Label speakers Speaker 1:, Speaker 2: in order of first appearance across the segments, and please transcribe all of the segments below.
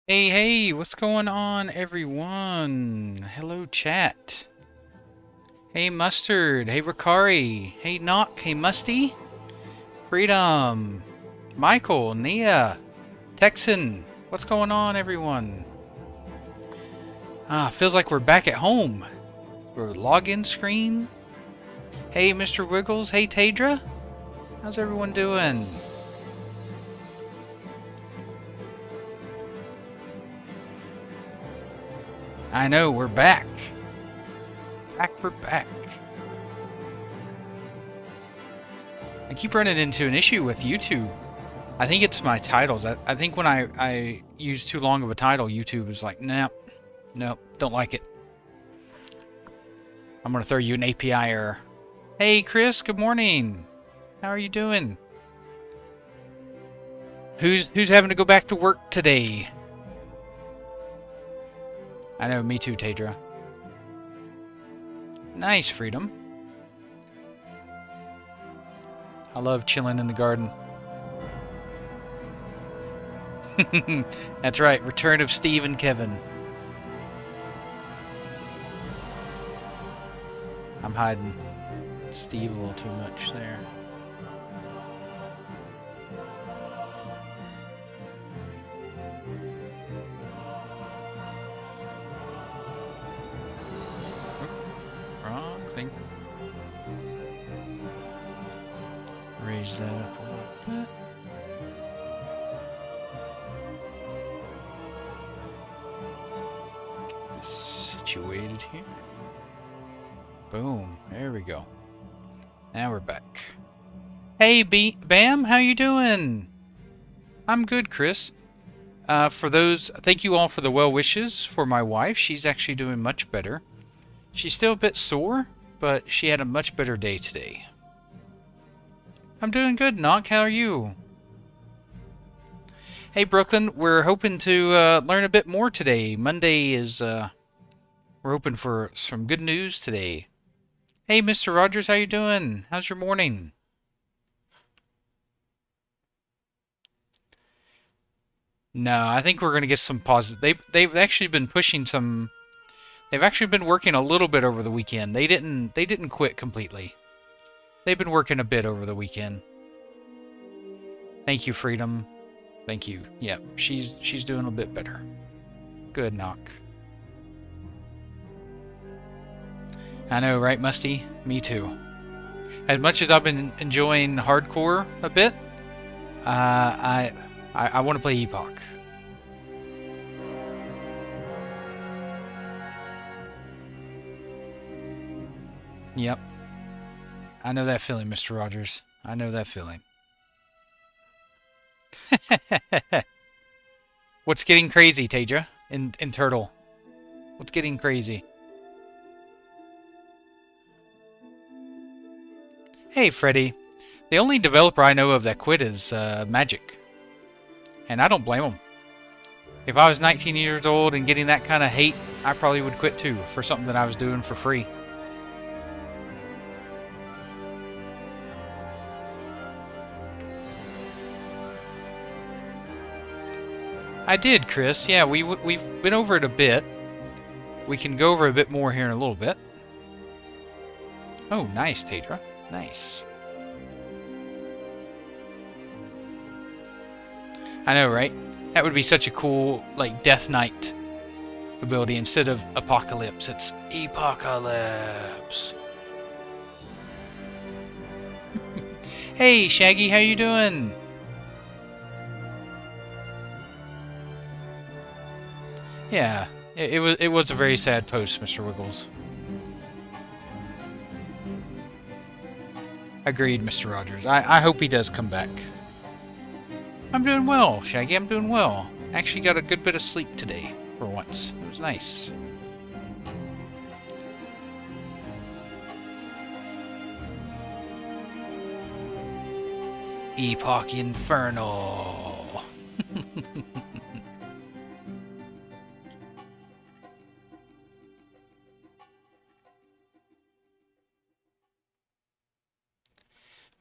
Speaker 1: Hey, hey, what's going on, everyone? Hello, chat. Hey, Mustard. Hey, Ricari. Hey, Knock. Hey, Musty. Freedom. Michael. Nia. Texan. What's going on, everyone? Feels like we're back at home. We're login screen. Hey, Mr. Wiggles. Hey, Tadra. How's everyone doing? I know, we're back. We're back. I keep running into an issue with YouTube. I think it's my titles. I think when I use too long of a title, YouTube is like, nah, no, don't like it. I'm going to throw you an API error. Hey, Chris, good morning. How are you doing? Who's having to go back to work today? I know, me too, Tadra. Nice, Freedom. I love chilling in the garden. That's right, return of Steve and Kevin. I'm hiding Steve a little too much there. Wrong thing. Raise that up a little bit. Get this situated here. Boom. There we go. Now we're back. Hey, Bam, how you doing? I'm good, Chris. Thank you all for the well wishes for my wife. She's actually doing much better. She's still a bit sore, but she had a much better day today. I'm doing good, Knock. How are you? Hey, Brooklyn, we're hoping to learn a bit more today. Monday is, we're hoping for some good news today. Hey, Mr. Rogers, how you doing? How's your morning? No, I think we're gonna get some positive. They've actually been pushing some. They've actually been working a little bit over the weekend. They didn't quit completely. They've been working a bit over the weekend. Thank you, Freedom. Thank you. Yeah, she's doing a bit better. Good, Knock. I know, right, Musty? Me too. As much as I've been enjoying hardcore a bit, I want to play Epoch. Yep. I know that feeling, Mr. Rogers. I know that feeling. What's getting crazy, Taja? In Turtle? What's getting crazy? Hey, Freddy. The only developer I know of that quit is Magic. And I don't blame him. If I was 19 years old and getting that kind of hate, I probably would quit too for something that I was doing for free. I did, Chris. Yeah, we've been over it a bit. We can go over a bit more here in a little bit. Oh, nice, Tadra. Nice. I know, right? That would be such a cool, like, Death Knight ability. Instead of Apocalypse, it's Epochalypse. Hey, Shaggy, how you doing? Yeah, it was a very sad post, Mr. Wiggles. Agreed, Mr. Rogers. I hope he does come back. I'm doing well, Shaggy. I'm doing well. Actually got a good bit of sleep today, for once. It was nice. Epoch Infernal.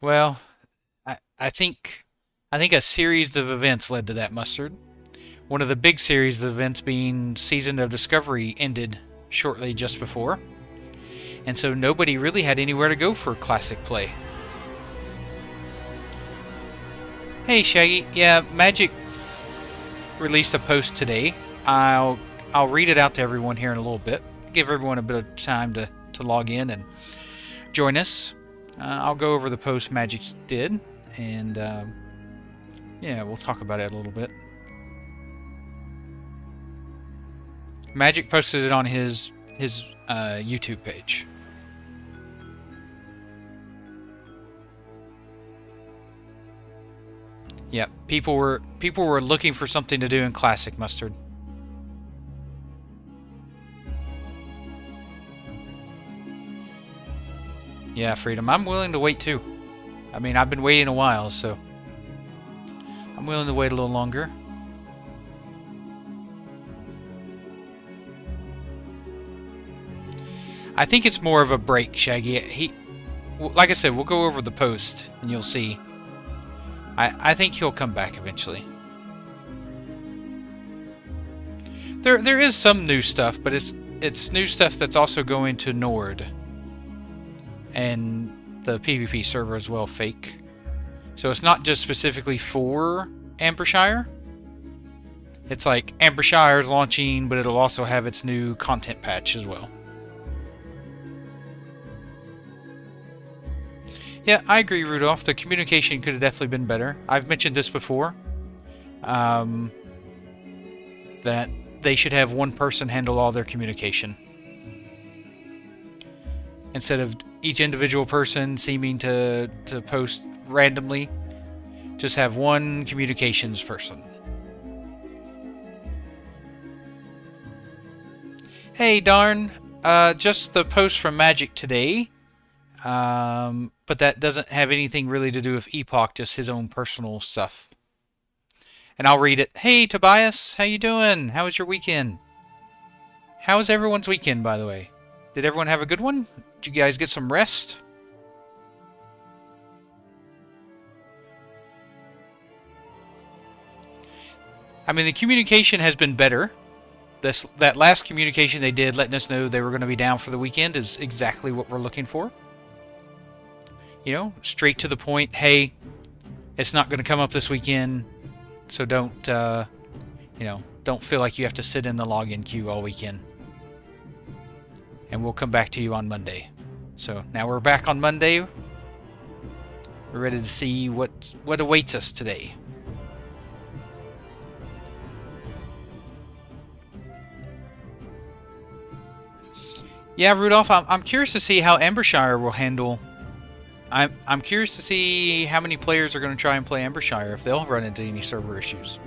Speaker 1: Well, I think a series of events led to that, Mustard. One of the big series of events being Season of Discovery ended shortly just before, and so nobody really had anywhere to go for classic play. Hey Shaggy, yeah, Magic released a post today. I'll read it out to everyone here in a little bit. Give everyone a bit of time to log in and join us. I'll go over the post Magic did, and yeah, we'll talk about it a little bit. Magic posted it on his YouTube page. Yeah, people were looking for something to do in Classic, Mustard. Yeah, Freedom. I'm willing to wait too. I mean, I've been waiting a while, so I'm willing to wait a little longer. I think it's more of a break, Shaggy. Like I said, we'll go over the post and you'll see. I think he'll come back eventually. There is some new stuff, but it's new stuff that's also going to Nord and the PvP server as well, fake. So it's not just specifically for Ambershire. It's like Ambershire is launching, but it'll also have its new content patch as well. Yeah, I agree, Rudolph. The communication could have definitely been better. I've mentioned this before. That they should have one person handle all their communication. Instead of each individual person seeming to post randomly, just have one communications person. Hey, darn. Just the post from Magic today. But that doesn't have anything really to do with Epoch, just his own personal stuff. And I'll read it. Hey, Tobias, how you doing? How was your weekend? How was everyone's weekend, by the way? Did everyone have a good one? Did you guys get some rest? I mean, the communication has been better. That last communication they did, letting us know they were going to be down for the weekend, is exactly what we're looking for. You know, straight to the point. Hey, it's not going to come up this weekend, so don't, you know, don't feel like you have to sit in the login queue all weekend. And we'll come back to you on Monday. So now we're back on Monday. We're ready to see what awaits us today. Yeah, Rudolph, I'm curious to see how Ambershire will handle. I'm curious to see how many players are going to try and play Ambershire, if they'll run into any server issues.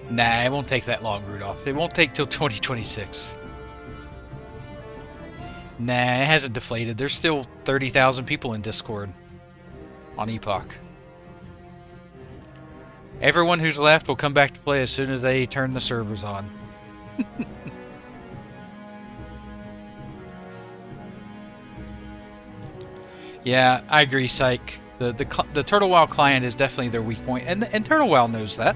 Speaker 1: Nah, it won't take that long, Rudolph. It won't take till 2026. Nah, it hasn't deflated. There's still 30,000 people in Discord on Epoch. Everyone who's left will come back to play as soon as they turn the servers on. Yeah, I agree, Psych. The Turtle WoW client is definitely their weak point, and Turtle WoW knows that.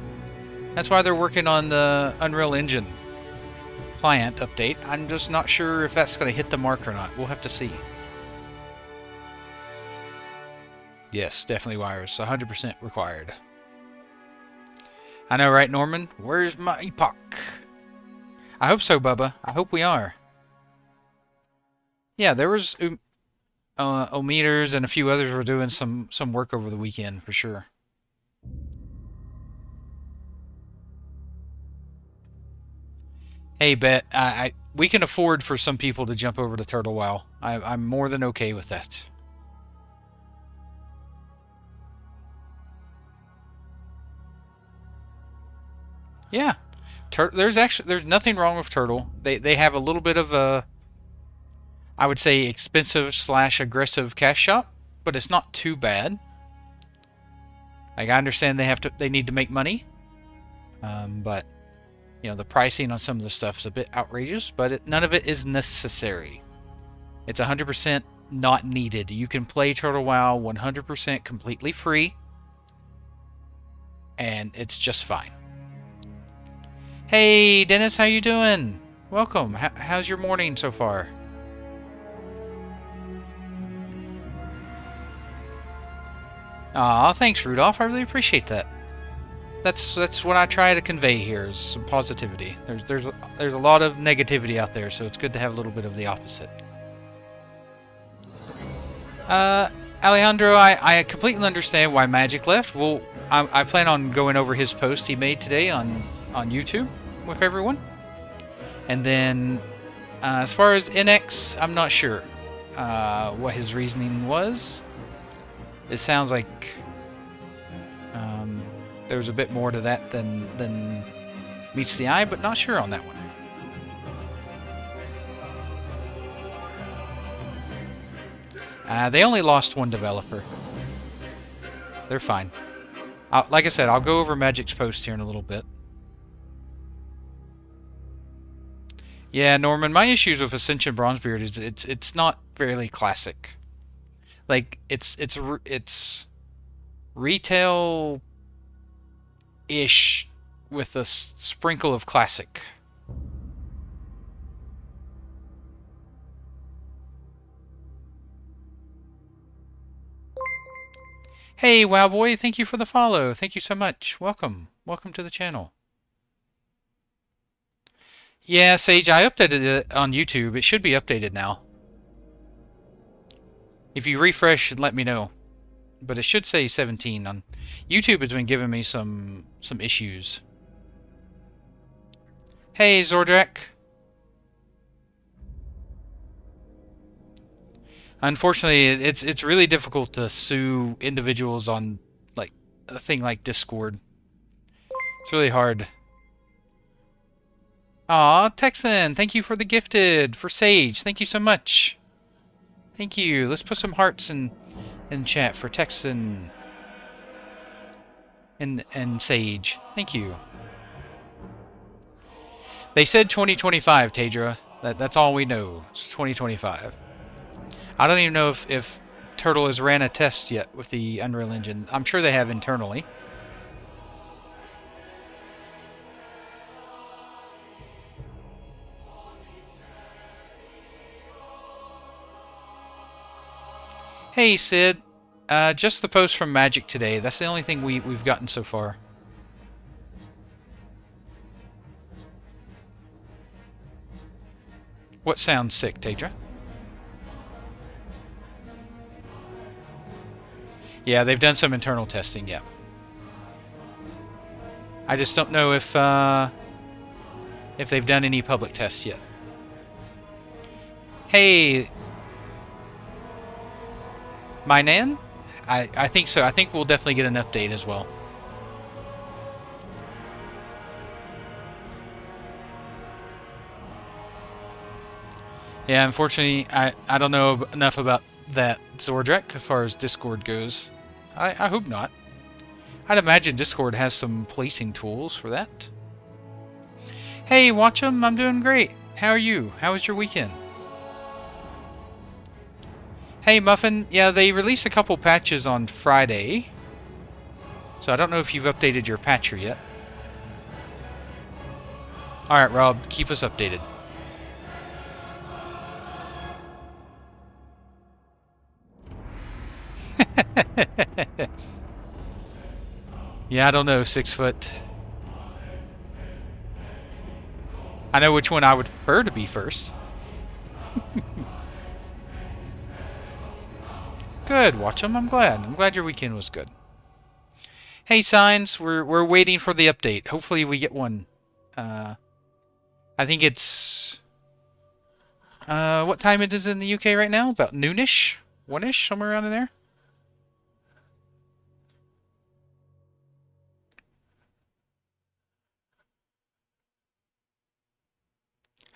Speaker 1: That's why they're working on the Unreal Engine client update. I'm just not sure if that's going to hit the mark or not. We'll have to see. Yes, definitely wires. 100% required. I know, right, Norman? Where's my Epoch? I hope so, Bubba. I hope we are. Yeah, there was Ometers and a few others were doing some work over the weekend for sure. Hey, Bet, we can afford for some people to jump over to Turtle WoW. I'm more than okay with that. Yeah, there's nothing wrong with Turtle. They have a little bit of a, I would say, expensive / aggressive cash shop, but it's not too bad. Like, I understand they need to make money, but you know, the pricing on some of the stuff is a bit outrageous, but none of it is necessary. It's 100% not needed. You can play Turtle WoW 100% completely free, and it's just fine. Hey, Dennis, how you doing? Welcome. How's your morning so far? Aw, thanks, Rudolph. I really appreciate that. That's what I try to convey here is some positivity. There's a lot of negativity out there, so it's good to have a little bit of the opposite. Alejandro, I completely understand why Magic left. Well, I plan on going over his post he made today on YouTube with everyone. And then, as far as NX, I'm not sure what his reasoning was. It sounds like there was a bit more to that than meets the eye, but not sure on that one. They only lost one developer. They're fine. Like I said, I'll go over Magic's post here in a little bit. Yeah, Norman, my issues with Ascension Bronzebeard is it's not fairly classic. Like it's retail-ish with a sprinkle of classic. Hey, Wowboy, thank you for the follow. Thank you so much. Welcome. Welcome to the channel. Yeah, Sage, I updated it on YouTube. It should be updated now. If you refresh, let me know. But it should say 17 on YouTube. Has been giving me some issues. Hey, Zordrak. Unfortunately, it's really difficult to sue individuals on like a thing like Discord. It's really hard. Aw, Texan, thank you for the gifted. For Sage, thank you so much. Thank you. Let's put some hearts in chat for Texan and Sage. Thank you. They said 2025, Tadra. That's all we know. It's 2025. I don't even know if Turtle has ran a test yet with the Unreal Engine. I'm sure they have internally. Hey, Sid. Just the post from Magic today. That's the only thing we've gotten so far. What sounds sick, Tadra? Yeah, they've done some internal testing, yeah. I just don't know if they've done any public tests yet. Hey, my Nan? I think so. I think we'll definitely get an update as well. Yeah, unfortunately, I don't know enough about that Zordrak as far as Discord goes. I hope not. I'd imagine Discord has some policing tools for that. Hey, Watch'em, I'm doing great. How are you? How was your weekend? Hey, Muffin. Yeah, they released a couple patches on Friday. So I don't know if you've updated your patcher yet. Alright, Rob, keep us updated. Yeah, I don't know, 6 foot. I know which one I would prefer to be first. Good, watch them. I'm glad. I'm glad your weekend was good. Hey, Signs, we're waiting for the update. Hopefully we get one. I think it's what time it is in the UK right now? About noonish, 1ish, somewhere around in there.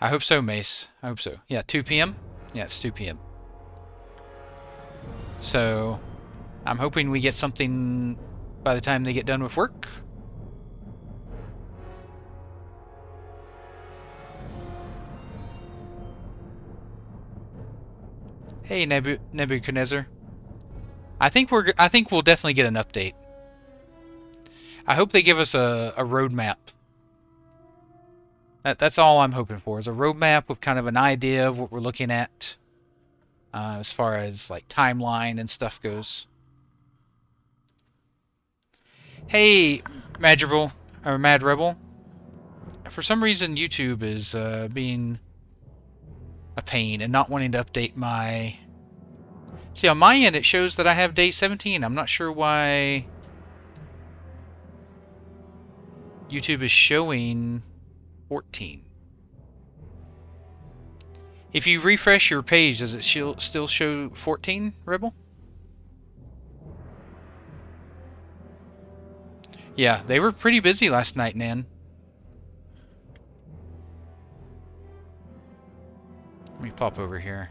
Speaker 1: I hope so, Mace. I hope so. Yeah, 2 p.m. Yeah, it's 2 p.m. So, I'm hoping we get something by the time they get done with work. Hey, Nebuchadnezzar. I think we'll definitely get an update. I hope they give us a roadmap. That's all I'm hoping for, is a roadmap with kind of an idea of what we're looking at as far as like timeline and stuff goes. Hey, Madrible, or Mad Rebel. For some reason, YouTube is being a pain and not wanting to update my... See, on my end, it shows that I have day 17. I'm not sure why YouTube is showing 14. If you refresh your page, does it still show 14, Rebel? Yeah, they were pretty busy last night, Nan. Let me pop over here.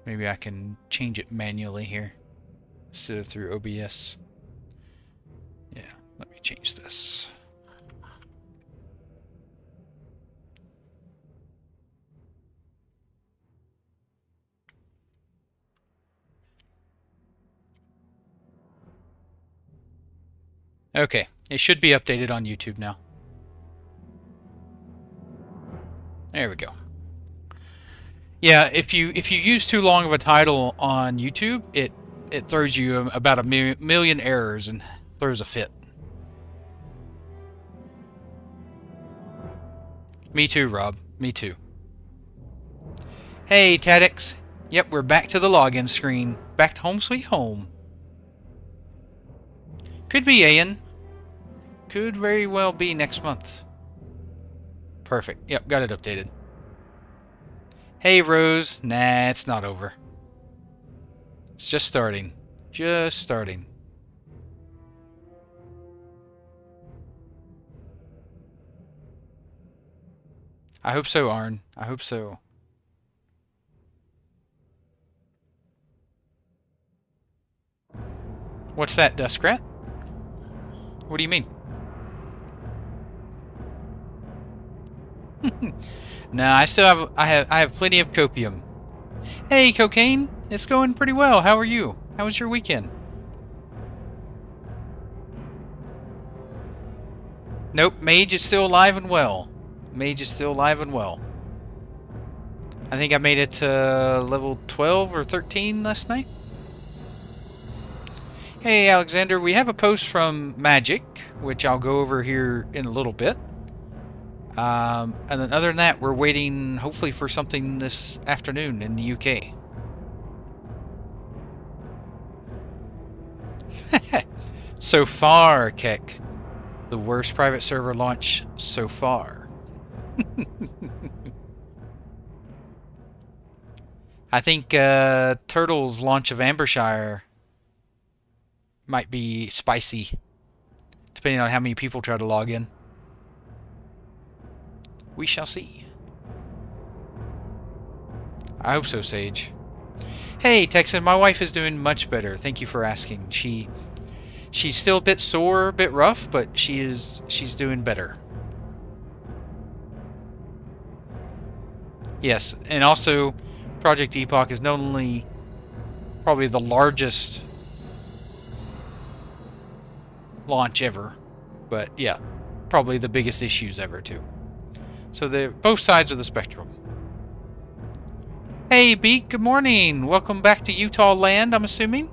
Speaker 1: Maybe I can change it manually here instead of through OBS. Yeah, let me change this. Okay, it should be updated on YouTube now. There we go. Yeah, if you use too long of a title on YouTube, it throws you about a million errors and throws a fit. Me too, Rob. Me too. Hey, Tadix. Yep, we're back to the login screen. Back to home sweet home. Could be Ian. Could very well be next month. Perfect. Yep, got it updated. Hey, Rose. Nah, it's not over. It's just starting. Just starting. I hope so, Arn. I hope so. What's that, Duskrat? What do you mean? Nah, I have plenty of copium. Hey, Cocaine. It's going pretty well. How are you? How was your weekend? Nope, Mage is still alive and well. Mage is still alive and well. I think I made it to level 12 or 13 last night. Hey, Alexander, we have a post from Magic, which I'll go over here in a little bit. And then other than that, we're waiting, hopefully, for something this afternoon in the UK. So far, Keck. The worst private server launch so far. I think Turtle's launch of Ambershire might be spicy, depending on how many people try to log in. We shall see. I hope so, Sage. Hey, Texan, my wife is doing much better. Thank you for asking. She's still a bit sore, a bit rough, but she's doing better. Yes, and also Project Epoch is not only probably the largest launch ever, but yeah, probably the biggest issues ever too. So they're both sides of the spectrum. Hey, Beak, good morning. Welcome back to Utah land, I'm assuming.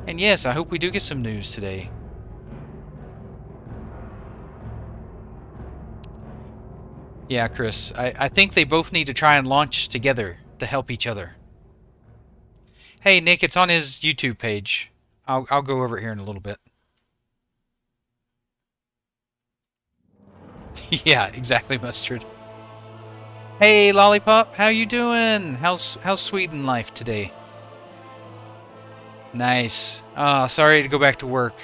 Speaker 1: And yes, I hope we do get some news today. Yeah, Chris, I think they both need to try and launch together to help each other. Hey, Nick, it's on his YouTube page. I'll go over it here in a little bit. Yeah, exactly, Mustard. Hey, Lollipop, how you doing? How's Sweden life today? Nice. Oh, sorry to go back to work,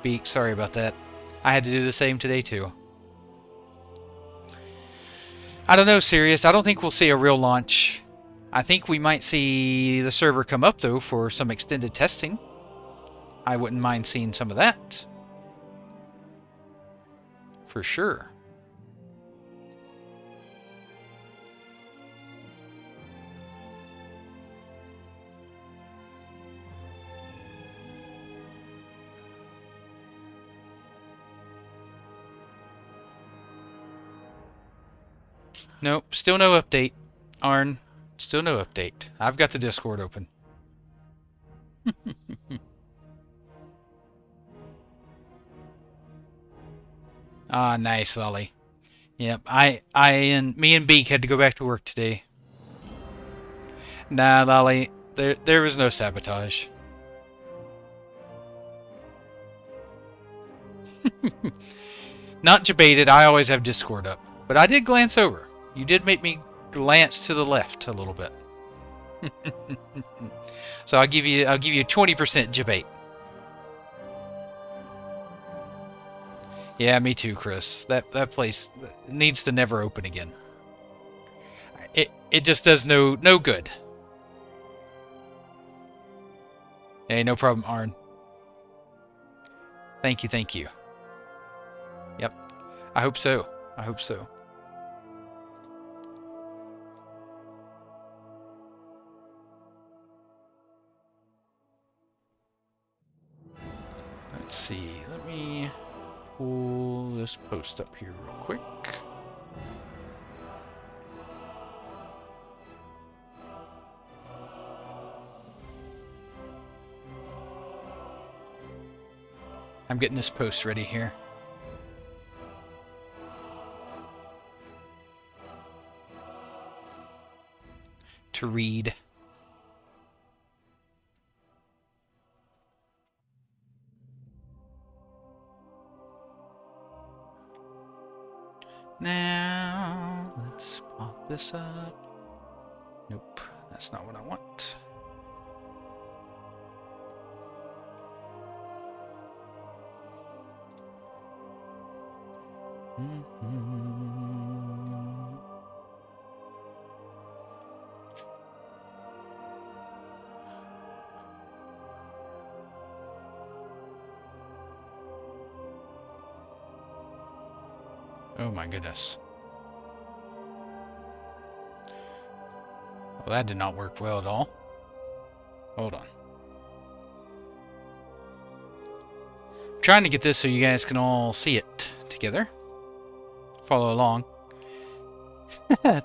Speaker 1: Beak. Sorry about that. I had to do the same today, too. I don't know, Sirius. I don't think we'll see a real launch. I think we might see the server come up, though, for some extended testing. I wouldn't mind seeing some of that. For sure. Nope, still no update. Arn, still no update. I've got the Discord open. Ah, nice, Lolly. Yep, me and Beak had to go back to work today. Nah, Lolly, there was no sabotage. Not debated, I always have Discord up. But I did glance over. You did make me glance to the left a little bit. So I'll give you 20% debate. Yeah, me too, Chris. That place needs to never open again. It just does no good. Hey, no problem, Arn. Thank you, thank you. Yep. I hope so. I hope so. Let's see. Let me pull this post up here real quick. I'm getting this post ready here. To read. Now, let's pop this up. Nope, that's not what I want. Oh my goodness. Well, that did not work well at all. Hold on. I'm trying to get this so you guys can all see it together. Follow along.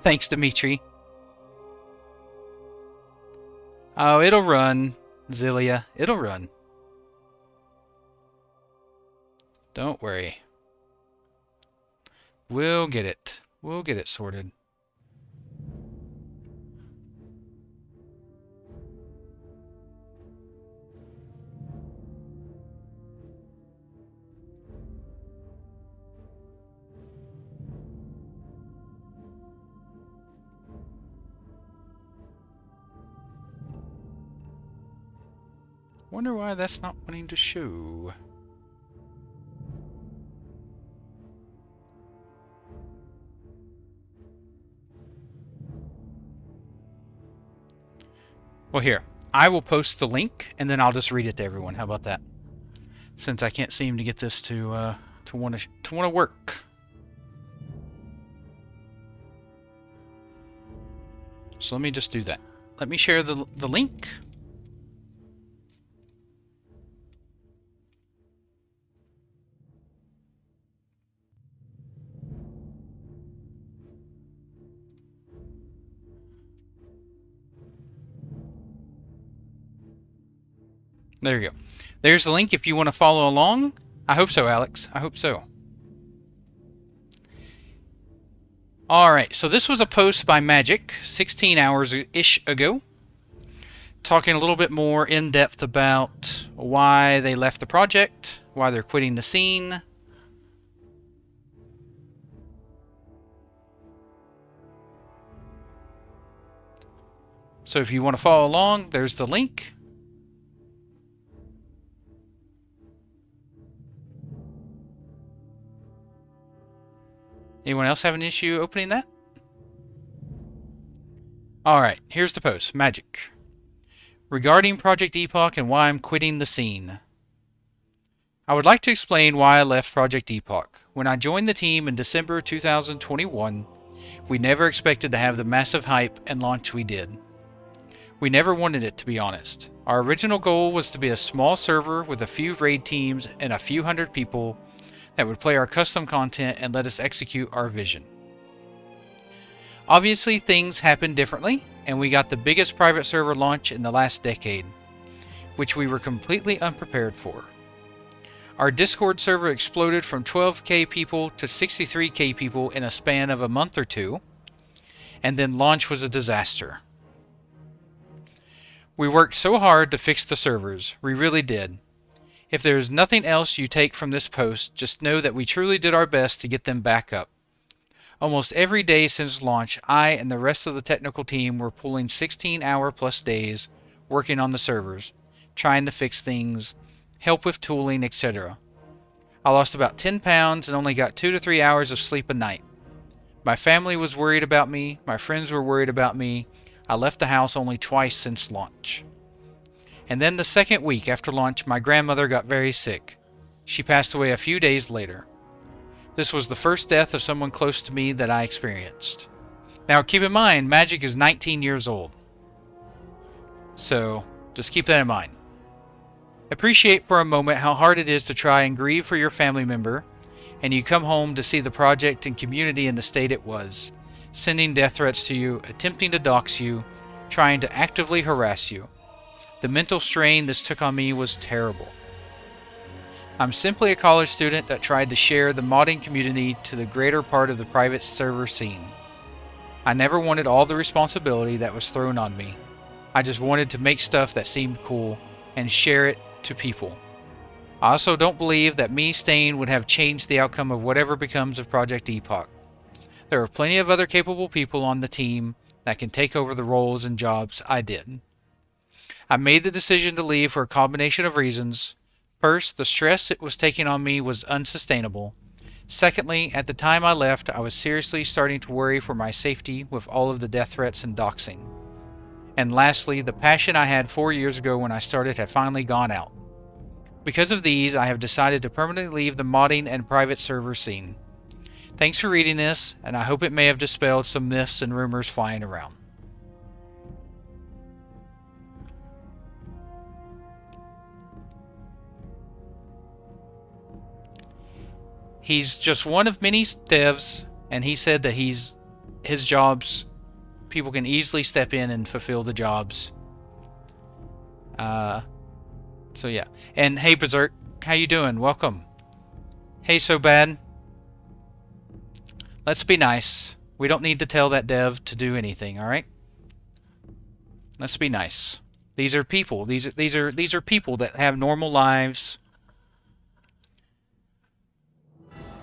Speaker 1: Thanks, Dimitri. Oh, it'll run, Zillia. It'll run. Don't worry. We'll get it. We'll get it sorted. Wonder why that's not wanting to show. Well, here. I will post the link, and then I'll just read it to everyone. How about that? Since I can't seem to get this to want to work. So let me just do that. Let me share the link. There you go. There's the link if you want to follow along. I hope so, Alex. I hope so. Alright, so this was a post by Magic 16 hours-ish ago, talking a little bit more in depth about why they left the project, why they're quitting the scene. So if you want to follow along, there's the link. Anyone else have an issue opening that? Alright, here's the post. Magic. Regarding Project Epoch and why I'm quitting the scene. I would like to explain why I left Project Epoch. When I joined the team in December 2021, we never expected to have the massive hype and launch we did. We never wanted it, to be honest. Our original goal was to be a small server with a few raid teams and a few hundred people that would play our custom content and let us execute our vision. Obviously, things happened differently, and we got the biggest private server launch in the last decade, which we were completely unprepared for. Our Discord server exploded from 12k people to 63k people in a span of a month or two, and then launch was a disaster. We worked so hard to fix the servers, we really did. If there is nothing else you take from this post, just know that we truly did our best to get them back up. Almost every day since launch, I and the rest of the technical team were pulling 16-hour plus days working on the servers, trying to fix things, help with tooling, etc. I lost about 10 pounds and only got 2 to 3 hours of sleep a night. My family was worried about me, my friends were worried about me. I left the house only twice since launch. And then the second week after launch, my grandmother got very sick. She passed away a few days later. This was the first death of someone close to me that I experienced. Now keep in mind, Magic is 19 years old. So just keep that in mind. Appreciate for a moment how hard it is to try and grieve for your family member, and you come home to see the project and community in the state it was, sending death threats to you, attempting to dox you, trying to actively harass you. The mental strain this took on me was terrible. I'm simply a college student that tried to share the modding community to the greater part of the private server scene. I never wanted all the responsibility that was thrown on me. I just wanted to make stuff that seemed cool and share it to people. I also don't believe that me staying would have changed the outcome of whatever becomes of Project Epoch. There are plenty of other capable people on the team that can take over the roles and jobs I did. I made the decision to leave for a combination of reasons. First, the stress it was taking on me was unsustainable. Secondly, at the time I left, I was seriously starting to worry for my safety with all of the death threats and doxing. And lastly, the passion I had 4 years ago when I started had finally gone out. Because of these, I have decided to permanently leave the modding and private server scene. Thanks for reading this, and I hope it may have dispelled some myths and rumors flying around. He's just one of many devs, and he said that his jobs, people can easily step in and fulfill the jobs. So yeah. And hey Berserk, how you doing? Welcome. Hey So Bad. Let's be nice. We don't need to tell that dev to do anything, alright? Let's be nice. These are people. These are people that have normal lives.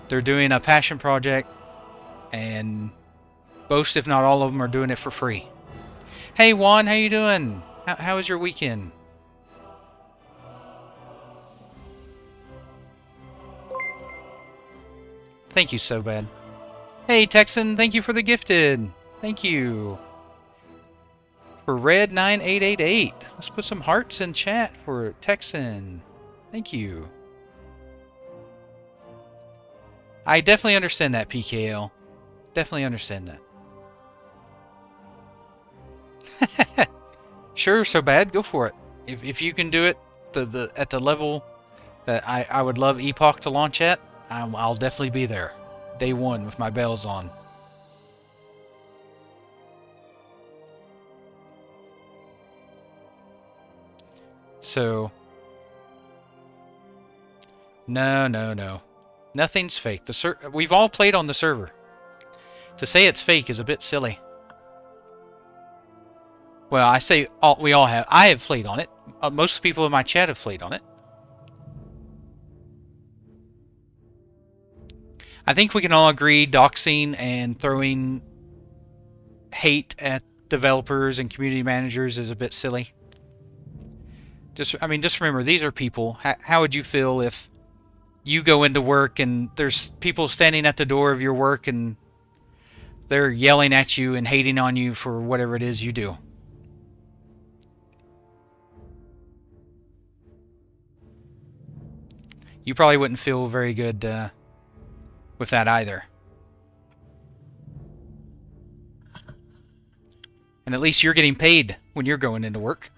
Speaker 1: They're doing a passion project, and most, if not all of them, are doing it for free. Hey Juan, how you doing? How was your weekend? Thank you, So Bad. Hey Texan, thank you for the gifted. Thank you. For Red 9888. Let's put some hearts in chat for Texan. Thank you. I definitely understand that, PKL. Definitely understand that. Sure, So Bad, go for it. If you can do it at the level that I would love Epoch to launch at, I'll definitely be there. Day one with my bells on. So, no. Nothing's fake. We've all played on the server. To say it's fake is a bit silly. Well, I say we all have. I have played on it. Most people in my chat have played on it. I think we can all agree doxing and throwing hate at developers and community managers is a bit silly. Just remember, these are people. How would you feel if you go into work and there's people standing at the door of your work and they're yelling at you and hating on you for whatever it is you do? You probably wouldn't feel very good with that either. And at least you're getting paid when you're going into work.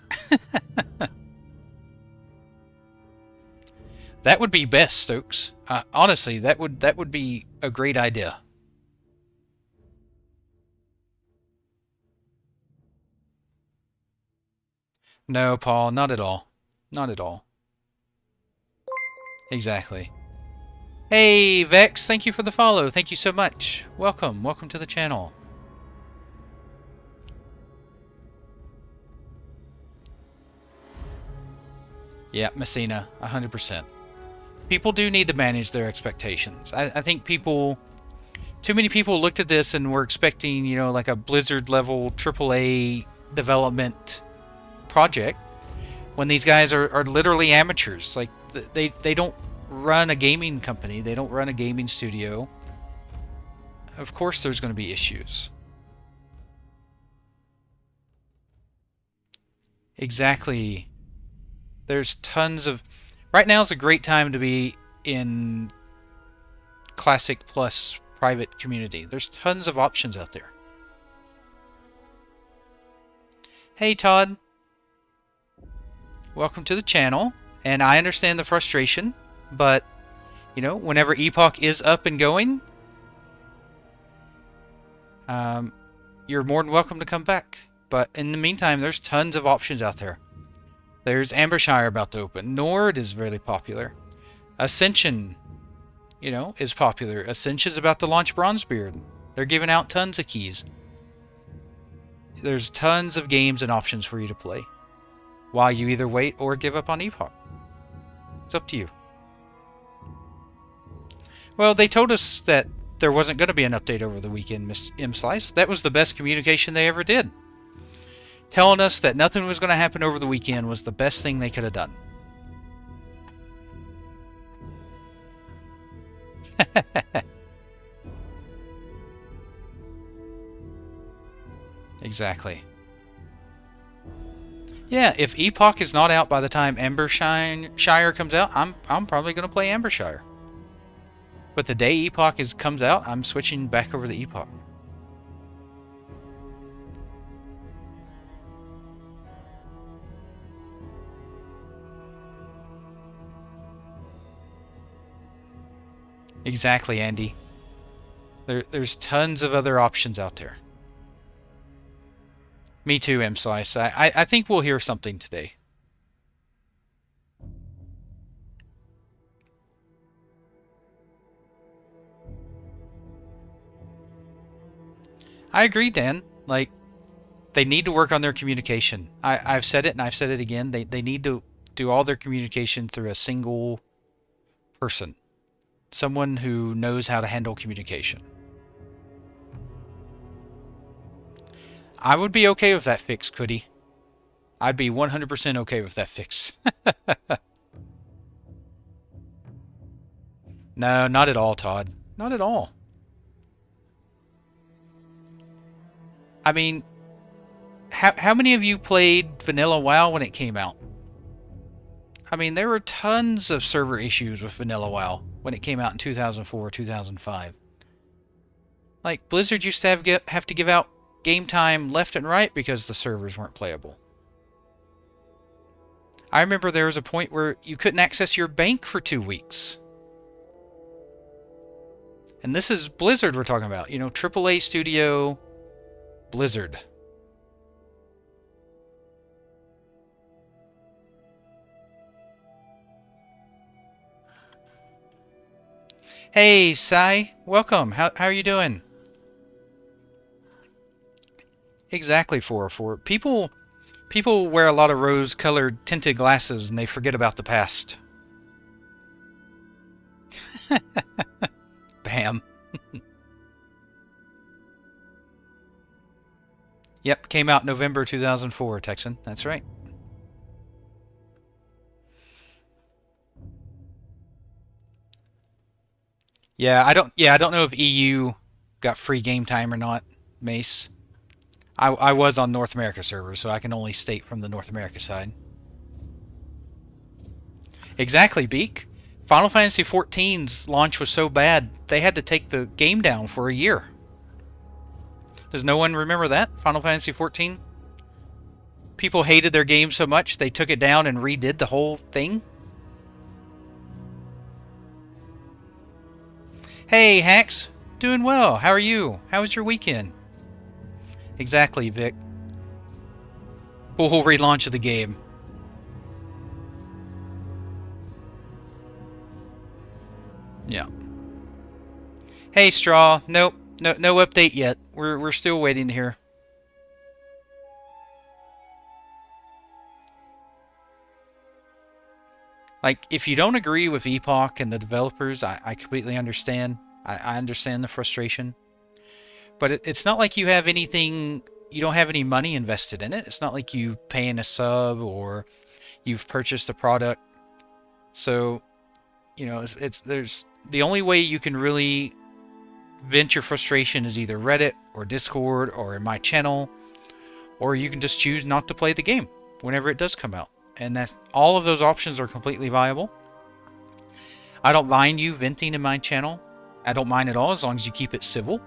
Speaker 1: That would be best, Stokes. Honestly, that would be a great idea. No, Paul, not at all. Not at all. Exactly. Hey, Vex, thank you for the follow. Thank you so much. Welcome. Welcome to the channel. Yeah, Messina, 100%. People do need to manage their expectations. I think too many people looked at this and were expecting, you know, like a Blizzard level AAA development project when these guys are literally amateurs. Like, they don't run a gaming company. They don't run a gaming studio. Of course there's going to be issues. Exactly. There's tons of... Right now is a great time to be in Classic Plus private community. There's tons of options out there. Hey, Todd. Welcome to the channel. And I understand the frustration, but, you know, whenever Epoch is up and going, you're more than welcome to come back. But in the meantime, there's tons of options out there. There's Ambershire about to open. Nord is really popular. Ascension, you know, is popular. Ascension's about to launch Bronzebeard. They're giving out tons of keys. There's tons of games and options for you to play, while you either wait or give up on Epoch. It's up to you. Well, they told us that there wasn't going to be an update over the weekend, Miss M. Slice. That was the best communication they ever did. Telling us that nothing was going to happen over the weekend was the best thing they could have done. Exactly. Yeah, if Epoch is not out by the time Ambershire comes out, I'm probably going to play Ambershire. But the day Epoch comes out, I'm switching back over to Epoch. Exactly, Andy. There's tons of other options out there. Me too, M. Slice. I think we'll hear something today. I agree, Dan. Like, they need to work on their communication. I've said it and I've said it again. They need to do all their communication through a single person. Someone who knows how to handle communication. I would be okay with that fix, Cuddy. I'd be 100% okay with that fix. No, not at all, Todd. Not at all. I mean, how many of you played Vanilla WoW when it came out? I mean, there were tons of server issues with Vanilla WoW when it came out in 2004, 2005. Like, Blizzard used to have to give out game time left and right because the servers weren't playable. I remember there was a point where you couldn't access your bank for 2 weeks. And this is Blizzard we're talking about. You know, AAA studio, Blizzard. Hey, Sai. Welcome. How are you doing? Exactly, 404. People wear a lot of rose-colored tinted glasses and they forget about the past. Bam. Yep, came out November 2004, Texan. That's right. Yeah, I don't know if EU got free game time or not, Mace. I was on North America servers, so I can only state from the North America side. Exactly, Beak. Final Fantasy XIV's launch was so bad, they had to take the game down for a year. Does no one remember that? Final Fantasy XIV? People hated their game so much, they took it down and redid the whole thing? Hey, Hacks. Doing well. How are you? How was your weekend? Exactly, Vic. Full relaunch of the game. Yeah. Hey, Straw. Nope. No update yet. We're still waiting to hear. Like, if you don't agree with Epoch and the developers, I completely understand. I understand the frustration. But it's not like you have anything, you don't have any money invested in it. It's not like you've paying a sub or you've purchased the product. So, you know, there's the only way you can really vent your frustration is either Reddit or Discord or in my channel, or you can just choose not to play the game whenever it does come out. And that's all of those options are completely viable. I don't mind you venting in my channel. I don't mind at all as long as you keep it civil.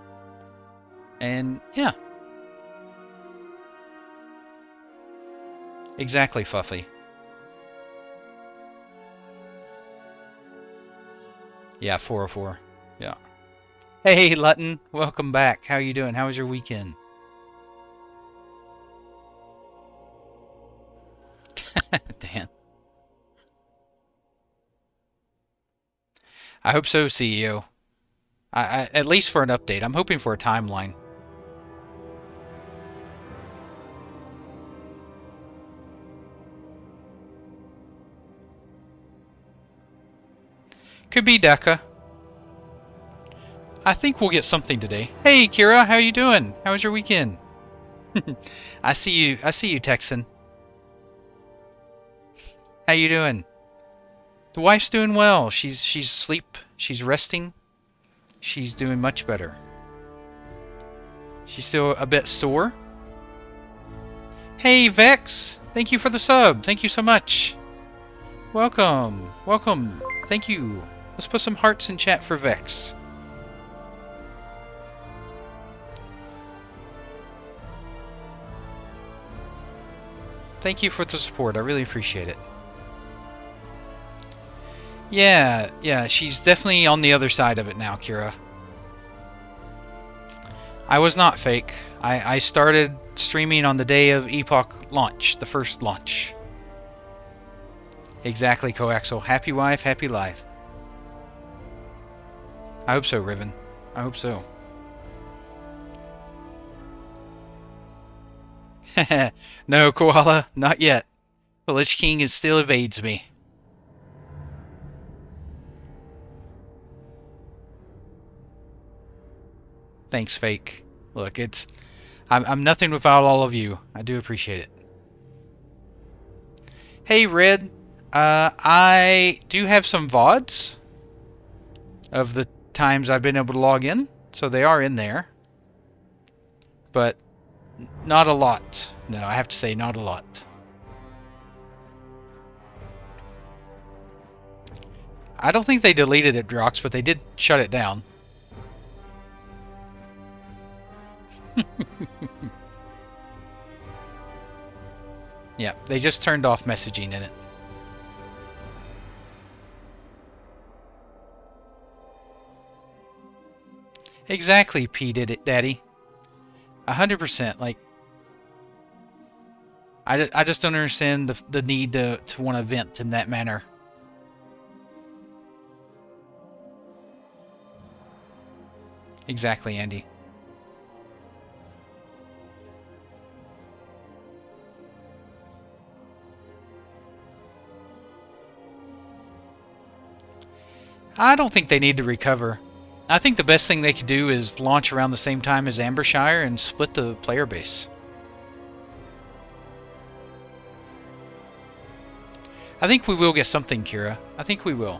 Speaker 1: And yeah. Exactly, Fuffy. Yeah, 404. Yeah. Hey, Lutton. Welcome back. How you doing? How was your weekend? Dan. I hope so, CEO. At least for an update. I'm hoping for a timeline. Could be Deca. I think we'll get something today. Hey, Kira, how you doing? How was your weekend? I see you, Texan. How you doing? The wife's doing well. She's asleep. She's resting. She's doing much better. She's still a bit sore. Hey, Vex. Thank you for the sub. Thank you so much. Welcome. Welcome. Thank you. Let's put some hearts in chat for Vex. Thank you for the support. I really appreciate it. Yeah, she's definitely on the other side of it now, Kira. I was not fake. I started streaming on the day of Epoch launch, the first launch. Exactly, Coaxel. Happy wife, happy life. I hope so, Riven. I hope so. No, Koala, not yet. The Lich King still evades me. Thanks, Fake. Look, I'm nothing without all of you. I do appreciate it. Hey, Red. I do have some VODs of the times I've been able to log in, so they are in there. But not a lot. No, I have to say not a lot. I don't think they deleted it, Drox, but they did shut it down. Yeah, they just turned off messaging in it. Exactly, P did it, Daddy. 100%. Like, I just don't understand the need to want to vent in that manner. Exactly, Andy. I don't think they need to recover. I think the best thing they could do is launch around the same time as Ambershire and split the player base. I think we will get something, Kira. I think we will.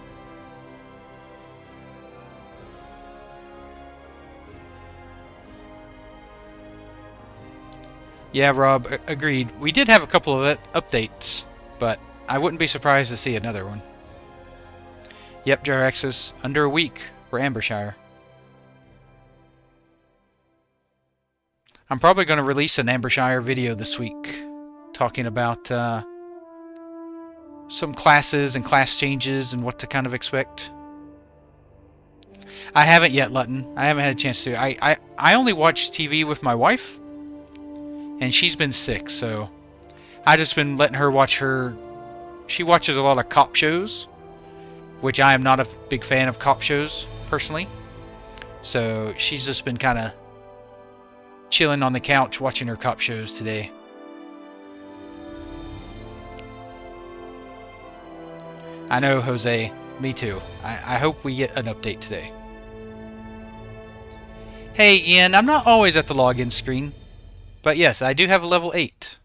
Speaker 1: Yeah, Rob, agreed. We did have a couple of updates, but I wouldn't be surprised to see another one. Yep, JRX's under a week for Ambershire. I'm probably going to release an Ambershire video this week talking about some classes and class changes and what to kind of expect. I haven't yet, Lutton. I haven't had a chance to. I only watch TV with my wife, and she's been sick, so I just been letting her watch her. She watches a lot of cop shows, which I am not a big fan of cop shows personally. So she's just been kind of chilling on the couch watching her cop shows today. I know, Jose. Me too. I hope we get an update today. Hey, Ian. I'm not always at the login screen. But yes, I do have a level 8.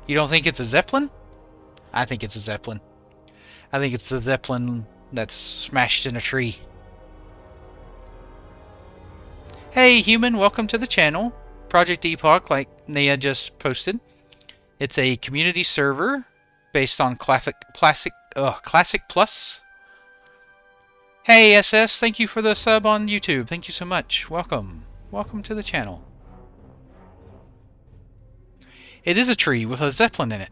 Speaker 1: You don't think it's a Zeppelin? I think it's a Zeppelin. I think it's the Zeppelin that's smashed in a tree. Hey human, welcome to the channel. Project Epoch, like Nia just posted. It's a community server based on Classic Plus. Hey SS, thank you for the sub on YouTube. Thank you so much. Welcome. Welcome to the channel. It is a tree with a Zeppelin in it.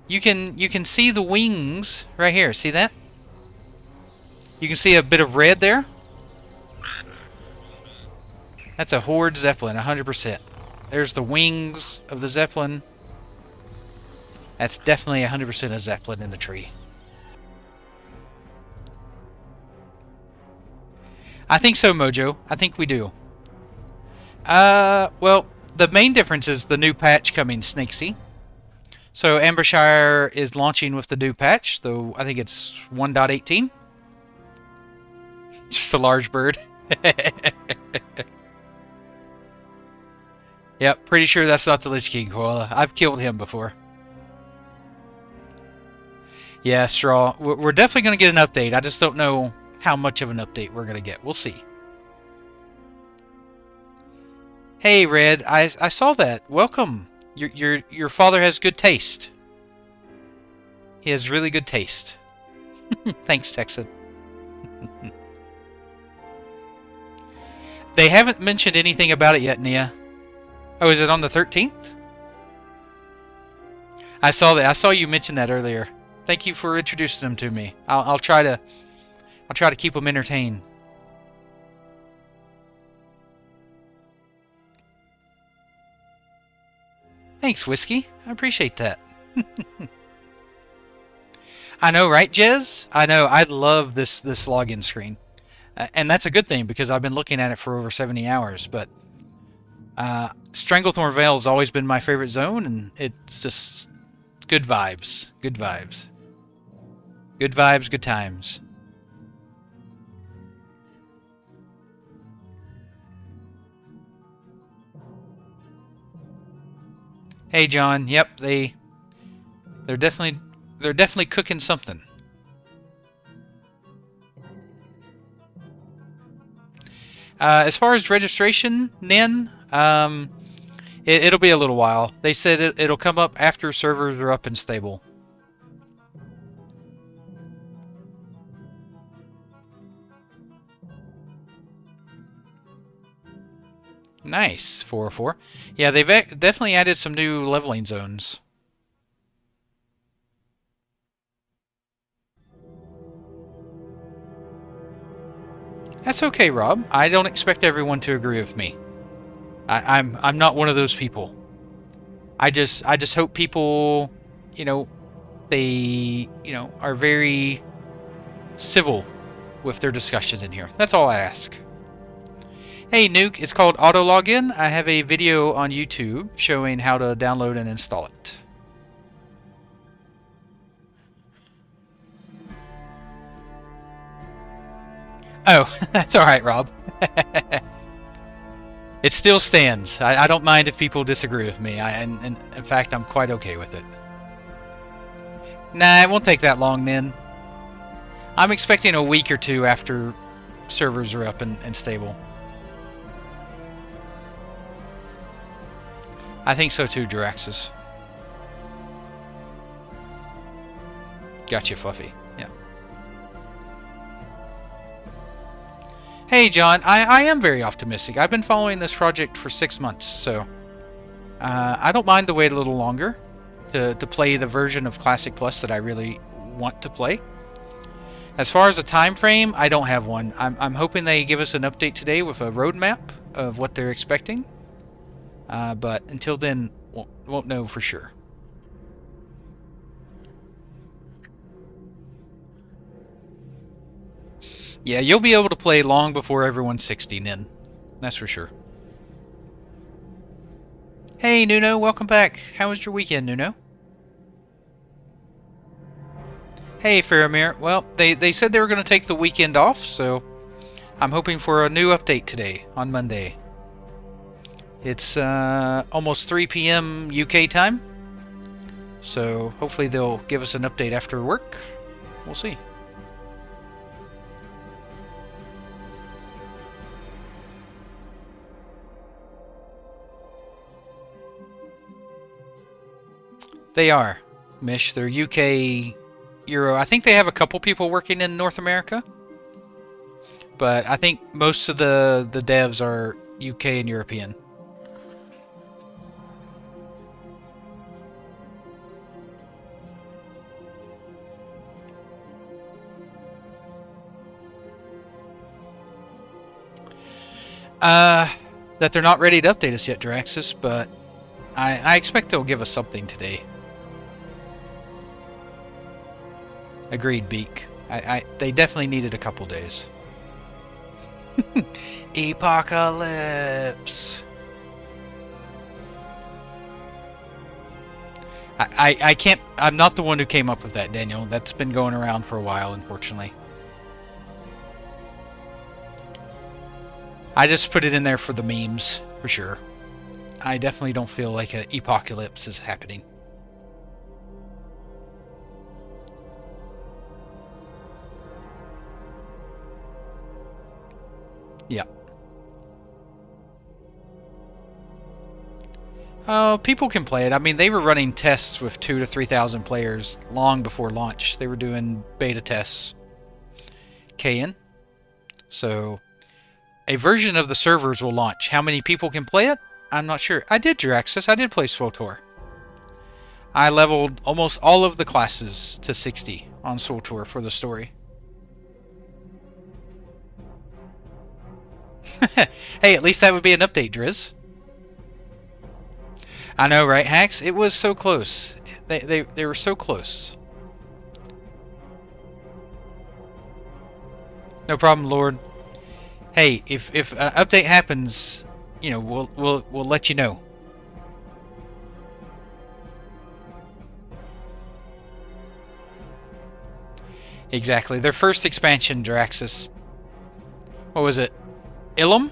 Speaker 1: You can see the wings right here. See that? You can see a bit of red there. That's a Horde Zeppelin, 100%. There's the wings of the Zeppelin. That's definitely 100% a Zeppelin in the tree. I think so, Mojo. I think we do. Well, the main difference is the new patch coming, Snakesy. So Ambershire is launching with the new patch, though I think it's 1.18. Just a large bird. Yep, pretty sure that's not the Lich King koala. I've killed him before. Yeah, Straw. We're definitely going to get an update. I just don't know how much of an update we're going to get. We'll see. Hey, Red. I saw that. Welcome. Your father has good taste. He has really good taste. Thanks, Texan. They haven't mentioned anything about it yet, Nia. Oh, is it on the 13th? I saw that. I saw you mention that earlier. Thank you for introducing them to me. I'll try to keep them entertained. Thanks, Whiskey. I appreciate that. I know, right, Jez? I know. I love this login screen. And that's a good thing because I've been looking at it for over 70 hours. But Stranglethorn Vale has always been my favorite zone, and it's just good vibes. Good vibes. Good vibes, good times. Hey, John. Yep, they're definitely cooking something. As far as registration, Nin, it'll be a little while. They said it'll come up after servers are up and stable. Nice, 404. Yeah, they've definitely added some new leveling zones. That's okay, Rob. I don't expect everyone to agree with me. I'm not one of those people. I just hope people, they, are very civil with their discussions in here. That's all I ask. Hey Nuke, it's called Auto Login. I have a video on YouTube showing how to download and install it. Oh, that's alright, Rob. It still stands. I don't mind if people disagree with me. And in fact, I'm quite okay with it. Nah, it won't take that long, Nin. I'm expecting a week or two after servers are up and stable. I think so too, Juraxis. Gotcha, Fluffy. Yeah. Hey, John. I am very optimistic. I've been following this project for 6 months, so I don't mind to wait a little longer to play the version of Classic Plus that I really want to play. As far as a time frame, I don't have one. I'm hoping they give us an update today with a roadmap of what they're expecting. But until then, won't know for sure. Yeah, you'll be able to play long before everyone's 16 in. That's for sure. Hey, Nuno, welcome back. How was your weekend, Nuno? Hey, Faramir. Well, they said they were going to take the weekend off, so I'm hoping for a new update today, on Monday. It's almost 3 p.m. UK time, so hopefully they'll give us an update after work. We'll see. They are, Mish. They're UK, Euro. I think they have a couple people working in North America, but I think most of the devs are UK and European. That they're not ready to update us yet, Draxus, but I expect they'll give us something today. Agreed, Beak. They definitely needed a couple days. Epochalypse. I can't. I'm not the one who came up with that, Daniel. That's been going around for a while, unfortunately. I just put it in there for the memes, for sure. I definitely don't feel like an Epochalypse is happening. Yeah. Oh, people can play it. I mean, they were running tests with 2,000 to 3,000 players long before launch. They were doing beta tests. KN. So, a version of the servers will launch. How many people can play it? I'm not sure. I did Jiraxis. I did play SWTOR. I leveled almost all of the classes to 60 on SWTOR for the story. Hey, at least that would be an update, Driz. I know, right, Hacks? It was so close. They were so close. No problem, Lord. Hey, if an update happens, you know, we'll let you know. Exactly. Their first expansion, Jiraxis. What was it? Ilum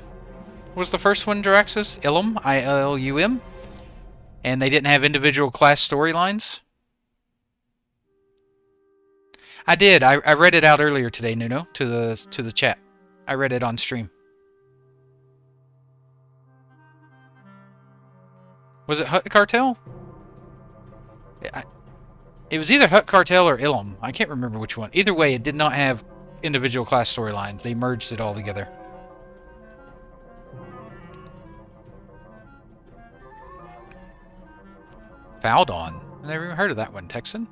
Speaker 1: was the first one, Jiraxis? Ilum, I-L-L-U-M. And they didn't have individual class storylines. I did. I read it out earlier today, Nuno, to the chat. I read it on stream. Was it Hut Cartel? It was either Hut Cartel or Ilum. I can't remember which one. Either way, it did not have individual class storylines. They merged it all together. Faldon. I never even heard of that one, Texan.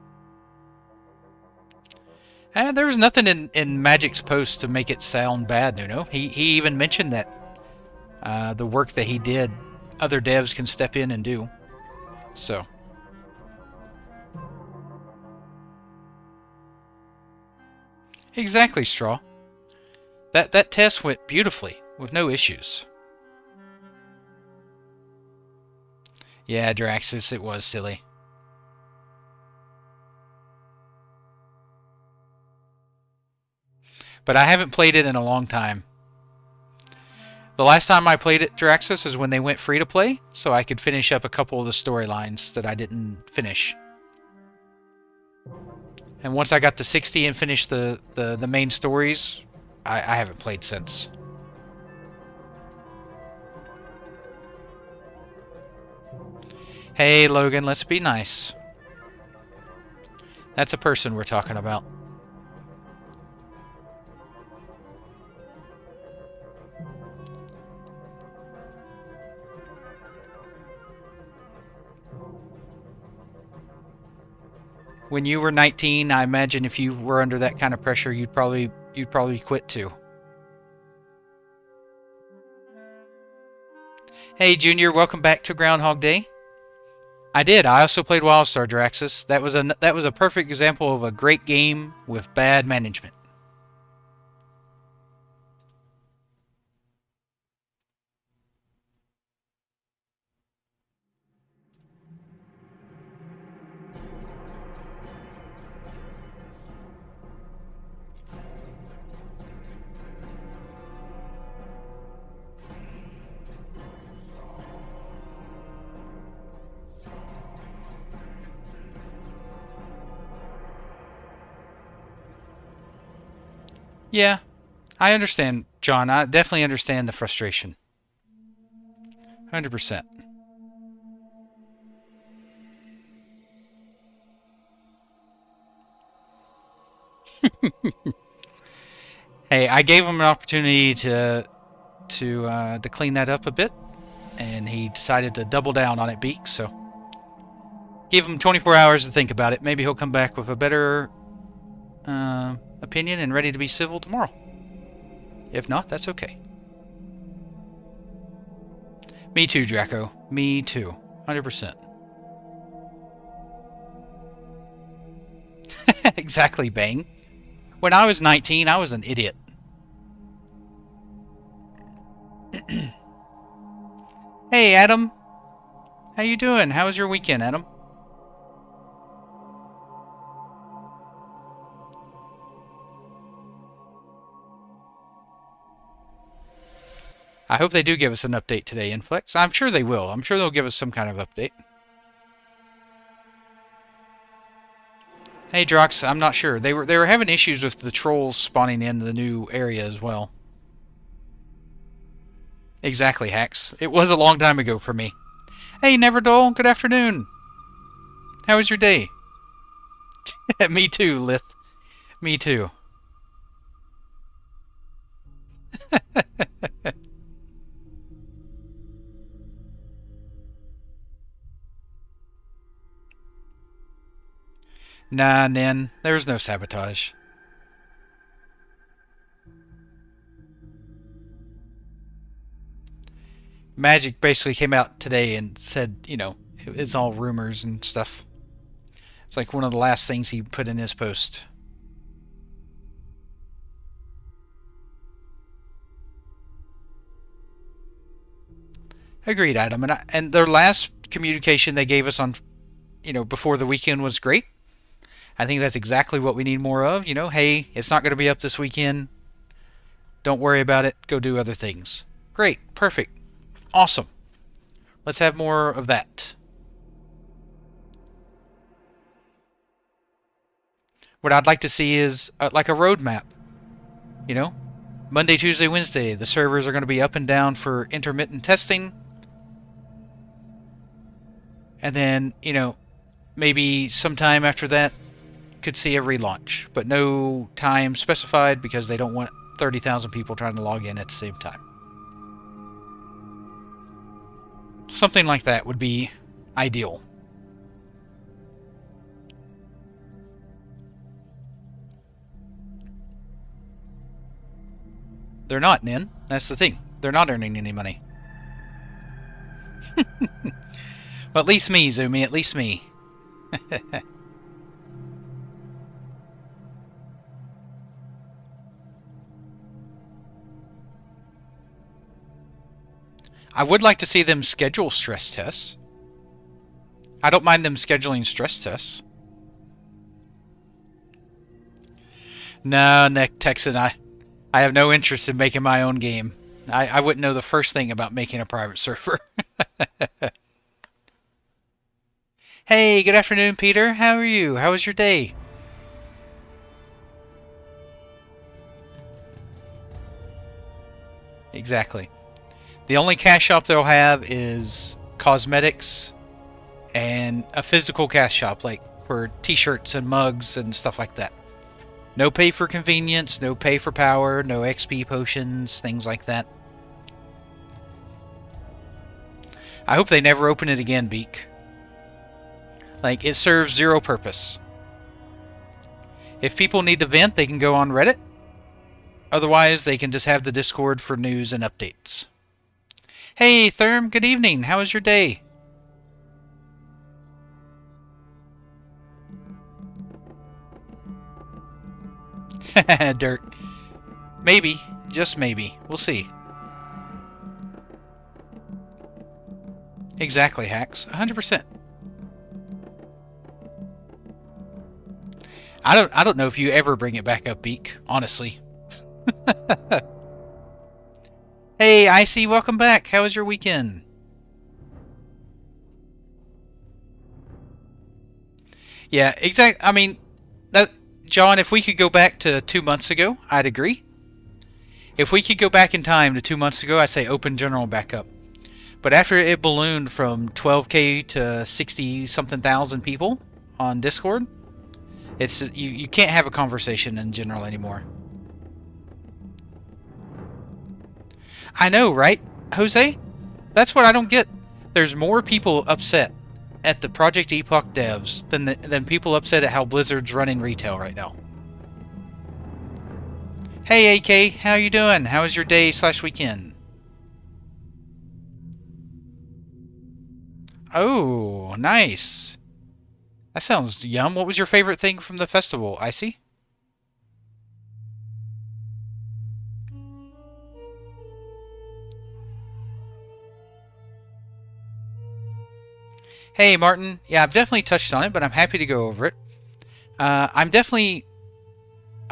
Speaker 1: And there was nothing in Magic's post to make it sound bad, Nuno. He even mentioned that the work that he did, other devs can step in and do. So. Exactly, Straw. That test went beautifully, with no issues. Yeah, Draxus, it was silly. But I haven't played it in a long time. The last time I played it, Draxus, is when they went free to play, so I could finish up a couple of the storylines that I didn't finish. And once I got to 60 and finished the main stories, I haven't played since. Hey, Logan, let's be nice. That's a person we're talking about. When you were 19, I imagine if you were under that kind of pressure, you'd probably quit too. Hey, Junior, welcome back to Groundhog Day. I did. I also played WildStar Draxus. That was a perfect example of a great game with bad management. Yeah, I understand, John. I definitely understand the frustration. 100%. Hey, I gave him an opportunity to clean that up a bit, and he decided to double down on it, Beak. So give him 24 hours to think about it. Maybe he'll come back with a better opinion and ready to be civil tomorrow. If not, that's okay. Me too, Draco. Me too. 100%. Exactly, Bang. When I was 19, I was an idiot. Hey, Adam. How you doing? How was your weekend, Adam? I hope they do give us an update today, Inflex. I'm sure they will. I'm sure they'll give us some kind of update. Hey, Drox, I'm not sure. They were having issues with the trolls spawning in the new area as well. Exactly, Hacks. It was a long time ago for me. Hey, Neverdole, good afternoon. How was your day? Me too, Lith. Me too. Nah, Nin. There's no sabotage. Magic basically came out today and said, it's all rumors and stuff. It's like one of the last things he put in his post. Agreed, Adam. And their last communication they gave us on, before the weekend was great. I think that's exactly what we need more of. Hey, it's not going to be up this weekend. Don't worry about it. Go do other things. Great. Perfect. Awesome. Let's have more of that. What I'd like to see is like a roadmap. Monday, Tuesday, Wednesday, the servers are going to be up and down for intermittent testing. And then, maybe sometime after that, could see a relaunch. But no time specified because they don't want 30,000 people trying to log in at the same time. Something like that would be ideal. They're not, Nin. That's the thing. They're not earning any money. Well, at least me, Zumi. At least me. I would like to see them schedule stress tests. I don't mind them scheduling stress tests. No, Nick Texan, I have no interest in making my own game. I wouldn't know the first thing about making a private server. Hey, good afternoon, Peter. How are you? How was your day? Exactly. The only cash shop they'll have is cosmetics and a physical cash shop, like for t-shirts and mugs and stuff like that. No pay for convenience, no pay for power, no XP potions, things like that. I hope they never open it again, Beak. Like, it serves zero purpose. If people need to vent, they can go on Reddit. Otherwise, they can just have the Discord for news and updates. Hey, Therm, good evening. How was your day? Dirt. Maybe. Just maybe. We'll see. Exactly, Hacks. 100%. I don't know if you ever bring it back up, Beak, honestly. Hey, Icy, welcome back. How was your weekend? Yeah, exactly. I mean, John, if we could go back to 2 months ago, I'd agree. If we could go back in time to 2 months ago, I'd say open general back up. But after it ballooned from 12K to 60 something thousand people on Discord, it's you can't have a conversation in general anymore. I know, right, Jose? That's what I don't get. There's more people upset at the Project Epoch devs than people upset at how Blizzard's running retail right now. Hey, AK, how you doing? How was your day/weekend? Oh, nice. That sounds yum. What was your favorite thing from the festival, Icy? Hey, Martin. Yeah, I've definitely touched on it, but I'm happy to go over it. I'm definitely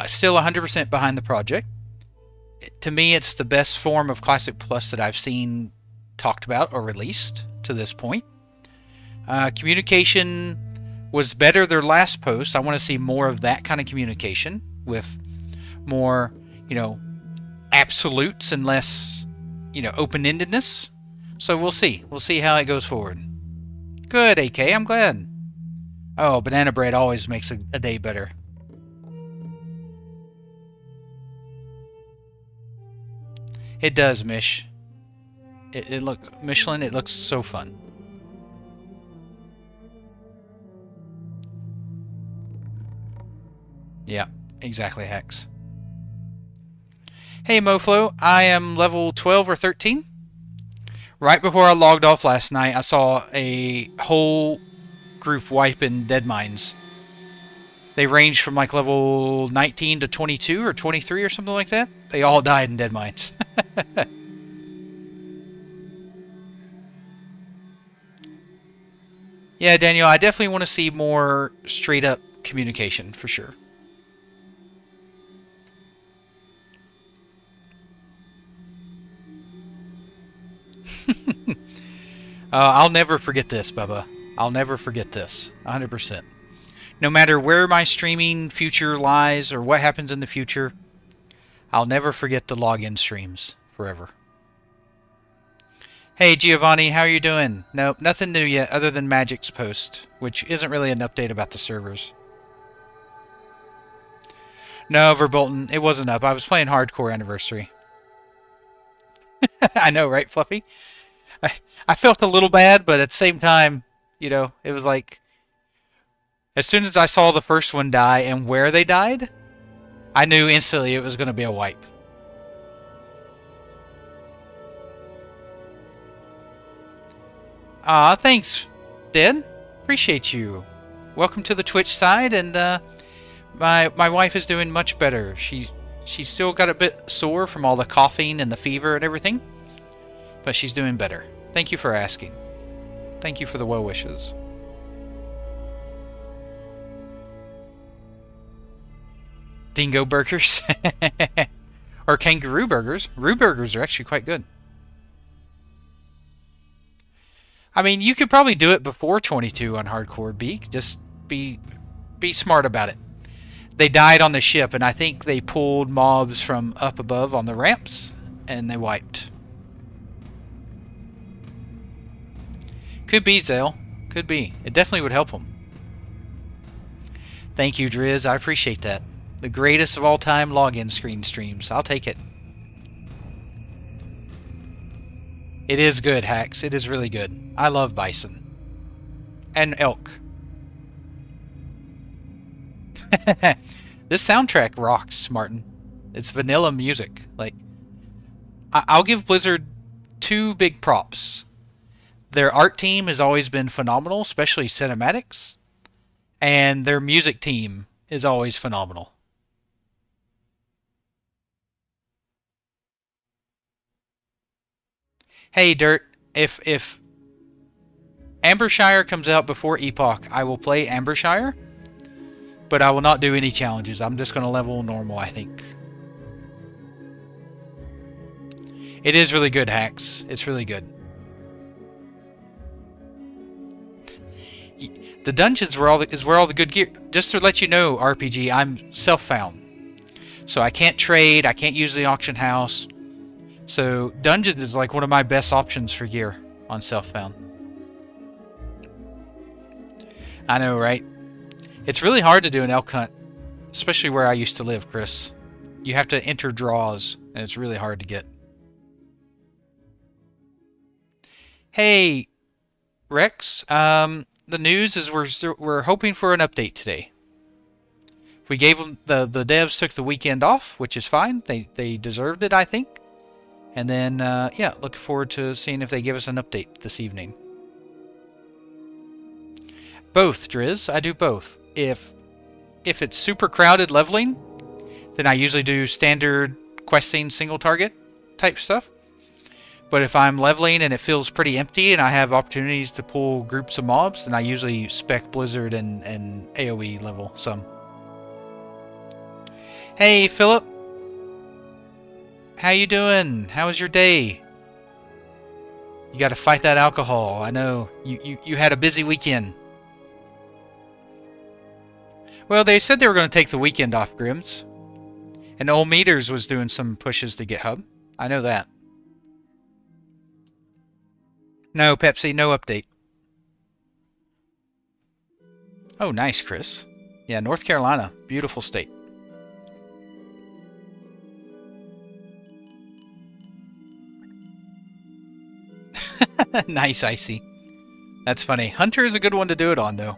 Speaker 1: still 100% behind the project. To me, it's the best form of Classic Plus that I've seen talked about or released to this point. Communication was better their last post. I want to see more of that kind of communication with more, absolutes and less, open-endedness. So we'll see. We'll see how it goes forward. Good, AK. I'm glad. Oh, banana bread always makes a day better. It does, Mish. Michelin, it looks so fun. Yeah, exactly, Hex. Hey, Moflo. I am level 12 or 13. Right before I logged off last night, I saw a whole group wipe in dead mines. They ranged from like level 19 to 22 or 23 or something like that. They all died in dead mines. Yeah, Daniel, I definitely want to see more straight up communication for sure. I'll never forget this, Bubba. I'll never forget this. 100%. No matter where my streaming future lies or what happens in the future, I'll never forget the login streams forever. Hey, Giovanni, how are you doing? Nope, nothing new yet other than Magic's post, which isn't really an update about the servers. No, Verbolten, it wasn't up. I was playing Hardcore Anniversary. I know, right, Fluffy? I felt a little bad, but at the same time, it was like, as soon as I saw the first one die and where they died, I knew instantly it was going to be a wipe. Aw, thanks, Dead. Appreciate you. Welcome to the Twitch side, and my wife is doing much better. She's still got a bit sore from all the coughing and the fever and everything, but she's doing better. Thank you for asking. Thank you for the well wishes. Dingo burgers. Or kangaroo burgers. Roo burgers are actually quite good. I mean, you could probably do it before 22 on Hardcore Beak. Just be smart about it. They died on the ship, and I think they pulled mobs from up above on the ramps, and they wiped. Could be, Zale. Could be. It definitely would help them. Thank you, Driz. I appreciate that. The greatest of all time login screen streams. I'll take it. It is good, Hacks. It is really good. I love bison. And elk. This soundtrack rocks, Martin. It's vanilla music. Like, I'll give Blizzard two big props. Their art team has always been phenomenal, especially cinematics, and their music team is always phenomenal. Hey, Dirt, if Ambershire comes out before Epoch, I will play Ambershire, but I will not do any challenges. I'm just going to level normal, I think. It is really good, Hacks. It's really good. The dungeons is where all the good gear. Just to let you know, RPG, I'm self-found, so I can't trade. I can't use the auction house. So dungeons is like one of my best options for gear on self-found. I know, right? It's really hard to do an elk hunt, especially where I used to live, Chris. You have to enter draws, and it's really hard to get. Hey, Rex. The news is we're hoping for an update today. We gave them the devs took the weekend off, which is fine. They deserved it, I think. And then yeah, looking forward to seeing if they give us an update this evening. Both, Driz. I do both. If it's super crowded leveling, then I usually do standard questing single target type stuff. But if I'm leveling and it feels pretty empty and I have opportunities to pull groups of mobs, then I usually spec Blizzard and AoE level some. Hey, Philip. How you doing? How was your day? You got to fight that alcohol. I know. You had a busy weekend. Well, they said they were going to take the weekend off, Grims. And Old Meters was doing some pushes to GitHub. I know that. No, Pepsi, no update. Oh, nice, Chris. Yeah, North Carolina. Beautiful state. Nice, Icy. That's funny. Hunter is a good one to do it on, though.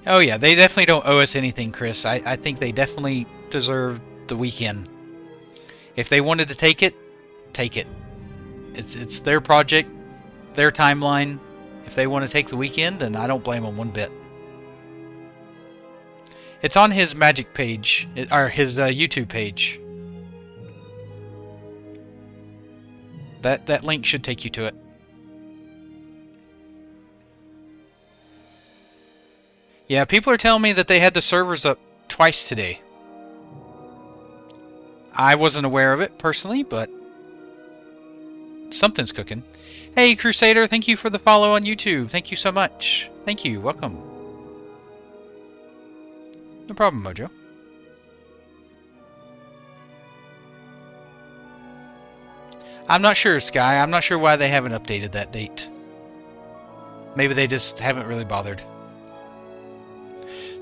Speaker 1: Oh yeah, they definitely don't owe us anything, Chris. I think they definitely deserve the weekend. If they wanted to take it, take it. It's their project, their timeline. If they want to take the weekend, then I don't blame them one bit. It's on his Magic page, or his YouTube page. That link should take you to it. Yeah, people are telling me that they had the servers up twice today. I wasn't aware of it personally, but something's cooking. Hey, Crusader, thank you for the follow on YouTube. Thank you so much. Thank you. Welcome. No problem, Mojo. I'm not sure, Sky. I'm not sure why they haven't updated that date. Maybe they just haven't really bothered.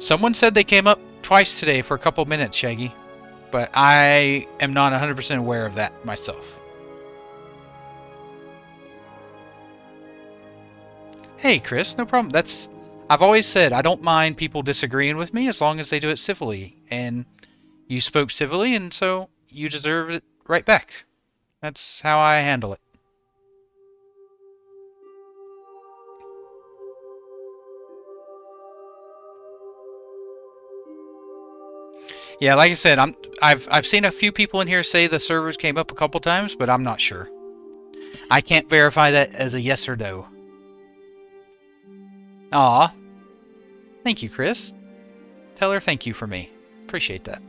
Speaker 1: Someone said they came up twice today for a couple minutes, Shaggy. But I am not 100% aware of that myself. Hey, Chris, no problem. I've always said I don't mind people disagreeing with me as long as they do it civilly. And you spoke civilly, and so you deserve it right back. That's how I handle it. Yeah, like I said, I've seen a few people in here say the servers came up a couple times, but I'm not sure. I can't verify that as a yes or no. Aw. Thank you, Chris. Tell her thank you for me. Appreciate that.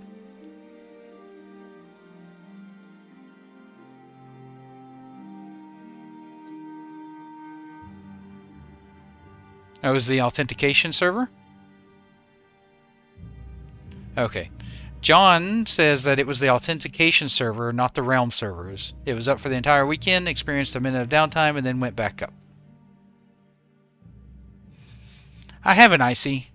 Speaker 1: That was the authentication server? Okay. John says that it was the authentication server, not the realm servers. It was up for the entire weekend, experienced a minute of downtime, and then went back up. I have an Icy.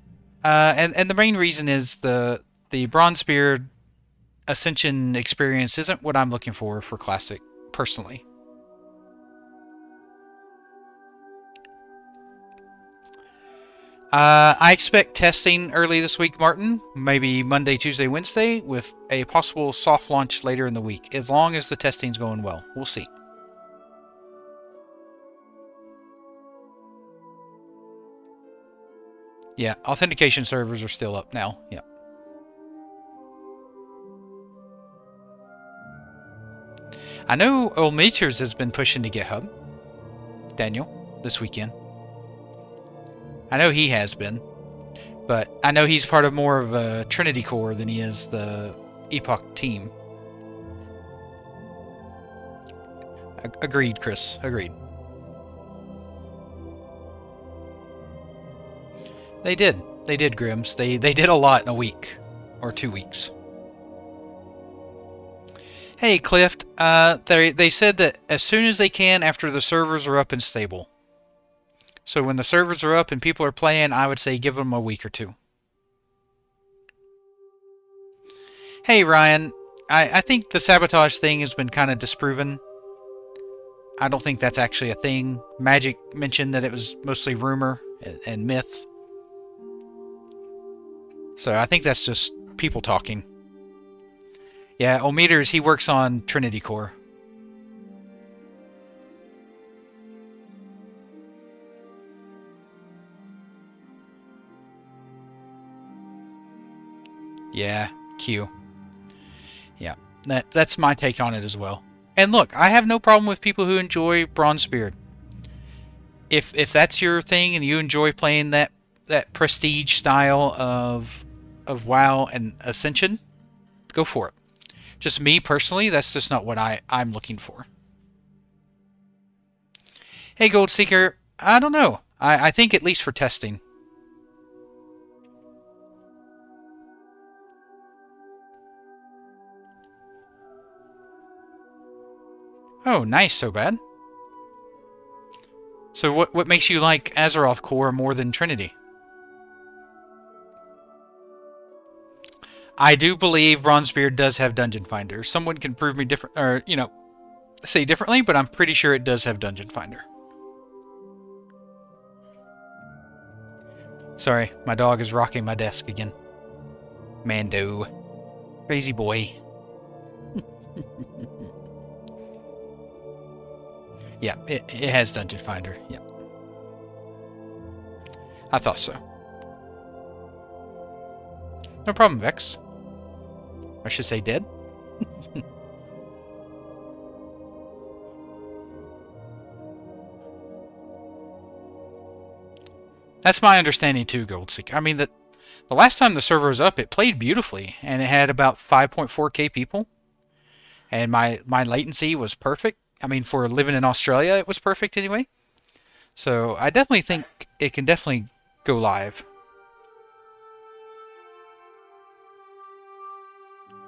Speaker 1: And the main reason is the Bronzebeard Ascension experience isn't what I'm looking for Classic, personally. I expect testing early this week, Martin. Maybe Monday, Tuesday, Wednesday, with a possible soft launch later in the week, as long as the testing's going well. We'll see. Yeah, authentication servers are still up now. Yeah. I know Old Meters has been pushing to GitHub, Daniel, this weekend. I know he has been, but I know he's part of more of a Trinity core than he is the Epoch team. Agreed, Chris. Agreed. They did. They did, Grims. They did a lot in a week. Or 2 weeks. Hey, Clift. They said that as soon as they can after the servers are up and stable. So when the servers are up and people are playing, I would say give them a week or two. Hey, Ryan. I think the sabotage thing has been kind of disproven. I don't think that's actually a thing. Magic mentioned that it was mostly rumor and myth. So I think that's just people talking. Yeah, Ometers, he works on Trinity Core. Yeah, Q. Yeah, that's my take on it as well. And look, I have no problem with people who enjoy Bronzebeard. If that's your thing and you enjoy playing that prestige style of WoW and Ascension, go for it. Just me personally, that's just not what I'm looking for. Hey, Gold Seeker, I don't know. I think at least for testing. Oh, nice, so bad. So what makes you like Azeroth Core more than Trinity? I do believe Bronzebeard does have Dungeon Finder. Someone can prove me different, or say differently, but I'm pretty sure it does have Dungeon Finder. Sorry, my dog is rocking my desk again. Mando. Crazy boy. Yeah, it has Dungeon Finder. Yeah. I thought so. No problem, Vex. I should say dead. That's my understanding too, Goldseek. I mean, the last time the server was up, it played beautifully, and it had about 5.4k people. And my latency was perfect. I mean, for living in Australia, it was perfect anyway. So I definitely think it can definitely go live.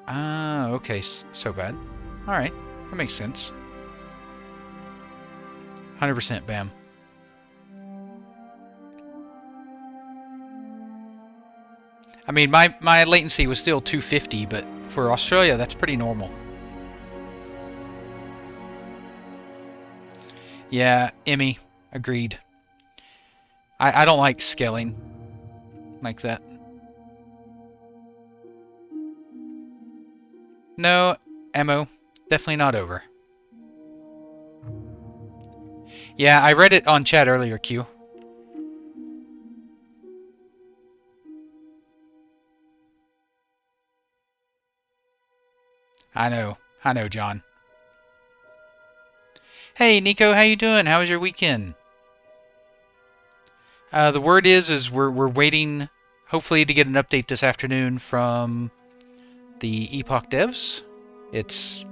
Speaker 1: Ah, okay, so bad. Alright, that makes sense. 100% BAM. I mean, my latency was still 250, but for Australia, that's pretty normal. Yeah, Emmy, agreed. I don't like scaling like that. No, ammo, definitely not over. Yeah, I read it on chat earlier, Q. I know, John. Hey, Nico, how you doing? How was your weekend? The word is we're waiting, hopefully, to get an update this afternoon from the Epoch devs. It's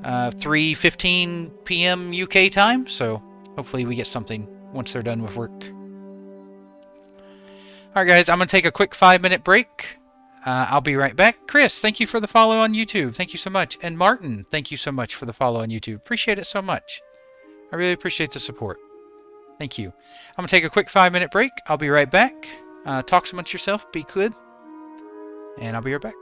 Speaker 1: 3:15 p.m. UK time, so hopefully we get something once they're done with work. Alright guys, I'm going to take a quick 5-minute break. I'll be right back. Chris, thank you for the follow on YouTube. Thank you so much. And Martin, thank you so much for the follow on YouTube. Appreciate it so much. I really appreciate the support. Thank you. I'm going to take a quick 5-minute break. I'll be right back. Talk amongst yourself. Be good. And I'll be right back.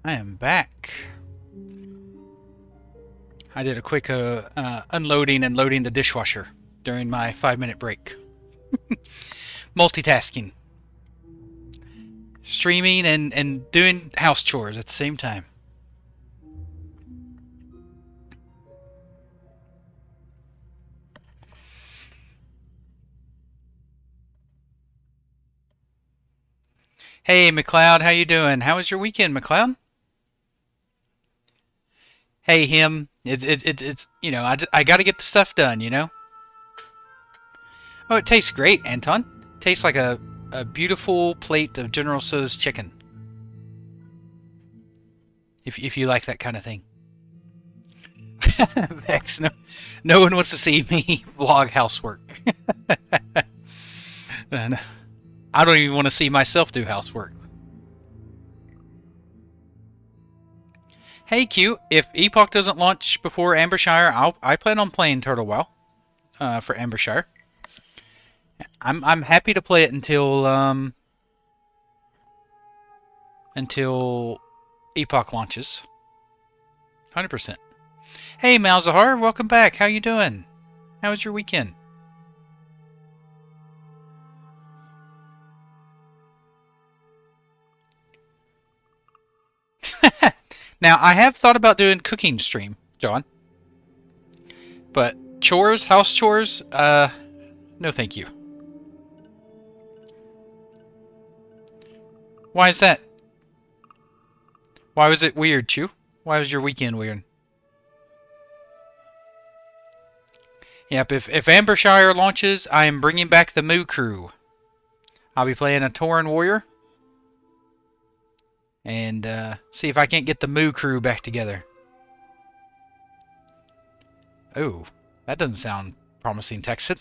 Speaker 1: I am back. I did a quick unloading and loading the dishwasher during my 5-minute break. Multitasking. Streaming and doing house chores at the same time. Hey, McLeod, how you doing? How was your weekend, McLeod? Hey, him. It's you know, I got to get the stuff done, you know? Oh, it tastes great, Anton. It tastes like a beautiful plate of General Tso's chicken. If you like that kind of thing. Vex, no one wants to see me vlog housework. And I don't even want to see myself do housework. Hey, Q, if Epoch doesn't launch before Ambershire, I plan on playing Turtle WoW for Ambershire. I'm happy to play it until Epoch launches. 100%. Hey, Malzahar, welcome back. How you doing? How was your weekend? Now, I have thought about doing cooking stream, John. But chores, house chores, no thank you. Why is that? Why was it weird, Chew? Why was your weekend weird? Yep, if Ambershire launches, I am bringing back the Moo crew. I'll be playing a Tauren warrior. And see if I can't get the Moo crew back together. Oh, that doesn't sound promising, Texan.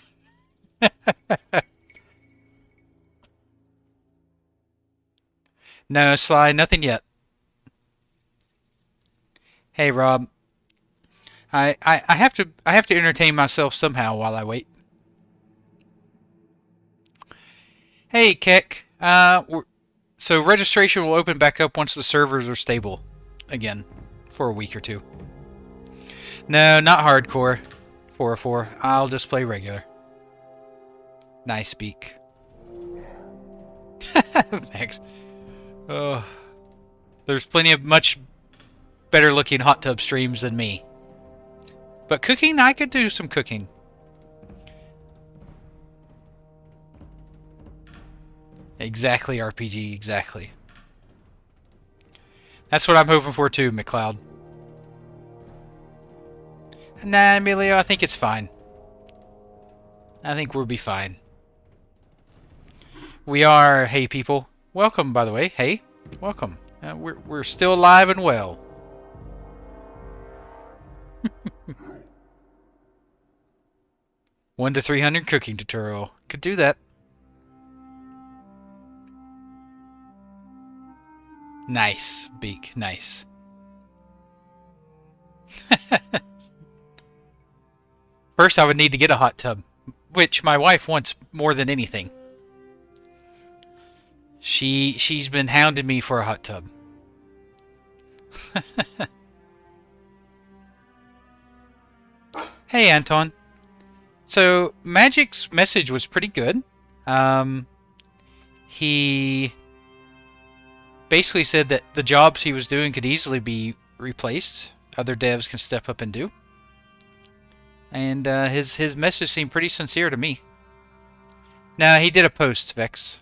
Speaker 1: No, Sly, nothing yet. Hey, Rob. I have to entertain myself somehow while I wait. Hey, Keck. So registration will open back up once the servers are stable again for a week or two. No, not hardcore. 404. I'll just play regular. Nice beak. Thanks. Oh, there's plenty of much better looking hot tub streams than me. But cooking, I could do some cooking. Exactly, RPG, exactly. That's what I'm hoping for too, McLeod. Nah, Emilio, I think it's fine. I think we'll be fine. We are, hey people. Welcome, by the way. Hey, welcome. We're still alive and well. 1 to 300 cooking tutorial. Could do that. Nice, Beak. Nice. First, I would need to get a hot tub, which my wife wants more than anything. She's been hounding me for a hot tub. Hey, Anton. So, Magic's message was pretty good. He basically said that the jobs he was doing could easily be replaced. Other devs can step up and do. And his message seemed pretty sincere to me. Nah, he did a post, Vex.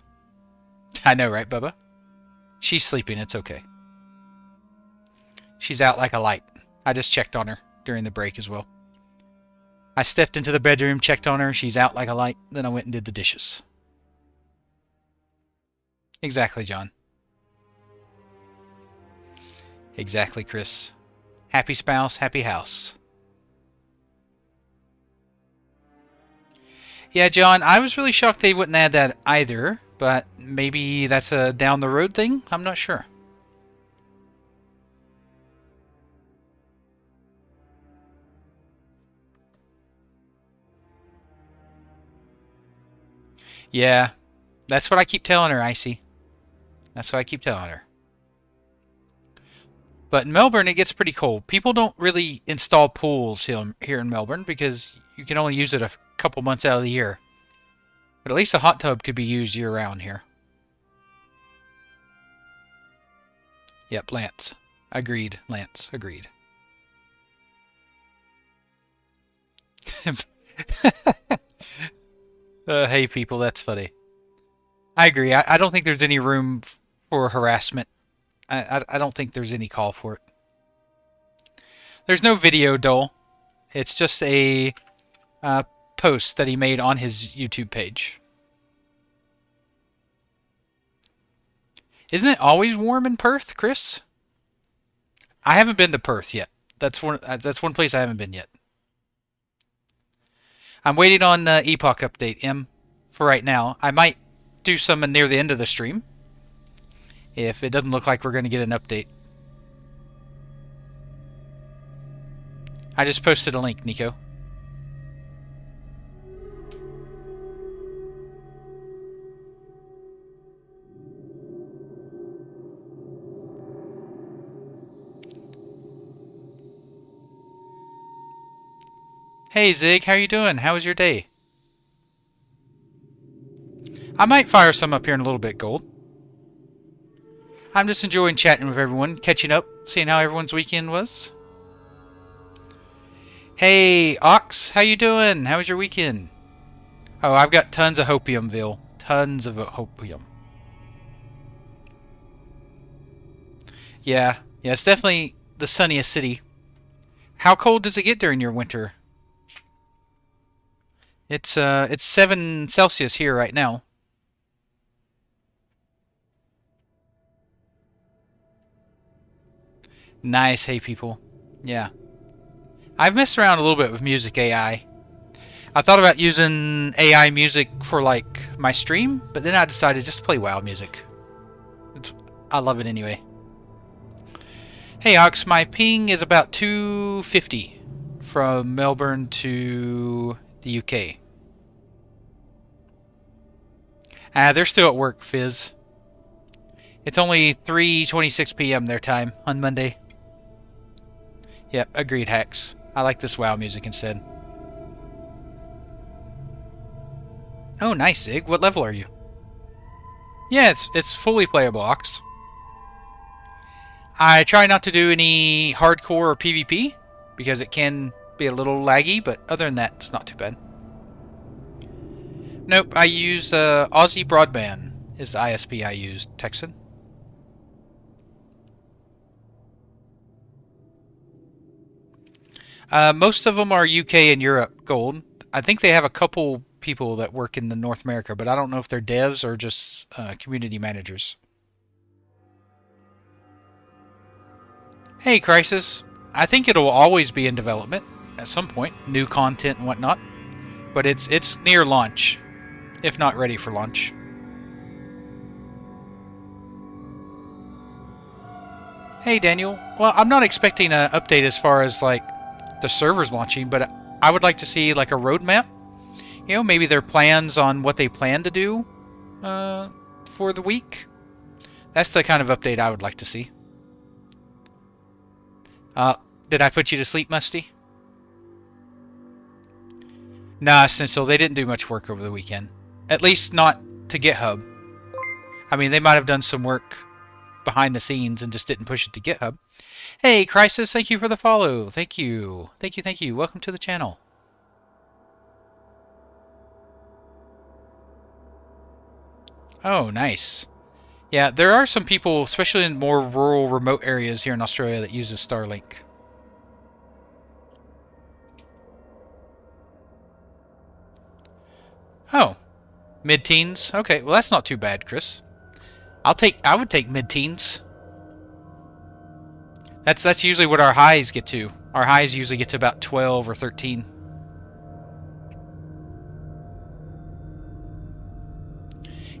Speaker 1: I know, right, Bubba? She's sleeping. It's okay. She's out like a light. I just checked on her during the break as well. I stepped into the bedroom, checked on her. She's out like a light. Then I went and did the dishes. Exactly, John. Exactly, Chris. Happy spouse, happy house. Yeah, John, I was really shocked they wouldn't add that either, but maybe that's a down the road thing? I'm not sure. Yeah, that's what I keep telling her, Icy. That's what I keep telling her. But in Melbourne, it gets pretty cold. People don't really install pools here in Melbourne because you can only use it a couple months out of the year. But at least a hot tub could be used year-round here. Yep, Lance. Agreed, Lance. Agreed. Hey, people, that's funny. I agree. I don't think there's any room for harassment. I don't think there's any call for it. There's no video, Dole. It's just a post that he made on his YouTube page. Isn't it always warm in Perth, Chris? I haven't been to Perth yet. That's one place I haven't been yet. I'm waiting on the Epoch update, M, for right now. I might do some near the end of the stream if it doesn't look like we're going to get an update. I just posted a link, Nico. Hey Zig, how you doing? How was your day? I might fire some up here in a little bit, Gold. I'm just enjoying chatting with everyone, catching up, seeing how everyone's weekend was. Hey Ox, how you doing? How was your weekend? Oh, I've got tons of Hopiumville. Tons of Hopium. Yeah, it's definitely the sunniest city. How cold does it get during your winter? It's 7 Celsius here right now. Nice, hey people. Yeah. I've messed around a little bit with music AI. I thought about using AI music for like my stream, but then I decided just to play WoW music. I love it anyway. Hey Ox, my ping is about 250 from Melbourne to the UK. They're still at work, Fizz. It's only 3:26 p.m. their time on Monday. Yep, agreed, Hacks. I like this WoW music instead. Oh, nice, Zig. What level are you? Yeah, it's fully playable, Ox. I try not to do any hardcore or PvP because it can be a little laggy, but other than that, it's not too bad. Nope, I use Aussie Broadband is the ISP I use, Texan. Most of them are UK and Europe, Gold. I think they have a couple people that work in the North America, but I don't know if they're devs or just community managers. Hey, Crisis. I think it'll always be in development at some point, new content and whatnot. But it's near launch, if not ready for launch. Hey, Daniel. Well, I'm not expecting an update as far as like the servers launching, but I would like to see like a roadmap. You know, maybe their plans on what they plan to do for the week. That's the kind of update I would like to see. Did I put you to sleep, Musty? Nah, Stencil, they didn't do much work over the weekend. At least not to GitHub. I mean, they might have done some work behind the scenes and just didn't push it to GitHub. Hey, Crisis, thank you for the follow. Thank you. Thank you, thank you. Welcome to the channel. Oh, nice. Yeah, there are some people, especially in more rural, remote areas here in Australia, that uses Starlink. Oh, mid-teens? Okay, well that's not too bad, Chris. I would take mid-teens. That's usually what our highs get to. Our highs usually get to about 12 or 13.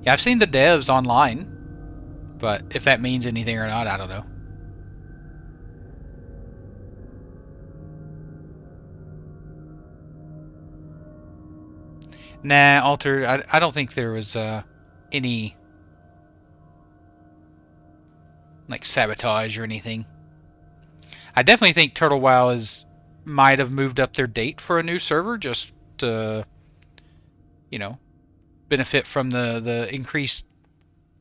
Speaker 1: Yeah, I've seen the devs online, but if that means anything or not, I don't know. Nah, Altered, I don't think there was any like sabotage or anything. I definitely think Turtle Wow might have moved up their date for a new server just to, you know, benefit from the increased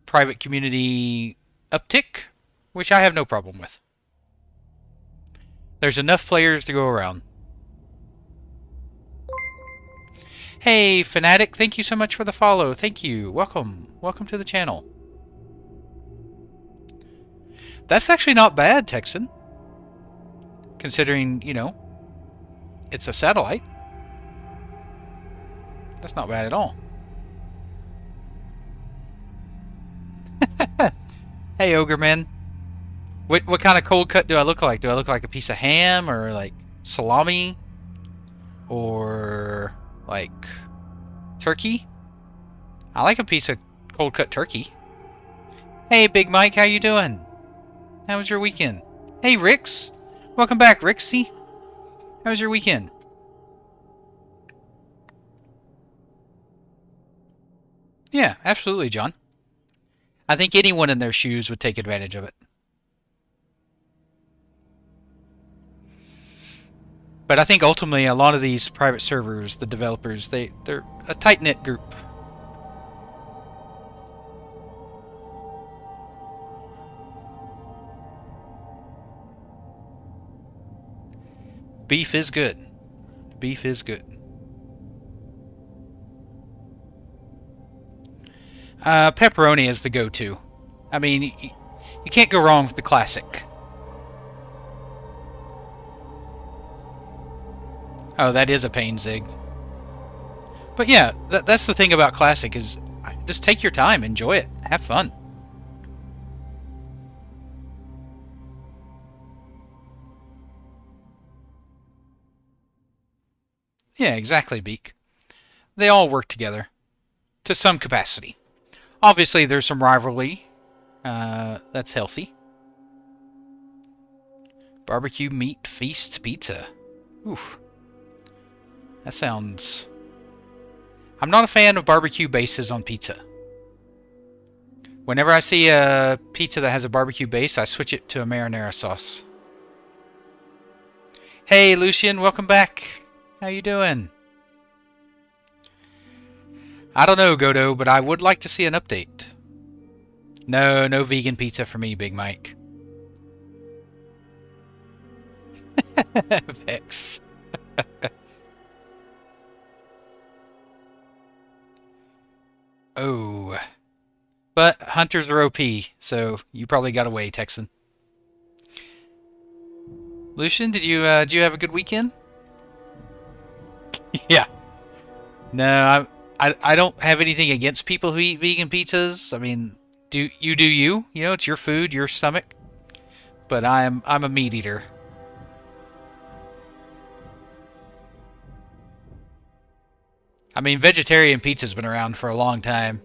Speaker 1: private community uptick, which I have no problem with. There's enough players to go around. Hey, Fanatic, thank you so much for the follow. Thank you. Welcome. Welcome to the channel. That's actually not bad, Texan. Considering, it's a satellite. That's not bad at all. Hey, Ogre Man. What kind of cold cut do I look like? Do I look like a piece of ham or like salami? Or like turkey? I like a piece of cold cut turkey. Hey, Big Mike, how you doing? How was your weekend? Hey, Rix. Welcome back, Rixie. How was your weekend? Yeah, absolutely, John. I think anyone in their shoes would take advantage of it. But I think ultimately a lot of these private servers, the developers, they're a tight-knit group. Beef is good. Beef is good. Pepperoni is the go-to. I mean, you can't go wrong with the classic. Oh, that is a pain, Zig. But yeah, that's the thing about classic is just take your time, enjoy it, have fun. Yeah, exactly, Beak. They all work together to some capacity. Obviously, there's some rivalry. That's healthy. Barbecue meat feast pizza. Oof. That sounds... I'm not a fan of barbecue bases on pizza. Whenever I see a pizza that has a barbecue base, I switch it to a marinara sauce. Hey, Lucian, welcome back. How you doing? I don't know, Godo, but I would like to see an update. No vegan pizza for me, Big Mike. Vex. Oh. But hunters are OP, so you probably got away, Texan. Lucian, did you have a good weekend? Yeah. No, I don't have anything against people who eat vegan pizzas. I mean, do you? You know, it's your food, your stomach. But I'm a meat eater. I mean, vegetarian pizza's been around for a long time.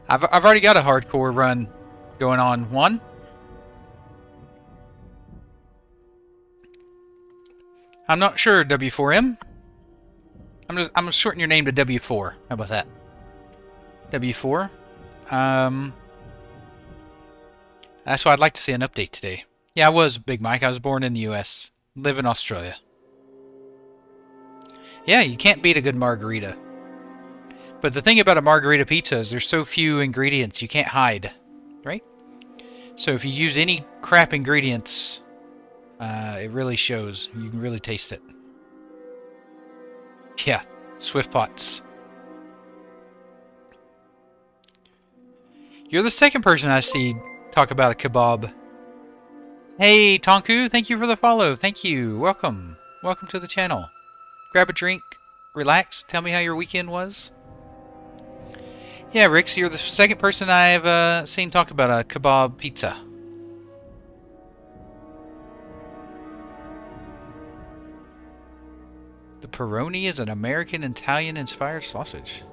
Speaker 1: I've already got a hardcore run going on. One. I'm not sure, W4M. I'm gonna shorten your name to W4. How about that? W4. That's why I'd like to see an update today. Yeah, I was Big Mike. I was born in the U.S. Live in Australia. Yeah, you can't beat a good margarita. But the thing about a margarita pizza is there's so few ingredients you can't hide, right? So if you use any crap ingredients, it really shows. You can really taste it. Yeah, Swift Pots. You're the second person I see talk about a kebab. Hey, Tonku, thank you for the follow. Thank you. Welcome. Welcome to the channel. Grab a drink, relax, tell me how your weekend was. Yeah, Rix, you're the second person I've seen talk about a kebab pizza. The Peroni is an American Italian-inspired sausage.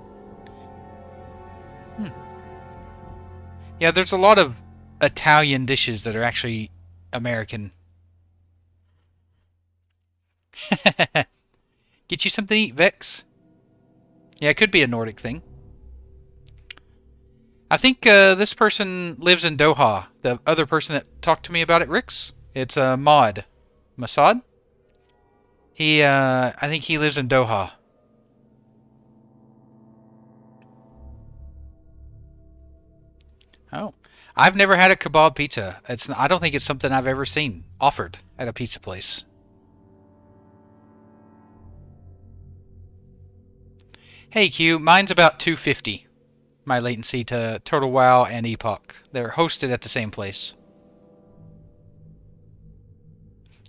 Speaker 1: Yeah, there's a lot of Italian dishes that are actually American. Get you something to eat, Vex? Yeah, it could be a Nordic thing. I think this person lives in Doha. The other person that talked to me about it, Rix. It's Maud. Masad? I think he lives in Doha. Oh. I've never had a kebab pizza. I don't think it's something I've ever seen offered at a pizza place. Hey Q, mine's about 250. My latency to Total WoW and Epoch. They're hosted at the same place.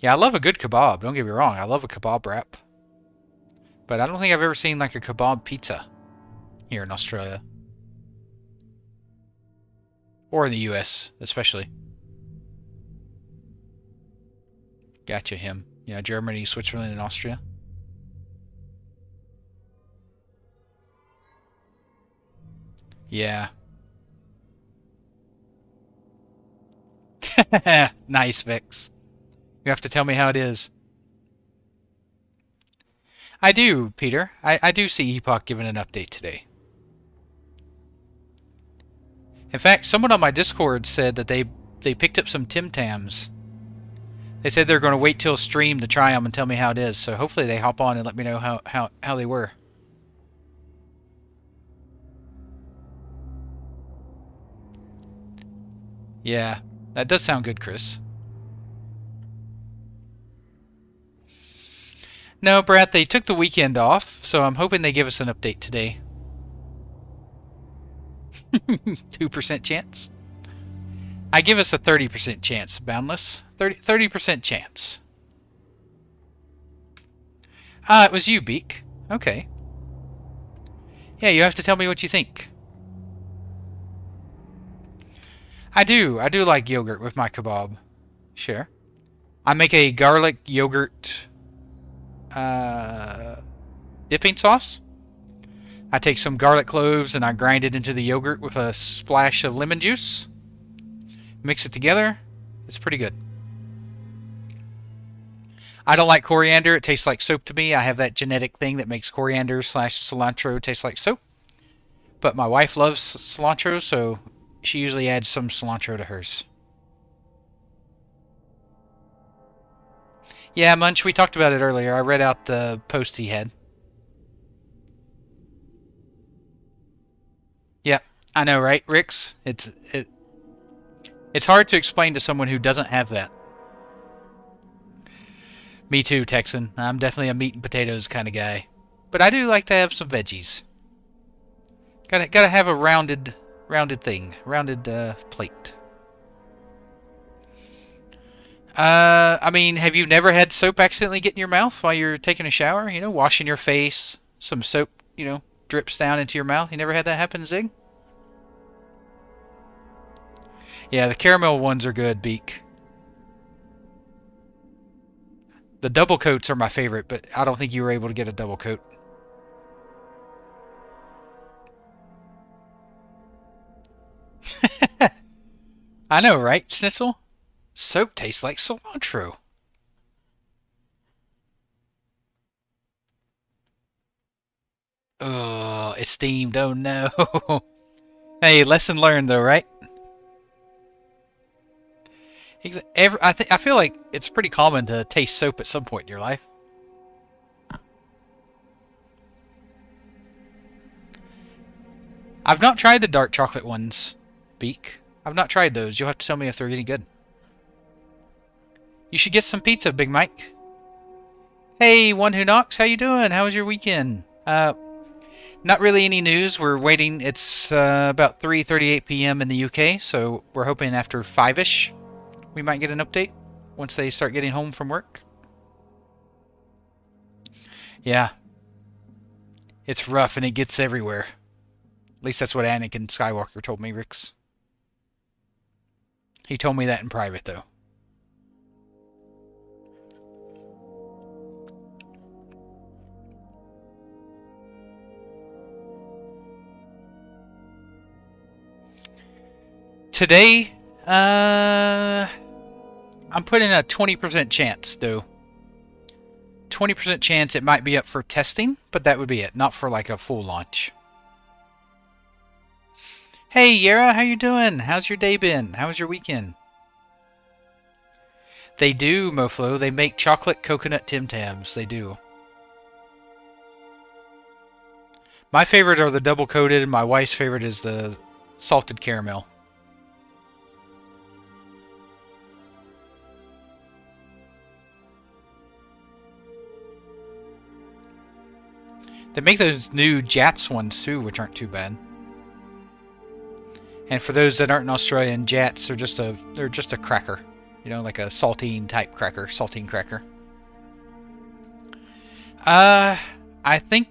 Speaker 1: Yeah, I love a good kebab. Don't get me wrong. I love a kebab wrap. But I don't think I've ever seen like a kebab pizza here in Australia. Or in the US, especially. Gotcha, him. Yeah, Germany, Switzerland, and Austria. Yeah. Nice, Vix. You have to tell me how it is. I do, Peter. I do see Epoch giving an update today. In fact, someone on my Discord said that they picked up some Tim Tams. They said they're going to wait till stream to try them and tell me how it is. So hopefully they hop on and let me know how they were. Yeah, that does sound good, Chris. No, Brad, they took the weekend off, so I'm hoping they give us an update today. 2% chance? I give us a 30% chance, Boundless. 30% chance. Ah, it was you, Beak. Okay. Yeah, you have to tell me what you think. I do like yogurt with my kebab. Sure. I make a garlic yogurt dipping sauce. I take some garlic cloves and I grind it into the yogurt with a splash of lemon juice. Mix it together. It's pretty good. I don't like coriander. It tastes like soap to me. I have that genetic thing that makes coriander / cilantro taste like soap. But my wife loves cilantro, so she usually adds some cilantro to hers. Yeah, Munch, we talked about it earlier. I read out the post he had. Yeah, I know, right, Rix? It's hard to explain to someone who doesn't have that. Me too, Texan. I'm definitely a meat and potatoes kind of guy. But I do like to have some veggies. Gotta have a rounded thing. Rounded plate. I mean, have you never had soap accidentally get in your mouth while you're taking a shower? You know, washing your face, some soap, drips down into your mouth. You never had that happen, Zig? Yeah, the caramel ones are good, Beak. The double coats are my favorite, but I don't think you were able to get a double coat. I know, right, Snitzel? Soap tastes like cilantro. Oh, it's steamed. Oh no. Hey, lesson learned though, right? I feel like it's pretty common to taste soap at some point in your life. I've not tried the dark chocolate ones, Beak. I've not tried those. You'll have to tell me if they're any good. You should get some pizza, Big Mike. Hey, One Who Knocks, how you doing? How was your weekend? Not really any news. We're waiting. It's about 3:38 p.m. in the UK, so we're hoping after 5-ish we might get an update once they start getting home from work. Yeah. It's rough and it gets everywhere. At least that's what Anakin Skywalker told me, Rix. He told me that in private, though. Today, I'm putting a 20% chance, though. 20% chance it might be up for testing, but that would be it. Not for like a full launch. Hey, Yara, how you doing? How's your day been? How was your weekend? They do, Moflo. They make chocolate coconut Tim Tams. They do. My favorite are the double coated, and my wife's favorite is the salted caramel. They make those new Jats ones too, which aren't too bad. And for those that aren't in Australia, Jats are just a cracker, you know, like a saltine type cracker, saltine cracker. I think,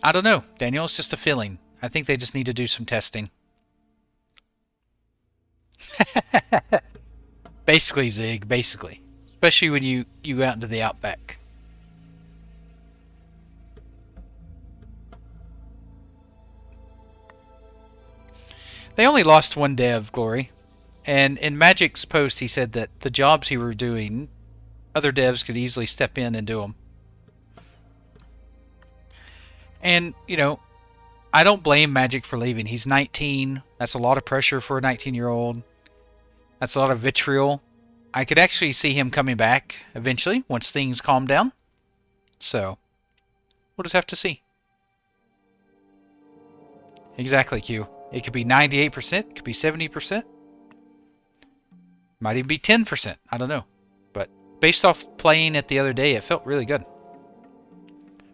Speaker 1: I don't know, Daniel. It's just a feeling. I think they just need to do some testing. Basically, Zig. Basically, especially when you go out into the outback. They only lost one dev, Glory. And in Magic's post, he said that the jobs he were doing, other devs could easily step in and do them. And, you know, I don't blame Magic for leaving. He's 19. That's a lot of pressure for a 19-year-old. That's a lot of vitriol. I could actually see him coming back eventually once things calm down. So, we'll just have to see. Exactly, Q. It could be 98%, it could be 70%. Might even be 10%. I don't know. But based off playing it the other day, it felt really good.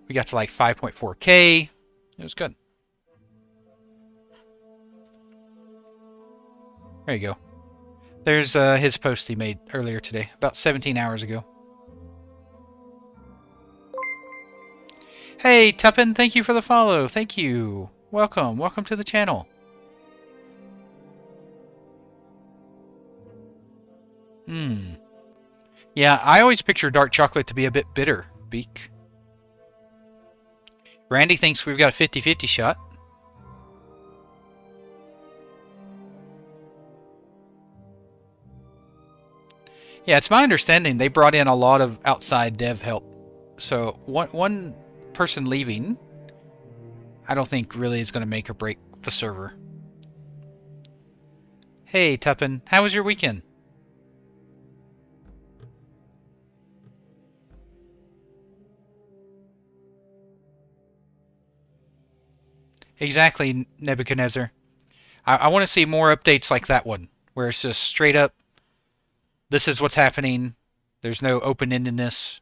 Speaker 1: We got to like 5.4K. It was good. There you go. There's his post he made earlier today, about 17 hours ago. Hey, Tuppen, thank you for the follow. Thank you. Welcome. Welcome to the channel. Yeah, I always picture dark chocolate to be a bit bitter, Beak. Randy thinks we've got a 50-50 shot. Yeah, it's my understanding they brought in a lot of outside dev help. So one person leaving, I don't think really is going to make or break the server. Hey, Tuppen, how was your weekend? Exactly, Nebuchadnezzar. I want to see more updates like that one, where it's just straight up, this is what's happening. There's no open-endedness.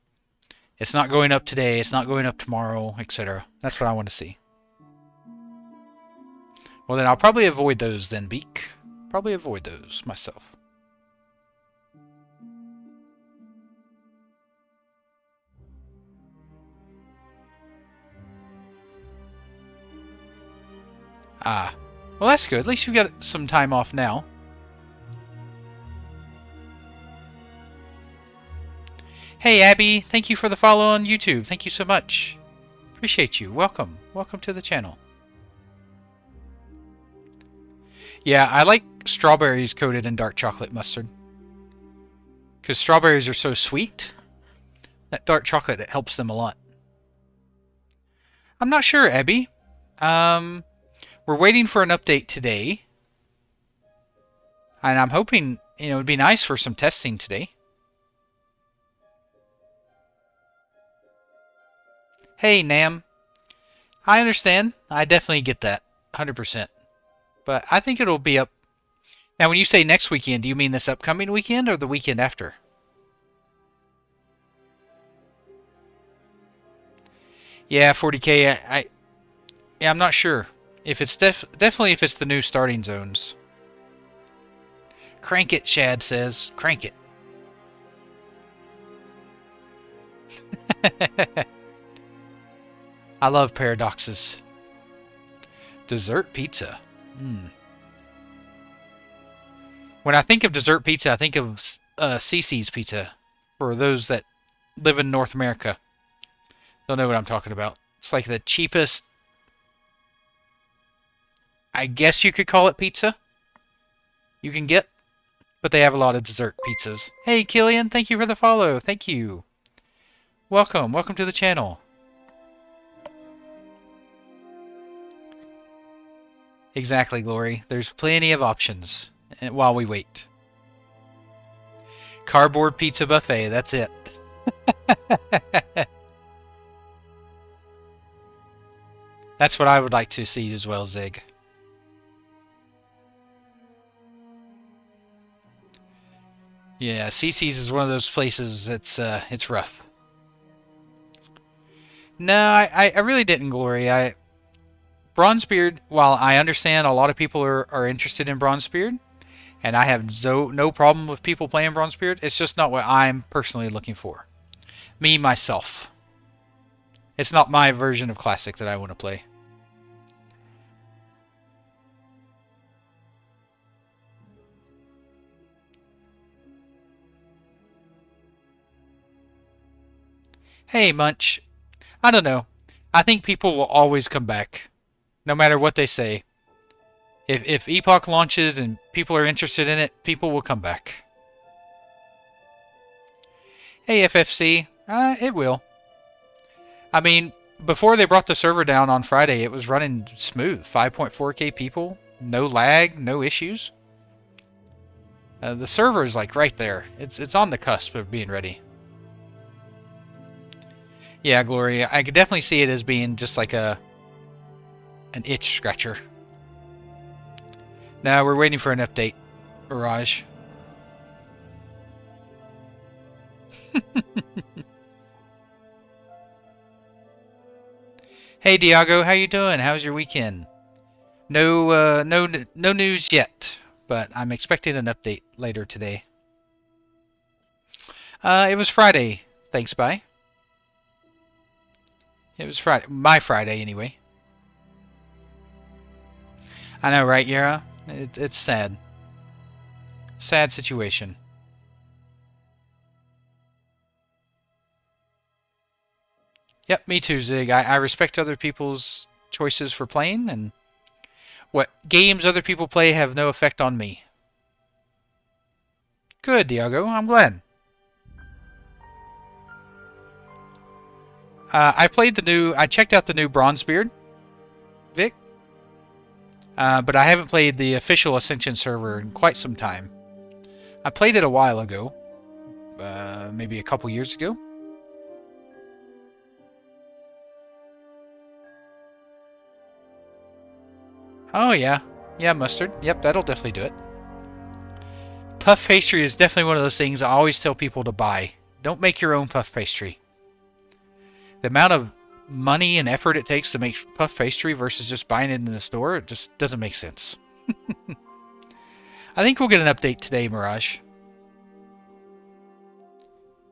Speaker 1: It's not going up today, it's not going up tomorrow, etc. That's what I want to see. Well, then I'll probably avoid those then, Beak. Probably avoid those myself. Ah. Well, that's good. At least you got some time off now. Hey, Abby. Thank you for the follow on YouTube. Thank you so much. Appreciate you. Welcome. Welcome to the channel. Yeah, I like strawberries coated in dark chocolate mustard. Because strawberries are so sweet. That dark chocolate, it helps them a lot. I'm not sure, Abby. We're waiting for an update today. And I'm hoping, you know, it'd be nice for some testing today. Hey, Nam. I understand. I definitely get that. 100%. But I think it'll be up. Now, when you say next weekend, do you mean this upcoming weekend or the weekend after? Yeah, 40K. Yeah, I'm not sure. If it's definitely if it's the new starting zones. Crank it, Shad says. Crank it. I love paradoxes. Dessert pizza. When I think of dessert pizza, I think of CC's Pizza. For those that live in North America, they'll know what I'm talking about. It's like the cheapest, I guess you could call it pizza, you can get. But they have a lot of dessert pizzas. Hey, Killian, thank you for the follow. Thank you. Welcome. Welcome to the channel. Exactly, Glory. There's plenty of options while we wait. Cardboard pizza buffet, that's it. That's what I would like to see as well, Zig. Yeah, CC's is one of those places it's rough. No, I really didn't, Glory. Bronzebeard, while I understand a lot of people are interested in Bronzebeard, and I have no problem with people playing Bronzebeard, it's just not what I'm personally looking for. Me, myself. It's not my version of Classic that I want to play. Hey, Munch. I don't know. I think people will always come back, no matter what they say. If Epoch launches and people are interested in it, people will come back. Hey, FFC. It will. I mean, before they brought the server down on Friday, it was running smooth. 5.4k people, no lag, no issues. The server is like right there. It's on the cusp of being ready. Yeah, Glory. I could definitely see it as being just like an itch scratcher. Now we're waiting for an update, Mirage. Hey, Diago, how you doing? How's your weekend? No news yet, but I'm expecting an update later today. It was Friday. Thanks, bye. It was Friday. My Friday, anyway. I know, right, Yara? It's sad. Sad situation. Yep, me too, Zig. I respect other people's choices for playing, and what games other people play have no effect on me. Good, Diago. I'm glad. I checked out the new Bronzebeard, Vic. But I haven't played the official Ascension server in quite some time. I played it a while ago. Maybe a couple years ago. Oh, yeah. Yeah, Mustard. Yep, that'll definitely do it. Puff pastry is definitely one of those things I always tell people to buy. Don't make your own puff pastry. The amount of money and effort it takes to make puff pastry versus just buying it in the store, it just doesn't make sense. I think we'll get an update today, Mirage.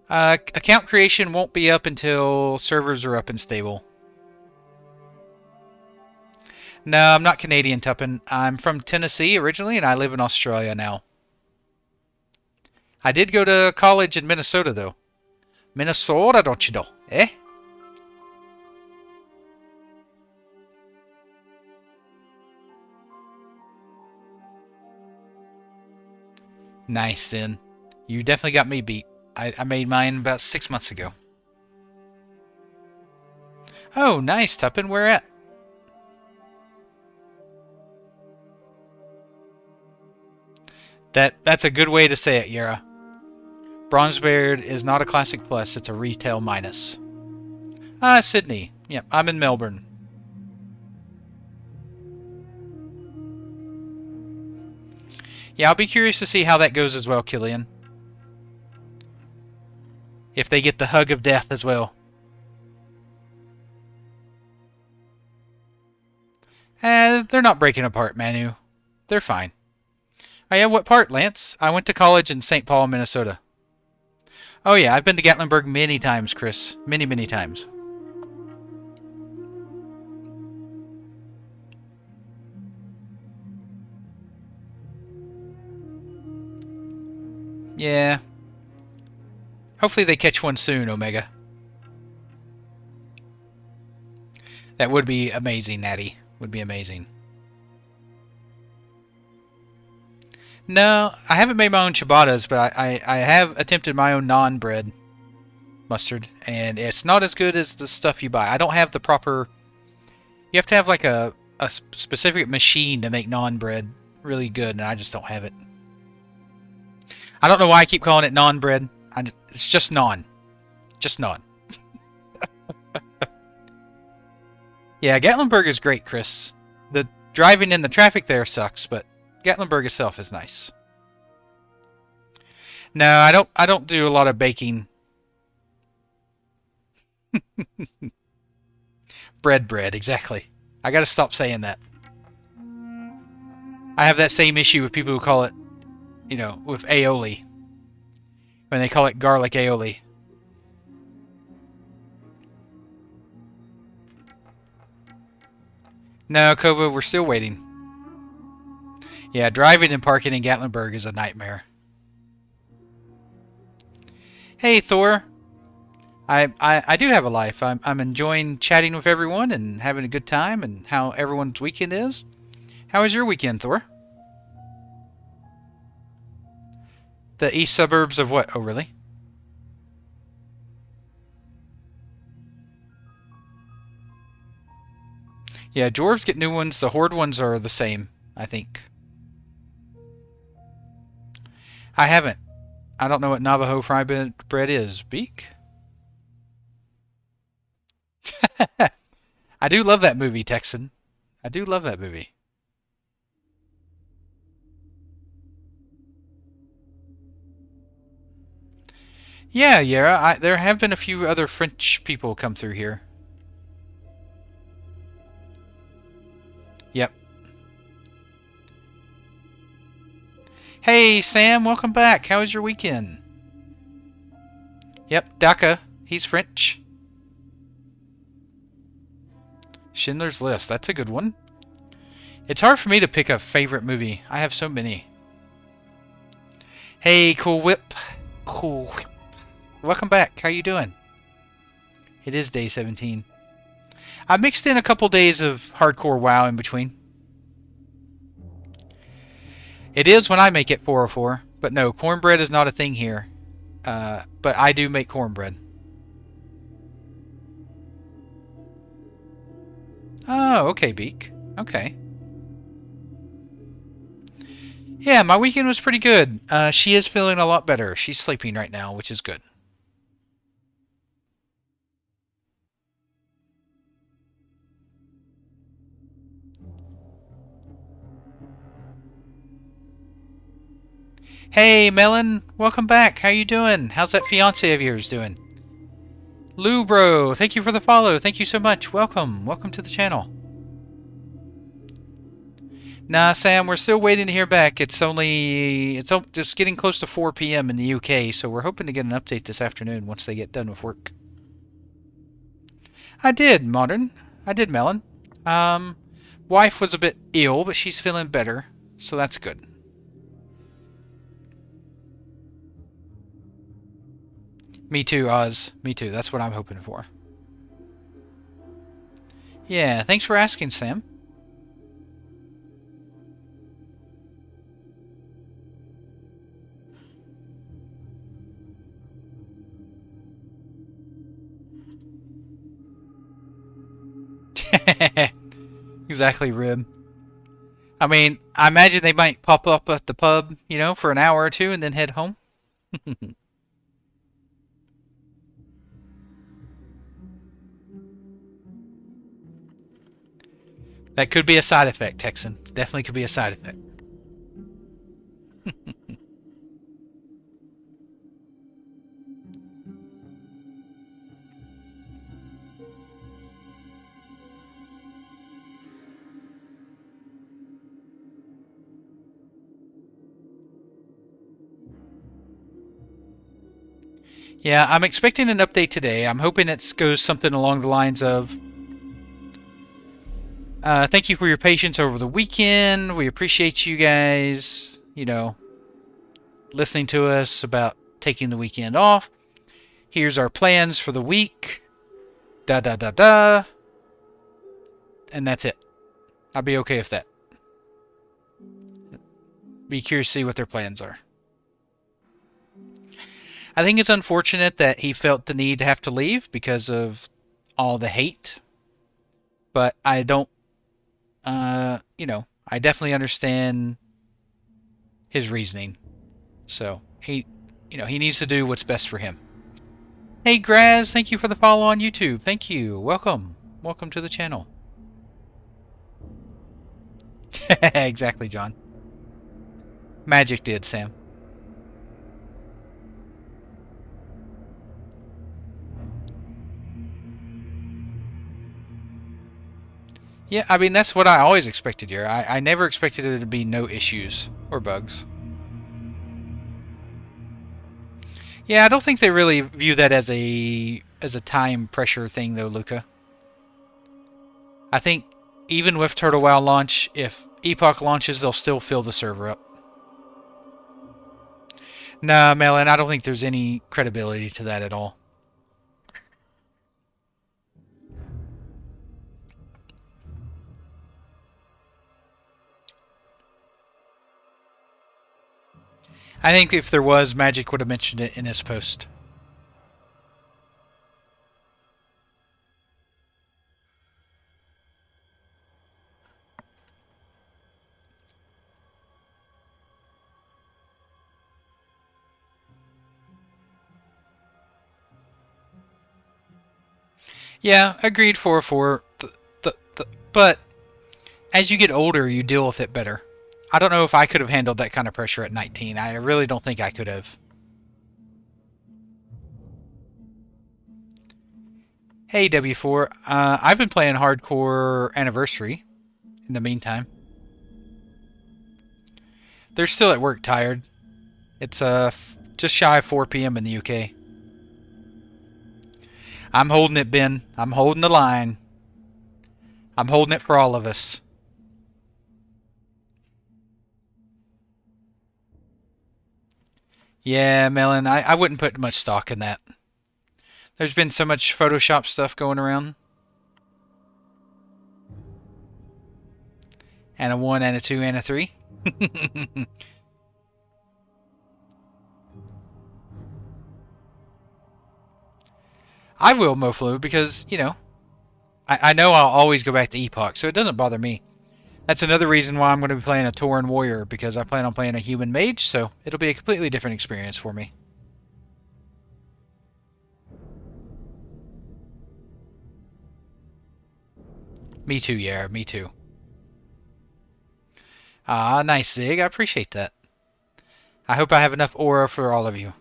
Speaker 1: Account creation won't be up until servers are up and stable. No, I'm not Canadian, Tuppen. I'm from Tennessee originally, and I live in Australia now. I did go to college in Minnesota, though. Minnesota, don't you know? Eh? Nice, then. You definitely got me beat. I made mine about 6 months ago. Oh, nice, Tuppen. Where at? That's a good way to say it, Yara. Bronzebeard is not a Classic Plus, it's a retail minus. Sydney. Yep, I'm in Melbourne. Yeah, I'll be curious to see how that goes as well, Killian. If they get the hug of death as well. They're not breaking apart, Manu. They're fine. Oh yeah, what part, Lance? I went to college in St. Paul, Minnesota. Oh yeah, I've been to Gatlinburg many times, Chris. Many, many times. Yeah. Hopefully they catch one soon, Omega. That would be amazing, Natty. Would be amazing. No, I haven't made my own ciabattas, but I have attempted my own non-bread mustard, and it's not as good as the stuff you buy. I don't have the proper... You have to have like a a specific machine to make naan bread really good, and I just don't have it. I don't know why I keep calling it naan bread. It's just naan. Just naan. Yeah, Gatlinburg is great, Chris. The driving in the traffic there sucks, but Gatlinburg itself is nice. No, I don't do a lot of baking. bread, exactly. I gotta stop saying that. I have that same issue with people who call it, you know, with aioli. When they call it garlic aioli. No, Kovo, we're still waiting. Yeah, driving and parking in Gatlinburg is a nightmare. Hey, Thor. I do have a life. I'm enjoying chatting with everyone and having a good time and how everyone's weekend is. How was your weekend, Thor? The east suburbs of what? Oh, really? Yeah, dwarves get new ones. The horde ones are the same, I think. I haven't. I don't know what Navajo fry bread is. Beak? I do love that movie, Texan. I do love that movie. Yeah, Yara. There have been a few other French people come through here. Yep. Hey, Sam. Welcome back. How was your weekend? Yep, Daka. He's French. Schindler's List. That's a good one. It's hard for me to pick a favorite movie. I have so many. Hey, Cool Whip. Cool Whip. Welcome back. How you doing? It is day 17. I mixed in a couple days of hardcore WoW in between. It is when I make it 404. But no, cornbread is not a thing here. But I do make cornbread. Oh, okay, Beak. Okay. Yeah, my weekend was pretty good. She is feeling a lot better. She's sleeping right now, which is good. Hey, Melon. Welcome back. How you doing? How's that fiance of yours doing? Lou Bro, thank you for the follow. Thank you so much. Welcome. Welcome to the channel. Nah, Sam, we're still waiting to hear back. It's just getting close to 4 p.m. in the UK, so we're hoping to get an update this afternoon once they get done with work. I did, Modern. I did, Melon. Wife was a bit ill, but she's feeling better, so that's good. Me too, Oz. Me too. That's what I'm hoping for. Yeah, thanks for asking, Sam. Exactly, Rib. I mean, I imagine they might pop up at the pub, you know, for an hour or two and then head home. That could be a side effect, Texan. Definitely could be a side effect. Yeah, I'm expecting an update today. I'm hoping it goes something along the lines of, thank you for your patience over the weekend. We appreciate you guys, you know, listening to us about taking the weekend off. Here's our plans for the week. Da da da da. And that's it. I'll be okay with that. Be curious to see what their plans are. I think it's unfortunate that he felt the need to have to leave because of all the hate. But I don't you know, I definitely understand his reasoning. So he, you know, he needs to do what's best for him. Hey, Graz, thank you for the follow on YouTube. Thank you. Welcome. Welcome to the channel. Exactly, John. Magic did, Sam. Yeah, I mean, that's what I always expected here. I never expected there to be no issues or bugs. Yeah, I don't think they really view that as a time pressure thing, though, Luca. I think even with Turtle WoW launch, if Epoch launches, they'll still fill the server up. Nah, Melon, I don't think there's any credibility to that at all. I think if there was, Magic would have mentioned it in his post. Yeah, agreed 4-4. But as you get older, you deal with it better. I don't know if I could have handled that kind of pressure at 19. I really don't think I could have. Hey, W4. I've been playing Hardcore Anniversary in the meantime. They're still at work tired. It's just shy of 4 p.m. in the UK. I'm holding it, Ben. I'm holding the line. I'm holding it for all of us. Yeah, Melon, I wouldn't put much stock in that. There's been so much Photoshop stuff going around. And a 1 and a 2 and a 3. I will, Moflu, because, you know, I know I'll always go back to Epoch, so it doesn't bother me. That's another reason why I'm going to be playing a Tauren Warrior, because I plan on playing a human mage, so it'll be a completely different experience for me. Me too, yeah, me too. Ah, nice, Zig. I appreciate that. I hope I have enough aura for all of you.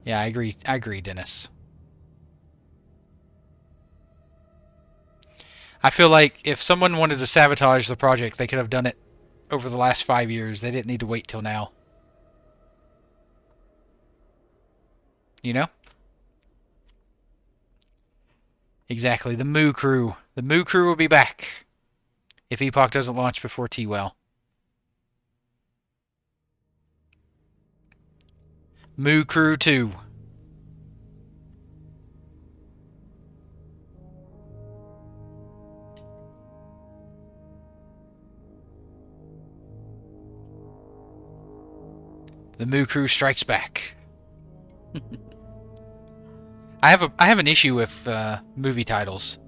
Speaker 1: Yeah, I agree, Dennis. I feel like if someone wanted to sabotage the project, they could have done it over the last 5 years. They didn't need to wait till now. You know? Exactly. The Moo Crew. The Moo Crew will be back if Epoch doesn't launch before T-Well. Moo Crew 2. The Moo Crew strikes back. I have an issue with movie titles.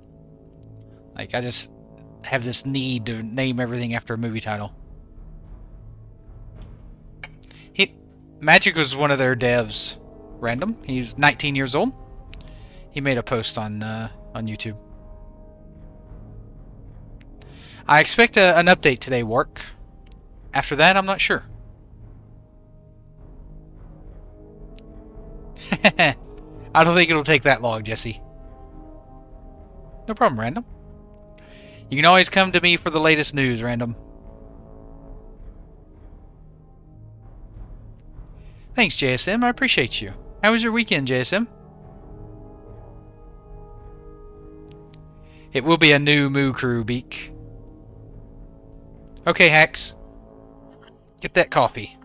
Speaker 1: Like, I just have this need to name everything after a movie title. Magic was one of their devs. Random. He's 19 years old. He made a post on YouTube. I expect an update today, Wark. After that, I'm not sure. I don't think it'll take that long, Jesse. No problem, Random. You can always come to me for the latest news, Random. Thanks, JSM. I appreciate you. How was your weekend, JSM? It will be a new Moo Crew, Beak. Okay, Hacks. Get that coffee.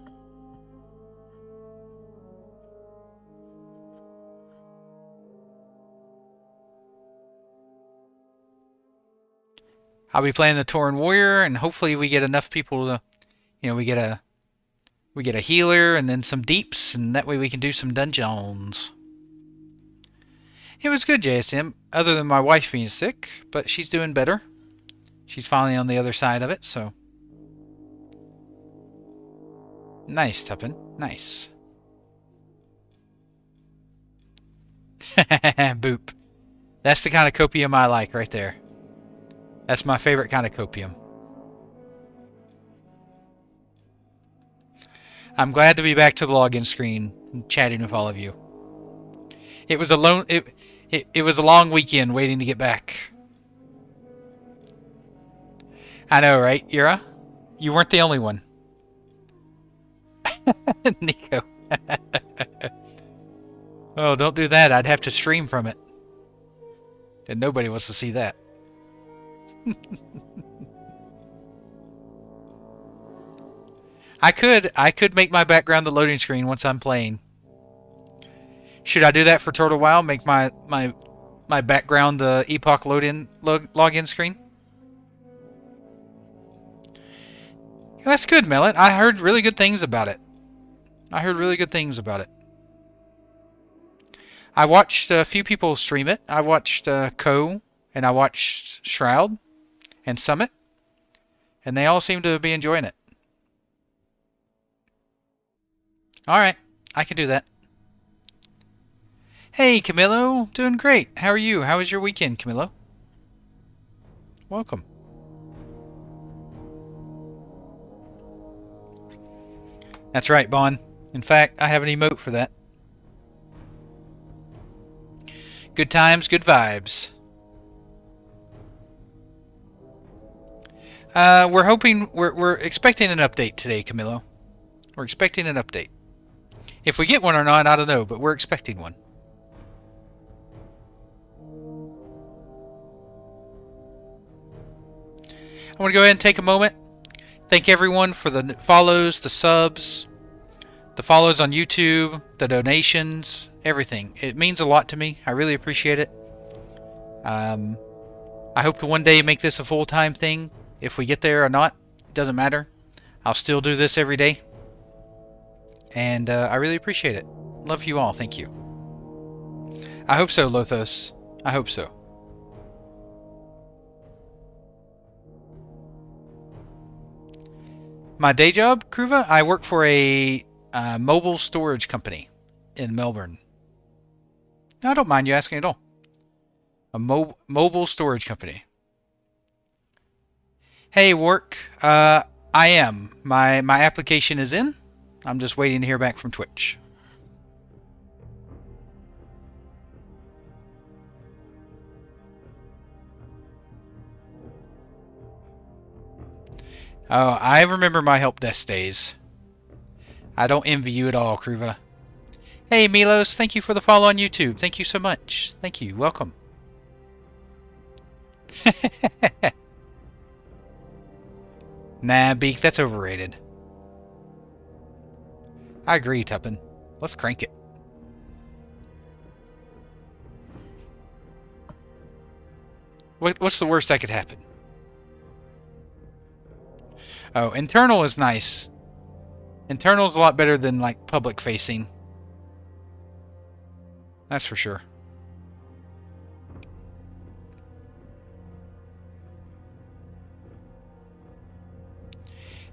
Speaker 1: I'll be playing the Tauren Warrior, and hopefully we get enough people to, you know, we get a healer and then some deeps, and that way we can do some dungeons. It was good, JSM, other than my wife being sick, but she's doing better. She's finally on the other side of it, so. Nice, Tuppin. Nice. Boop. That's the kind of copium I like right there. That's my favorite kind of copium. I'm glad to be back to the login screen and chatting with all of you. It was a long weekend waiting to get back. I know, right, Ira? You weren't the only one. Nico. Oh, don't do that. I'd have to stream from it. And nobody wants to see that. I could make my background the loading screen once I'm playing. Should I do that for Turtle Wow? Make my background the Epoch login screen? That's good, Melon. I heard really good things about it. I watched a few people stream it. I watched Co, and I watched Shroud and Summit, and they all seem to be enjoying it. Alright, I can do that. Hey, Camilo. Doing great. How are you? How was your weekend, Camilo? Welcome. That's right, Bon. In fact, I have an emote for that. Good times, good vibes. We're expecting an update today, Camilo. We're expecting an update. If we get one or not, I don't know, but we're expecting one. I want to go ahead and take a moment. Thank everyone for the follows, the subs, the follows on YouTube, the donations, everything. It means a lot to me. I really appreciate it. I hope to one day make this a full-time thing. If we get there or not, it doesn't matter. I'll still do this every day. And I really appreciate it. Love you all. Thank you. I hope so, Lothos. I hope so. My day job, Kruva, I work for a mobile storage company in Melbourne. No, I don't mind you asking at all. A mobile storage company. Hey, work. I am. My application is in. I'm just waiting to hear back from Twitch. Oh, I remember my help desk days. I don't envy you at all, Kruva. Hey, Milos, thank you for the follow on YouTube. Thank you so much. Thank you. Welcome. Nah, Beak, that's overrated. I agree, Tuppin. Let's crank it. What's the worst that could happen? Oh, internal is nice. Internal is a lot better than, like, public facing. That's for sure.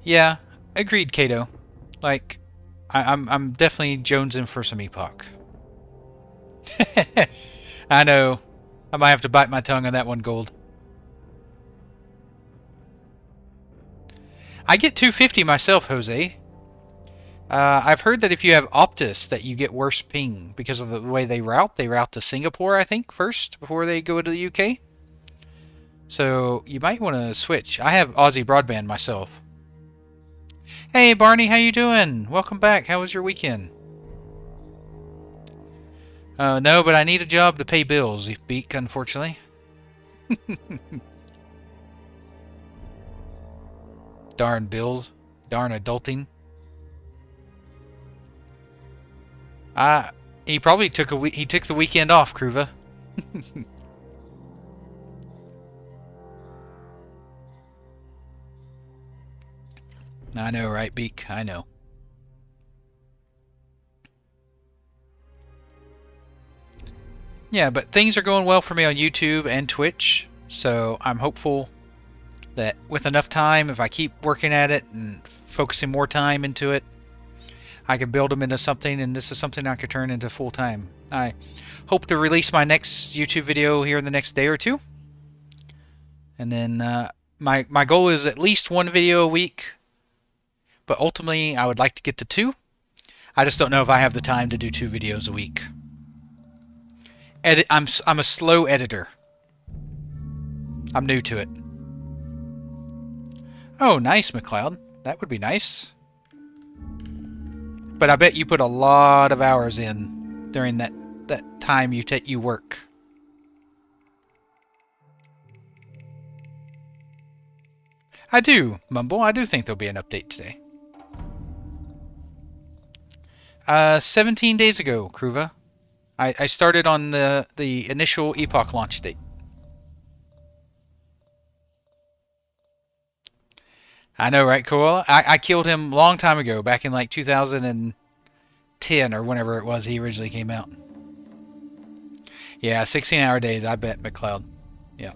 Speaker 1: Yeah, agreed, Kato. Like, I'm definitely jonesing for some Epoch. I know. I might have to bite my tongue on that one, Gold. I get 250 myself, Jose. I've heard that if you have Optus, that you get worse ping because of the way they route. They route to Singapore, I think, first before they go to the UK. So you might want to switch. I have Aussie broadband myself. Hey, Barney, how you doing? Welcome back. How was your weekend? No, but I need a job to pay bills, Beak, unfortunately. Darn bills. Darn adulting. He probably took he took the weekend off, Kruva. I know, right, Beak? I know. Yeah, but things are going well for me on YouTube and Twitch, so I'm hopeful that with enough time, if I keep working at it and focusing more time into it, I can build them into something, and this is something I could turn into full time. I hope to release my next YouTube video here in the next day or two, and then my goal is at least one video a week, but ultimately I would like to get to 2. I just don't know if I have the time to do 2 videos a week. I'm a slow editor. I'm new to it. Oh, nice, McLeod. That would be nice. But I bet you put a lot of hours in during that time you work. I do, Mumble. I do think there'll be an update today. 17 days ago, Kruva. I started on the initial Epoch launch date. I know, right, Koala? I killed him a long time ago, back in like 2010 or whenever it was he originally came out. Yeah, 16-hour days, I bet, McLeod. Yeah.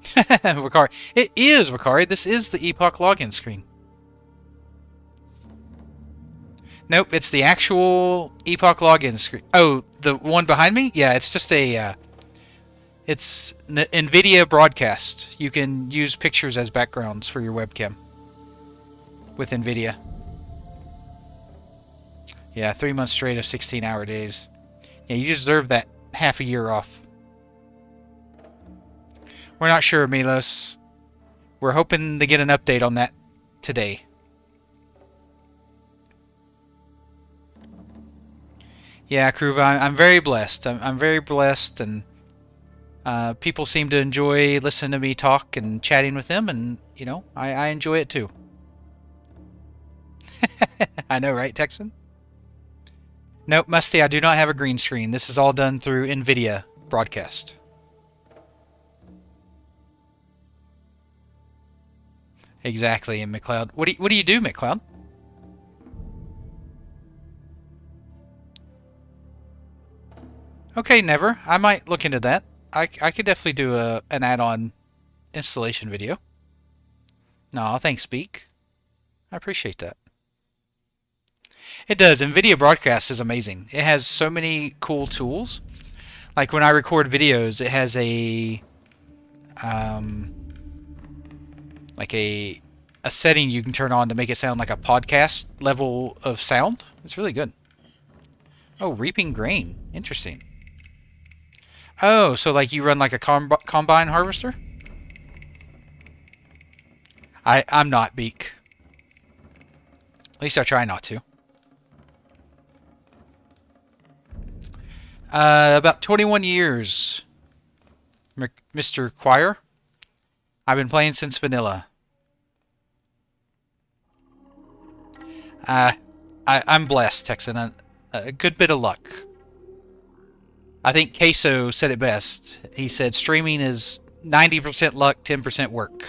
Speaker 1: Vakari. It is, Vakari. This is the Epoch login screen. Nope, it's the actual Epoch login screen. Oh, the one behind me? Yeah, it's just a... it's NVIDIA broadcast. You can use pictures as backgrounds for your webcam with NVIDIA. Yeah, 3 months straight of 16-hour days. Yeah, you deserve that half a year off. We're not sure, Milos. We're hoping to get an update on that today. Yeah, Kruva, I'm very blessed. I'm very blessed, and people seem to enjoy listening to me talk and chatting with them, and, you know, I enjoy it too. I know, right, Texan? Nope, Musty, I do not have a green screen. This is all done through NVIDIA broadcast. Exactly, and McLeod. What do you do, McLeod? Okay, never. I might look into that. I could definitely do an add-on installation video. No, thanks, Beak. I appreciate that. It does. NVIDIA Broadcast is amazing. It has so many cool tools. Like when I record videos, it has a like a setting you can turn on to make it sound like a podcast level of sound. It's really good. Oh, reaping grain. Interesting. Oh, so like you run like a combine harvester? I'm not, Beak. At least I try not to. About 21 years, Mr. Choir. I've been playing since vanilla. I'm blessed, Texan. A good bit of luck. I think Queso said it best. He said streaming is 90% luck, 10% work.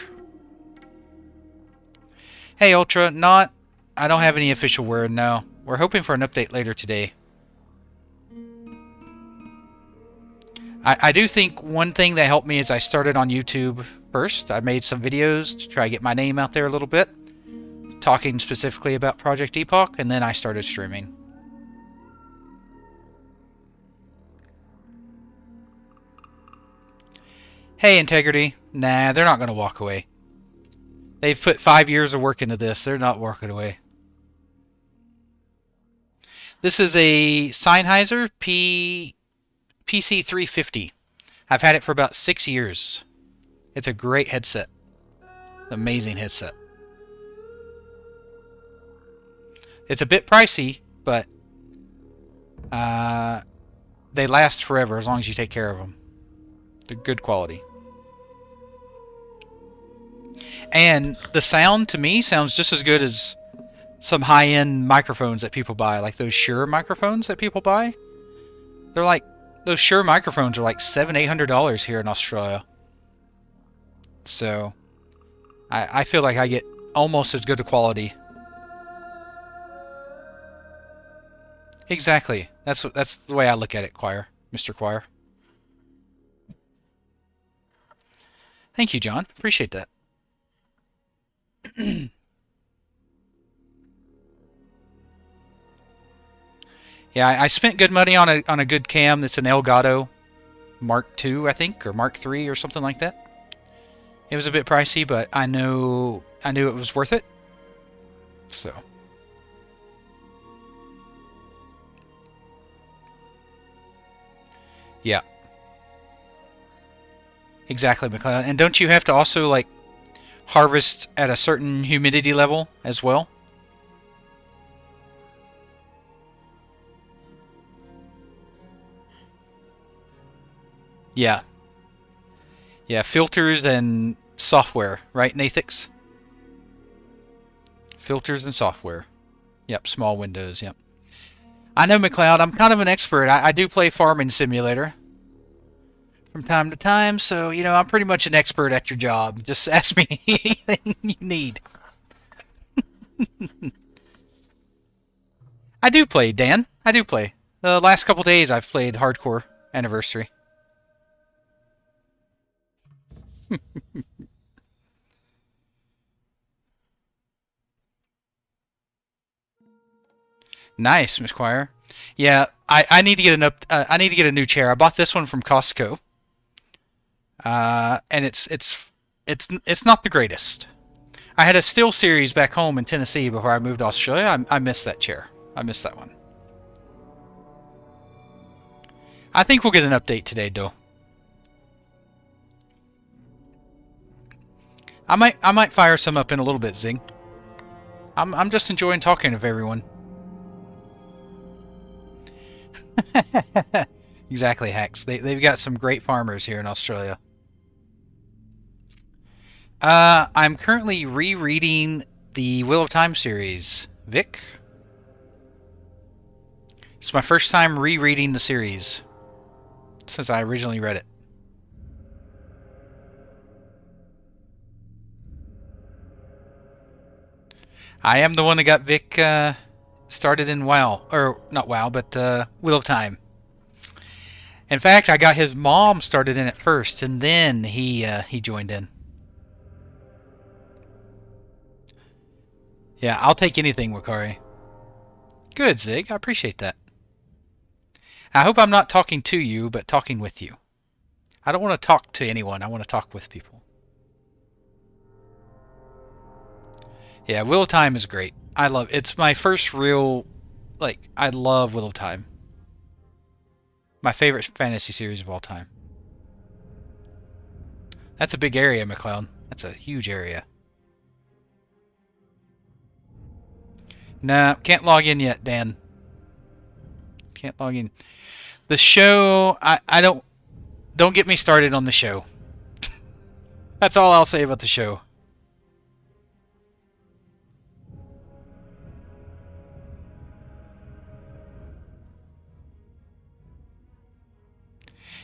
Speaker 1: Hey, Ultra, I don't have any official word, no. We're hoping for an update later today. I do think one thing that helped me is I started on YouTube first. I made some videos to try to get my name out there a little bit, talking specifically about Project Epoch, and then I started streaming. Hey, Integrity. Nah, they're not going to walk away. They've put 5 years of work into this. They're not walking away. This is a Sennheiser PC350. I've had it for about 6 years. It's a great headset. Amazing headset. It's a bit pricey, but they last forever as long as you take care of them. They're good quality. And the sound, to me, sounds just as good as some high-end microphones that people buy, like those Shure microphones that people buy. They're like, those Shure microphones are like $700-800 here in Australia. So, I feel like I get almost as good a quality. Exactly. That's the way I look at it, Choir. Mr. Choir. Thank you, John. Appreciate that. Yeah, I spent good money on a good cam. That's an Elgato Mark II, I think, or Mark III, or something like that. It was a bit pricey, but I knew it was worth it. So. Yeah. Exactly, McLeod. And don't you have to also, like, harvest at a certain humidity level as well? Yeah. Yeah, filters and software, right, Nathix? Filters and software. Yep, small windows, yep. I know, McLeod. I'm kind of an expert. I do play Farming Simulator from time to time, so, you know, I'm pretty much an expert at your job. Just ask me anything you need. I do play, Dan. I do play. The last couple days I've played Hardcore Anniversary. Nice, Miss Choir. Yeah, I need to get I need to get a new chair. I bought this one from Costco, and it's not the greatest. I had a Steel Series back home in Tennessee before I moved to Australia. I missed that chair. I missed that one. I think we'll get an update today, though. I might fire some up in a little bit, Zing. I'm just enjoying talking with everyone. Exactly, Hacks. They've got some great farmers here in Australia. I'm currently rereading the Wheel of Time series, Vic. It's my first time rereading the series since I originally read it. I am the one that got Vic started in WoW, or not WoW, but Wheel of Time. In fact, I got his mom started in it first, and then he joined in. Yeah, I'll take anything, Wakari. Good, Zig. I appreciate that. I hope I'm not talking to you, but talking with you. I don't want to talk to anyone. I want to talk with people. Yeah, Wheel of Time is great. I love it's my first real, like, I love Wheel of Time. My favorite fantasy series of all time. That's a big area, McLeod. That's a huge area. Nah, can't log in yet, Dan. Can't log in. The show, I don't get me started on the show. That's all I'll say about the show.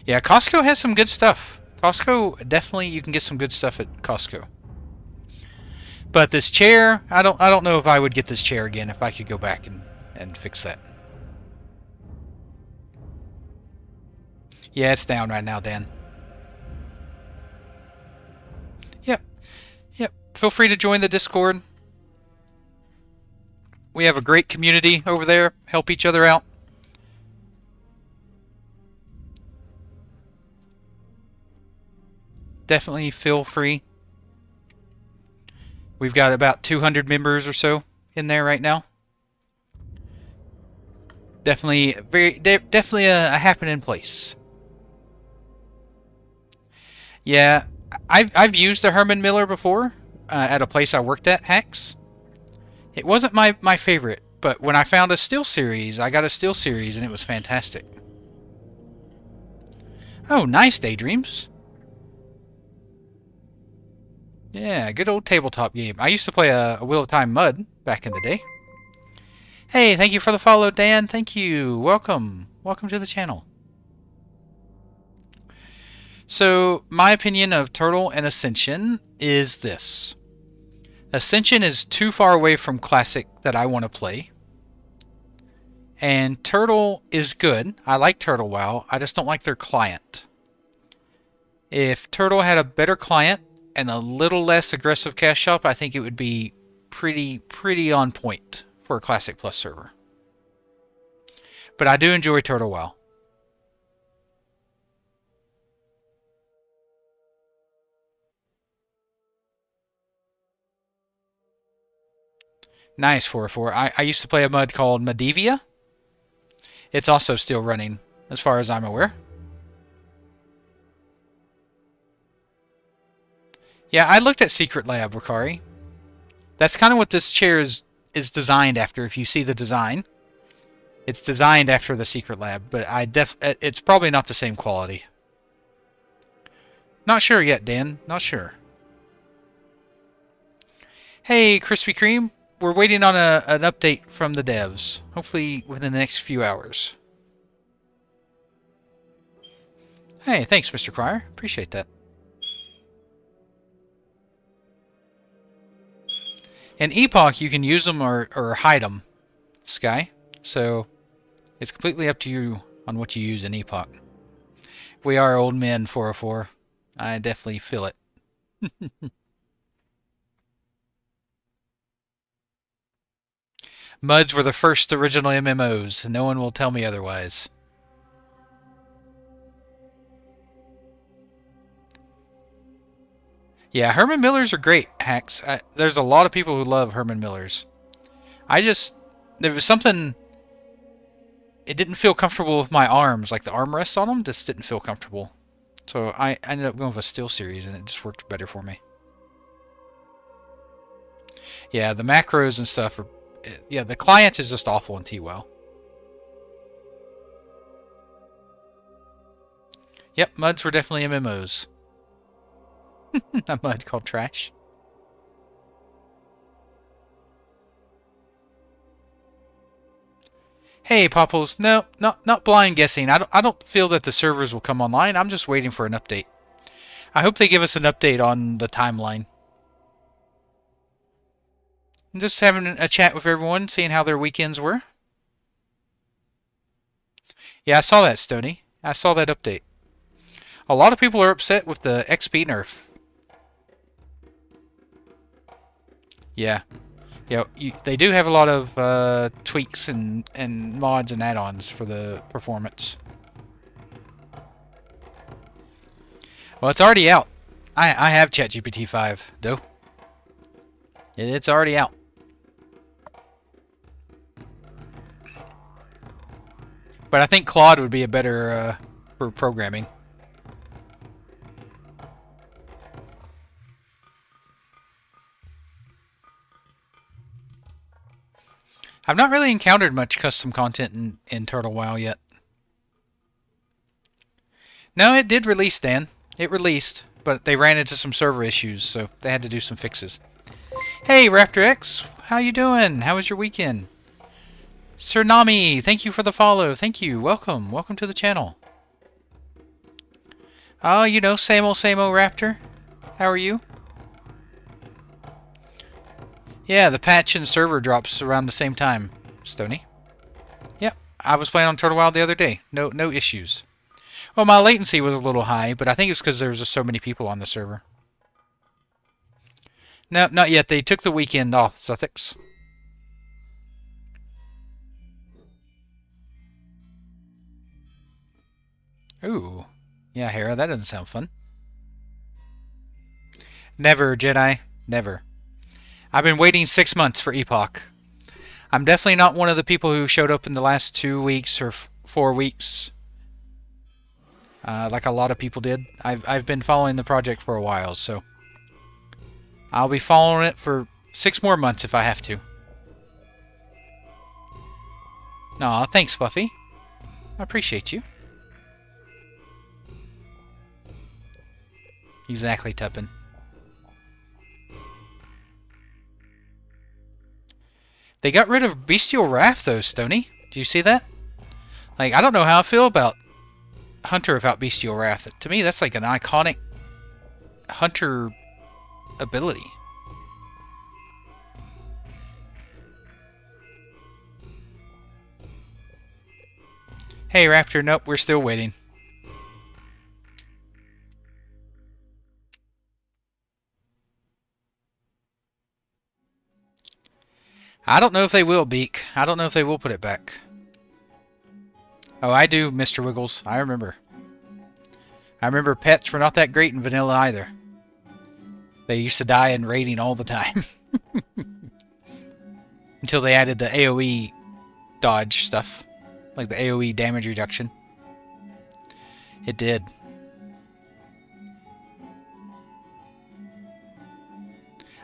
Speaker 1: Yeah, Costco has some good stuff. Costco, definitely you can get some good stuff at Costco. But this chair, I don't know if I would get this chair again if I could go back and fix that. Yeah, it's down right now, Dan. Yep. Yep. Feel free to join the Discord. We have a great community over there. Help each other out. Definitely feel free. We've got about 200 members or so in there right now. Definitely a happening place. Yeah, I've used a Herman Miller before at a place I worked at, Hacks. It wasn't my favorite, but when I found a Steel Series, I got a Steel Series and it was fantastic. Oh, nice, Daydreams. Yeah, good old tabletop game. I used to play a Wheel of Time Mud back in the day. Hey, thank you for the follow, Dan. Thank you. Welcome. Welcome to the channel. So, my opinion of Turtle and Ascension is this. Ascension is too far away from Classic that I want to play. And Turtle is good. I like Turtle WoW. I just don't like their client. If Turtle had a better client and a little less aggressive cash shop, I think it would be pretty on point for a Classic Plus server. But I do enjoy Turtle WoW. Nice 404. I used to play a mod called Medivia. It's also still running, as far as I'm aware. Yeah, I looked at Secret Lab, Ricari. That's kind of what this chair is designed after. If you see the design, it's designed after the Secret Lab, but it's probably not the same quality. Not sure yet, Dan. Not sure. Hey, Krispy Kreme. We're waiting on an update from the devs. Hopefully within the next few hours. Hey, thanks, Mr. Cryer. Appreciate that. In Epoch, you can use them or hide them, Sky. So it's completely up to you on what you use in Epoch. We are old men, 404. I definitely feel it. MUDs were the first original MMOs. No one will tell me otherwise. Yeah, Herman Millers are great, Hacks. There's a lot of people who love Herman Millers. There was something... It didn't feel comfortable with my arms. Like the armrests on them just didn't feel comfortable. So I ended up going with a Steel Series and it just worked better for me. Yeah, the macros and stuff are... Yeah, the client is just awful in T-WoW. Yep, MUDs were definitely MMOs. A MUD called Trash. Hey, Popples. No, not blind guessing. I don't feel that the servers will come online. I'm just waiting for an update. I hope they give us an update on the timeline. I'm just having a chat with everyone, seeing how their weekends were. Yeah, I saw that, Stony. I saw that update. A lot of people are upset with the XP nerf. Yeah. Yeah, they do have a lot of tweaks and mods and add-ons for the performance. Well, it's already out. I have ChatGPT 5, though. It's already out. But I think Claude would be a better for programming. I've not really encountered much custom content in Turtle WoW yet. No, it did release, Dan. It released, but they ran into some server issues, so they had to do some fixes. Hey, Raptor X, how you doing? How was your weekend? Sir Nami, thank you for the follow. Thank you. Welcome. Welcome to the channel. Oh, you know, same old Raptor. How are you? Yeah, the patch and server drops around the same time, Stony. Yep, I was playing on Turtle WoW the other day. No issues. Well, my latency was a little high, but I think it's because there was just so many people on the server. No, not yet. They took the weekend off, Sussex. Ooh. Yeah, Hera, that doesn't sound fun. Never, Jedi. Never. I've been waiting 6 months for Epoch. I'm definitely not one of the people who showed up in the last 2 weeks or 4 weeks. Like a lot of people did. I've been following the project for a while, so... I'll be following it for 6 more months if I have to. Aw, thanks, Fluffy. I appreciate you. Exactly, Tuppin. They got rid of Bestial Wrath, though, Stony. Do you see that? Like, I don't know how I feel about Hunter without Bestial Wrath. To me, that's like an iconic Hunter ability. Hey, Raptor. Nope, we're still waiting. I don't know if they will, Beak. I don't know if they will put it back. Oh, I do, Mr. Wiggles. I remember. I remember pets were not that great in vanilla either. They used to die in raiding all the time. Until they added the AoE dodge stuff. Like the AoE damage reduction. It did.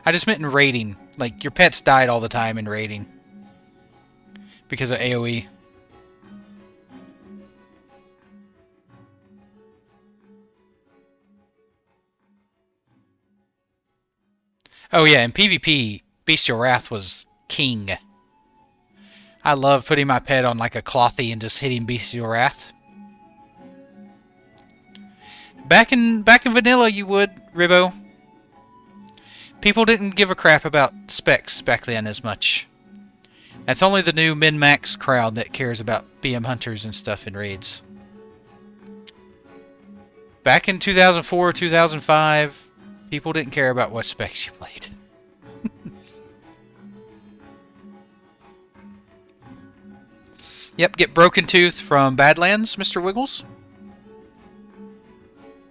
Speaker 1: I just meant in raiding. Like, your pets died all the time in raiding. Because of AoE. Oh yeah, in PvP, Bestial Wrath was king. I love putting my pet on like a clothy and just hitting Bestial Wrath. Back in vanilla, you would, Ribbo. People didn't give a crap about specs back then as much. That's only the new min-max crowd that cares about BM hunters and stuff in raids. Back in 2004, 2005, people didn't care about what specs you played. Yep, get Broken Tooth from Badlands, Mr. Wiggles.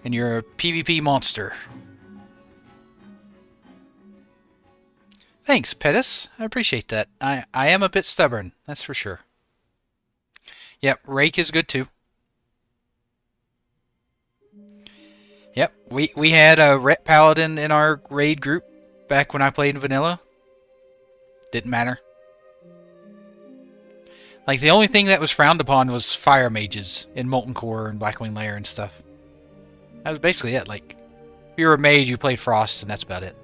Speaker 1: And you're a PvP monster. Thanks, Pettis. I appreciate that. I am a bit stubborn, that's for sure. Yep, Rake is good too. Yep, we had a Ret Paladin in our raid group back when I played in vanilla. Didn't matter. Like, the only thing that was frowned upon was fire mages in Molten Core and Blackwing Lair and stuff. That was basically it. Like, if you were a mage, you played Frost, and that's about it.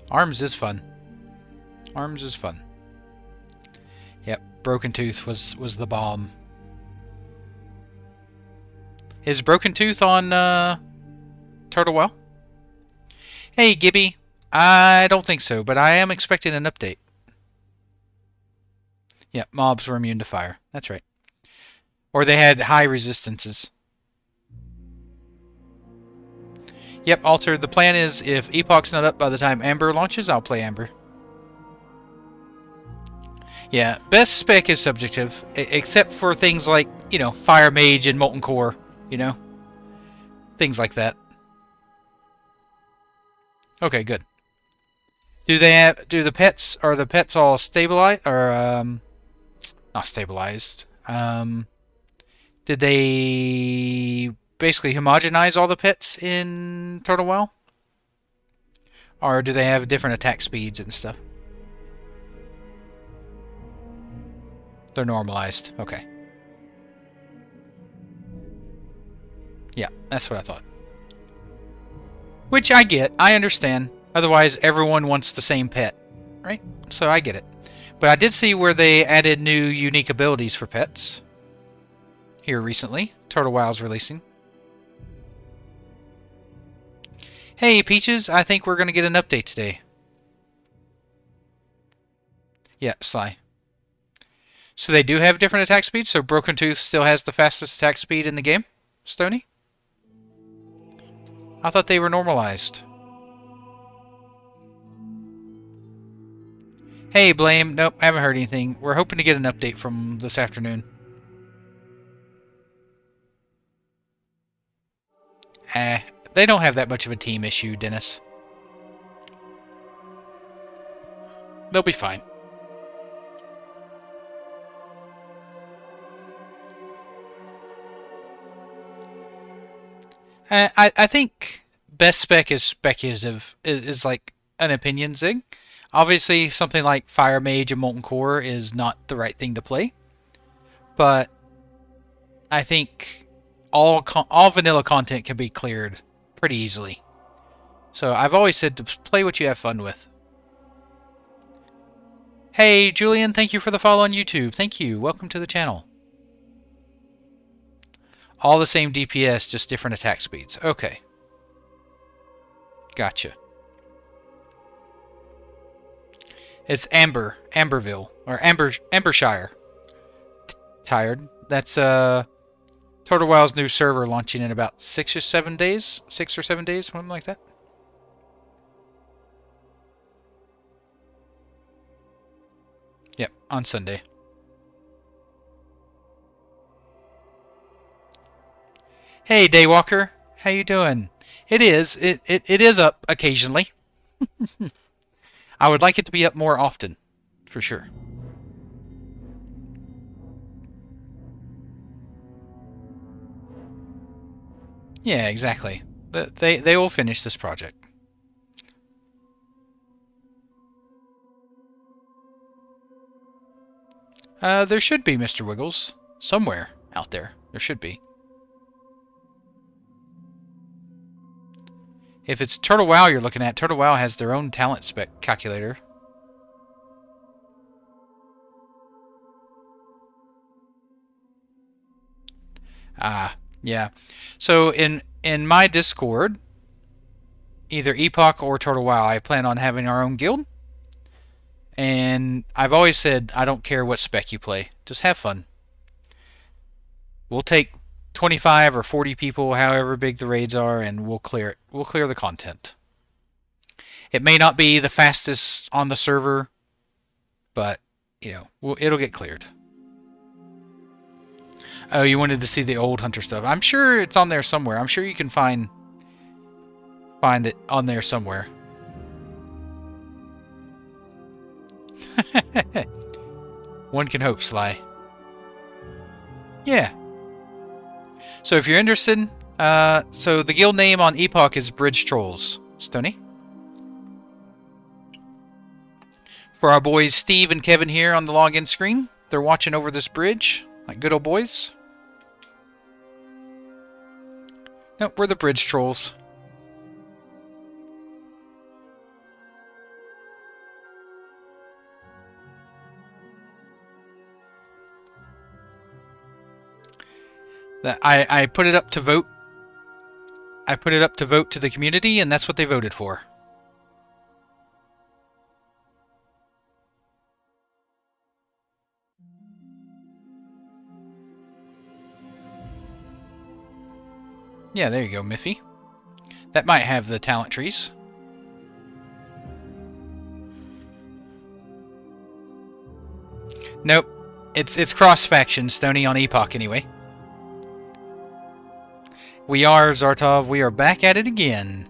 Speaker 1: Arms is fun. Arms is fun. Yep, Broken Tooth was the bomb. Is Broken Tooth on Turtle Well? Hey, Gibby. I don't think so, but I am expecting an update. Yep, mobs were immune to fire. That's right. Or they had high resistances. Yep, Alter, the plan is if Epoch's not up by the time Amber launches, I'll play Amber. Yeah, best spec is subjective, except for things like, you know, Fire Mage and Molten Core, you know? Things like that. Okay, good. Do the pets, are the pets all stabilized, or, not stabilized, did they basically homogenize all the pets in Turtle Well? Or do they have different attack speeds and stuff? They're normalized. Okay. Yeah, that's what I thought. Which I get. I understand. Otherwise, everyone wants the same pet. Right? So I get it. But I did see where they added new unique abilities for pets. Here recently. Turtle Wow's releasing. Hey, Peaches. I think we're going to get an update today. Yeah, Sly. So they do have different attack speeds, so Broken Tooth still has the fastest attack speed in the game? Stony? I thought they were normalized. Hey, Blame. Nope, haven't heard anything. We're hoping to get an update from this afternoon. They don't have that much of a team issue, Dennis. They'll be fine. I think best spec is speculative, is like an opinion zig. Obviously, something like Fire Mage and Molten Core is not the right thing to play. But I think all vanilla content can be cleared pretty easily. So I've always said to play what you have fun with. Hey, Julian, thank you for the follow on YouTube. Thank you. Welcome to the channel. All the same DPS, just different attack speeds. Okay. Gotcha. It's Amberville, or Ambershire. Tired. That's Total Wow's new server launching in about 6 or 7 days, something like that. Yep, on Sunday. Hey, Daywalker, how you doing? It is up occasionally. I would like it to be up more often, for sure. Yeah, exactly. They will finish this project. There should be Mr. Wiggles somewhere out there. There should be. If it's Turtle Wow you're looking at, Turtle Wow has their own talent spec calculator. Yeah. So in my Discord, either Epoch or Turtle Wow, I plan on having our own guild. And I've always said I don't care what spec you play, just have fun. We'll take 25 or 40 people, however big the raids are, and we'll clear it. We'll clear the content. It may not be the fastest on the server, but it'll get cleared. Oh, you wanted to see the old Hunter stuff. I'm sure it's on there somewhere. I'm sure you can find it on there somewhere. One can hope, Sly. Yeah. So if you're interested, so the guild name on Epoch is Bridge Trolls. Stony. For our boys Steve and Kevin here on the login screen, they're watching over this bridge, like good old boys. Nope, we're the Bridge Trolls. I put it up to vote. I put it up to vote to the community, and that's what they voted for. Yeah, there you go, Miffy. That might have the talent trees. Nope. It's cross-faction, Stony, on Epoch anyway. We are, Zartov. We are back at it again.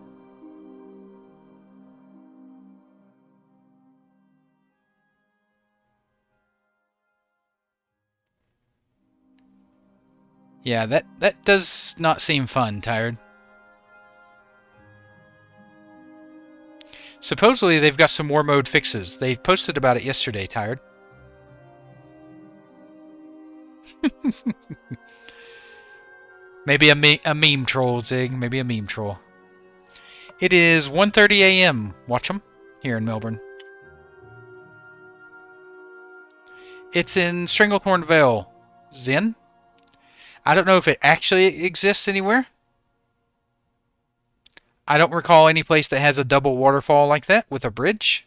Speaker 1: Yeah, that does not seem fun, Tired. Supposedly they've got some war mode fixes. They posted about it yesterday, Tired. Maybe a meme troll, Zig. Maybe a meme troll. It is 1:30 a.m. Watch 'em here in Melbourne. It's in Stranglethorn Vale, Zen. I don't know if it actually exists anywhere. I don't recall any place that has a double waterfall like that with a bridge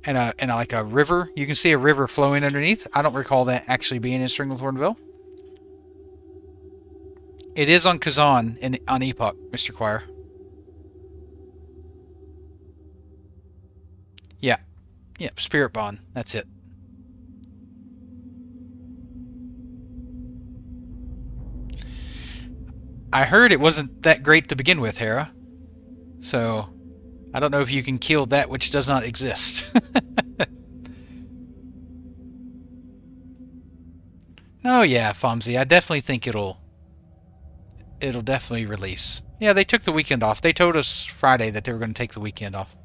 Speaker 1: and like a river. You can see a river flowing underneath. I don't recall that actually being in Stranglethornville. It is on Kazan and on Epoch, Mr. Choir. Yeah. Yeah, Spirit Bond. That's it. I heard it wasn't that great to begin with, Hera. So, I don't know if you can kill that which does not exist. Oh yeah, Fomsy. I definitely think it'll definitely release. Yeah, they took the weekend off. They told us Friday that they were going to take the weekend off.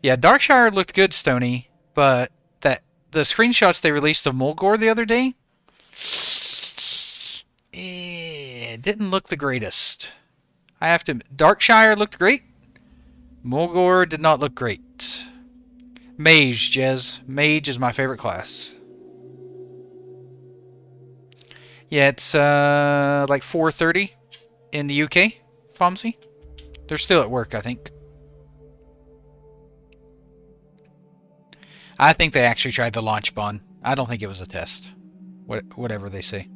Speaker 1: Yeah, Darkshire looked good, Stony, but the screenshots they released of Mulgore the other day, it didn't look the greatest. I have to. Darkshire looked great. Mulgore did not look great. Mage, Jez. Mage is my favorite class. Yeah, it's like 4:30 in the UK, Fomsy? They're still at work, I think. I think they actually tried to launch Bond. I don't think it was a test. Whatever they say.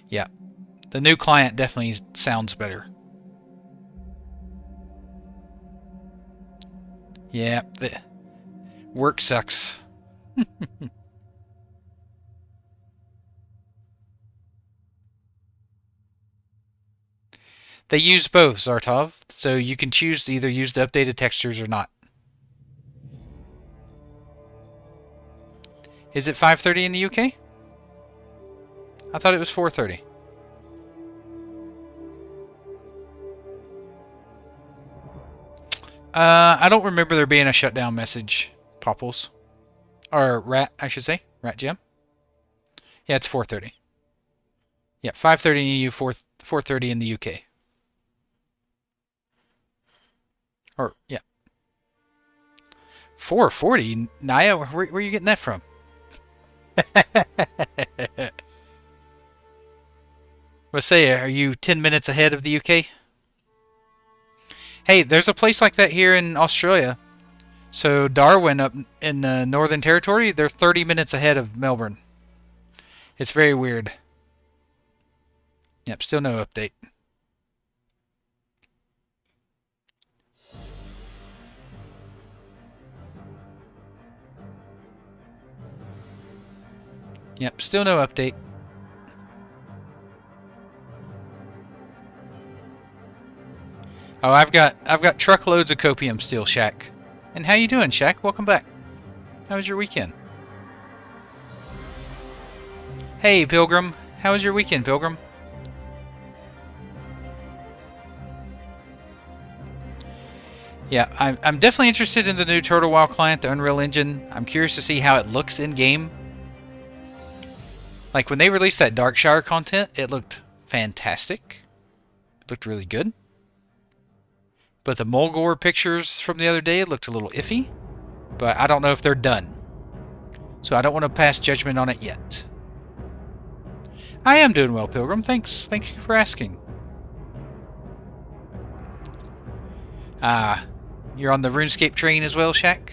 Speaker 1: Yeah. The new client definitely sounds better. Yeah, the work sucks. They use both, Zartov, so you can choose to either use the updated textures or not. Is it 5:30 in the UK? I thought it was 4:30. I don't remember there being a shutdown message, Popples. Or Rat, I should say. Rat Jim. Yeah, it's 4:30. Yeah, 5:30 in the EU, 4:30 in the UK. Or, yeah. 4:40? Naya, where are you getting that from? Let's say, are you 10 minutes ahead of the UK? Hey, there's a place like that here in Australia. So Darwin up in the Northern Territory, they're 30 minutes ahead of Melbourne. It's very weird. Yep, still no update. Yep, still no update. Oh, I've got truckloads of copium still, Shaq. And how you doing, Shaq? Welcome back. How was your weekend? Hey, Pilgrim. How was your weekend, Pilgrim? Yeah, I'm definitely interested in the new Turtle Wow client, the Unreal Engine. I'm curious to see how it looks in game. Like when they released that Darkshire content, it looked fantastic. It looked really good. But the Mulgore pictures from the other day looked a little iffy. But I don't know if they're done. So I don't want to pass judgment on it yet. I am doing well, Pilgrim. Thanks. Thank you for asking. You're on the RuneScape train as well, Shaq?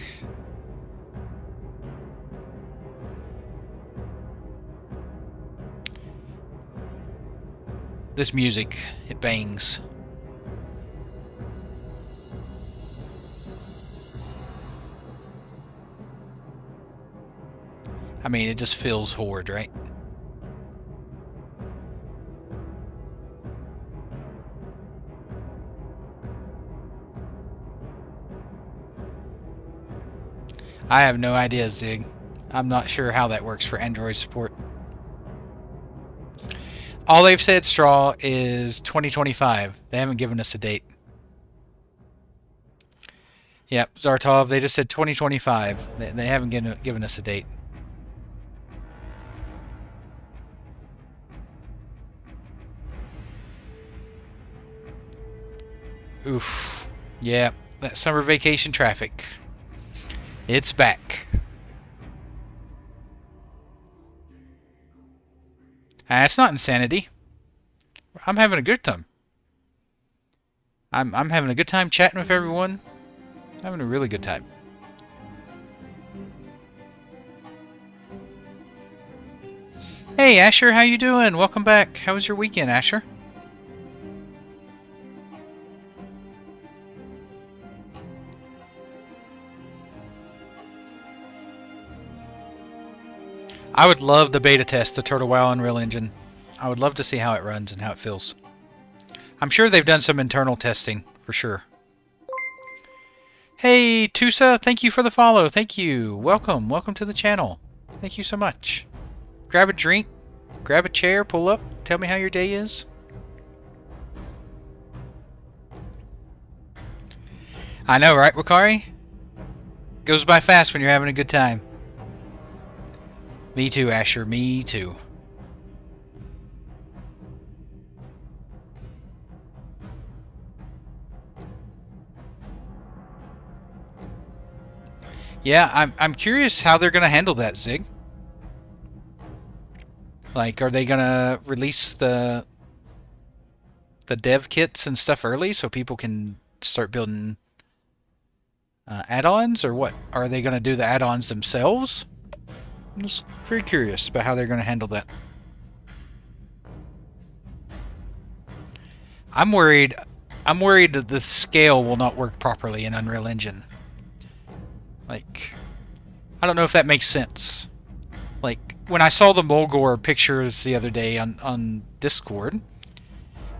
Speaker 1: This music, it bangs. I mean, it just feels horrid, right? I have no idea, Zig. I'm not sure how that works for Android support. All they've said, Straw, is 2025. They haven't given us a date. Yep, Zartov, they just said 2025. They haven't given us a date. Oof. Yeah, that summer vacation traffic. It's back. It's not insanity. I'm having a good time. I'm having a good time chatting with everyone. Having a really good time. Hey Asher, how you doing? Welcome back. How was your weekend, Asher? I would love the beta test, the Turtle Wow Unreal Engine. I would love to see how it runs and how it feels. I'm sure they've done some internal testing, for sure. Hey, Tusa, thank you for the follow. Thank you. Welcome. Welcome to the channel. Thank you so much. Grab a drink, grab a chair, pull up, tell me how your day is. I know, right, Wakari? Goes by fast when you're having a good time. Me too, Asher. Me too. Yeah, I'm curious how they're going to handle that, Zig. Like, are they gonna release the dev kits and stuff early so people can start building add-ons, or what? Are they gonna do the add-ons themselves? I'm just very curious about how they're gonna handle that. I'm worried. I'm worried that the scale will not work properly in Unreal Engine. Like, I don't know if that makes sense. Like, when I saw the Mulgore pictures the other day on Discord,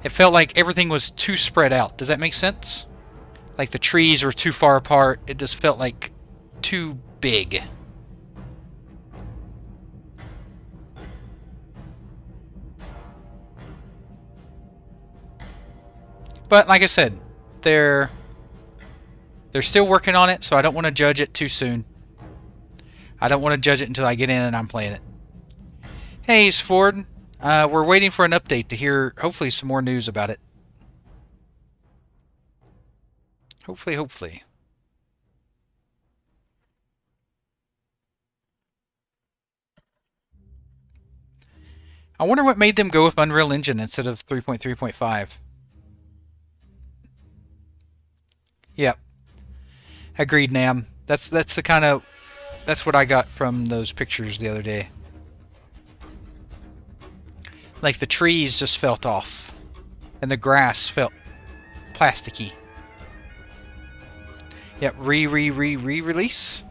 Speaker 1: it felt like everything was too spread out. Does that make sense? Like the trees were too far apart. It just felt like too big. But like I said, they're still working on it, so I don't want to judge it too soon. I don't want to judge it until I get in and I'm playing it. Hey, Sford. We're waiting for an update to hear, hopefully, some more news about it. Hopefully. I wonder what made them go with Unreal Engine instead of 3.3.5. Yep. Agreed, Nam. That's the kind of... That's what I got from those pictures the other day. Like the trees just felt off. And the grass felt plasticky. Yep, re-release.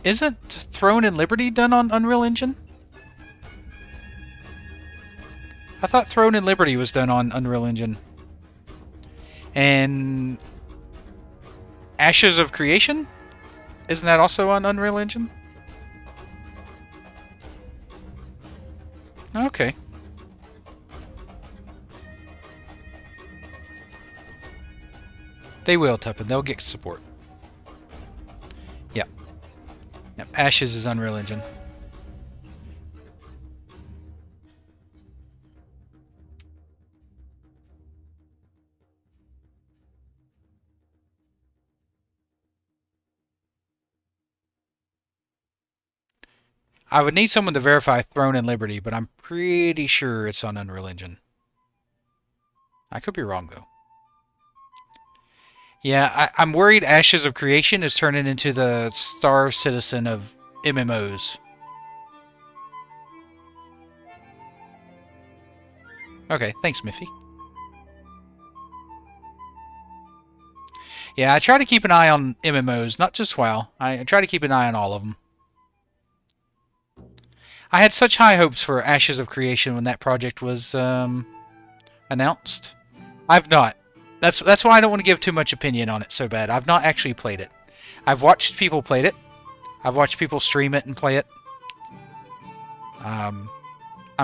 Speaker 1: Isn't Throne and Liberty done on Unreal Engine? I thought Throne and Liberty was done on Unreal Engine. And Ashes of Creation? Isn't that also on Unreal Engine? Okay. They will, Tuppen. They'll get support. Yep. Yep. Ashes is Unreal Engine. I would need someone to verify Throne and Liberty, but I'm pretty sure it's on Unreal Engine. I could be wrong, though. Yeah, I'm worried Ashes of Creation is turning into the Star Citizen of MMOs. Okay, thanks, Miffy. Yeah, I try to keep an eye on MMOs, not just WoW. I try to keep an eye on all of them. I had such high hopes for Ashes of Creation when that project was announced. I've not. That's why I don't want to give too much opinion on it so bad. I've not actually played it. I've watched people play it. I've watched people stream it and play it. I'm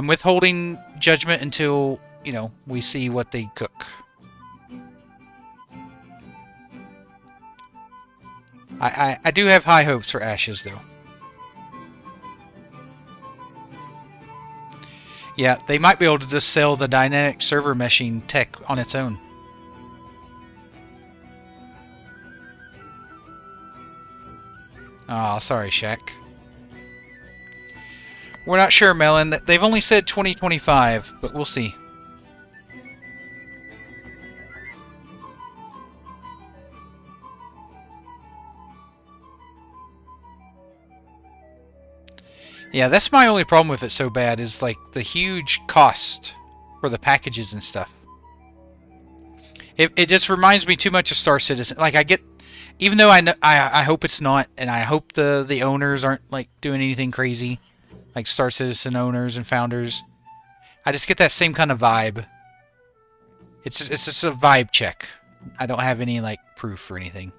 Speaker 1: withholding judgment until, you know, we see what they cook. I do have high hopes for Ashes, though. Yeah, they might be able to just sell the dynamic server meshing tech on its own. Oh, sorry, Shaq. We're not sure, Melon. They've only said 2025, but we'll see. Yeah, that's my only problem with it so bad, is like the huge cost for the packages and stuff. It just reminds me too much of Star Citizen. Like, I get, even though I hope it's not, and I hope the owners aren't like doing anything crazy, like Star Citizen owners and founders. I just get that same kind of vibe. It's just a vibe check. I don't have any like proof or anything.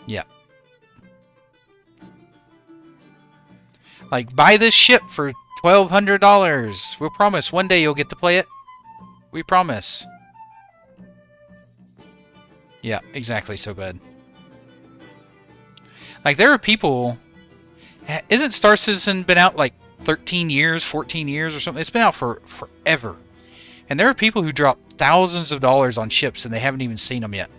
Speaker 1: Yeah. Like, buy this ship for $1,200. We'll promise one day you'll get to play it. We promise. Yeah, exactly. So bad. Like, there are people... Isn't Star Citizen been out, like, 13 years, 14 years or something? It's been out for forever. And there are people who drop thousands of dollars on ships and they haven't even seen them yet.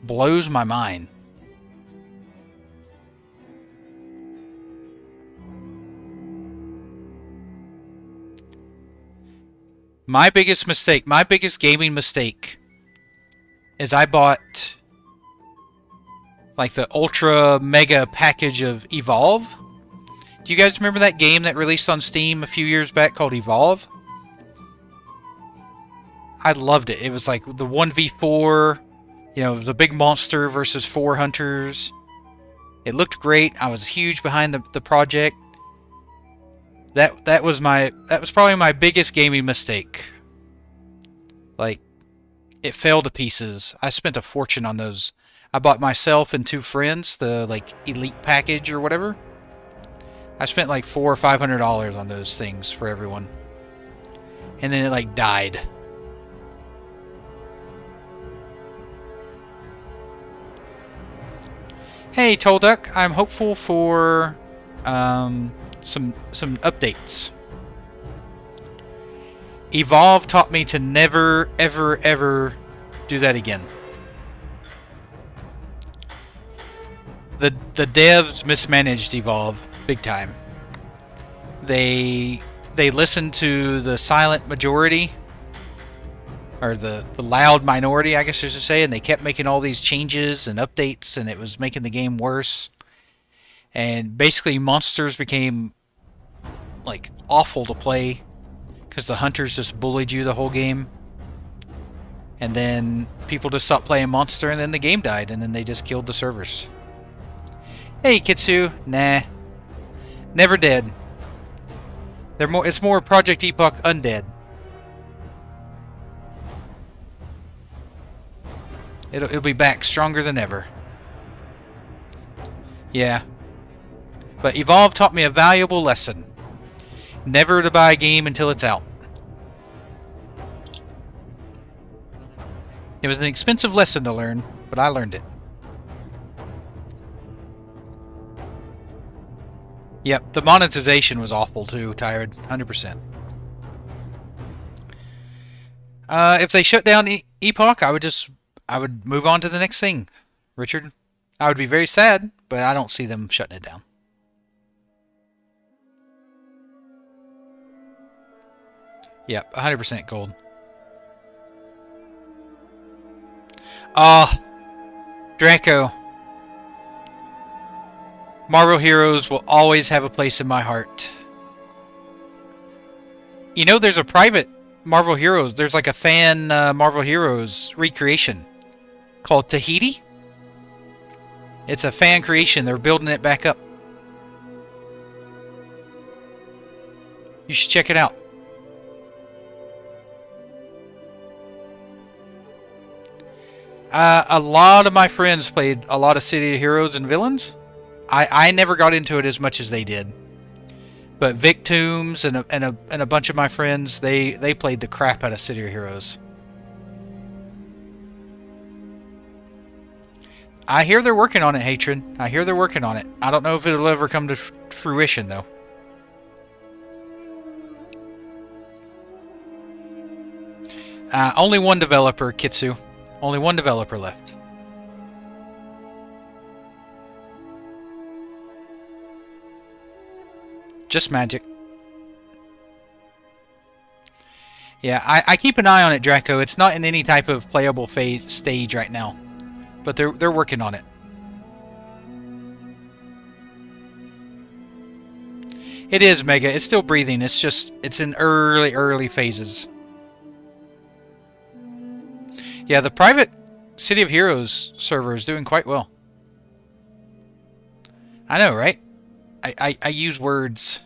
Speaker 1: Blows my mind. My biggest mistake, my biggest gaming mistake, is I bought like the ultra mega package of Evolve. Do you guys remember that game that released on Steam a few years back called Evolve? I loved it. It was like the 1v4, you know, the big monster versus 4 hunters. It looked great. I was huge behind the project. That was probably my biggest gaming mistake. Like, it fell to pieces. I spent a fortune on those. I bought myself and 2 friends the like elite package or whatever. I spent like $400 or $500 on those things for everyone, and then it like died. Hey, Tolduck, I'm hopeful for some updates. Evolve taught me to never, ever, ever do that again. The devs mismanaged Evolve big time. They listened to the silent majority, or the loud minority, I guess I should say, and they kept making all these changes and updates, and it was making the game worse. And basically, monsters became like awful to play because the hunters just bullied you the whole game. And then people just stopped playing monster, and then the game died, and then they just killed the servers. Hey, Kitsu. Nah. Never dead. It's more Project Epoch undead. It'll be back stronger than ever. Yeah. But Evolve taught me a valuable lesson. Never to buy a game until it's out. It was an expensive lesson to learn, but I learned it. Yep, the monetization was awful too, Tired. 100%. If they shut down Epoch, I would move on to the next thing, Richard. I would be very sad, but I don't see them shutting it down. Yep, 100% gold. Draco. Marvel Heroes will always have a place in my heart. You know, there's a private Marvel Heroes. There's like a fan Marvel Heroes recreation called Tahiti. It's a fan creation. They're building it back up. You should check it out. A lot of my friends played a lot of City of Heroes and Villains. I never got into it as much as they did. But Victooms and a bunch of my friends, they played the crap out of City of Heroes. I hear they're working on it, Hatred. I hear they're working on it. I don't know if it'll ever come to fruition, though. Only one developer, Kitsu. Only one developer left. Just Magic. Yeah, I keep an eye on it, Draco. It's not in any type of playable stage right now, but they're working on it. It is, Mega. It's still breathing. It's in early phases. Yeah, the private City of Heroes server is doing quite well. I know, right? I use words.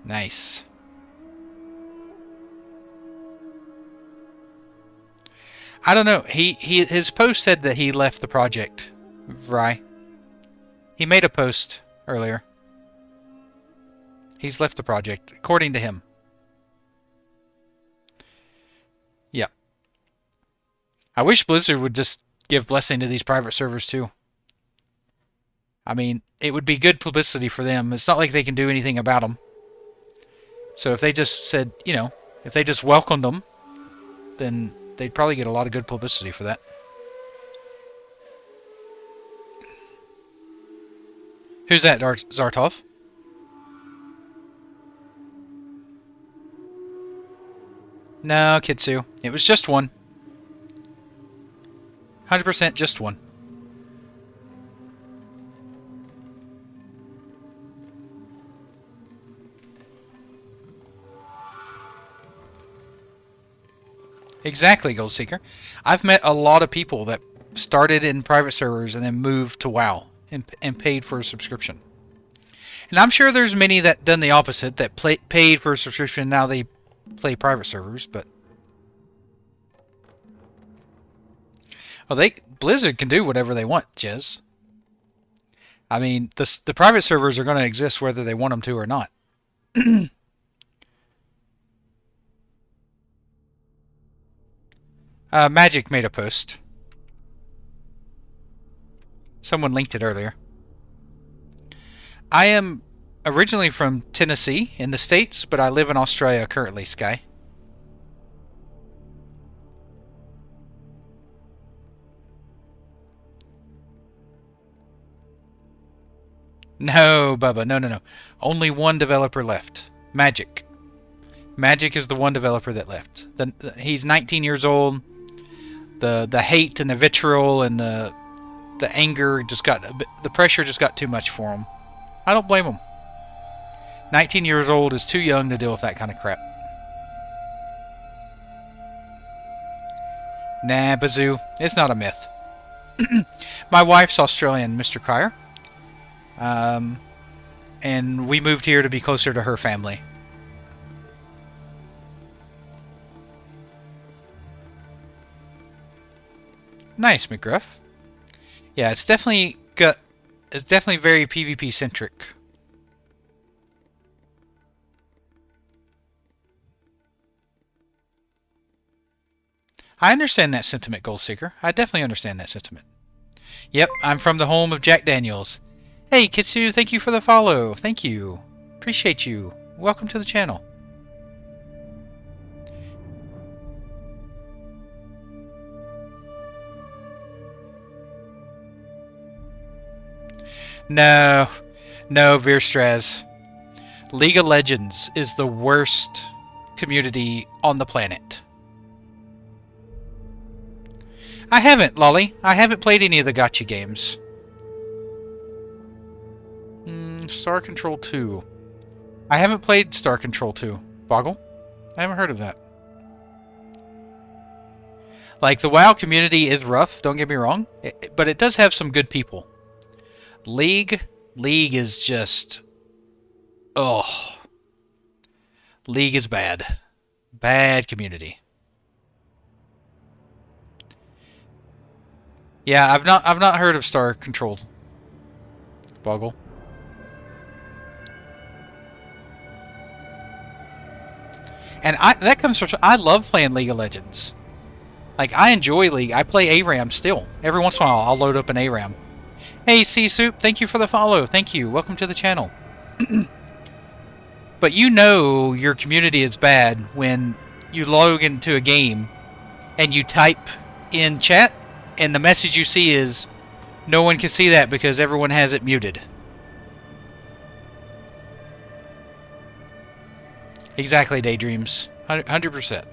Speaker 1: Nice. I don't know. His post said that he left the project. Vry. He made a post earlier. He's left the project, according to him. Yeah. I wish Blizzard would just give blessing to these private servers too. I mean, it would be good publicity for them. It's not like they can do anything about them. So if they just said, you know, if they just welcomed them, then they'd probably get a lot of good publicity for that. Who's that, Zartov? No, Kitsu. It was just one. 100% just one. Exactly, Goldseeker. I've met a lot of people that started in private servers and then moved to WoW and paid for a subscription. And I'm sure there's many that done the opposite, that paid for a subscription and now they play private servers, but... Well, Blizzard can do whatever they want, Jez. I mean, the private servers are going to exist whether they want them to or not. Magic made a post. Someone linked it earlier. I am originally from Tennessee in the States, but I live in Australia currently, Sky. No, Bubba, no. Only one developer left. Magic. Magic is the one developer that left. He's 19 years old. The hate and the vitriol and the anger just the pressure just got too much for him. I don't blame him. 19 years old is too young to deal with that kind of crap. Nah, Bazoo, it's not a myth. My wife's Australian, Mr. Cryer. And we moved here to be closer to her family. Nice, McGruff. Yeah, it's definitely very PvP centric. I understand that sentiment, Goldseeker. I definitely understand that sentiment. Yep, I'm from the home of Jack Daniels. Hey, Kitsu, thank you for the follow. Thank you. Appreciate you. Welcome to the channel. No, Veerstraz. League of Legends is the worst community on the planet. I haven't, Lolly. I haven't played any of the gacha games. Star Control 2. I haven't played Star Control 2. Boggle? I haven't heard of that. Like, the WoW community is rough, don't get me wrong, but it does have some good people. League is just... Oh. League is bad. Bad community. Yeah, I've not heard of Star Control. Boggle. And that comes from... I love playing League of Legends. Like, I enjoy League. I play ARAM still. Every once in a while, I'll load up an ARAM. Hey, Sea Soup, thank you for the follow. Thank you. Welcome to the channel. But you know your community is bad when you log into a game and you type in chat and the message you see is, no one can see that because everyone has it muted. Exactly, Daydreams. 100%.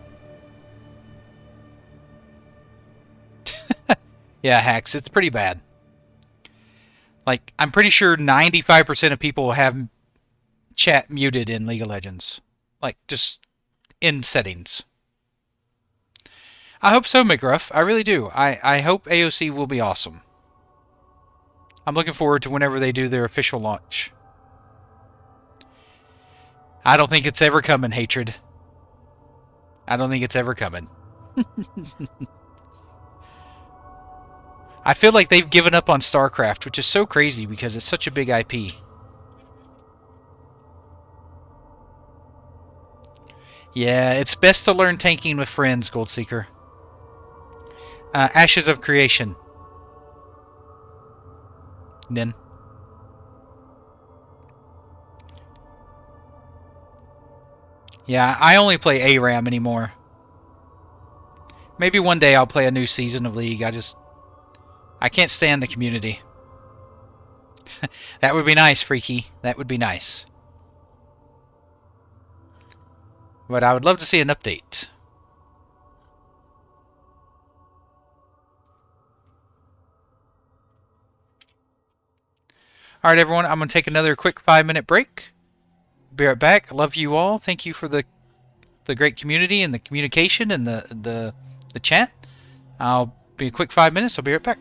Speaker 1: Yeah, Hacks, it's pretty bad. Like, I'm pretty sure 95% of people have chat muted in League of Legends. Like, just in settings. I hope so, McGruff. I really do. I hope AOC will be awesome. I'm looking forward to whenever they do their official launch. I don't think it's ever coming, Hatred. I don't think it's ever coming. I feel like they've given up on StarCraft, which is so crazy because it's such a big IP. Yeah, it's best to learn tanking with friends, Goldseeker. Ashes of Creation. Then. Yeah, I only play ARAM anymore. Maybe one day I'll play a new season of League. I can't stand the community. That would be nice, Freaky. That would be nice. But I would love to see an update. Alright, everyone. I'm going to take another quick 5-minute break. Be right back. Love you all. Thank you for the great community and the communication and the chat. I'll be a quick 5 minutes. I'll be right back.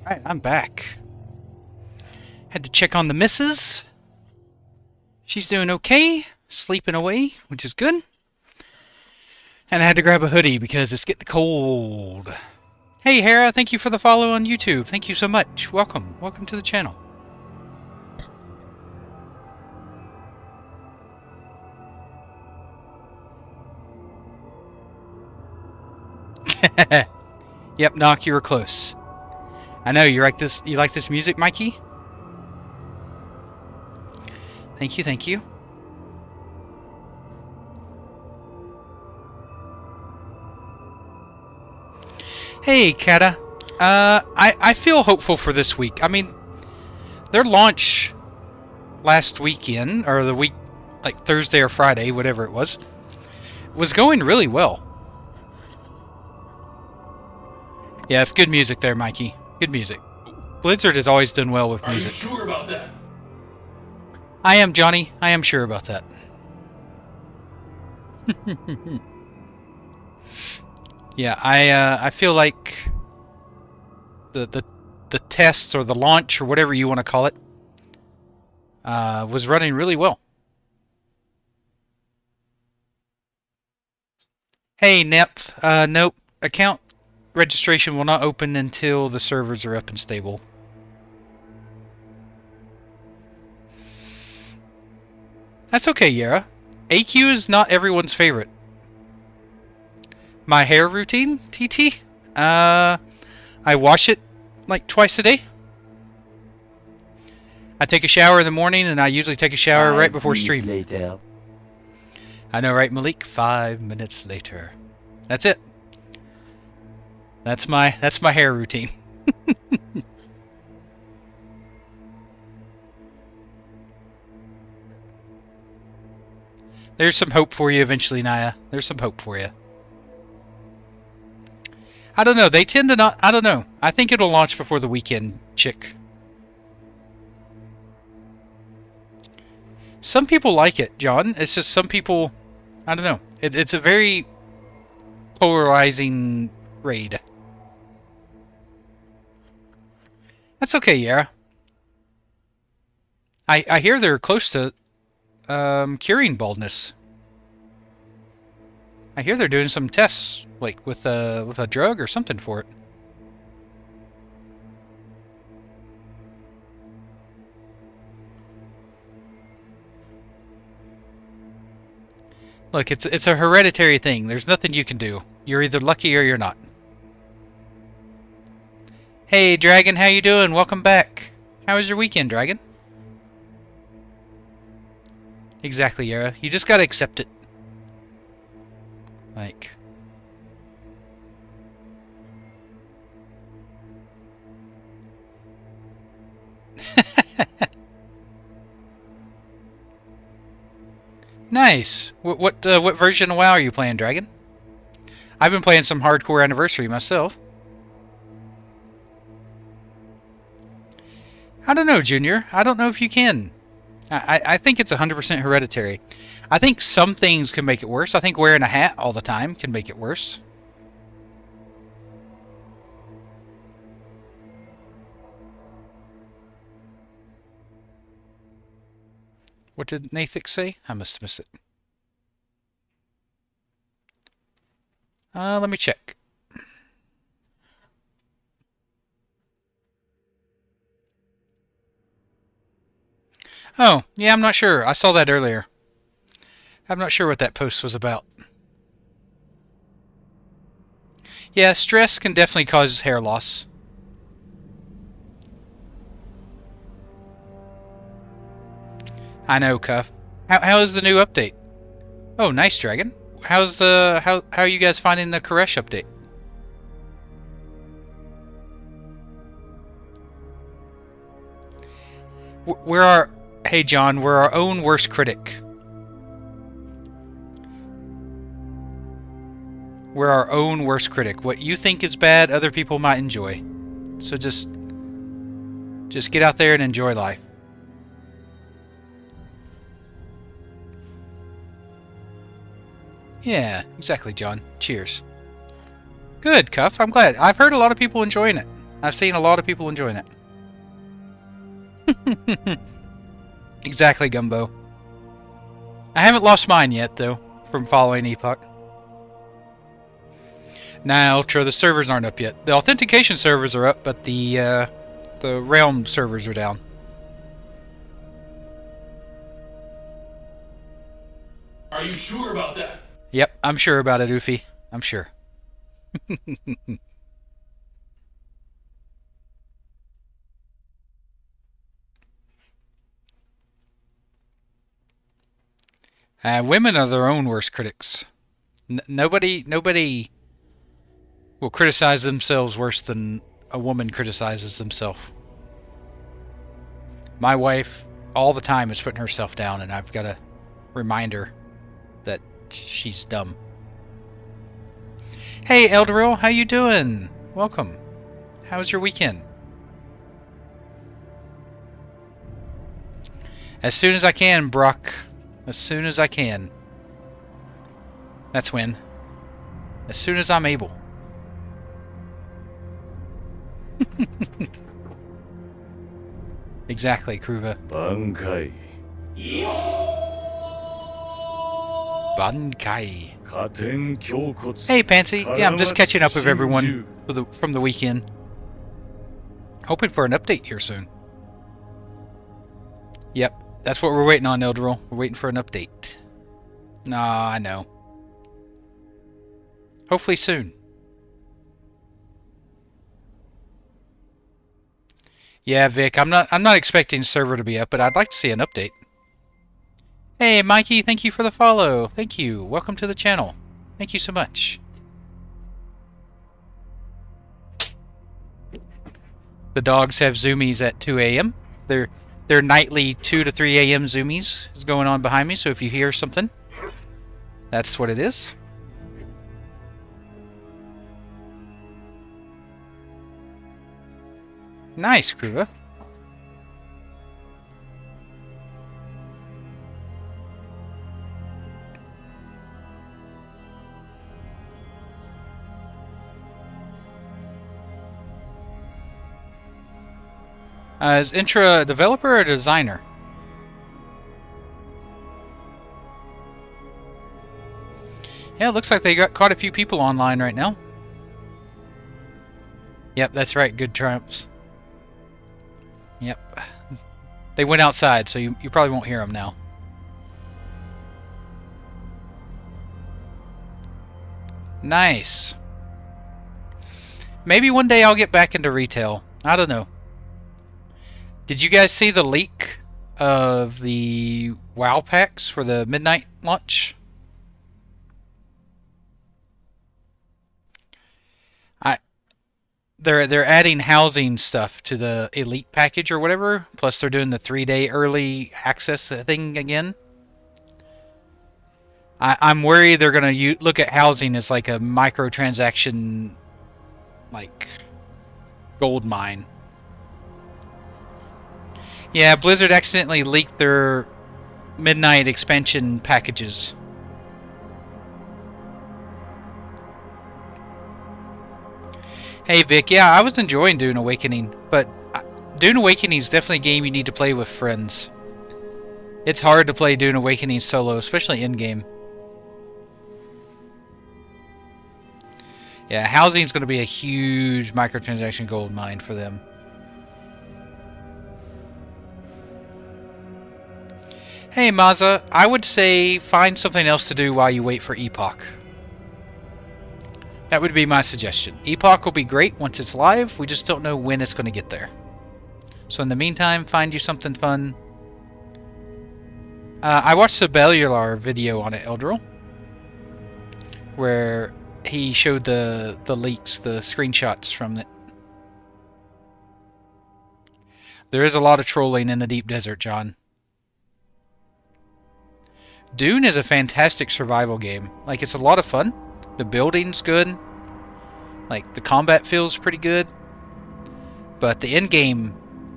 Speaker 1: Alright, I'm back. Had to check on the missus. She's doing okay, sleeping away, which is good. And I had to grab a hoodie because it's getting cold. Hey Hera, thank you for the follow on YouTube. Thank you so much. Welcome. Welcome to the channel. Yep, Knock, you were close. I know, you like this music, Mikey? Thank you, thank you. Hey, Kata. I feel hopeful for this week. I mean, their launch last weekend, or the week, like Thursday or Friday, whatever it was going really well. Yeah, it's good music there, Mikey. Good music. Blizzard has always done well with music.
Speaker 2: Are you sure about that?
Speaker 1: I am, Johnny. I am sure about that. Yeah, I feel like the test or the launch or whatever you want to call it was running really well. Hey, Neph. Nope. Account registration will not open until the servers are up and stable. That's okay, Yara. AQ is not everyone's favorite. My hair routine, TT? I wash it like twice a day. I take a shower in the morning, and I usually take a shower right before stream.
Speaker 3: Later.
Speaker 1: I know, right, Malik? 5 minutes later. That's it. That's my hair routine. There's some hope for you eventually, Naya. There's some hope for you. I don't know. They tend to not... I don't know. I think it'll launch before the weekend, chick. Some people like it, John. It's just some people... I don't know. It's a very polarizing raid. That's okay, Yara. I hear they're close to curing baldness. I hear they're doing some tests, like with a drug or something for it. Look, it's a hereditary thing. There's nothing you can do. You're either lucky or you're not. Hey, Dragon, how you doing? Welcome back. How was your weekend, Dragon? Exactly, Yara. You just gotta accept it. Like... Nice. What version of WoW are you playing, Dragon? I've been playing some Hardcore Anniversary myself. I don't know, Junior. I don't know if you can. I think it's 100% hereditary. I think some things can make it worse. I think wearing a hat all the time can make it worse. What did Nathix say? I must have missed it. Let me check. Oh, yeah, I'm not sure. I saw that earlier. I'm not sure what that post was about. Yeah, stress can definitely cause hair loss. I know, Cuff. How is the new update? Oh, nice, Dragon. How's the how are you guys finding the Koresh update? Hey John, we're our own worst critic. We're our own worst critic. What you think is bad, other people might enjoy. So just get out there and enjoy life. Yeah, exactly, John. Cheers. Good, Cuff. I'm glad. I've heard a lot of people enjoying it. I've seen a lot of people enjoying it. Exactly, Gumbo. I haven't lost mine yet, though, from following Epoch. Nah, Ultra, the servers aren't up yet. The authentication servers are up, but the realm servers are down.
Speaker 2: Are you sure about that?
Speaker 1: Yep, I'm sure about it, Oofy. I'm sure. Women are their own worst critics. Nobody will criticize themselves worse than a woman criticizes themselves. My wife, all the time, is putting herself down, and I've got to remind her that she's dumb. Hey, Eldoril, how you doing? Welcome. How was your weekend? As soon as I can, Brock. As soon as I can. That's when. As soon as I'm able. Exactly, Kruva.
Speaker 3: Bankai.
Speaker 1: Bankai. Hey, Pansy. Yeah, I'm just catching up with everyone from the weekend. Hoping for an update here soon. Yep, that's what we're waiting on, Eldoril. We're waiting for an update. Nah, I know. Hopefully soon. Yeah, Vic, I'm not expecting server to be up, but I'd like to see an update. Hey, Mikey, thank you for the follow. Thank you. Welcome to the channel. Thank you so much. The dogs have zoomies at 2 a.m. Their nightly 2 to 3 a.m. zoomies is going on behind me, so if you hear something, that's what it is. Nice, Kruva. Is Intra a developer or a designer? Yeah, it looks like they got quite a few people online right now. Yep, that's right. Good triumphs. Yep. They went outside, so you probably won't hear them now. Nice. Maybe one day I'll get back into retail. I don't know. Did you guys see the leak of the WoW packs for the midnight launch? They're adding housing stuff to the elite package or whatever. Plus they're doing the 3-day early access thing again. I'm worried they're gonna look at housing as like a microtransaction, like gold mine. Yeah, Blizzard accidentally leaked their midnight expansion packages. Hey Vic, yeah, I was enjoying Dune Awakening, but Dune Awakening is definitely a game you need to play with friends. It's hard to play Dune Awakening solo, especially in-game. Yeah, housing is going to be a huge microtransaction gold mine for them. Hey Maza, I would say find something else to do while you wait for Epoch. That would be my suggestion. Epoch will be great once it's live, we just don't know when it's going to get there. So in the meantime, find you something fun. I watched the Bellular video on it, Eldoril, where he showed the leaks, the screenshots from it. There is a lot of trolling in the deep desert, John. Dune is a fantastic survival game. Like, it's a lot of fun. The building's good. Like, the combat feels pretty good. But the end game,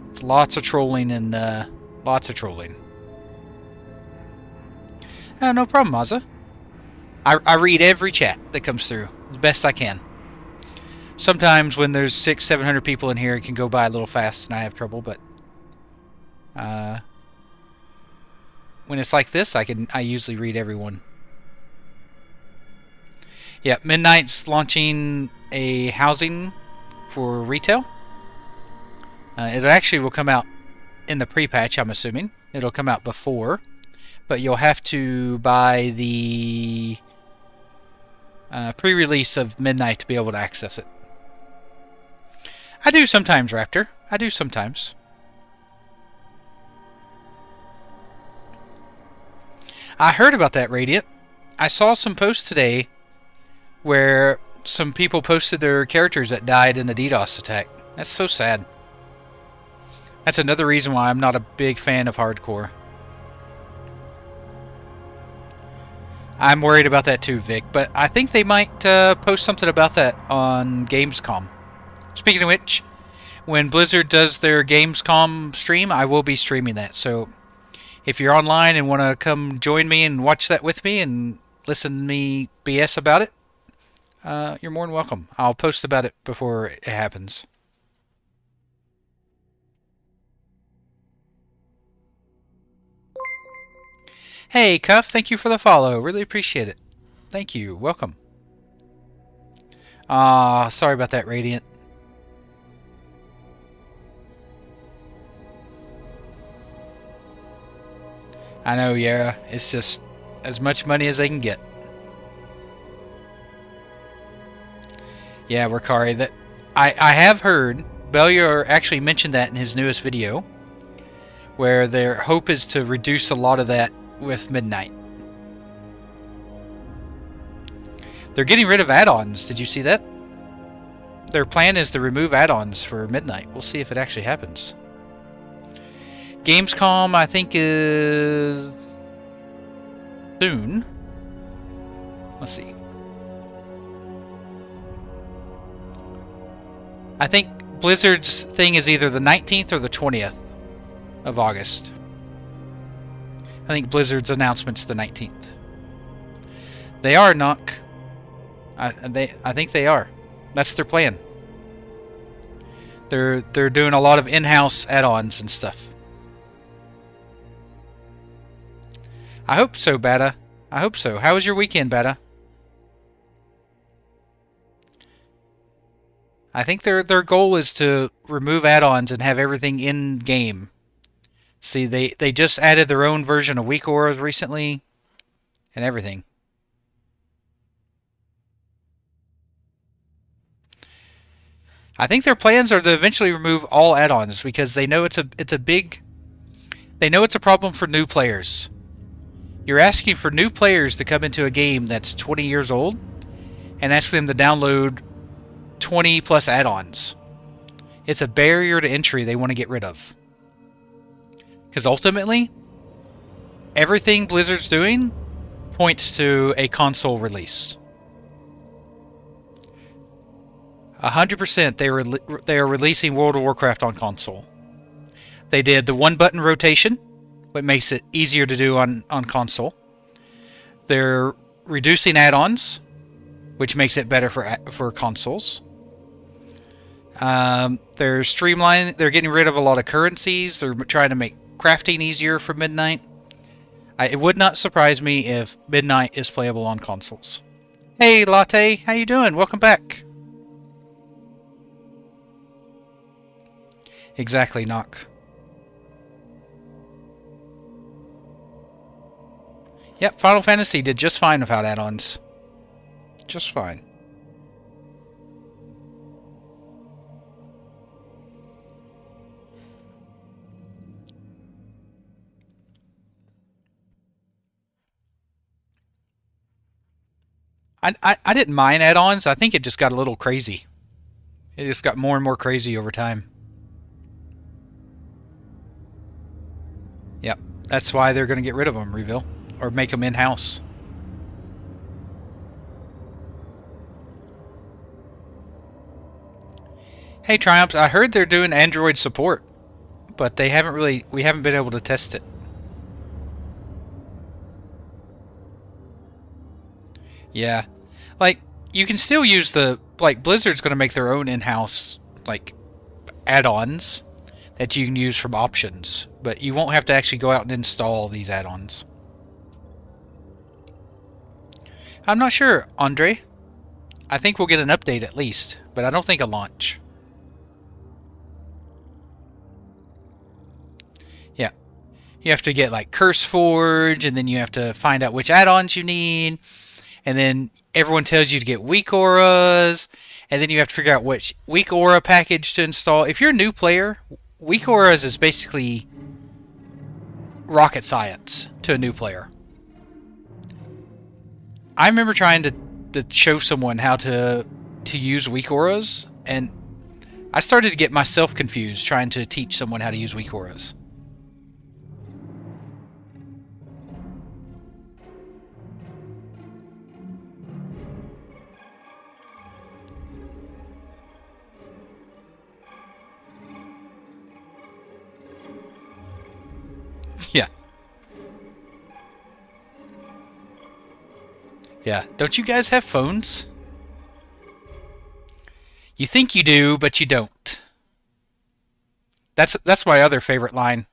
Speaker 1: it's lots of trolling and lots of trolling. No problem, Mazza. I read every chat that comes through as best I can. Sometimes when there's 600-700 people in here, it can go by a little fast and I have trouble, but when it's like this, I usually read everyone. Yeah, Midnight's launching a housing for retail. It actually will come out in the pre-patch, I'm assuming. It'll come out before, but you'll have to buy the pre-release of Midnight to be able to access it. I do sometimes, Raptor. I do sometimes. I heard about that, Radiant. I saw some posts today where some people posted their characters that died in the DDoS attack. That's so sad. That's another reason why I'm not a big fan of hardcore. I'm worried about that too, Vic, but I think they might post something about that on Gamescom. Speaking of which, when Blizzard does their Gamescom stream, I will be streaming that. So if you're online and want to come join me and watch that with me and listen to me BS about it, you're more than welcome. I'll post about it before it happens. Hey, Cuff, thank you for the follow. Really appreciate it. Thank you. Welcome. Sorry about that, Radiant. I know, Yara. It's just as much money as they can get. Yeah, Ricari, that I have heard Bellier actually mentioned that in his newest video, where their hope is to reduce a lot of that with Midnight. They're getting rid of add-ons. Did you see that? Their plan is to remove add-ons for Midnight. We'll see if it actually happens. Gamescom, I think, is soon. Let's see. I think Blizzard's thing is either the 19th or the 20th of August. I think Blizzard's announcement's the 19th. They are, Knock. I think they are. That's their plan. They're doing a lot of in-house add-ons and stuff. I hope so, Bada. I hope so. How was your weekend, Bada? I think their goal is to remove add-ons and have everything in-game. See, they just added their own version of Weak Auras recently and everything. I think their plans are to eventually remove all add-ons because they know it's a problem for new players. You're asking for new players to come into a game that's 20 years old and ask them to download 20 plus add-ons. It's a barrier to entry they want to get rid of. Because ultimately, everything Blizzard's doing points to a console release. 100% they are releasing World of Warcraft on console. They did the one-button rotation, which makes it easier to do on console. They're reducing add-ons, which makes it better for consoles. They're streamlining. They're getting rid of a lot of currencies. They're trying to make crafting easier for Midnight. It would not surprise me if Midnight is playable on consoles. Hey, Latte, how you doing? Welcome back. Exactly, Knock. Yep, Final Fantasy did just fine without add-ons. Just fine. I didn't mind add-ons. I think it just got a little crazy. It just got more and more crazy over time. Yep, that's why they're going to get rid of them, Reveal. Or make them in-house. Hey, Triumphs, I heard they're doing Android support, but we haven't been able to test it. Yeah. Like, you can still use the like Blizzard's going to make their own in-house like add-ons that you can use from options, but you won't have to actually go out and install these add-ons. I'm not sure, Andre. I think we'll get an update at least, but I don't think a launch. Yeah. You have to get like Curse Forge, and then you have to find out which add-ons you need, and then everyone tells you to get weak auras, and then you have to figure out which weak aura package to install. If you're a new player, weak auras is basically rocket science to a new player. I remember trying to show someone how to use weak auras, and I started to get myself confused trying to teach someone how to use weak auras. Yeah. Yeah. Don't you guys have phones? You think you do, but you don't. That's my other favorite line.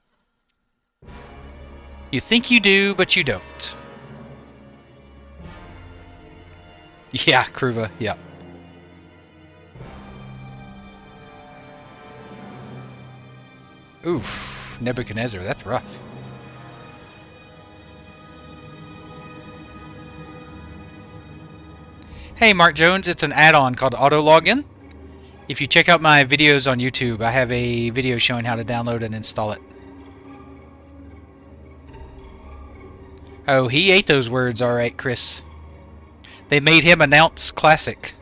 Speaker 1: You think you do, but you don't. Yeah, Kruva, yeah. Oof, Nebuchadnezzar, that's rough. Hey, Mark Jones, it's an add-on called Auto Login. If you check out my videos on YouTube, I have a video showing how to download and install it. Oh, he ate those words, alright, Chris. They made him announce Classic.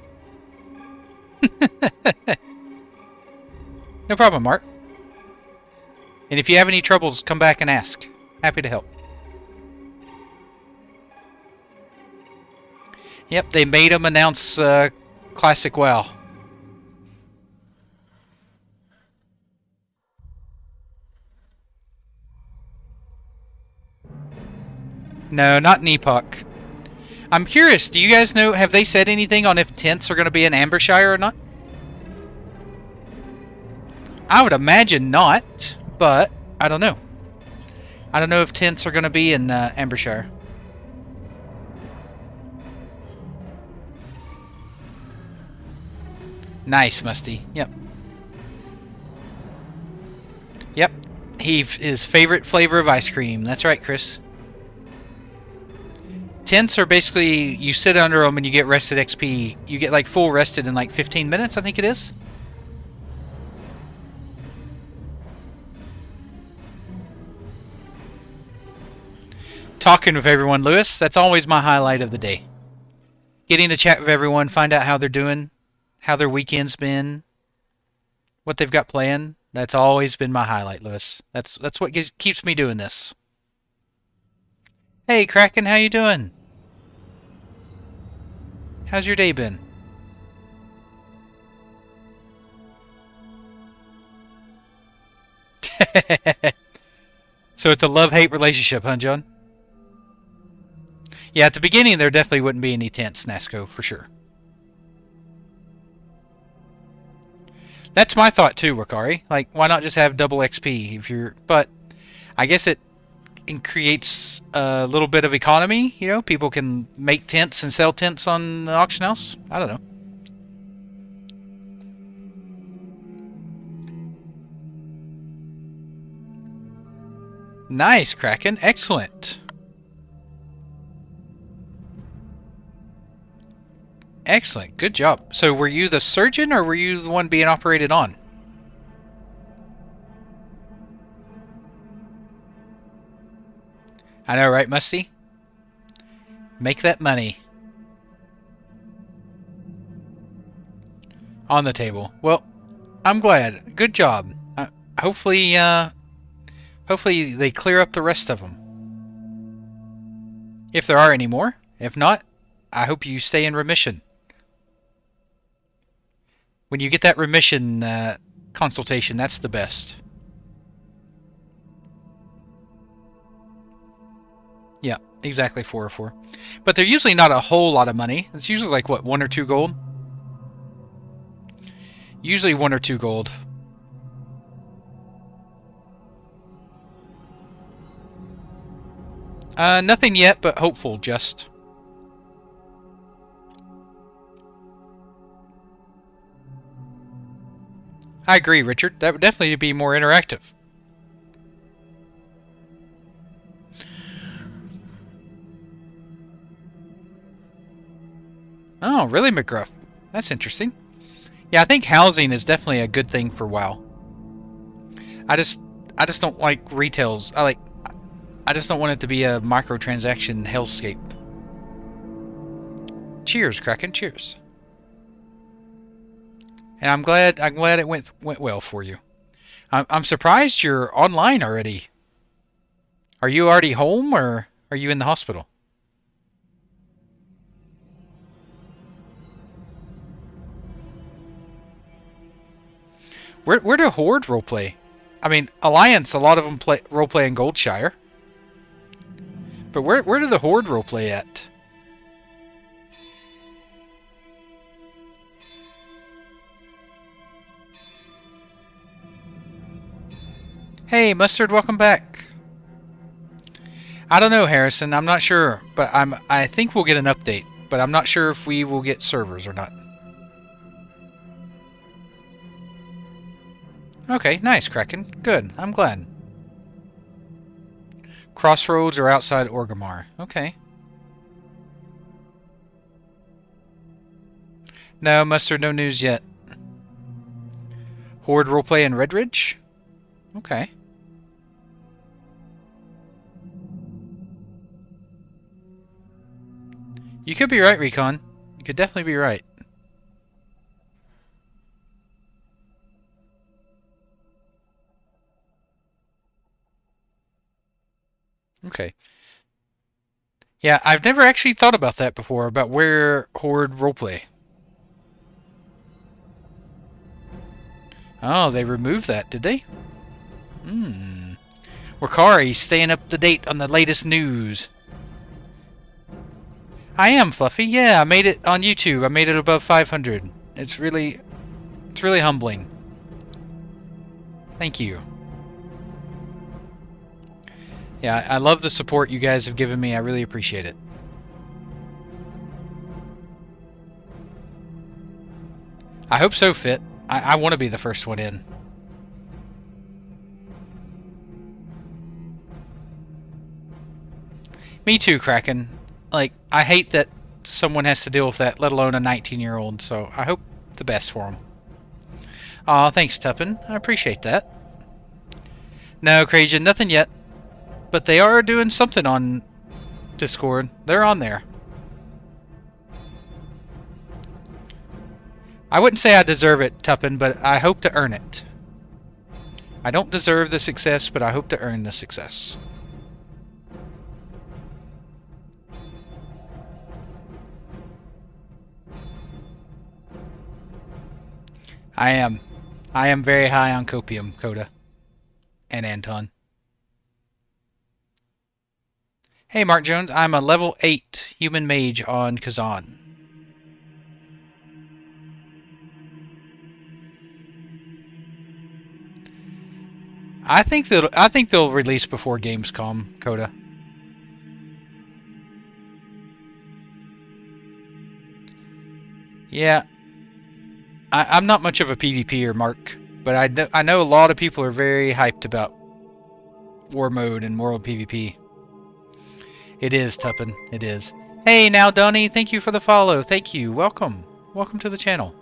Speaker 1: No problem, Mark. And if you have any troubles, come back and ask. Happy to help. Yep, they made him announce Classic WoW. No, not in Epoch. I'm curious, do you guys know, have they said anything on if tents are going to be in Ambershire or not? I would imagine not, but I don't know. I don't know if tents are going to be in Ambershire. Nice, Musty. Yep. Yep. His favorite flavor of ice cream. That's right, Chris. Tents are basically, you sit under them and you get rested XP. You get like full rested in like 15 minutes, I think it is. Talking with everyone, Lewis. That's always my highlight of the day. Getting to chat with everyone, find out how they're doing, how their weekend's been, what they've got planned. That's always been my highlight, Lewis. That's what keeps me doing this. Hey, Kraken, how you doing? How's your day been? So it's a love-hate relationship, huh, John? Yeah, at the beginning there definitely wouldn't be any tents, Nasco, for sure. That's my thought too, Wakari. Like, why not just have double XP if you're... But I guess it creates a little bit of economy, you know? People can make tents and sell tents on the auction house. I don't know. Nice, Kraken. Excellent. Excellent. Good job. So were you the surgeon or were you the one being operated on? I know, right, Musty? Make that money. On the table. Well, I'm glad. Good job. Hopefully they clear up the rest of them. If there are any more. If not, I hope you stay in remission. When you get that remission consultation, that's the best. Yeah, exactly 4 or 4. But they're usually not a whole lot of money. It's usually like, what, 1 or 2 gold? Usually 1 or 2 gold. Nothing yet, but hopeful, just. I agree, Richard. That would definitely be more interactive. Oh, really, McGruff? That's interesting. Yeah, I think housing is definitely a good thing for WoW. I just don't like retails. I just don't want it to be a microtransaction hellscape. Cheers, Kraken. Cheers. And I'm glad it went well for you. I'm surprised you're online already. Are you already home or are you in the hospital? Where do Horde roleplay? I mean, Alliance, a lot of them roleplay in Goldshire. But where do the Horde roleplay at? Hey, Mustard, welcome back. I don't know, Harrison. I'm not sure, but I think we'll get an update, but I'm not sure if we will get servers or not. Okay, nice, Kraken. Good. I'm glad. Crossroads are outside Orgrimmar. Okay. No, Mustard, no news yet. Horde roleplay in Redridge? Okay. You could be right, Recon. You could definitely be right. Okay. Yeah, I've never actually thought about that before, about where Horde roleplay. Oh, they removed that, did they? Hmm. Wakari, staying up to date on the latest news. I am, Fluffy. Yeah, I made it on YouTube. I made it above 500. It's really humbling. Thank you. Yeah, I love the support you guys have given me. I really appreciate it. I hope so, Fit. I want to be the first one in. Me too, Kraken. Like, I hate that someone has to deal with that, let alone a 19-year-old, so I hope the best for him. Aw, thanks, Tuppen. I appreciate that. No, Krajan, nothing yet. But they are doing something on Discord. They're on there. I wouldn't say I deserve it, Tuppen, but I hope to earn it. I don't deserve the success, but I hope to earn the success. I am. I am very high on copium, Coda. And Anton. Hey, Mark Jones. I'm a level 8 human mage on Kazan. I think they'll release before Gamescom, Coda. Yeah. I'm not much of a PvPer, Mark, but I know a lot of people are very hyped about War Mode and World PvP. It is, Tuppen. It is. Hey, now, Donnie, thank you for the follow. Thank you. Welcome. Welcome to the channel.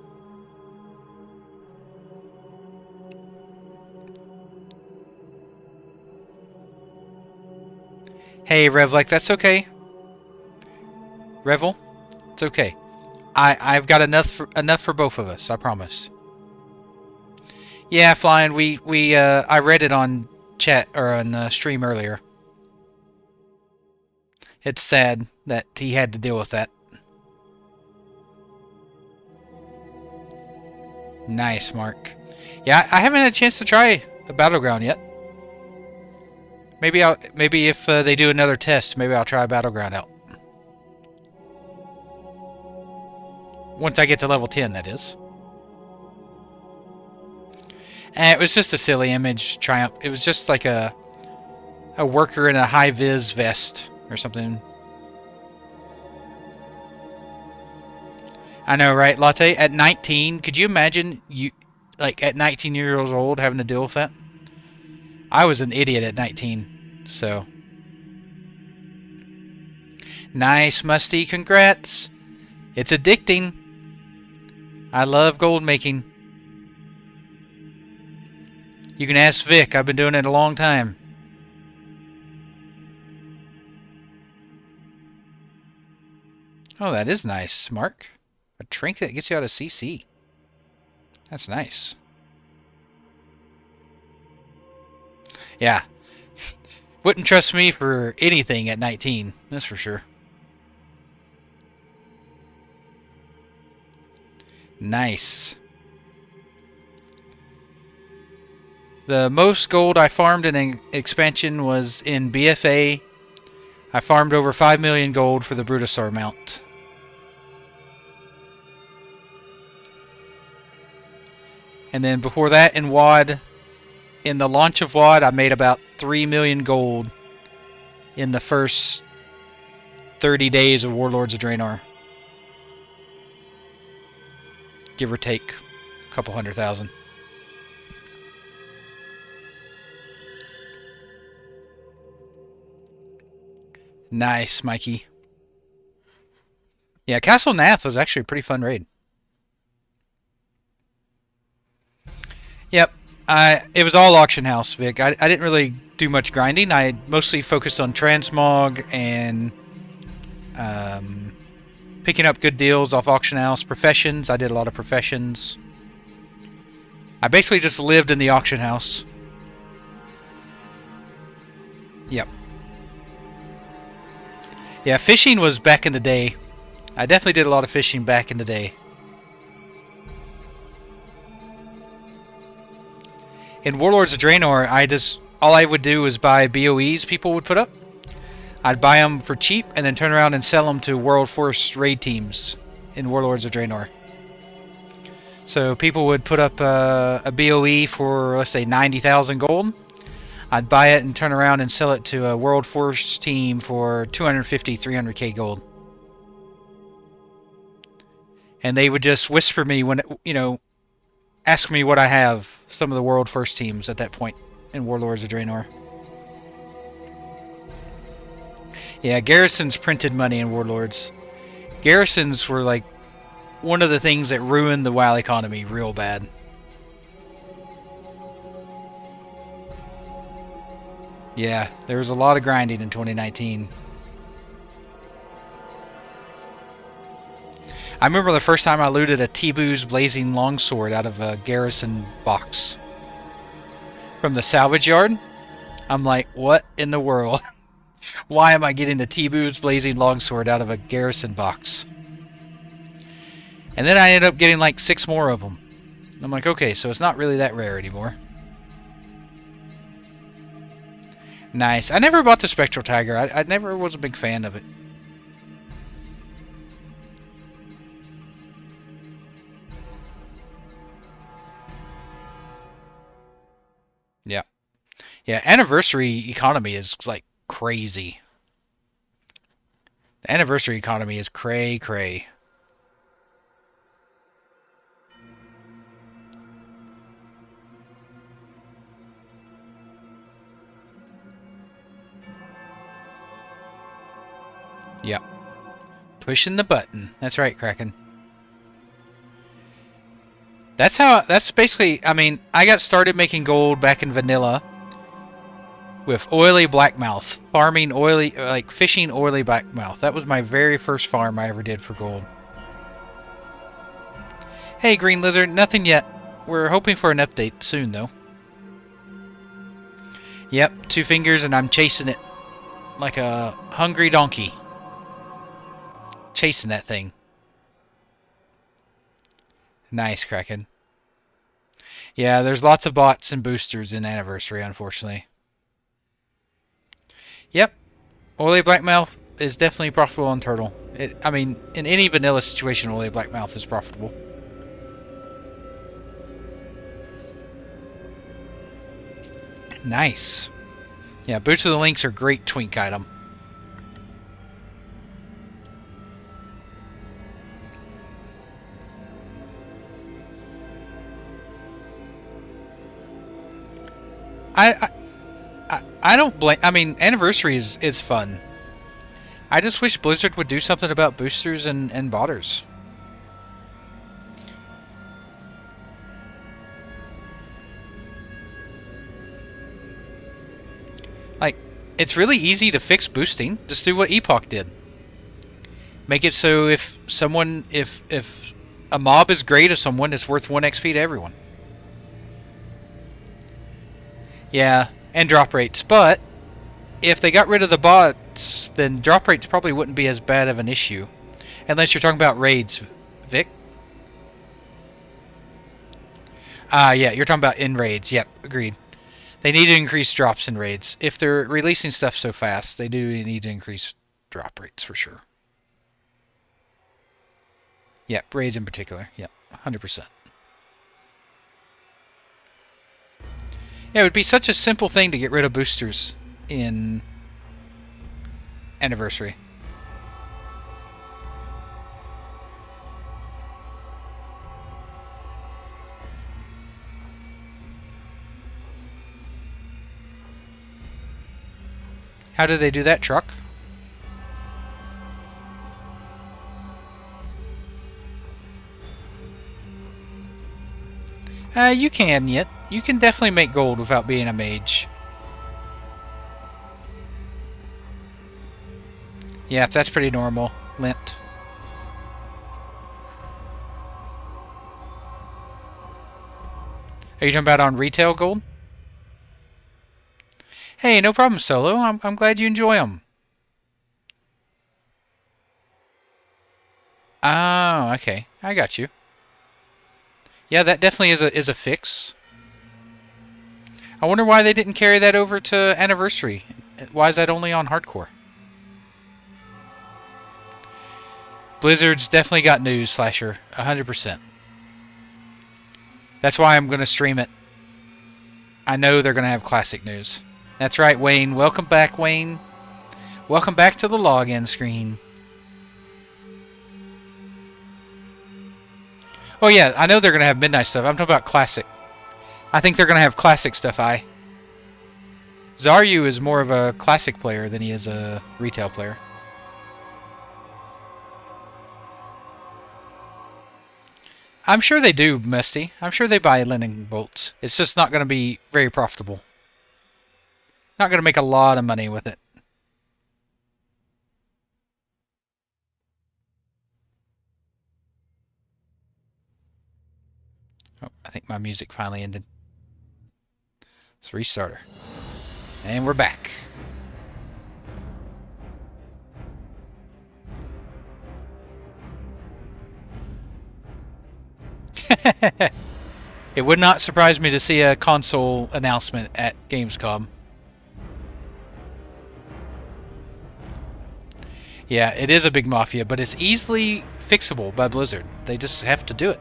Speaker 1: Hey, Revlek, that's okay. Revel, it's okay. I've got enough for both of us, I promise. Yeah, Flying, I read it on chat or on the stream earlier. It's sad that he had to deal with that. Nice, Mark. Yeah, I haven't had a chance to try the Battleground yet. Maybe if they do another test, maybe I'll try Battleground out. Once I get to level 10, that is. And it was just a silly image, Triumph. It was just like a worker in a high-vis vest or something. I know, right, Latte? At 19, could you imagine you, like, at 19 years old having to deal with that? I was an idiot at 19, so. Nice, Musty. Congrats. It's addicting. I love gold making. You can ask Vic. I've been doing it a long time. Oh, that is nice, Mark. A trinket that gets you out of CC. That's nice. Yeah. Wouldn't trust me for anything at 19. That's for sure. Nice. The most gold I farmed in an expansion was in BFA. I farmed over 5 million gold for the Brutosaur mount. And then before that in WoD, in the launch of WoD, I made about 3 million gold in the first 30 days of Warlords of Draenor. Give or take a couple 100,000. Nice, Mikey. Yeah, Castle Nath was actually a pretty fun raid. Yep. It was all auction house, Vic. I didn't really do much grinding. I mostly focused on transmog and picking up good deals off auction house. Professions. I did a lot of professions. I basically just lived in the auction house. Yep. Yeah, fishing was back in the day. I definitely did a lot of fishing back in the day. In Warlords of Draenor, all I would do was buy BOEs people would put up. I'd buy them for cheap and then turn around and sell them to World Force raid teams in Warlords of Draenor. So people would put up a BOE for, let's say, 90,000 gold. I'd buy it and turn around and sell it to a World Force team for 250, 300k gold. And they would just whisper me when, ask me what I have, some of the World First teams at that point in Warlords of Draenor. Yeah, garrisons printed money in Warlords. Garrisons were like one of the things that ruined the WoW economy real bad. Yeah, there was a lot of grinding in 2019. I remember the first time I looted a T-Boo's Blazing Longsword out of a garrison box from the salvage yard. I'm like, what in the world? Why am I getting the T-Boo's Blazing Longsword out of a garrison box? And then I ended up getting like 6 more of them. I'm like, okay, so it's not really that rare anymore. Nice. I never bought the Spectral Tiger. I never was a big fan of it. Yeah. Yeah, anniversary economy is like crazy. The anniversary economy is cray. Yep. Pushing the button. That's right, Kraken. That's basically, I mean, I got started making gold back in vanilla with oily blackmouth. Farming oily, like fishing oily blackmouth. That was my very first farm I ever did for gold. Hey, Green Lizard, nothing yet. We're hoping for an update soon, though. Yep, 2 fingers and I'm chasing it like a hungry donkey. Chasing that thing. Nice, Kraken. Yeah, there's lots of bots and boosters in Anniversary, unfortunately. Yep. Oily Blackmouth is definitely profitable on Turtle. I mean, in any vanilla situation, Oily Blackmouth is profitable. Nice. Yeah, Boots of the Lynx are great twink item. I don't blame. I mean, Anniversary is fun. I just wish Blizzard would do something about boosters and botters. Like, it's really easy to fix boosting. Just do what Epoch did. Make it so if a mob is great of someone, it's worth 1 XP to everyone. Yeah, and drop rates. But if they got rid of the bots, then drop rates probably wouldn't be as bad of an issue. Unless you're talking about raids, Vic. Yeah, you're talking about in raids. Yep, agreed. They need to increase drops in raids. If they're releasing stuff so fast, they do need to increase drop rates for sure. Yep, raids in particular. Yep, 100%. Yeah, it would be such a simple thing to get rid of boosters in Anniversary. How did they do that, Truck? You can yet. You can definitely make gold without being a mage. Yeah, that's pretty normal. Lint. Are you talking about on retail gold? Hey, no problem, Solo. I'm glad you enjoy them. Oh, okay. I got you. Yeah, that definitely is a fix. I wonder why they didn't carry that over to Anniversary. Why is that only on Hardcore? Blizzard's definitely got news, Slasher. 100%. That's why I'm going to stream it. I know they're going to have classic news. That's right, Wayne. Welcome back, Wayne. Welcome back to the login screen. Oh yeah, I know they're going to have midnight stuff. I'm talking about classic. I think they're going to have classic stuff, Zaryu is more of a classic player than he is a retail player. I'm sure they do, Misty. I'm sure they buy linen bolts. It's just not going to be very profitable. Not going to make a lot of money with it. Oh, I think my music finally ended. Let's restart her. And we're back. It would not surprise me to see a console announcement at Gamescom. Yeah, it is a big mafia, but it's easily fixable by Blizzard. They just have to do it.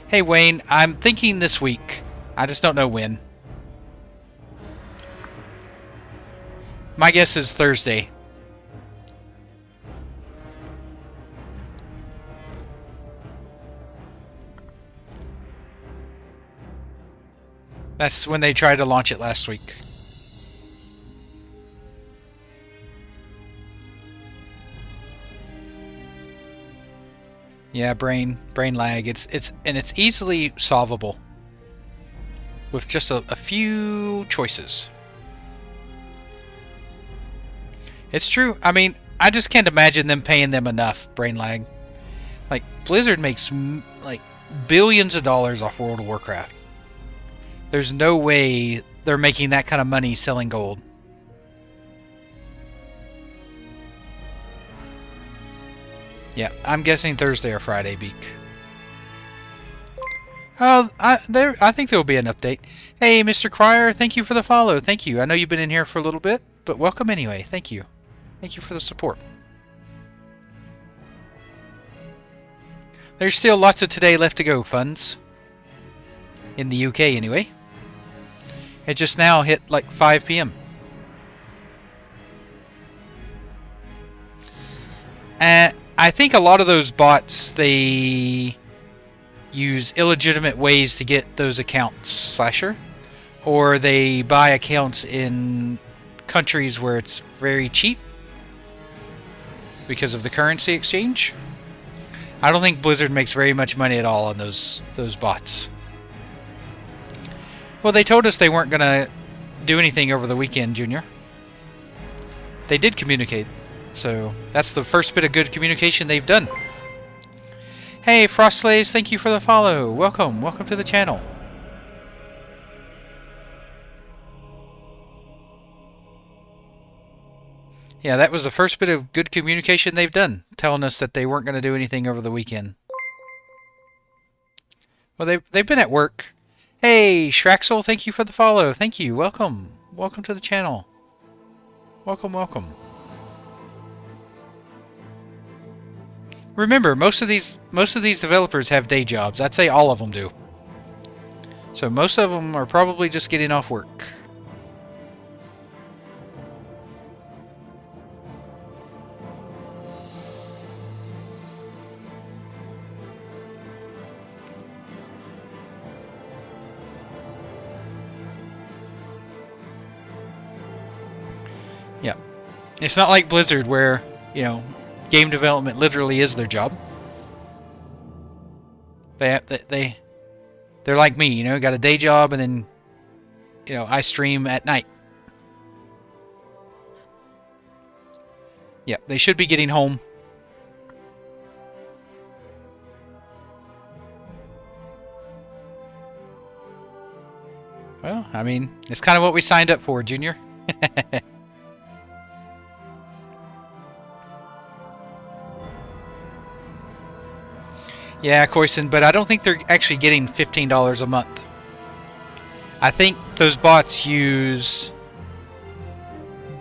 Speaker 1: Hey Wayne, I'm thinking this week. I just don't know when. My guess is Thursday. That's when they tried to launch it last week. Yeah, brain lag. It's easily solvable with just a few choices. It's true. I mean, I just can't imagine them paying them enough brain lag. Like Blizzard makes like billions of dollars off World of Warcraft. There's no way they're making that kind of money selling gold. Yeah, I'm guessing Thursday or Friday, Beak. Oh, I think there will be an update. Hey, Mr. Cryer, thank you for the follow. Thank you. I know you've been in here for a little bit, but welcome anyway. Thank you. Thank you for the support. There's still lots of today left to go, funds. In the UK, anyway. It just now hit like 5 p.m. And I think a lot of those bots, they use illegitimate ways to get those accounts, Slasher. Or they buy accounts in countries where it's very cheap because of the currency exchange. I don't think Blizzard makes very much money at all on those bots. Well, they told us they weren't going to do anything over the weekend, Junior. They did communicate, so that's the first bit of good communication they've done. Hey, Frostslays, thank you for the follow. Welcome to the channel. Yeah, that was the first bit of good communication they've done, telling us that they weren't going to do anything over the weekend. Well, they've been at work. Hey, Shraxel, thank you for the follow. Thank you. Welcome to the channel. Welcome. Remember, most of these developers have day jobs. I'd say all of them do. So most of them are probably just getting off work. Yeah. It's not like Blizzard where, you know, game development literally is their job. They're like me, you know, got a day job and then, you know, I stream at night. Yeah, they should be getting home. Well, I mean, it's kind of what we signed up for, Junior. Yeah, Koisin, but I don't think they're actually getting $15 a month. I think those bots use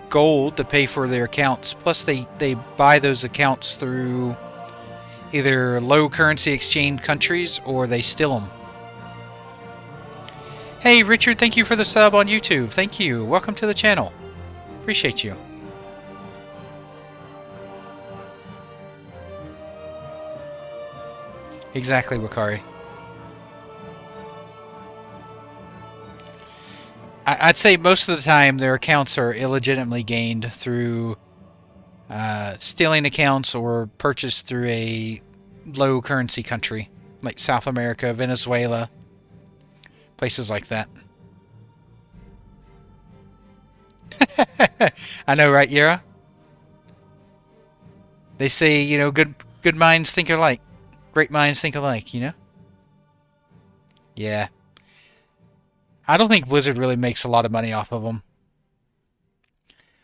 Speaker 1: gold to pay for their accounts. Plus, they buy those accounts through either low currency exchange countries or they steal them. Hey, Richard, thank you for the sub on YouTube. Thank you. Welcome to the channel. Appreciate you. Exactly, Wakari. I'd say most of the time their accounts are illegitimately gained through stealing accounts or purchased through a low currency country like South America, Venezuela, places like that. I know, right, Yara? They say, you know, good minds think alike. Great minds think alike, you know? Yeah. I don't think Blizzard really makes a lot of money off of them.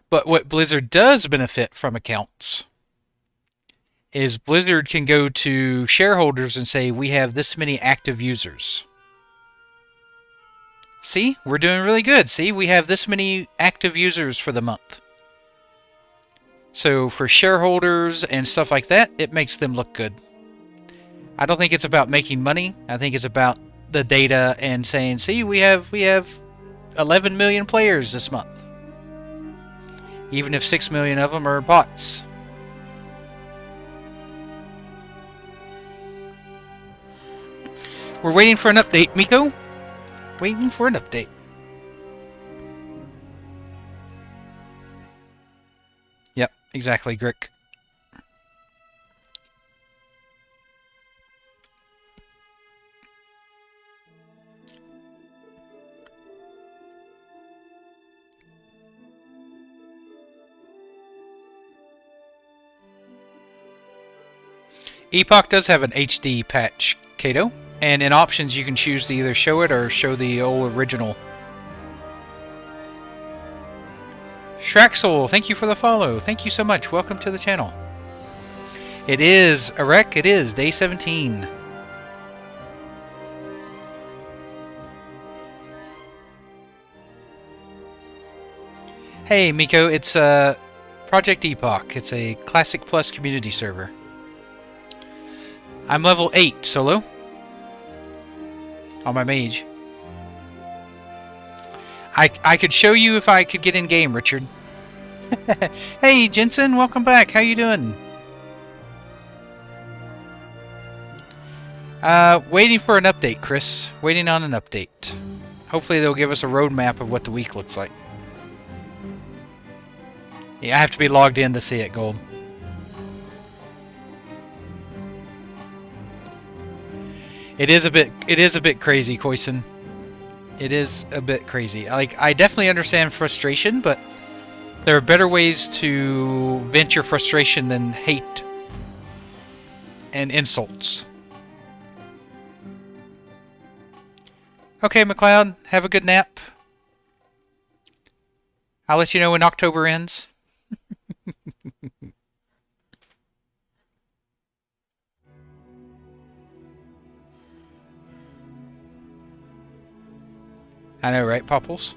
Speaker 1: But what Blizzard does benefit from accounts is Blizzard can go to shareholders and say, we have this many active users. See? We're doing really good. See? We have this many active users for the month. So for shareholders and stuff like that, it makes them look good. I don't think it's about making money. I think it's about the data and saying, see, we have 11 million players this month. Even if 6 million of them are bots. We're waiting for an update, Miko. Waiting for an update. Yep, exactly, Grick. Epoch does have an HD patch, Kato, and in options you can choose to either show it or show the old original. Shraxel, thank you for the follow. Thank you so much. Welcome to the channel. It is, Arek, it is day 17. Hey, Miko, it's Project Epoch. It's a Classic Plus community server. I'm level 8 solo on my mage. I could show you if I could get in game, Richard. Hey, Jensen, welcome back. How you doing? Waiting for an update, Chris. Waiting on an update. Hopefully they'll give us a roadmap of what the week looks like. Yeah, I have to be logged in to see it, Gold. It is a bit crazy, Koisen. It is a bit crazy. Like, I definitely understand frustration, but there are better ways to vent your frustration than hate and insults. Okay, McLeod, have a good nap. I'll let you know when October ends. I know, right, Popples?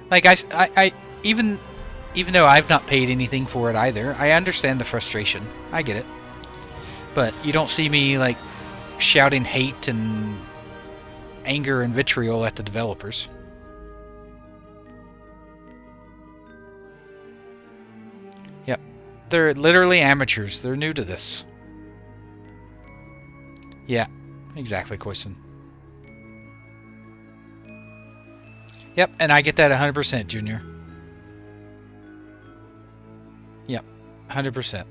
Speaker 1: Like, I even though I've not paid anything for it either, I understand the frustration. I get it. But you don't see me, like, shouting hate and anger and vitriol at the developers. Yep. They're literally amateurs. They're new to this. Yeah, exactly, Koisen. Yep, and I get that 100%, Junior. Yep, 100%.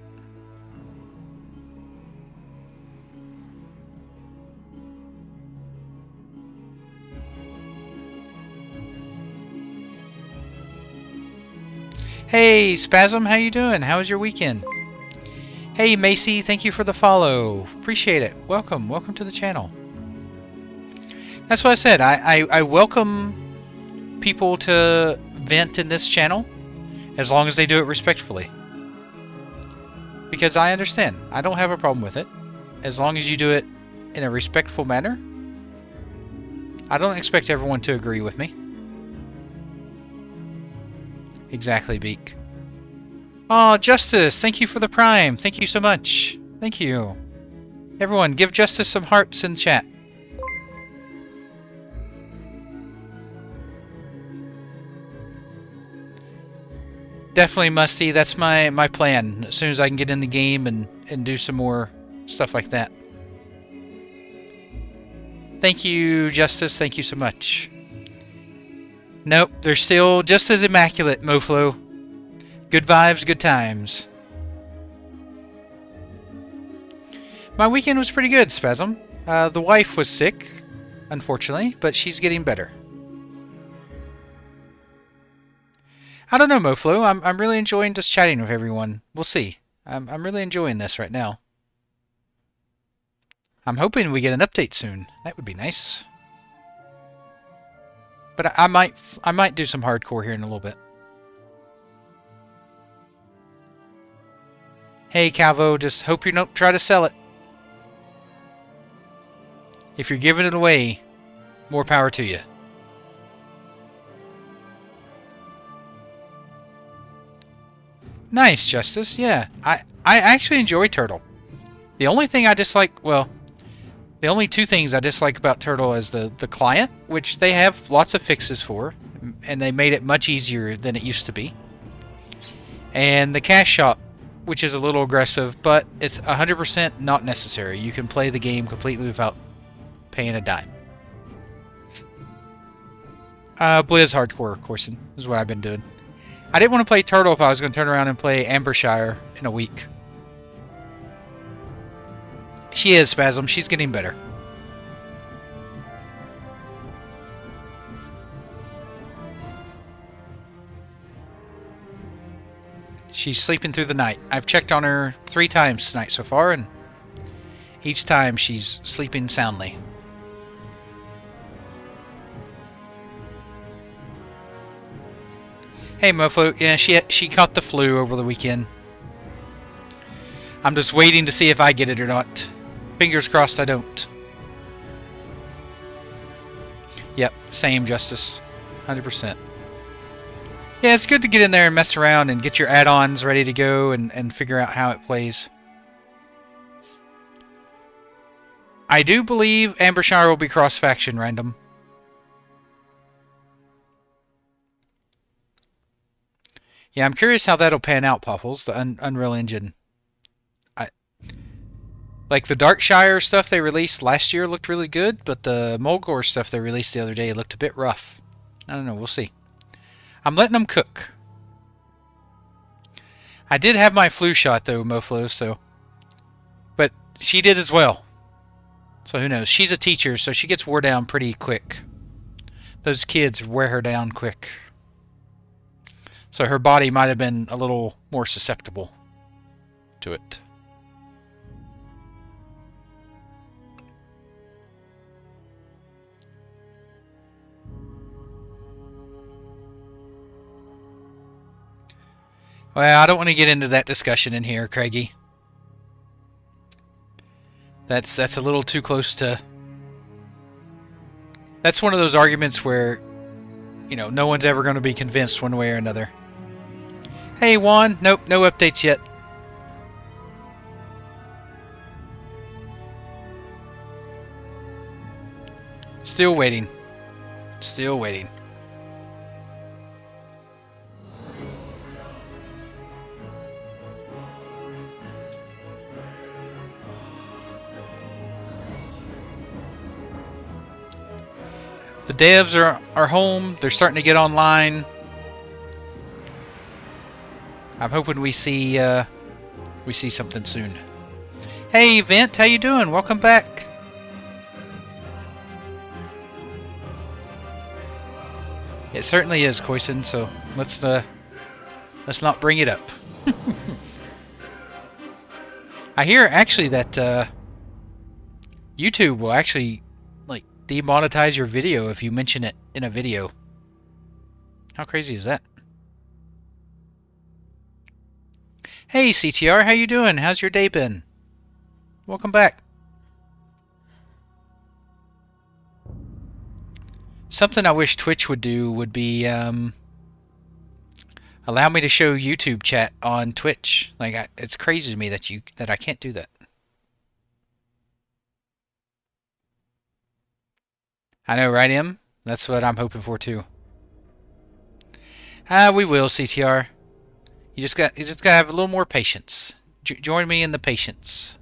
Speaker 1: Hey, Spasm, how you doing? How was your weekend? Hey, Macy, thank you for the follow. Appreciate it. Welcome. Welcome to the channel. That's what I said. I welcome people to vent in this channel as long as they do it respectfully. Because I understand. I don't have a problem with it. As long as you do it in a respectful manner. I don't expect everyone to agree with me. Exactly, Beak. Oh, Justice, thank you for the Prime. Thank you so much. Thank you. Everyone, give Justice some hearts in chat. Definitely must see. That's my plan. As soon as I can get in the game and do some more stuff like that. Thank you, Justice. Thank you so much. Nope, they're still just as immaculate, Moflo. Good vibes, good times. My weekend was pretty good, Spasm. The wife was sick, unfortunately, but she's getting better. I don't know, Moflo. I'm really enjoying just chatting with everyone. We'll see. I'm really enjoying this right now. I'm hoping we get an update soon. That would be nice. But I might do some hardcore here in a little bit. Hey, Calvo, just hope you don't try to sell it. If you're giving it away, more power to you. Nice, Justice. Yeah, I actually enjoy Turtle. The only thing I dislike, well, the only two things I dislike about Turtle is the client, which they have lots of fixes for, and they made it much easier than it used to be. And the cash shop, which is a little aggressive, but it's 100% not necessary. You can play the game completely without paying a dime. Blizz Hardcore, Corson, is what I've been doing. I didn't want to play Turtle if I was going to turn around and play Ambershire in a week. She is, Spasm. She's getting better. She's sleeping through the night. I've checked on her 3 times tonight so far, and each time she's sleeping soundly. Hey, Mofo. Yeah, she caught the flu over the weekend. I'm just waiting to see if I get it or not. Fingers crossed I don't. Yep, same, Justice. 100%. Yeah, it's good to get in there and mess around and get your add-ons ready to go and figure out how it plays. I do believe Ambershire will be cross-faction random. Yeah, I'm curious how that'll pan out, Popples, the Unreal Engine. I Like the Darkshire stuff they released last year looked really good, but the Mulgore stuff they released the other day looked a bit rough. I don't know, we'll see. I'm letting them cook. I did have my flu shot though, Moflo, so... But she did as well. So who knows? She's a teacher, so she gets wore down pretty quick. Those kids wear her down quick. So her body might have been a little more susceptible to it. Well, I don't want to get into that discussion in here, Craigie. That's a little too close to... That's one of those arguments where, you know, no one's ever going to be convinced one way or another. Hey, Juan. Nope, no updates yet. Still waiting. Still waiting. The devs are home. They're starting to get online. I'm hoping we see something soon. Hey, Vent, how you doing? Welcome back. It certainly is, Koisen. So let's not bring it up. I hear actually that YouTube will actually demonetize your video if you mention it in a video. How crazy is that? Hey CTR, how you doing? How's your day been? Welcome back. Something I wish Twitch would do would be allow me to show YouTube chat on Twitch. Like it's crazy to me that I can't do that. I know, right, Em? That's what I'm hoping for too. We will, CTR. You just gotta have a little more patience. Join me in the patience.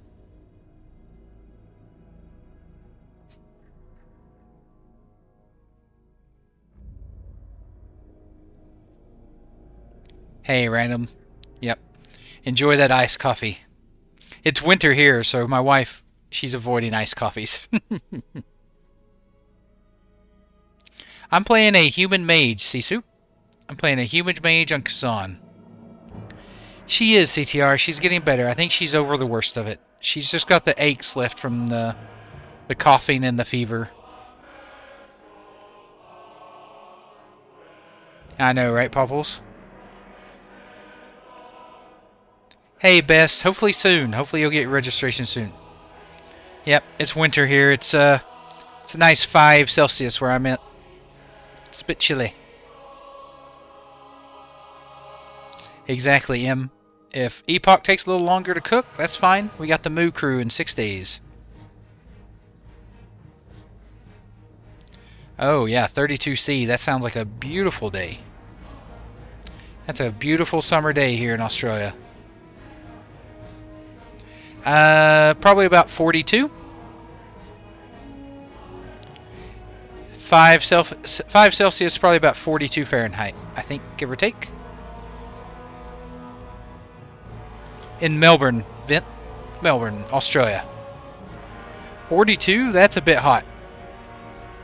Speaker 1: Hey, random. Yep. Enjoy that iced coffee. It's winter here, so my wife, she's avoiding iced coffees. I'm playing a human mage, Sisu. I'm playing a human mage on Kazan. She is, CTR. She's getting better. I think she's over the worst of it. She's just got the aches left from the coughing and the fever. I know, right, Popples? Hey, Bess. Hopefully soon. Hopefully you'll get registration soon. Yep, it's winter here. It's a nice 5 Celsius where I'm at. It's a bit chilly. Exactly, Em. If Epoch takes a little longer to cook, that's fine. We got the Moo Crew in 6 days. Oh, yeah, 32°C. That sounds like a beautiful day. That's a beautiful summer day here in Australia. Probably about 42. 5 Celsius, probably about 42 Fahrenheit, I think, give or take. In Melbourne, Melbourne, Australia. 42? That's a bit hot.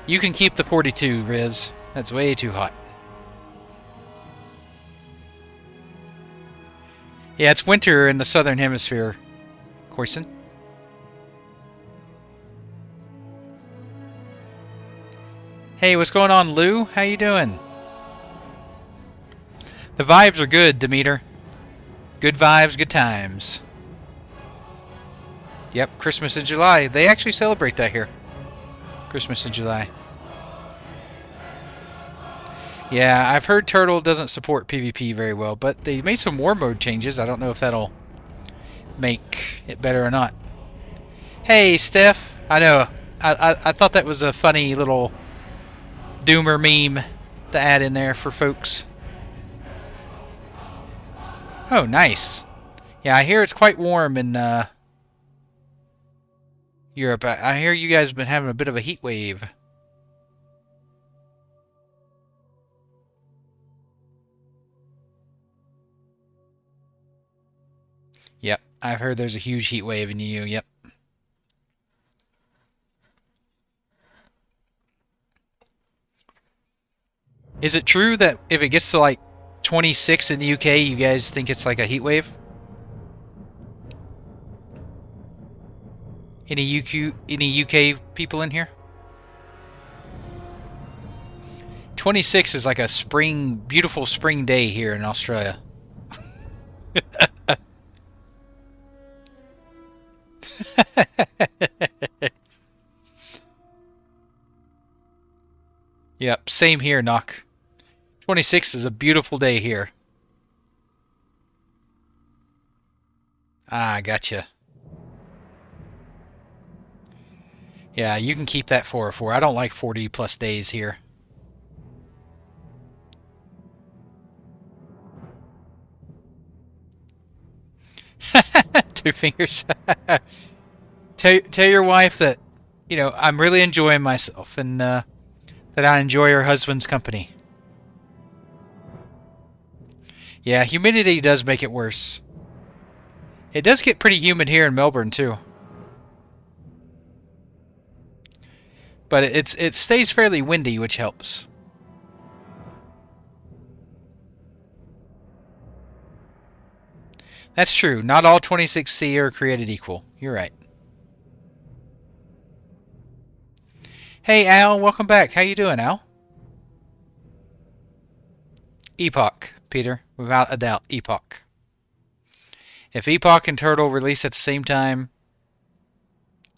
Speaker 1: You can keep the 42, Riz. That's way too hot. Yeah, it's winter in the southern hemisphere, Koisen. Hey, what's going on, Lou? How you doing? The vibes are good, Demeter. Good vibes, good times. Yep, Christmas in July. They actually celebrate that here. Christmas in July. Yeah, I've heard Turtle doesn't support PvP very well, but they made some war mode changes. I don't know if that'll make it better or not. Hey, Steph. I know. I thought that was a funny little Doomer meme to add in there for folks. Oh, nice. Yeah, I hear it's quite warm in Europe. I hear you guys have been having a bit of a heat wave. Yep, I've heard there's a huge heat wave in the EU. Yep. Is it true that if it gets to like 26 in the UK, you guys think it's like a heat wave? Any UK people in here? 26 is like a beautiful spring day here in Australia. Yep, same here, Knock. 26 is a beautiful day here. Ah, gotcha. Yeah, you can keep that 404. I don't like 40 plus days here. Two fingers. Tell your wife that, I'm really enjoying myself and that I enjoy her husband's company. Yeah, humidity does make it worse. It does get pretty humid here in Melbourne, too. But it stays fairly windy, which helps. That's true. Not all 26C are created equal. You're right. Hey, Al. Welcome back. How you doing, Al? Epoch, Peter. Without a doubt, Epoch. If Epoch and Turtle release at the same time,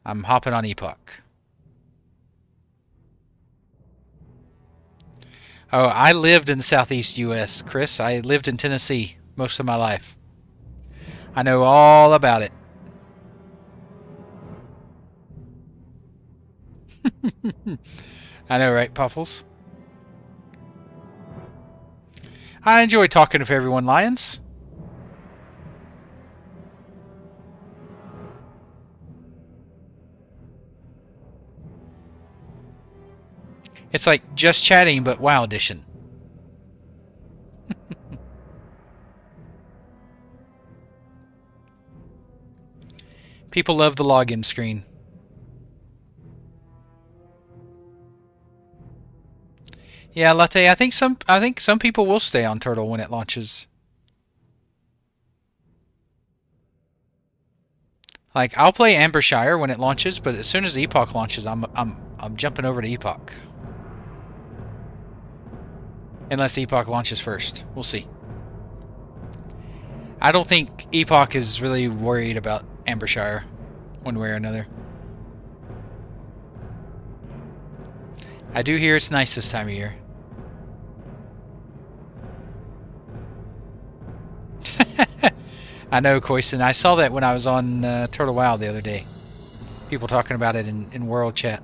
Speaker 1: I'm hopping on Epoch. Oh, I lived in the southeast U.S., Chris. I lived in Tennessee most of my life. I know all about it. I know, right, Popples? I enjoy talking with everyone, Lions. It's like just chatting, but WoW edition. People love the login screen. Yeah, Latte. I think some people will stay on Turtle when it launches. Like I'll play Ambershire when it launches, but as soon as Epoch launches, I'm jumping over to Epoch. Unless Epoch launches first. We'll see. I don't think Epoch is really worried about Ambershire one way or another. I do hear it's nice this time of year. I know, Koyson. I saw that when I was on Turtle WoW the other day. People talking about it in World Chat.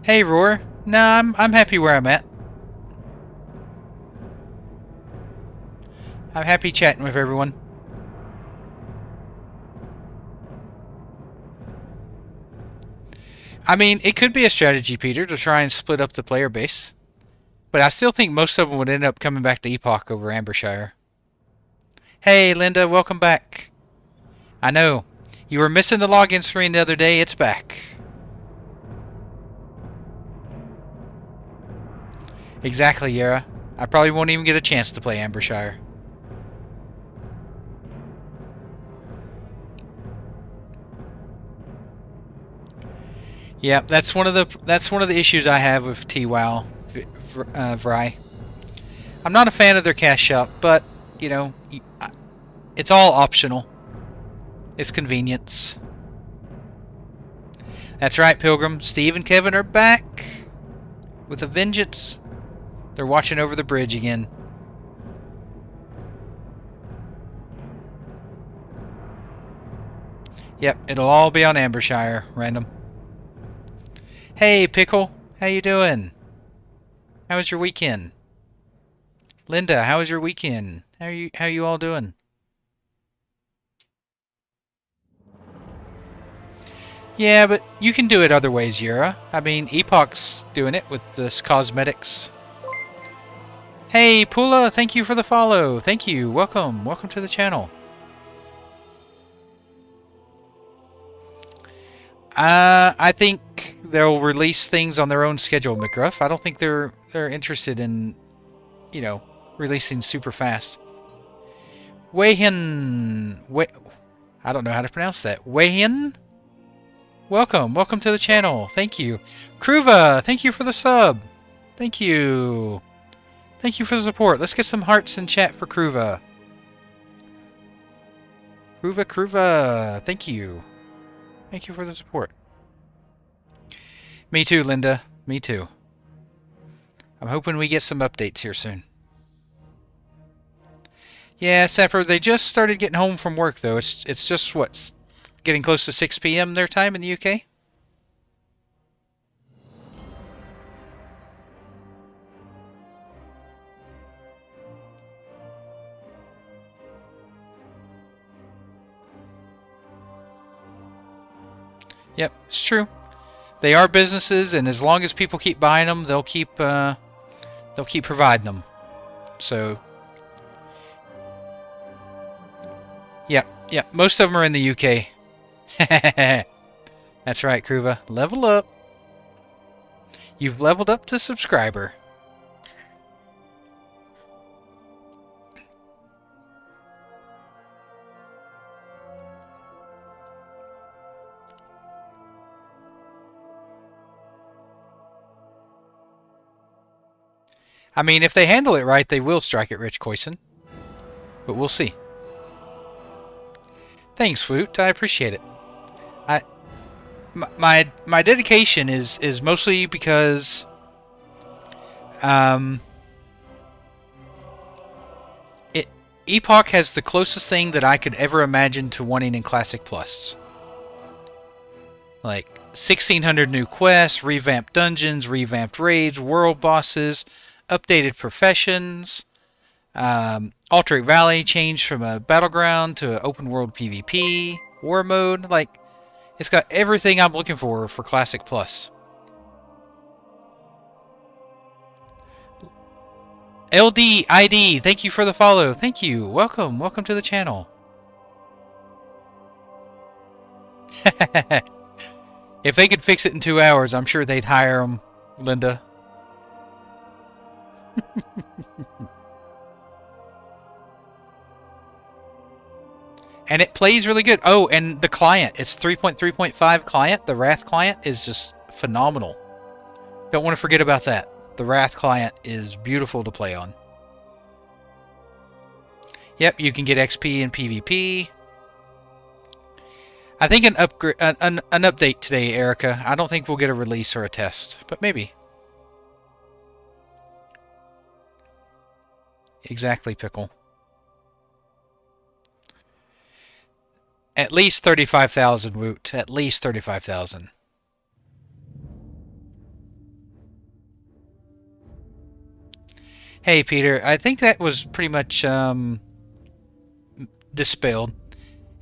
Speaker 1: Hey, Roar. Nah, I'm happy where I'm at. I'm happy chatting with everyone. I mean, it could be a strategy, Peter, to try and split up the player base. But I still think most of them would end up coming back to Epoch over Ambershire. Hey, Linda, welcome back. I know. You were missing the login screen the other day. It's back. Exactly, Yara. I probably won't even get a chance to play Ambershire. Yeah, that's one of the issues I have with TWoW, Vry. I'm not a fan of their cash shop, but it's all optional. It's convenience. That's right, Pilgrim. Steve and Kevin are back with a vengeance. They're watching over the bridge again. Yep, it'll all be on Ambershire, random. Hey, Pickle. How you doing? How was your weekend? Linda, how was your weekend? How you all doing? Yeah, but you can do it other ways, Yura. I mean, Epoch's doing it with this cosmetics. Hey, Pula, thank you for the follow. Thank you. Welcome. Welcome to the channel. I think they'll release things on their own schedule, McGruff. I don't think they're interested in, you know, releasing super fast. Weihin, I don't know how to pronounce that. Weihin, welcome to the channel. Thank you. Kruva, thank you for the sub. Thank you. Thank you for the support. Let's get some hearts in chat for Kruva. Kruva, thank you. Thank you for the support. Me too, Linda. Me too. I'm hoping we get some updates here soon. Yeah, Sapper, they just started getting home from work, though. It's just, what, getting close to 6 p.m. their time in the UK? Yep, it's true. They are businesses, and as long as people keep buying them, they'll keep providing them. So, yeah, most of them are in the UK. That's right, Kruva. Level up. You've leveled up to subscriber. I mean, if they handle it right, they will strike it rich, Koisen. But we'll see. Thanks, Woot. I appreciate it. My dedication is mostly because Epoch has the closest thing that I could ever imagine to wanting in Classic Plus. Like 1,600 new quests, revamped dungeons, revamped raids, world bosses, updated professions. Alternate Valley changed from a battleground to an open world PvP, war mode. Like, it's got everything I'm looking for Classic Plus. LDID, thank you for the follow. Thank you. Welcome to the channel. If they could fix it in 2 hours, I'm sure they'd hire them, Linda. And it plays really good. Oh, and the client. It's 3.3.5 client. The Wrath client is just phenomenal. Don't want to forget about that. The Wrath client is beautiful to play on. Yep, you can get XP in PvP. I think an update today, Erica. I don't think we'll get a release or a test, but maybe. Exactly, Pickle. At least 35,000, Woot. At least 35,000. Hey, Peter. I think that was pretty much dispelled.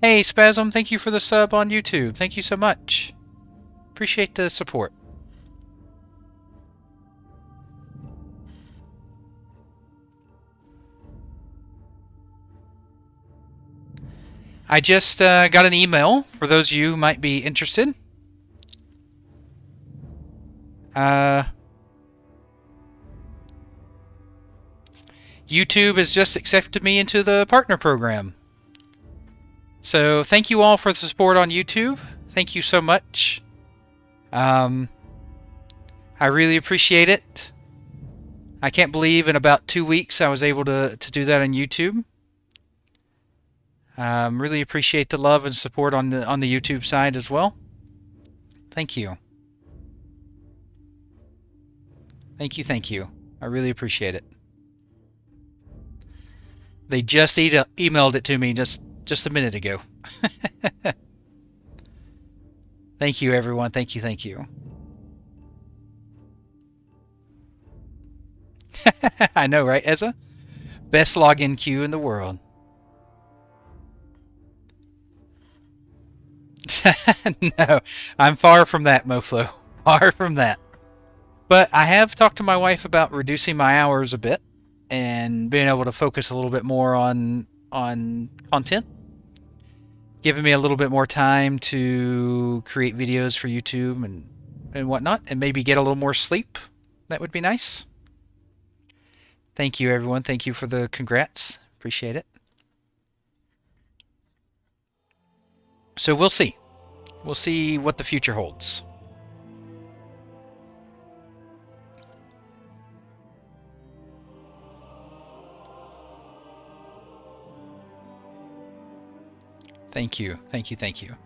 Speaker 1: Hey, Spasm. Thank you for the sub on YouTube. Thank you so much. Appreciate the support. I just got an email for those of you who might be interested. YouTube has just accepted me into the partner program. So thank you all for the support on YouTube. Thank you so much. I really appreciate it. I can't believe in about 2 weeks I was able to do that on YouTube. Really appreciate the love and support on the YouTube side as well. Thank you. Thank you. I really appreciate it. They just emailed it to me just a minute ago. Thank you, everyone. Thank you. I know, right, Ezza? Best login queue in the world. No, I'm far from that, Moflo. Far from that. But I have talked to my wife about reducing my hours a bit and being able to focus a little bit more on content, giving me a little bit more time to create videos for YouTube and whatnot, and maybe get a little more sleep. That would be nice. Thank you, everyone. Thank you for the congrats. Appreciate it. So we'll see. We'll see what the future holds. Thank you. Thank you. Thank you.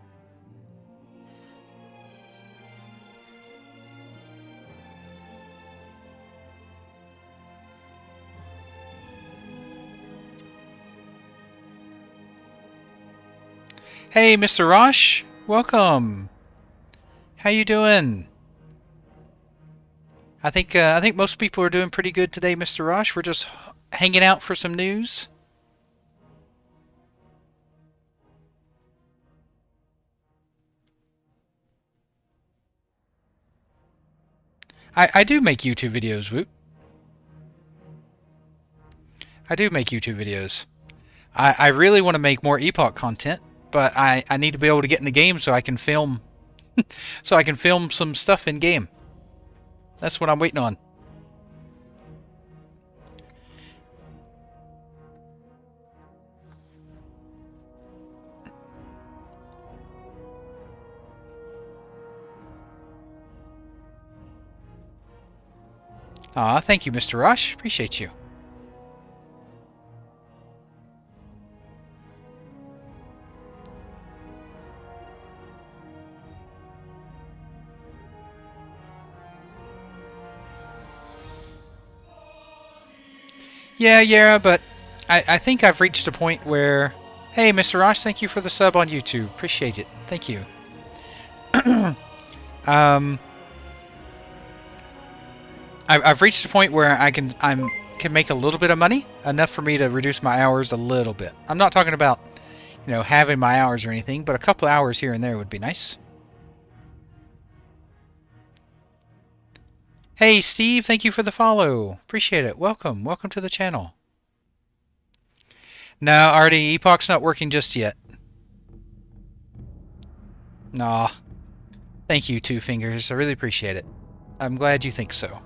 Speaker 1: Hey, Mr. Rosh. Welcome. How you doing? I think most people are doing pretty good today, Mr. Rosh. We're just hanging out for some news. I do make YouTube videos, Woot. I do make YouTube videos. I really want to make more Epoch content, but I need to be able to get in the game so I can film so I can film some stuff in game. That's what I'm waiting on. Aw, thank you, Mr. Rush. Appreciate you. Yeah, but I think I've reached a point where... Hey, Mr. Rosh, thank you for the sub on YouTube. Appreciate it. Thank you. I've reached a point where I can make a little bit of money, enough for me to reduce my hours a little bit. I'm not talking about, you know, having my hours or anything, but a couple of hours here and there would be nice. Hey, Steve, thank you for the follow. Appreciate it. Welcome. Welcome to the channel. No, Artie, Epoch's not working just yet. Nah. Thank you, Two Fingers. I really appreciate it. I'm glad you think so.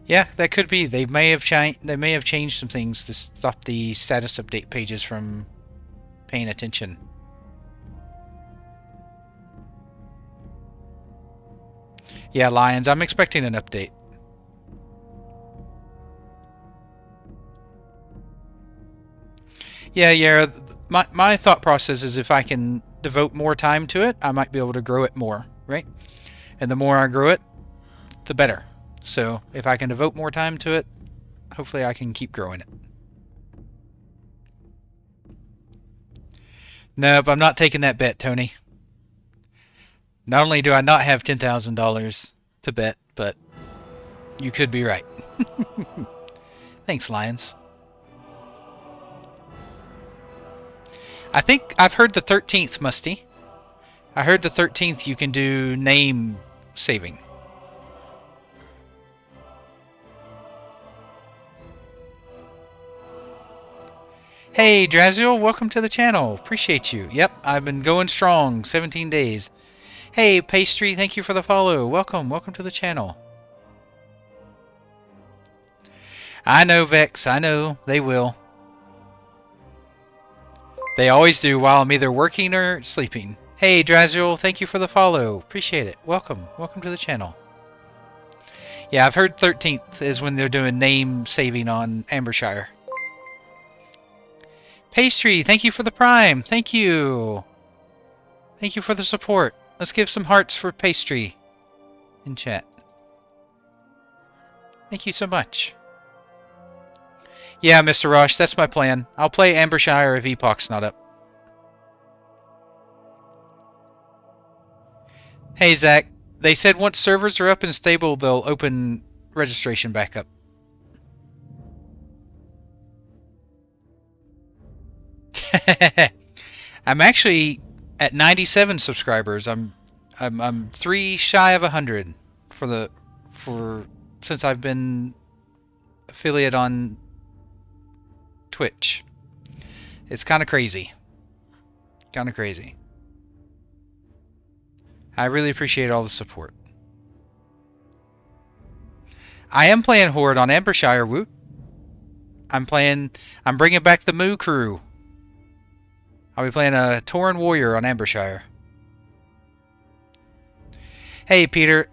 Speaker 1: Yeah, that could be. They may have changed some things to stop the status update pages from paying attention. Yeah, Lions, I'm expecting an update. Yeah. My thought process is if I can devote more time to it, I might be able to grow it more, right? And the more I grow it, the better. So if I can devote more time to it, hopefully I can keep growing it. Nope, I'm not taking that bet, Tony. Not only do I not have $10,000 to bet, but you could be right. Thanks, Lions. I think I've heard the 13th, Musty. I heard the 13th you can do name saving. Hey, Draziel, welcome to the channel. Appreciate you. Yep, I've been going strong. 17 days. Hey, Pastry, thank you for the follow. Welcome to the channel. I know, Vex. I know. They will. They always do while I'm either working or sleeping. Hey, Draziel, thank you for the follow. Appreciate it. Welcome to the channel. Yeah, I've heard 13th is when they're doing name saving on Ambershire. Pastry, thank you for the prime. Thank you. Thank you for the support. Let's give some hearts for Pastry in chat. Thank you so much. Yeah, Mr. Rush, that's my plan. I'll play Ambershire if Epoch's not up. Hey, Zach. They said once servers are up and stable, they'll open registration back up. I'm actually at 97 subscribers. I'm 3 shy of 100 for since I've been affiliate on Twitch. It's kind of crazy. Kind of crazy. I really appreciate all the support. I am playing Horde on Ambershire, Woot. I'm bringing back the Moo crew. I'll be playing a Tauren Warrior on Ambershire. Hey, Peter.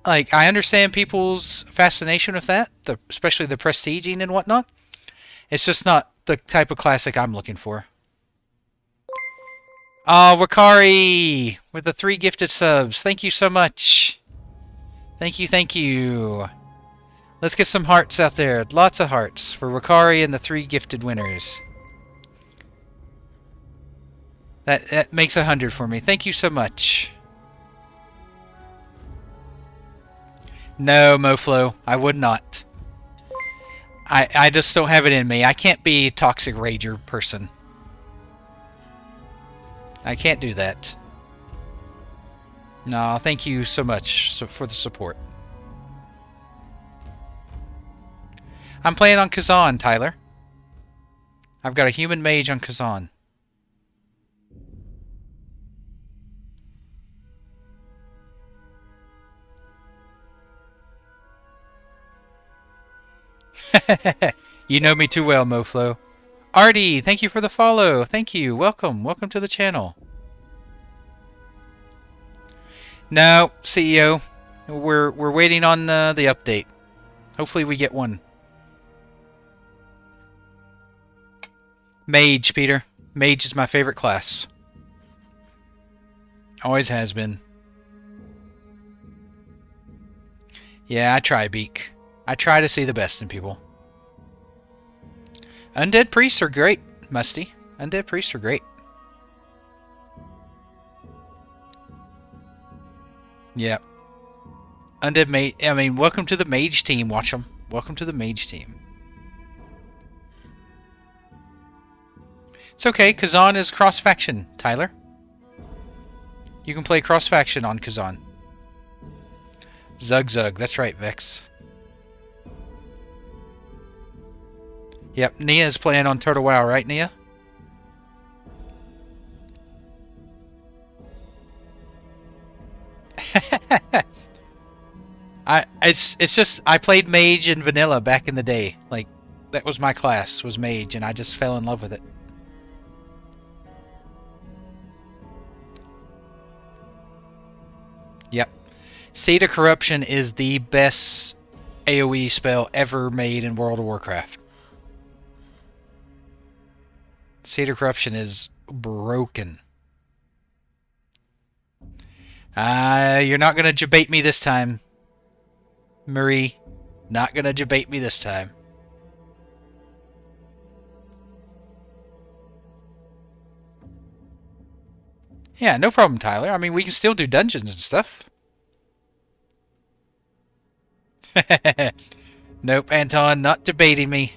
Speaker 1: Like, I understand people's fascination with that, especially the prestiging and whatnot. It's just not the type of classic I'm looking for. Oh, Wakari with the 3 gifted subs. Thank you so much. Thank you, thank you. Let's get some hearts out there. Lots of hearts for Wakari and the 3 gifted winners. That makes 100 for me. Thank you so much. No, Moflo, I would not. I just don't have it in me. I can't be a toxic rager person. I can't do that. No, thank you so much for the support. I'm playing on Kazan, Tyler. I've got a human mage on Kazan. You know me too well, Moflo. Artie, thank you for the follow. Thank you. Welcome. Welcome to the channel. No, CEO. We're waiting on the update. Hopefully we get one. Mage, Peter. Mage is my favorite class. Always has been. Yeah, I try, Beak. I try to see the best in people. Undead priests are great, Musty. Undead priests are great. Yep. Undead mage. I mean, welcome to the mage team. Watch them. Welcome to the mage team. It's okay. Kazan is cross-faction, Tyler. You can play cross-faction on Kazan. Zug Zug. That's right, Vex. Yep, Nia is playing on Turtle WoW, right, Nia? It's just I played mage in vanilla back in the day. Like, that was my class, was mage, and I just fell in love with it. Yep. Seed of Corruption is the best AoE spell ever made in World of Warcraft. Seed of Corruption is broken. You're not going to debate me this time, Marie. Not going to debate me this time. Yeah, no problem, Tyler. I mean, we can still do dungeons and stuff. Nope, Anton, not debating me.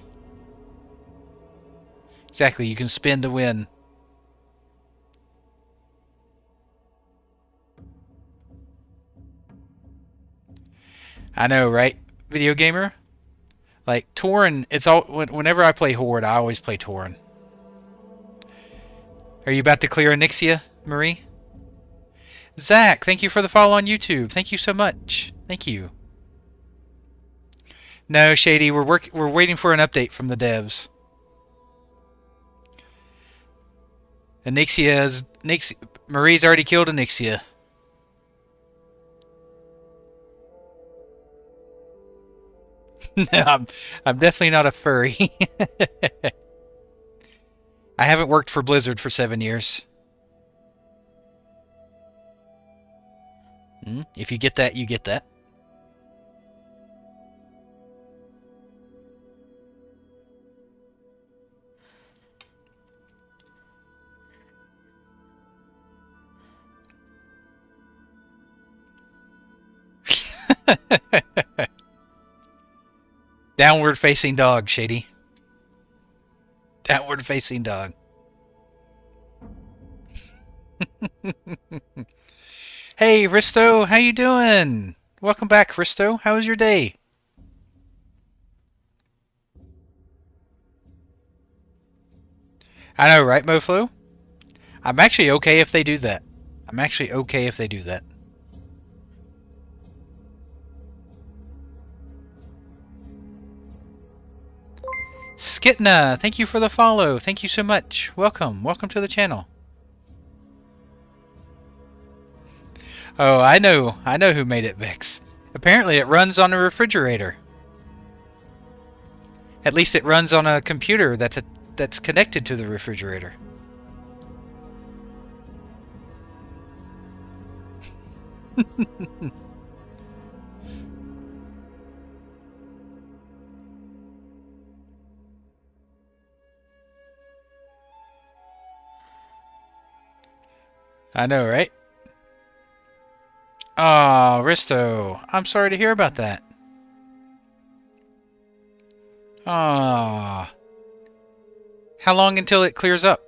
Speaker 1: Exactly, you can spin to win. I know, right? Video gamer? Like, Tauren, it's all... Whenever I play Horde, I always play Tauren. Are you about to clear Onyxia, Marie? Zach, thank you for the follow on YouTube. Thank you so much. Thank you. No, Shady, we're waiting for an update from the devs. Marie's already killed Onyxia. No, I'm definitely not a furry. I haven't worked for Blizzard for 7 years. If you get that, you get that. Downward facing dog, Shady. Downward facing dog. Hey, Risto, how you doing? Welcome back, Risto. How was your day? I know, right, Moflo? I'm actually okay if they do that. I'm actually okay if they do that. Skitna, thank you for the follow. Thank you so much. Welcome. Welcome to the channel. Oh, I know. I know who made it, Vix. Apparently it runs on a refrigerator. At least it runs on a computer that's connected to the refrigerator. I know, right? Aw, Risto. I'm sorry to hear about that. Aw. How long until it clears up?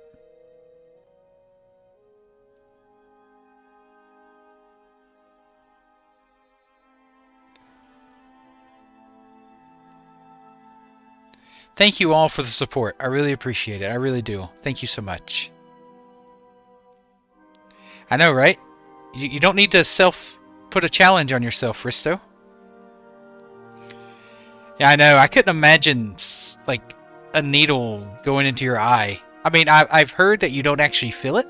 Speaker 1: Thank you all for the support. I really appreciate it. I really do. Thank you so much. I know, right? You don't need to put a challenge on yourself, Risto. Yeah, I know. I couldn't imagine, like, a needle going into your eye. I mean, I've heard that you don't actually feel it.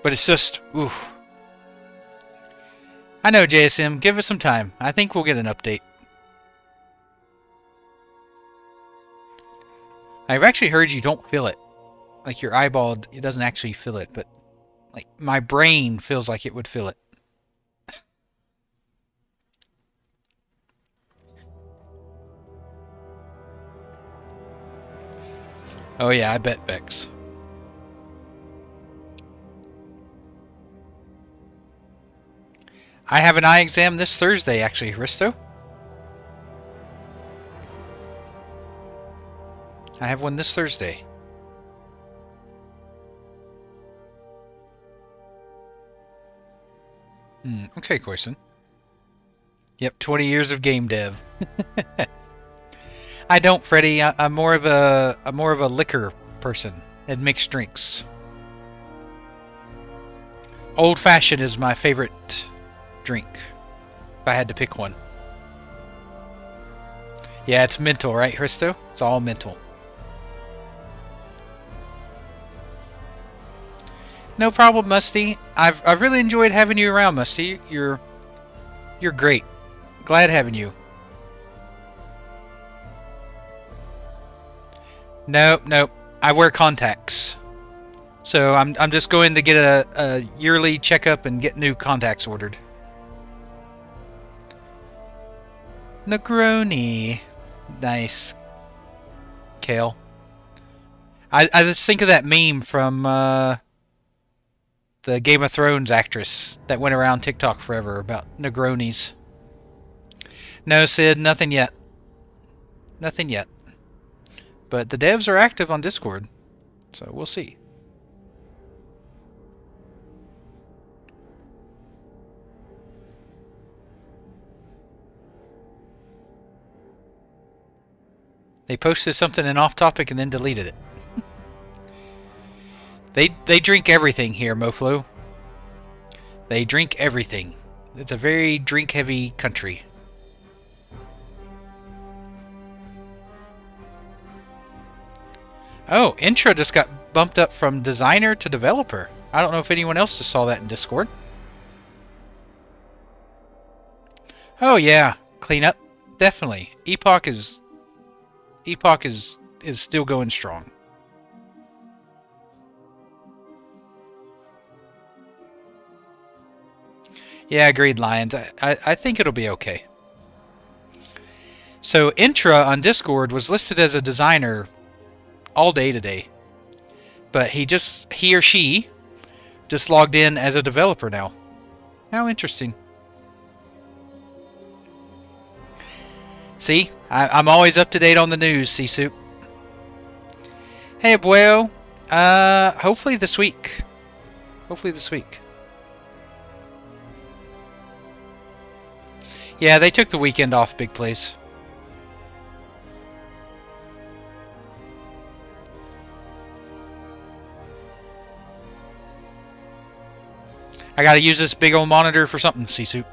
Speaker 1: But it's just, oof. I know, JSM. Give us some time. I think we'll get an update. I've actually heard you don't feel it. Like, your eyeball, it doesn't actually feel it, but, like, my brain feels like it would feel it. Oh yeah, I bet, Vex. I have an eye exam this Thursday, actually, Risto. I have one this Thursday. Okay, Corson. Yep, 20 years of game dev. I don't, Freddy. I'm more of a liquor person and mixed drinks. Old fashioned is my favorite drink. If I had to pick one. Yeah, it's mental, right, Christo? It's all mental. No problem, Musty. I've really enjoyed having you around, Musty. You're great. Glad having you. Nope. I wear contacts. So I'm just going to get a yearly checkup and get new contacts ordered. Negroni. Nice. Kale. I just think of that meme from the Game of Thrones actress that went around TikTok forever about Negronis. No, Sid, nothing yet. Nothing yet. But the devs are active on Discord, so we'll see. They posted something in off topic and then deleted it. They drink everything here, Moflo. They drink everything. It's a very drink-heavy country. Oh, Intra just got bumped up from designer to developer. I don't know if anyone else just saw that in Discord. Oh yeah, clean up. Definitely. Epoch is still going strong. Yeah, agreed, Lions. I think it'll be okay. So Intra on Discord was listed as a designer all day today. But he or she just logged in as a developer now. How interesting. See? I'm always up to date on the news, C-Soup. Hey, Abuelo. Hopefully this week. Hopefully this week. Yeah, they took the weekend off, big place. I gotta use this big old monitor for something, C-Soup.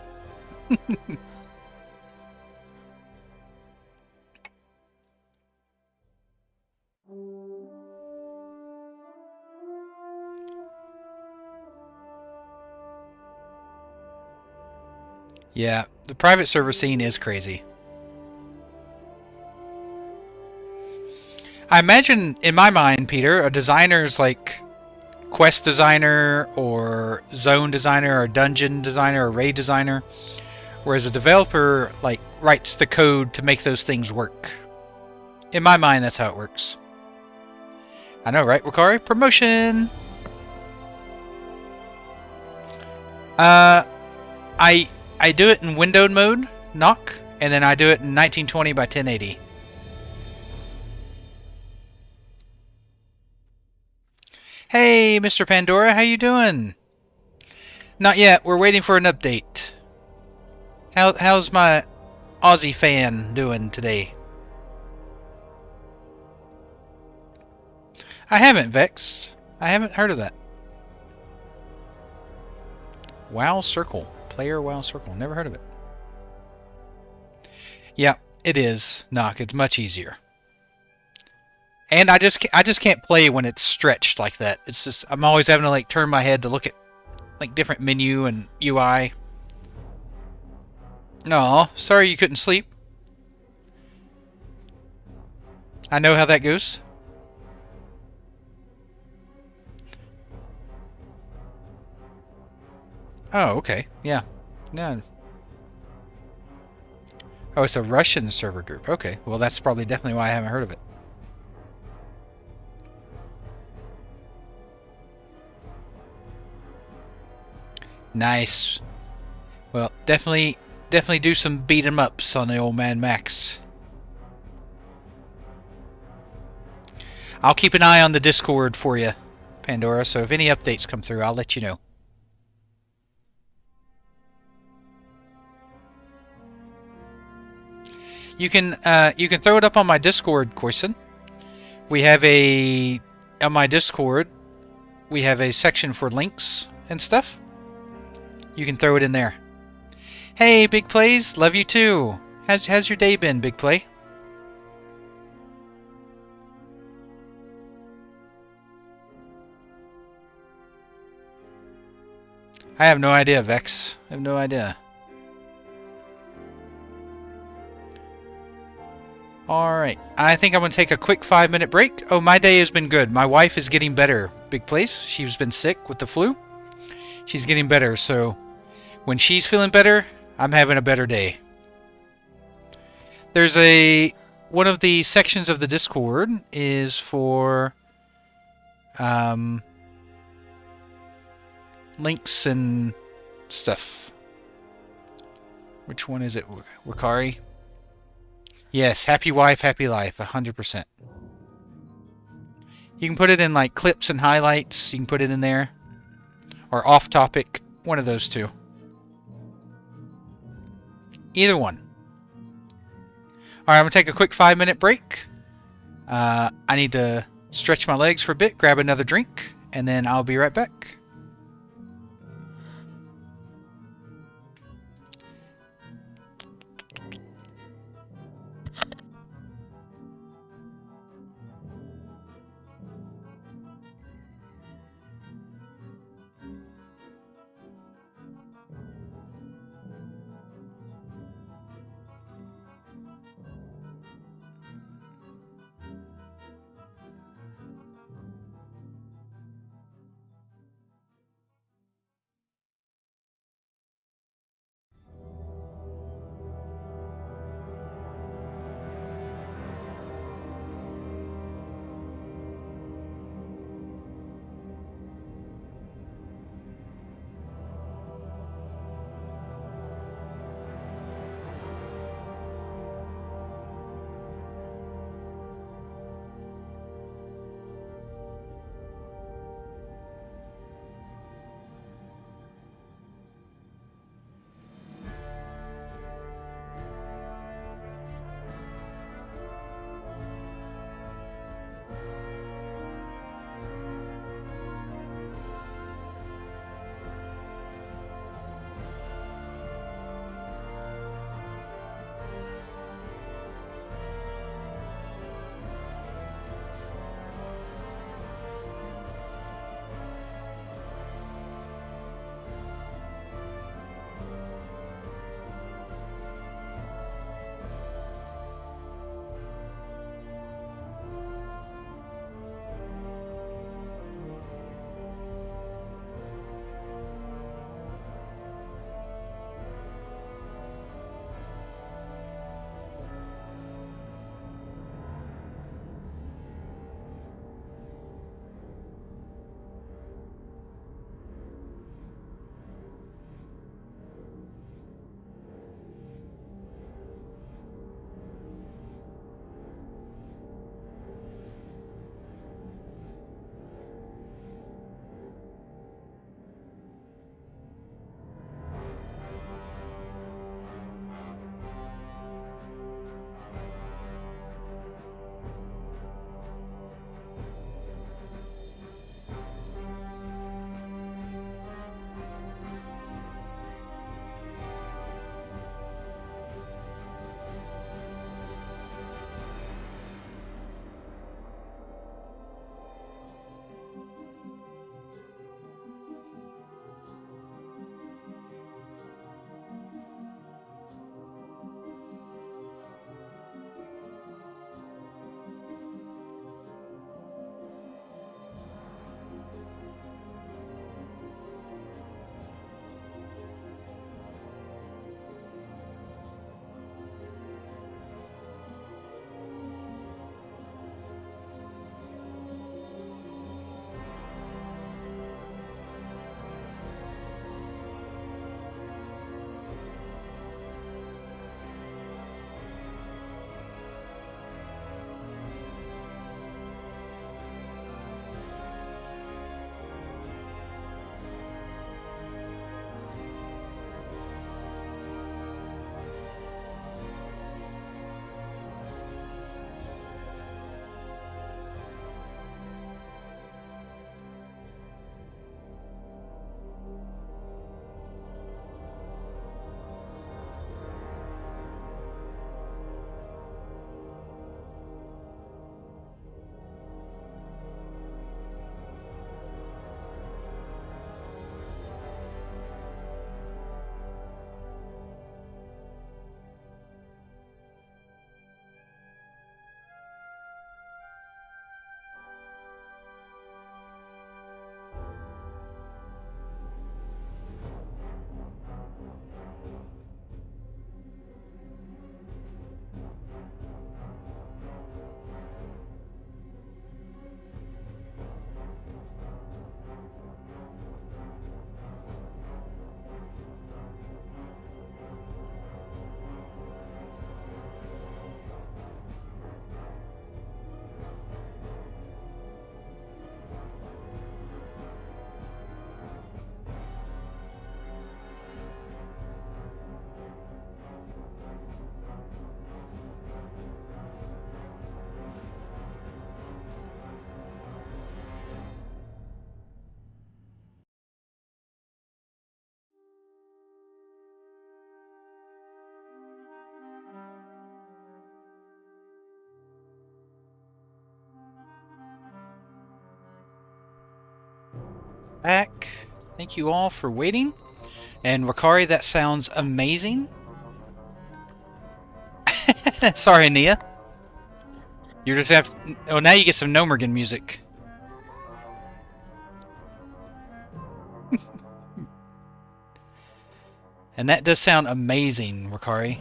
Speaker 1: Yeah, the private server scene is crazy. I imagine, in my mind, Peter, a designer's like quest designer or zone designer or dungeon designer or raid designer, whereas a developer like writes the code to make those things work. In my mind, that's how it works. I know, right, Wakari? Promotion! I do it in windowed mode, knock, and then I do it in 1920 by 1080. Hey, Mr. Pandora, how you doing? Not yet. We're waiting for an update. How's my Aussie fan doing today? I haven't, Vex. I haven't heard of that. WoW Circle. Player WoW Circle. Never heard of it. Yeah, it is. Knock. It's much easier. And I just can't play when it's stretched like that. It's just I'm always having to like turn my head to look at like different menu and UI. No, sorry you couldn't sleep. I know how that goes. Oh, okay. Yeah. No. Oh, it's a Russian server group. Okay. Well, that's probably definitely why I haven't heard of it. Nice. Well, definitely do some beat 'em ups on the old man Max. I'll keep an eye on the Discord for you, Pandora, so if any updates come through, I'll let you know. You can throw it up on my Discord, Koisin. We have on my Discord, we have a section for links and stuff. You can throw it in there. Hey, Big Plays, love you too. How's your day been, Big Play? I have no idea, Vex. I have no idea. Alright, I think I'm going to take a quick 5-minute break. Oh, my day has been good. My wife is getting better, Big Place. She's been sick with the flu. She's getting better, so when she's feeling better, I'm having a better day. There's one of the sections of the Discord is for links and stuff. Which one is it, Wakari? Yes, happy wife, happy life, 100%. You can put it in like clips and highlights. You can put it in there. Or off topic. One of those two. Either one. Alright, I'm going to take a quick 5-minute break. I need to stretch my legs for a bit, grab another drink, and then I'll be right back. Back. Thank you all for waiting. And Wakari, that sounds amazing. Sorry, Nia. You just have. Oh, now you get some Nomergan music. And that does sound amazing, Wakari.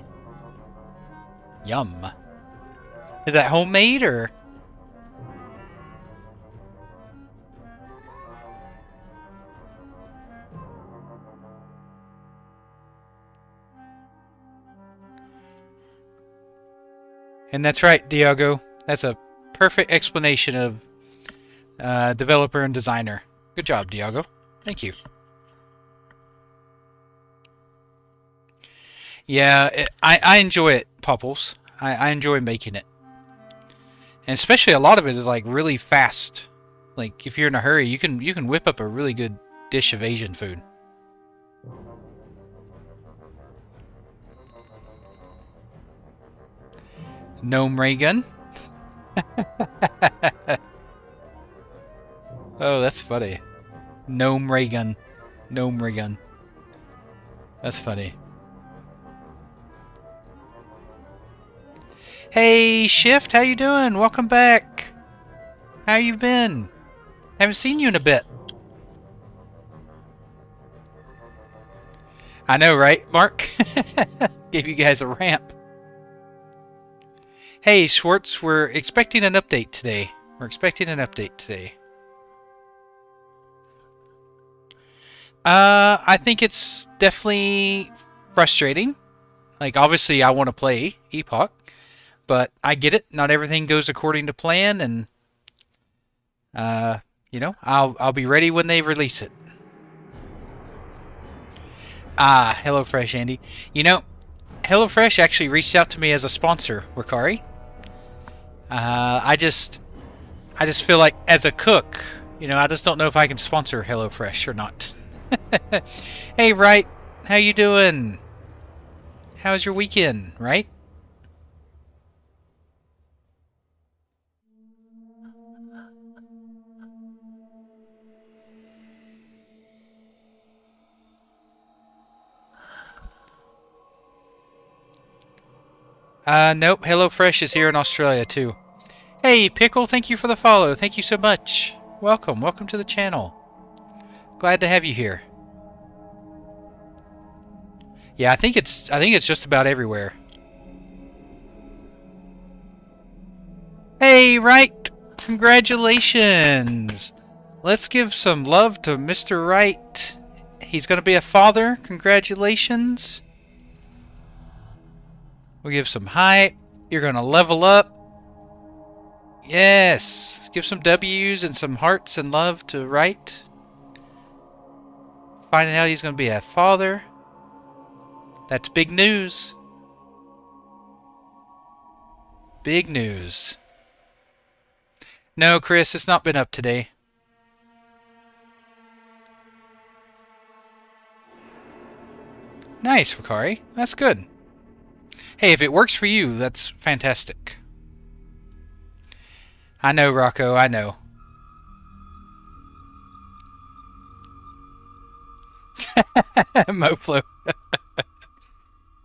Speaker 1: Yum. Is that homemade or? And that's right, Diago. That's a perfect explanation of developer and designer. Good job, Diago. Thank you. Yeah, I enjoy it, Popples. I enjoy making it. And especially a lot of it is like really fast. Like if you're in a hurry, you can whip up a really good dish of Asian food. Gnome ray gun. Oh, that's funny. Gnome ray gun. Gnome ray gun. That's funny. Hey, Shift, how you doing? Welcome back. How you been? Haven't seen you in a bit. I know, right, Mark? Gave you guys a ramp. Hey, Schwartz, we're expecting an update today. I think it's definitely frustrating. Like, obviously, I want to play Epoch, but I get it. Not everything goes according to plan, and you know, I'll be ready when they release it. Ah, HelloFresh, Andy. You know, HelloFresh actually reached out to me as a sponsor, Wakari. I just feel like as a cook, you know, I just don't know if I can sponsor HelloFresh or not. Hey, Right, how you doing? How's your weekend, right? Nope, HelloFresh is here in Australia too. Hey, Pickle, thank you for the follow. Thank you so much. Welcome to the channel. Glad to have you here. Yeah, I think it's just about everywhere. Hey, Right, congratulations. Let's give some love to Mr. Right. He's going to be a father. Congratulations. We'll give some hype. You're going to level up. Yes. Give some W's and some hearts and love to Right. Finding out he's going to be a father. That's big news. Big news. No, Chris, it's not been up today. Nice, Wakari. That's good. Hey, if it works for you, that's fantastic. I know, Rocco, I know. Moflo.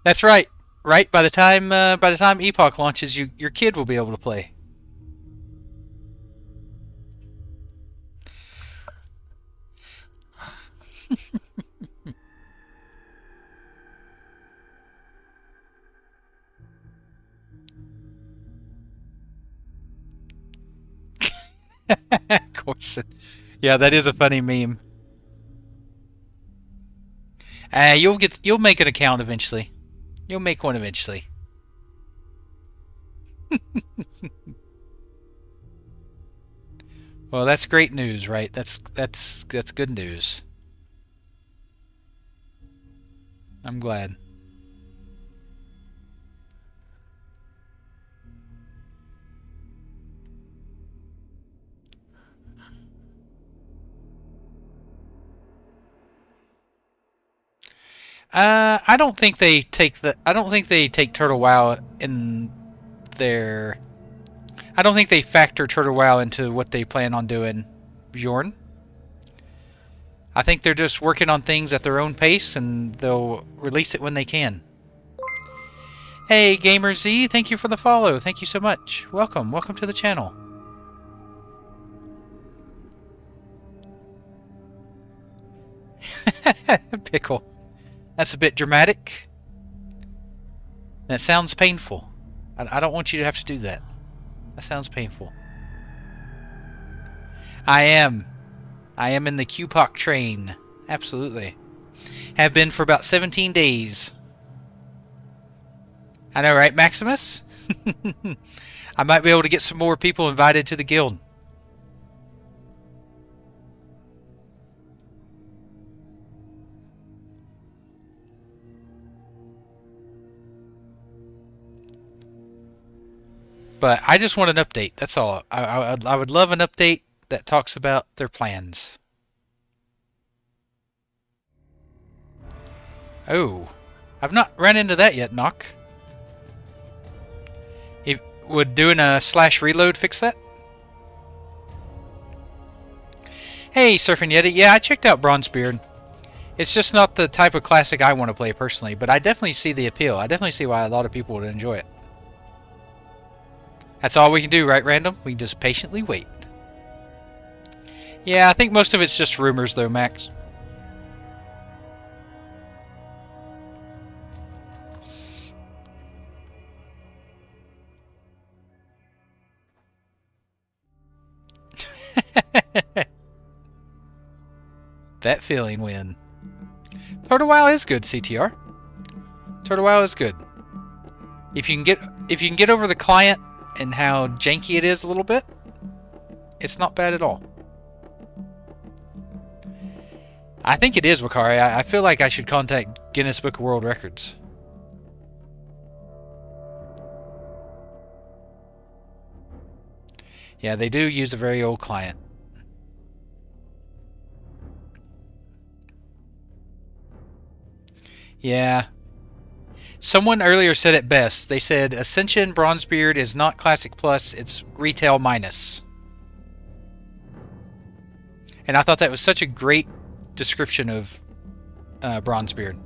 Speaker 1: That's right. Right, by the time Epoch launches, your kid will be able to play. Corson. Yeah, that is a funny meme. You'll make an account eventually. You'll make one eventually. Well, that's great news, right? That's good news. I'm glad. I don't think they take Turtle Wow in their. I don't think they factor Turtle Wow into what they plan on doing, Bjorn. I think they're just working on things at their own pace, and they'll release it when they can. Hey, Gamer Z, thank you for the follow. Thank you so much. Welcome. Welcome to the channel. Pickle. That's a bit dramatic. That sounds painful. I don't want you to have to do that. That sounds painful. I am in the Epoch train. Absolutely. Have been for about 17 days. I know, right, Maximus? I might be able to get some more people invited to the guild. But I just want an update. That's all. I would love an update that talks about their plans. Oh, I've not run into that yet, Knock. Would doing a /reload fix that? Hey, Surfing Yeti. Yeah, I checked out Bronzebeard. It's just not the type of classic I want to play personally, but I definitely see the appeal. I definitely see why a lot of people would enjoy it. That's all we can do, right, Random? We can just patiently wait. Yeah, I think most of it's just rumors, though, Max. That feeling win. Turtle Wow is good, CTR. Turtle Wow is good. If you can get over the client and how janky it is a little bit, it's not bad at all. I think it is, Wakari. I feel like I should contact Guinness Book of World Records. Yeah, they do use a very old client. Yeah. Someone earlier said it best. They said Ascension Bronzebeard is not Classic Plus, it's Retail Minus. And I thought that was such a great description of Bronzebeard.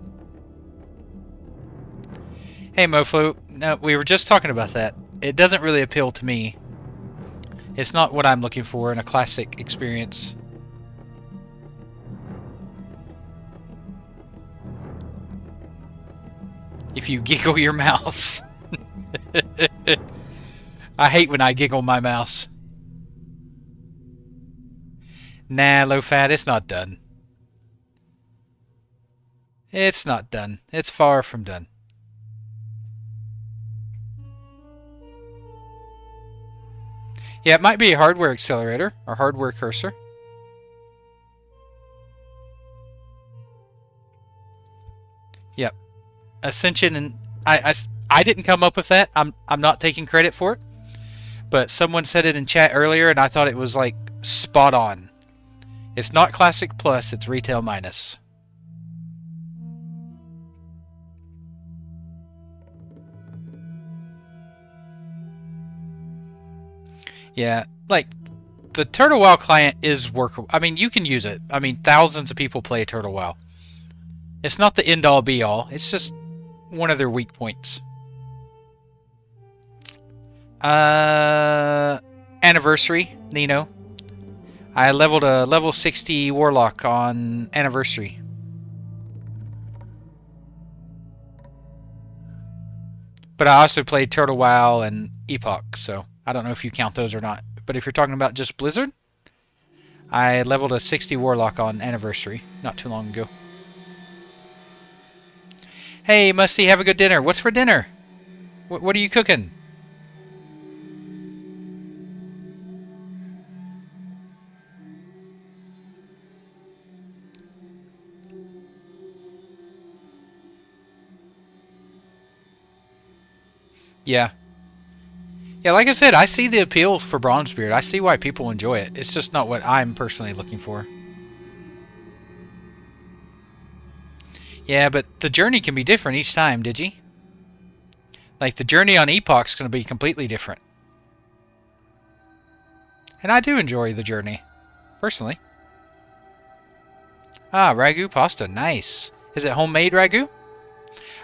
Speaker 1: Hey Mofo, no, we were just talking about that. It doesn't really appeal to me. It's not what I'm looking for in a classic experience. If you giggle your mouse. I hate when I giggle my mouse. Nah, low fat, it's not done. It's not done. It's far from done. Yeah, it might be a hardware accelerator or hardware cursor. Yep. Ascension, and I didn't come up with that. I'm not taking credit for it. But someone said it in chat earlier and I thought it was like spot on. It's not Classic Plus, it's Retail Minus. Yeah, like the Turtle WoW client is workable. I mean, you can use it. I mean, thousands of people play Turtle WoW. It's not the end-all be-all. It's just one of their weak points. Anniversary, Nino. I leveled a level 60 Warlock on Anniversary. But I also played Turtle WoW and Epoch, so I don't know if you count those or not. But if you're talking about just Blizzard, I leveled a 60 Warlock on Anniversary not too long ago. Hey, Musty, have a good dinner. What's for dinner? What are you cooking? Yeah. Yeah, like I said, I see the appeal for Bronzebeard. I see why people enjoy it. It's just not what I'm personally looking for. Yeah, but the journey can be different each time, Digi. Like, the journey on Epoch's going to be completely different. And I do enjoy the journey, personally. Ah, ragu pasta. Nice. Is it homemade ragu?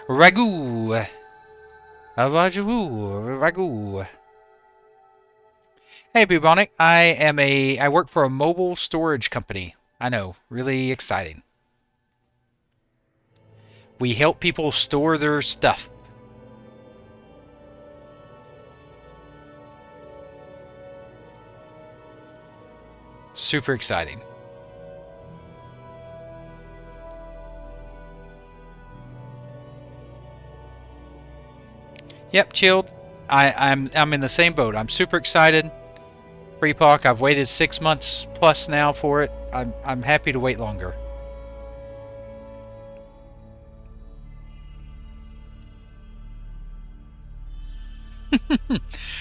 Speaker 1: Ragu. Ragu. Hey, Bubonic. I work for a mobile storage company. I know. Really exciting. We help people store their stuff. Super exciting. Yep, chilled. I'm in the same boat. I'm super excited for Epoch. I've waited 6 months plus now for it. I'm happy to wait longer.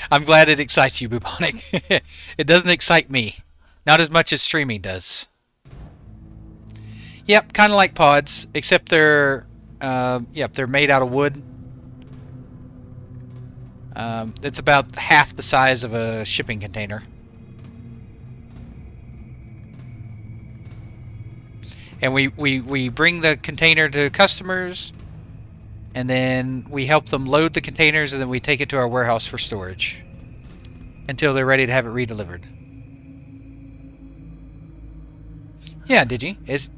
Speaker 1: I'm glad it excites you, Bubonic. It doesn't excite me. Not as much as streaming does. Yep, kind of like pods, except they're made out of wood. It's about half the size of a shipping container. And we bring the container to customers, and then we help them load the containers, and then we take it to our warehouse for storage until they're ready to have it redelivered. Yeah, Digi.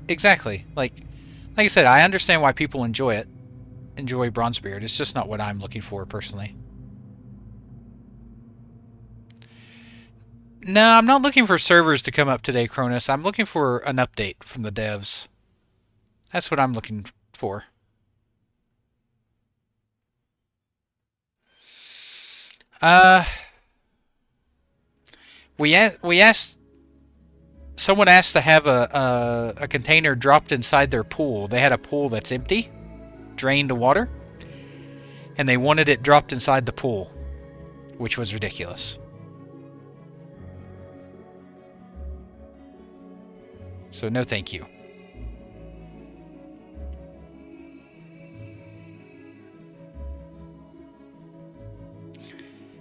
Speaker 1: Exactly. Like I said, I understand why people enjoy it. Enjoy Bronzebeard. It's just not what I'm looking for personally. No, I'm not looking for servers to come up today, Cronus. I'm looking for an update from the devs. That's what I'm looking for. We asked. Someone asked to have a container dropped inside their pool. They had a pool that's empty, drained of water, and they wanted it dropped inside the pool, which was ridiculous. So no thank you.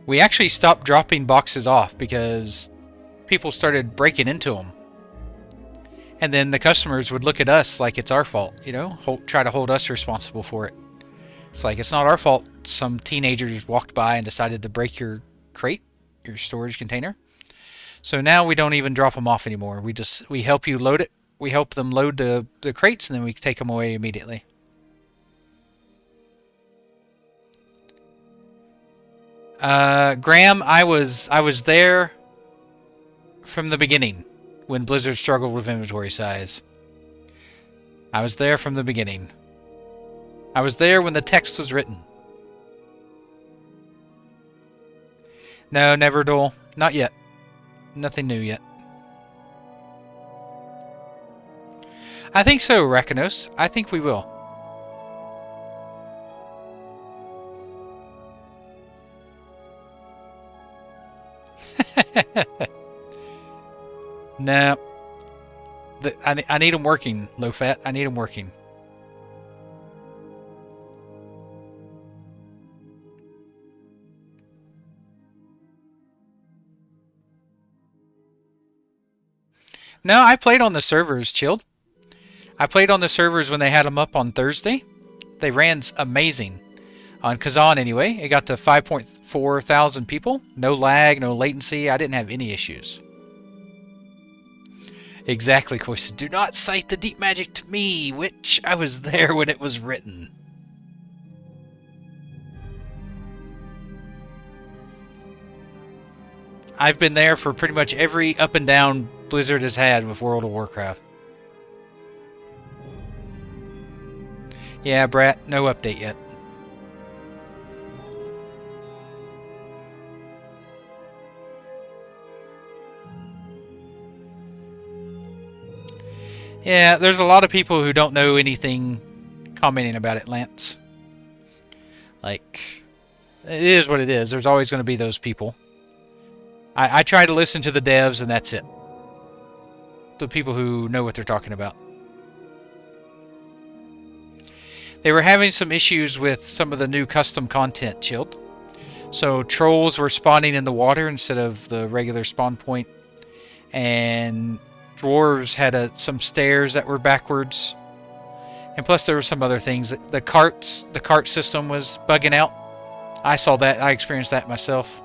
Speaker 1: We actually stopped dropping boxes off because people started breaking into them. And then the customers would look at us like it's our fault, you know, try to hold us responsible for it. It's like, it's not our fault some teenagers walked by and decided to break your crate, your storage container. So now we don't even drop them off anymore. We help you load it. We help them load the crates, and then we take them away immediately. Graham, I was there from the beginning when Blizzard struggled with inventory size. I was there from the beginning. I was there when the text was written. No, never dull. Not yet. Nothing new yet. I think so, Rakinos. I think we will. No. I need them working, low fat. I need them working. No, I played on the servers, chilled. I played on the servers when they had them up on Thursday. They ran amazing. On Kazan, anyway. It got to 5.4 thousand people. No lag, no latency. I didn't have any issues. Exactly, Koisa. Do not cite the deep magic to me, which I was there when it was written. I've been there for pretty much every up and down Blizzard has had with World of Warcraft. Yeah, Brat, no update yet. Yeah, there's a lot of people who don't know anything commenting about it, Lance. Like, it is what it is. There's always going to be those people. I try to listen to the devs, and that's it. The people who know what they're talking about. They were having some issues with some of the new custom content, Chilled. So trolls were spawning in the water instead of the regular spawn point. And dwarves had some stairs that were backwards. And plus there were some other things. The cart system was bugging out. I saw that. I experienced that myself.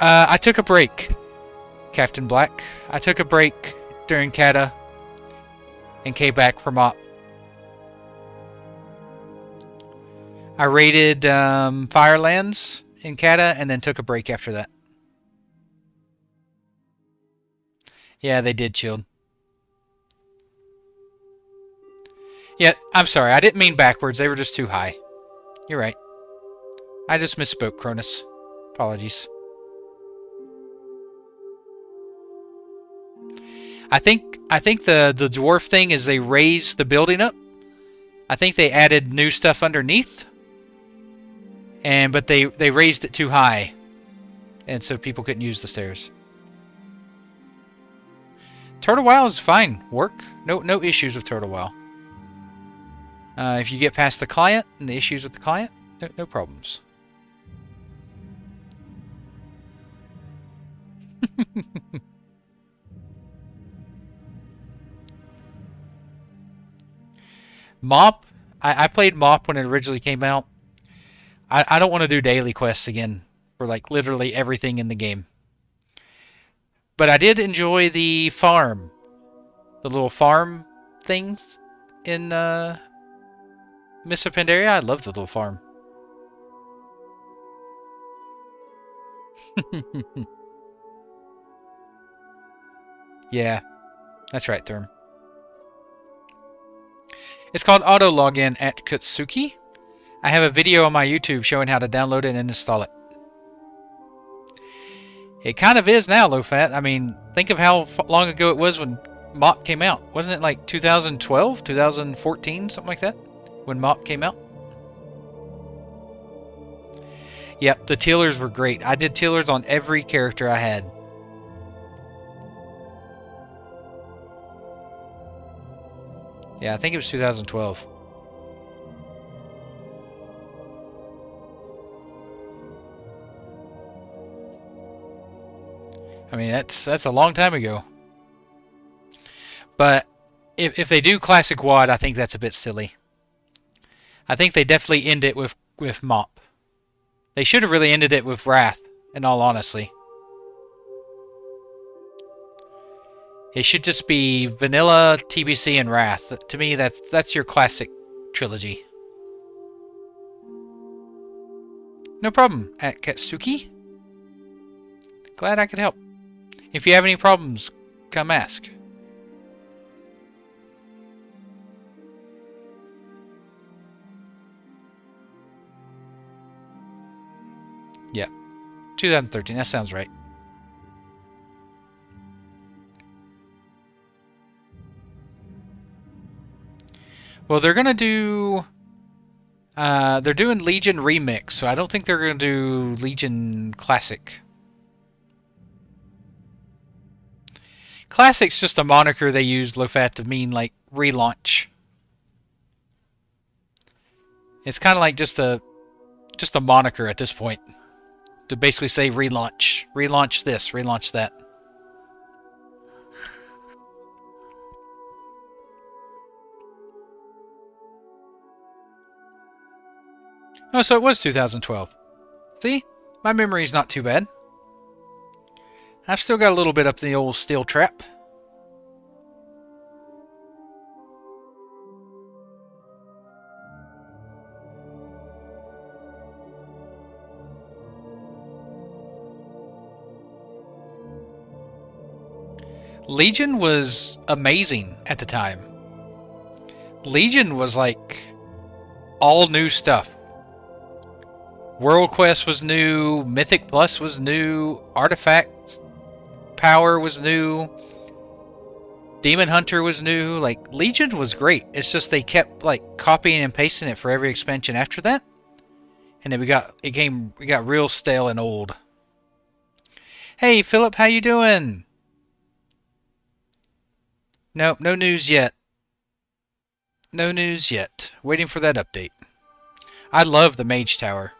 Speaker 1: I took a break, Captain Black. I took a break during Kata and came back from Op. I raided Firelands in Kata and then took a break after that. Yeah, they did shield. Yeah, I'm sorry. I didn't mean backwards. They were just too high. You're right. I just misspoke, Cronus. Apologies. I think the dwarf thing is they raised the building up. I think they added new stuff underneath. But they raised it too high. And so people couldn't use the stairs. Turtle Wow is fine. Work. No issues with Turtle Wow. If you get past the client and the issues with the client, no problems. Mop. I played Mop when it originally came out. I don't want to do daily quests again for like literally everything in the game. But I did enjoy the farm. The little farm things in Miss Pandaria. I love the little farm. Yeah, that's right, Therm. It's called Auto Login at Kutsuki. I have a video on my YouTube showing how to download it and install it. It kind of is now, Low-Fat. I mean, think of how long ago it was when Mop came out. Wasn't it like 2012, 2014, something like that? When Mop came out? Yep, the Tealers were great. I did Tealers on every character I had. Yeah, I think it was 2012. I mean, that's a long time ago. But if they do Classic WoD, I think that's a bit silly. I think they definitely end it with Mop. They should have really ended it with Wrath, in all honesty. It should just be Vanilla, TBC, and Wrath. To me, that's your classic trilogy. No problem, at Katsuki. Glad I could help. If you have any problems, come ask. Yeah, 2013, that sounds right. Well, they're gonna do... they're doing Legion Remix, so I don't think they're gonna do Legion Classic. Classic's just a moniker they used, Low-Fat, to mean, like, relaunch. It's kind of like just a moniker at this point. To basically say relaunch. Relaunch this, relaunch that. Oh, so it was 2012. See? My memory's not too bad. I've still got a little bit up the old steel trap. Legion was amazing at the time. Legion was like all new stuff. World Quest was new, Mythic Plus was new, Artifact Power was new, Demon Hunter was new. Like, Legion was great. It's just they kept like copying and pasting it for every expansion after that. And then we got real stale and old. Hey Philip, how you doing? Nope, no news yet. No news yet. Waiting for that update. I love the Mage Tower.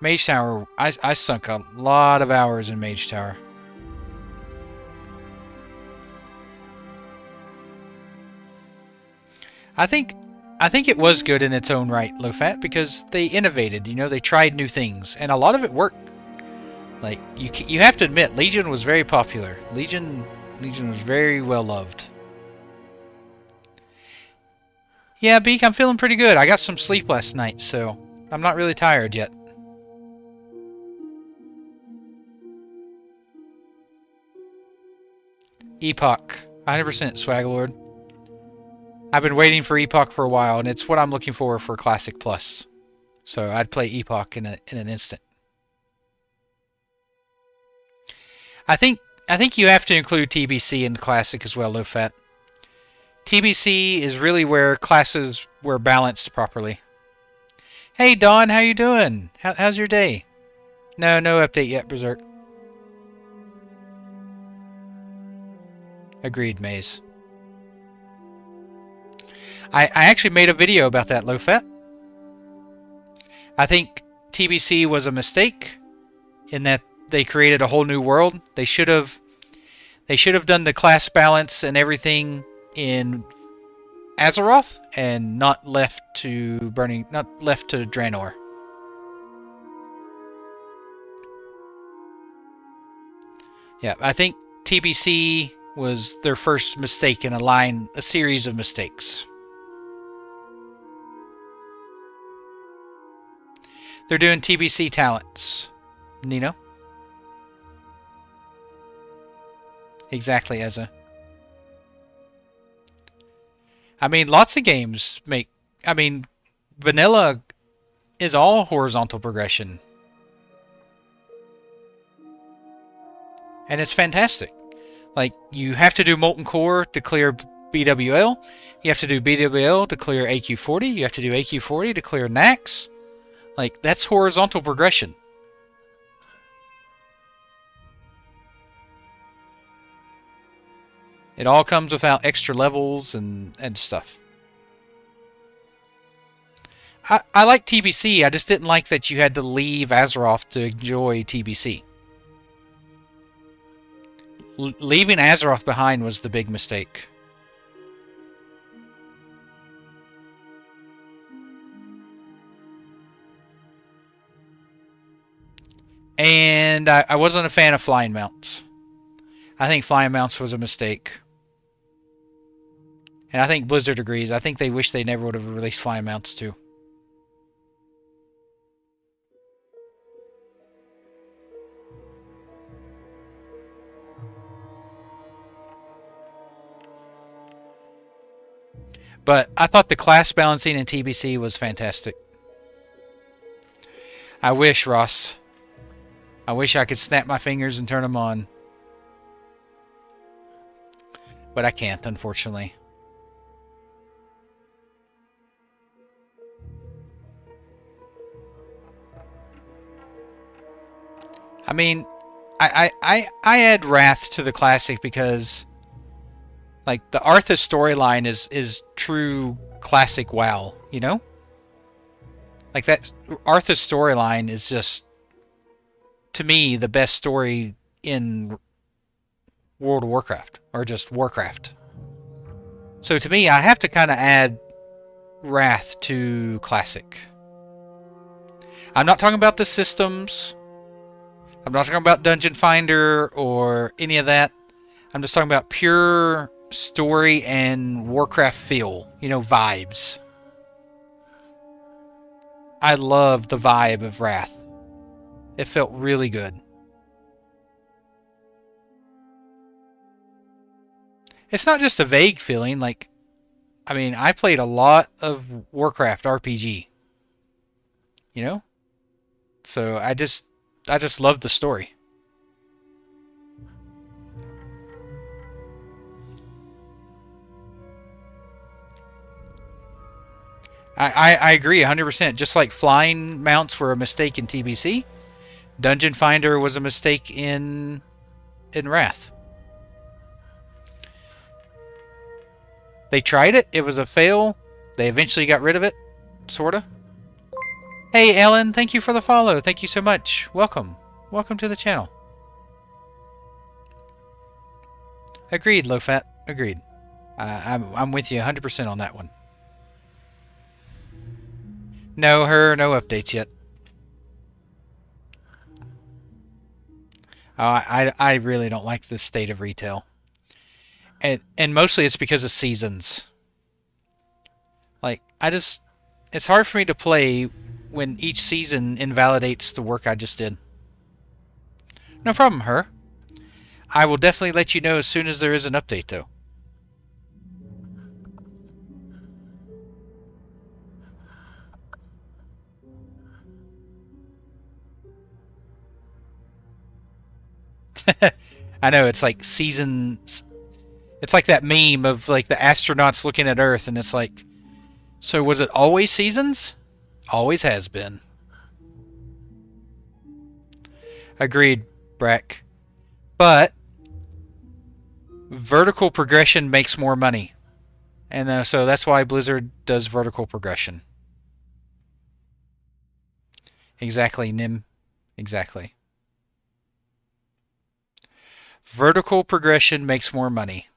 Speaker 1: Mage Tower, I sunk a lot of hours in Mage Tower. I think it was good in its own right, Low Fat, because they innovated. You know, they tried new things, and a lot of it worked. Like you have to admit, Legion was very popular. Legion was very well loved. Yeah, Beak, I'm feeling pretty good. I got some sleep last night, so I'm not really tired yet. Epoch, 100% Swaglord. I've been waiting for Epoch for a while, and it's what I'm looking for Classic Plus. So I'd play Epoch in an instant. I think you have to include TBC in Classic as well, Low Fat. TBC is really where classes were balanced properly. Hey Don, how you doing? How's your day? No update yet, Berserk. Agreed, Maze. I actually made a video about that, Low Fat. I think TBC was a mistake in that they created a whole new world. They should have done the class balance and everything in Azeroth and not left to Draenor. Yeah, I think TBC was their first mistake in a series of mistakes. They're doing TBC talents. Nino? Exactly, Ezza. I mean, lots of games make... I mean, vanilla is all horizontal progression. And it's fantastic. Like, you have to do Molten Core to clear BWL. You have to do BWL to clear AQ40. You have to do AQ40 to clear Nax. Like, that's horizontal progression. It all comes without extra levels and stuff. I like TBC, I just didn't like that you had to leave Azeroth to enjoy TBC. Leaving Azeroth behind was the big mistake. And I wasn't a fan of flying mounts. I think flying mounts was a mistake. And I think Blizzard agrees. I think they wish they never would have released flying mounts too. But I thought the class balancing in TBC was fantastic. I wish, Ross. I wish I could snap my fingers and turn them on. But I can't, unfortunately. I mean, I add Wrath to the Classic because, like, the Arthas storyline is true Classic WoW, you know? Like, that Arthas storyline is just, to me, the best story in World of Warcraft, or just Warcraft. So to me, I have to kind of add Wrath to Classic. I'm not talking about the systems. I'm not talking about Dungeon Finder or any of that. I'm just talking about pure story and Warcraft feel. You know, vibes. I love the vibe of Wrath. It felt really good. It's not just a vague feeling. Like, I mean, I played a lot of Warcraft RPG. You know? So I just love the story. I agree 100%. Just like flying mounts were a mistake in TBC, Dungeon Finder was a mistake in Wrath. They tried it. It was a fail. They eventually got rid of it. Sorta. Hey, Ellen, thank you for the follow. Thank you so much. Welcome. Welcome to the channel. Agreed, low fat. Agreed. I'm with you 100% on that one. No updates yet. I really don't like this state of retail. And mostly it's because of seasons. Like, it's hard for me to play when each season invalidates the work I just did. No problem, her. I will definitely let you know as soon as there is an update, though. I know, it's like seasons. It's like that meme of like the astronauts looking at Earth, and it's like, so was it always seasons? Always has been. Agreed, Breck. But vertical progression makes more money. And so that's why Blizzard does vertical progression. Exactly, Nim. Exactly. Vertical progression makes more money.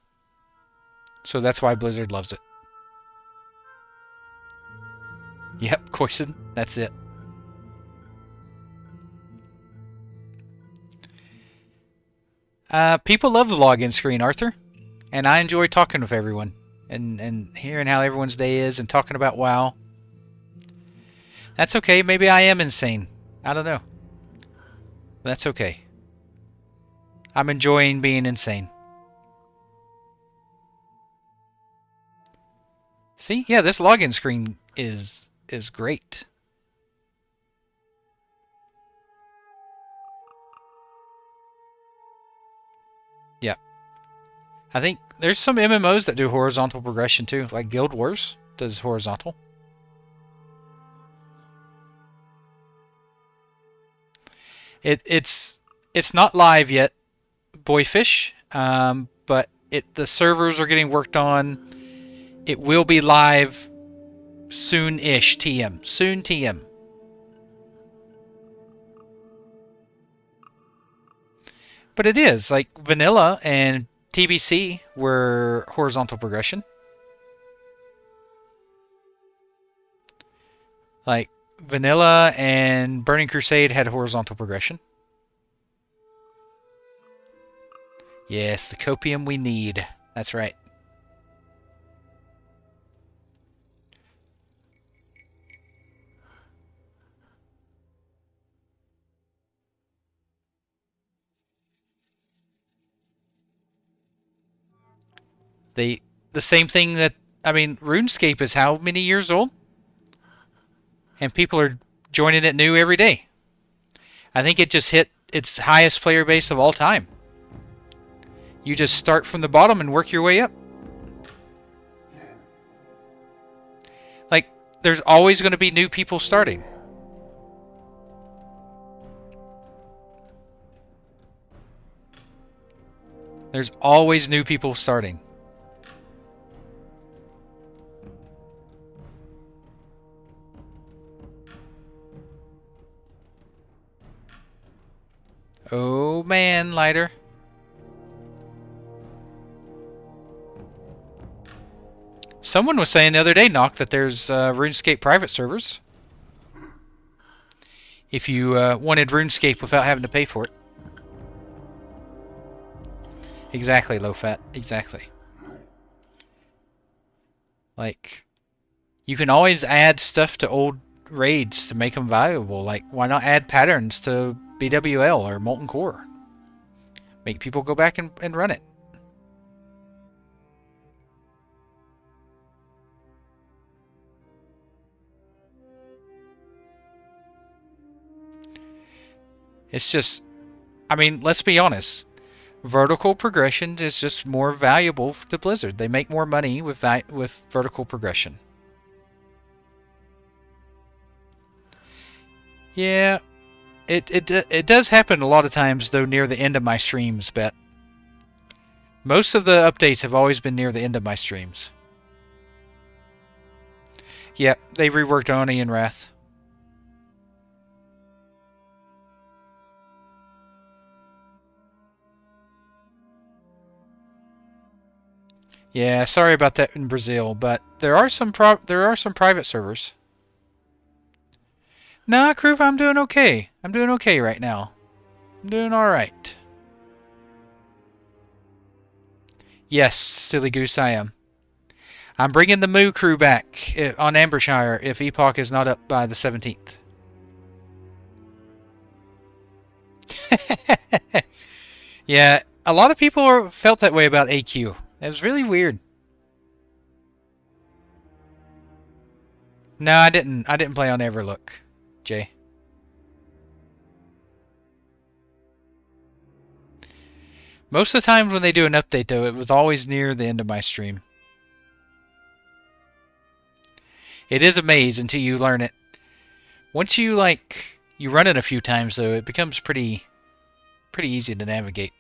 Speaker 1: So that's why Blizzard loves it. Yep, Coyson. That's it. People love the login screen, Arthur. And I enjoy talking with everyone. And hearing how everyone's day is and talking about WoW. That's okay. Maybe I am insane. I don't know. That's okay. I'm enjoying being insane. See? Yeah, this login screen is great. Yeah. I think there's some MMOs that do horizontal progression too, like Guild Wars does horizontal. It's not live yet, Boyfish, but the servers are getting worked on. It will be live soon-ish, TM. Soon, TM. But it is, like Vanilla and TBC were horizontal progression. Like Vanilla and Burning Crusade had horizontal progression. Yes, the copium we need. That's right. The same thing that, I mean, RuneScape is how many years old? And people are joining it new every day. I think it just hit its highest player base of all time. You just start from the bottom and work your way up. Like, there's always going to be new people starting. There's always new people starting. Oh man, Lighter. Someone was saying the other day, Knock, that there's RuneScape private servers. If you wanted RuneScape without having to pay for it. Exactly, low fat. Exactly. Like, you can always add stuff to old raids to make them valuable. Like, why not add patterns to BWL or Molten Core? Make people go back and run it. It's just, I mean, let's be honest. Vertical progression is just more valuable to Blizzard. They make more money with vertical progression. Yeah, it does happen a lot of times though near the end of my streams, Bet. Most of the updates have always been near the end of my streams. Yeah, they reworked Oni and Wrath. Yeah, sorry about that in Brazil, but there are some private servers. Nah, Groove, I'm doing okay. I'm doing okay right now. I'm doing all right. Yes, silly goose, I am. I'm bringing the Moo crew back on Ambershire if Epoch is not up by the 17th. Yeah, a lot of people felt that way about AQ. It was really weird. No, I didn't. I didn't play on Everlook, Jay. Most of the times when they do an update, though, it was always near the end of my stream. It is a maze until you learn it. Once you run it a few times, though, it becomes pretty easy to navigate.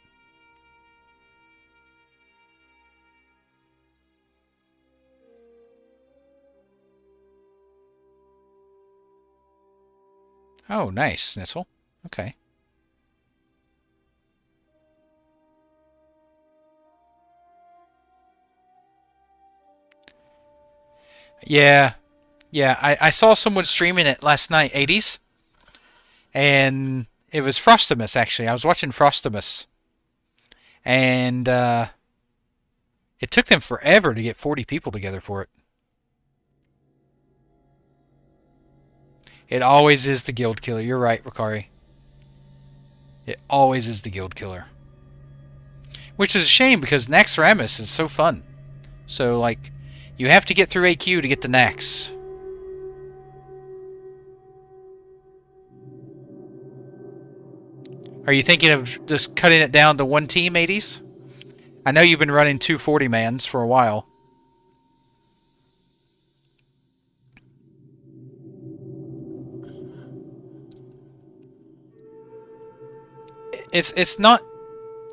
Speaker 1: Oh, nice, Nissel. Okay. Yeah. Yeah, I saw someone streaming it last night, 80s. And it was Frostimus, actually. I was watching Frostimus. And it took them forever to get 40 people together for it. It always is the guild killer. You're right, Ricari. It always is the guild killer. Which is a shame because Naxxramas is so fun. So, like, you have to get through AQ to get the Nax. Are you thinking of just cutting it down to one team, 80s? I know you've been running 240-mans for a while. It's not.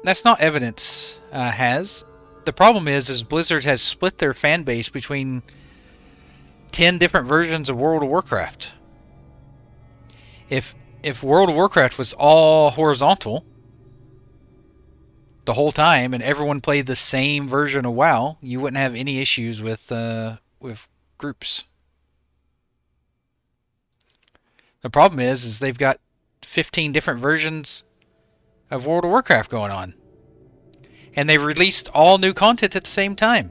Speaker 1: That's not evidence. Has the problem is Blizzard has split their fan base between 10 different versions of World of Warcraft. If World of Warcraft was all horizontal the whole time and everyone played the same version of WoW, you wouldn't have any issues with groups. The problem is they've got 15 different versions of World of Warcraft going on. And they released all new content at the same time.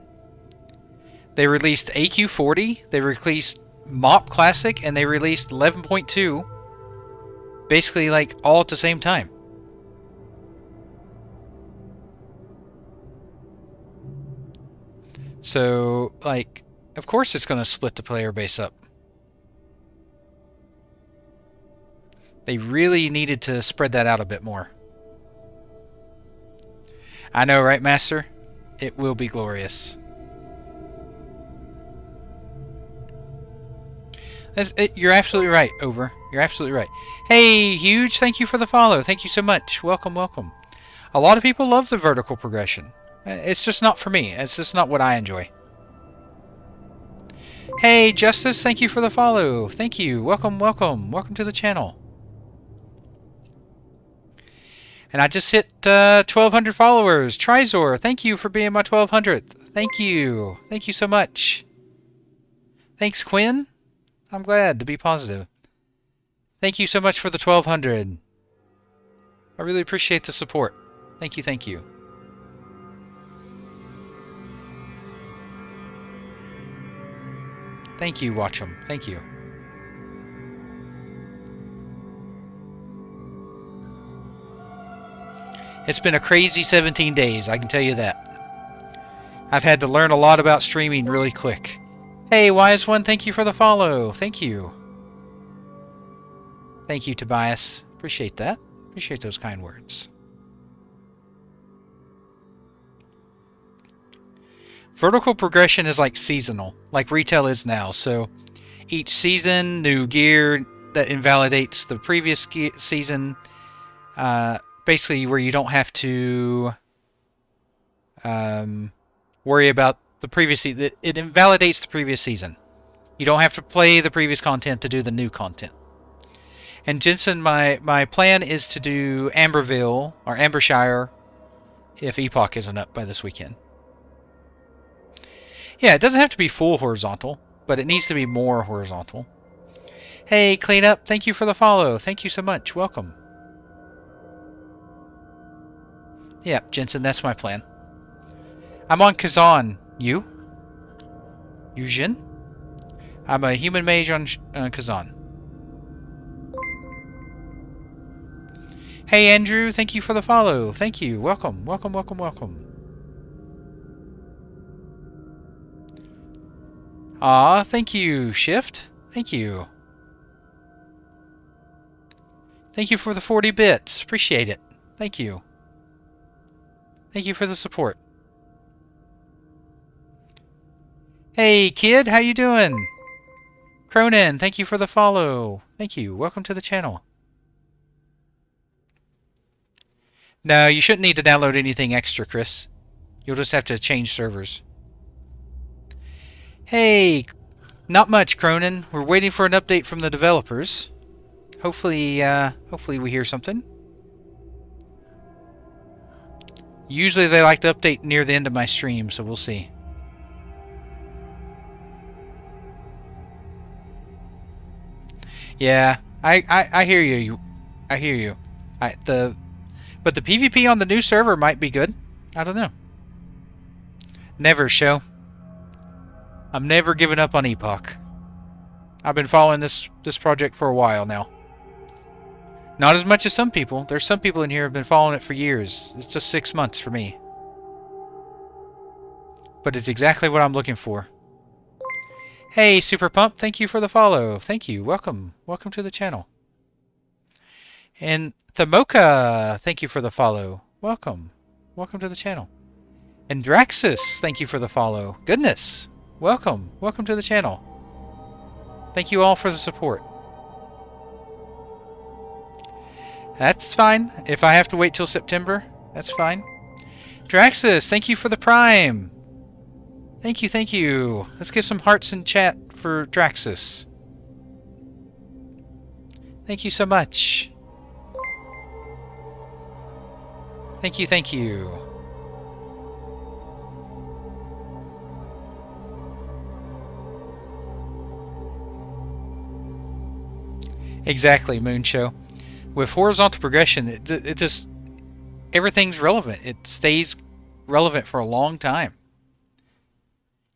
Speaker 1: They released AQ40, they released MOP Classic, and they released 11.2. Basically, like, all at the same time. So, like, of course it's going to split the player base up. They really needed to spread that out a bit more. I know, right, Master? It will be glorious. You're absolutely right, Over. You're absolutely right. Hey, Huge, thank you for the follow. Thank you so much. Welcome, welcome. A lot of people love the vertical progression. It's just not for me. It's just not what I enjoy. Hey, Justice, thank you for the follow. Thank you. Welcome, welcome. Welcome to the channel. And I just hit 1,200 followers. Trizor, thank you for being my 1,200th. Thank you. Thank you so much. Thanks, Quinn. I'm glad to be positive. Thank you so much for the 1,200. I really appreciate the support. Thank you, thank you. Thank you, Watch'em. Thank you. It's been a crazy 17 days, I can tell you that. I've had to learn a lot about streaming really quick. Hey, Wise One, thank you for the follow. Thank you. Thank you, Tobias. Appreciate that. Appreciate those kind words. Vertical progression is like seasonal, like retail is now. So each season, new gear that invalidates the previous season. Basically where you don't have to worry about the previous season. It invalidates the previous season. You don't have to play the previous content to do the new content. And Jensen, my plan is to do Amberville or Ambershire if Epoch isn't up by this weekend. Yeah, it doesn't have to be full horizontal, but it needs to be more horizontal. Hey, Clean Up, thank you for the follow. Thank you so much. Welcome. Yeah, Jensen, that's my plan. I'm on Kazan. You? Yujin? I'm a human mage on Kazan. Hey, Andrew, thank you for the follow. Thank you. Welcome, welcome, welcome, welcome. Aw, thank you, Shift. Thank you. Thank you for the 40 bits. Appreciate it. Thank you. Thank you for the support. Hey, kid, how you doing? Cronin, thank you for the follow. Thank you. Welcome to the channel. No, you shouldn't need to download anything extra, Chris. You'll just have to change servers. Hey, not much, Cronin. We're waiting for an update from the developers. Hopefully we hear something. Usually they like to update near the end of my stream, so we'll see. Yeah, I hear you. I hear you. But the PvP on the new server might be good. I don't know. Never, show. I'm never giving up on Epoch. I've been following this project for a while now. Not as much as some people. There's some people in here who have been following it for years. It's just 6 months for me. But it's exactly what I'm looking for. Hey, Super Pump, thank you for the follow. Thank you. Welcome. Welcome to the channel. And Thamoka, thank you for the follow. Welcome. Welcome to the channel. And Draxus, thank you for the follow. Goodness. Welcome. Welcome to the channel. Thank you all for the support. That's fine. If I have to wait till September, that's fine. Draxus, thank you for the Prime. Thank you, thank you. Let's give some hearts in chat for Draxus. Thank you so much. Thank you, thank you. Exactly, Moonshow. With horizontal progression, it just... everything's relevant. It stays relevant for a long time.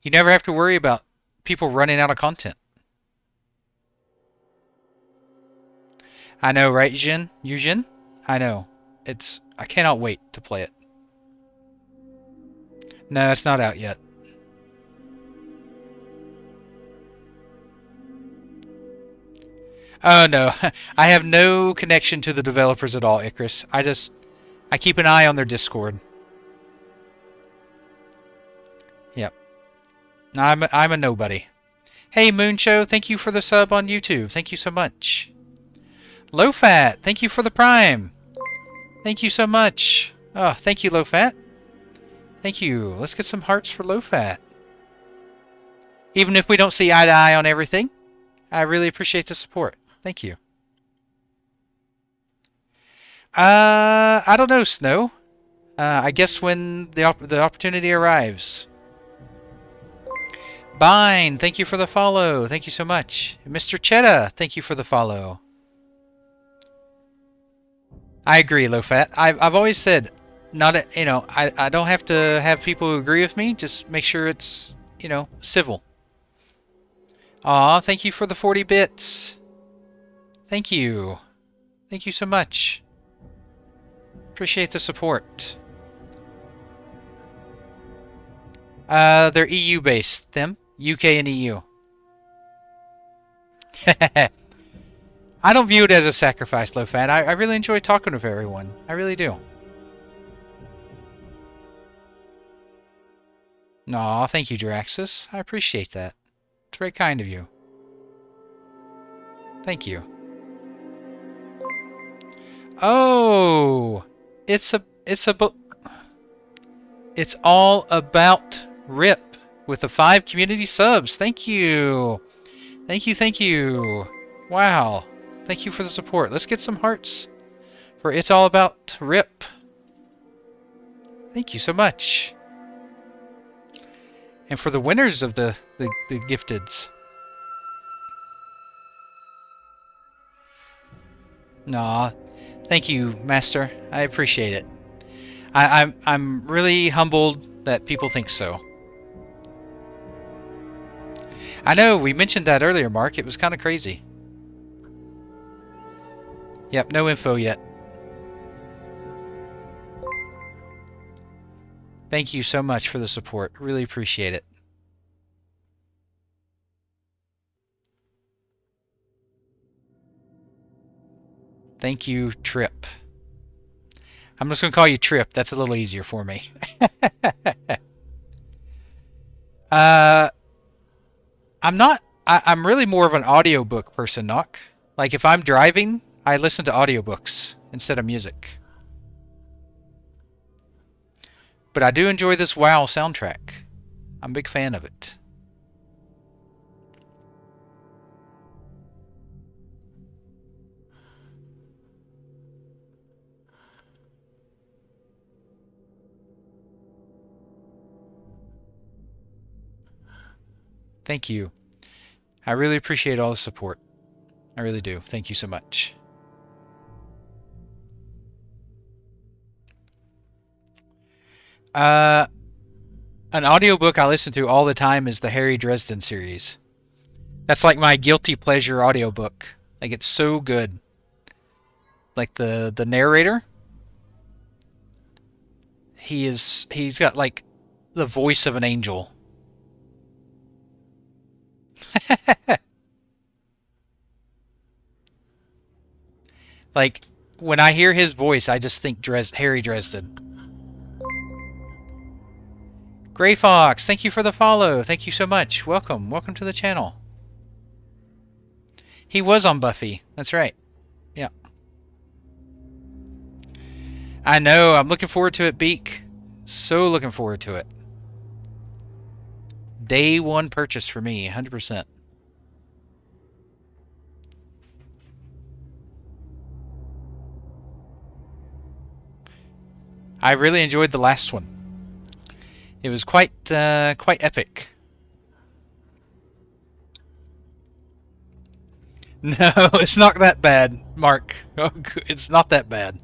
Speaker 1: You never have to worry about people running out of content. I know, right, Jin? Yujin? I know. I cannot wait to play it. No, it's not out yet. Oh no, I have no connection to the developers at all, Icarus. I keep an eye on their Discord. Yep. I'm a nobody. Hey Moonshow, thank you for the sub on YouTube. Thank you so much. Low Fat, thank you for the Prime. Thank you so much. Oh, thank you, Low Fat. Thank you. Let's get some hearts for Low Fat. Even if we don't see eye to eye on everything, I really appreciate the support. Thank you. I don't know, Snow. I guess when the opportunity arrives. Bine, thank you for the follow. Thank you so much. Mr. Cheddar, thank you for the follow. I agree, Low Fat. I've always said, I don't have to have people who agree with me. Just make sure it's, civil. Aw, thank you for the 40 bits. Thank you. Thank you so much. Appreciate the support. They're EU-based, them. UK and EU. I don't view it as a sacrifice, Low Fat. I really enjoy talking with everyone. I really do. Aw, thank you, Draxus. I appreciate that. It's very kind of you. Thank you. Oh! It's all about RIP with the 5 community subs. Thank you. Thank you, thank you. Wow. Thank you for the support. Let's get some hearts for It's All About RIP. Thank you so much. And for the winners of the gifteds. Nah, thank you, Master. I appreciate it. I'm really humbled that people think so. I know, we mentioned that earlier, Mark. It was kind of crazy. Yep, no info yet. Thank you so much for the support. Really appreciate it. Thank you, Trip. I'm just going to call you Trip. That's a little easier for me. I'm really more of an audiobook person, Nock. Like, if I'm driving, I listen to audiobooks instead of music. But I do enjoy this WoW soundtrack. I'm a big fan of it. Thank you. I really appreciate all the support. I really do. Thank you so much. An audiobook I listen to all the time is the Harry Dresden series. That's like my guilty pleasure audiobook. Like, it's so good. Like the narrator, he's got like the voice of an angel. Like, when I hear his voice, I just think Harry Dresden. Gray Fox, thank you for the follow. Thank you so much. Welcome. Welcome to the channel. He was on Buffy. That's right. Yeah. I know. I'm looking forward to it, Beak. So looking forward to it. Day one purchase for me, 100%. I really enjoyed the last one. It was quite epic. No, it's not that bad, Mark. Oh, it's not that bad.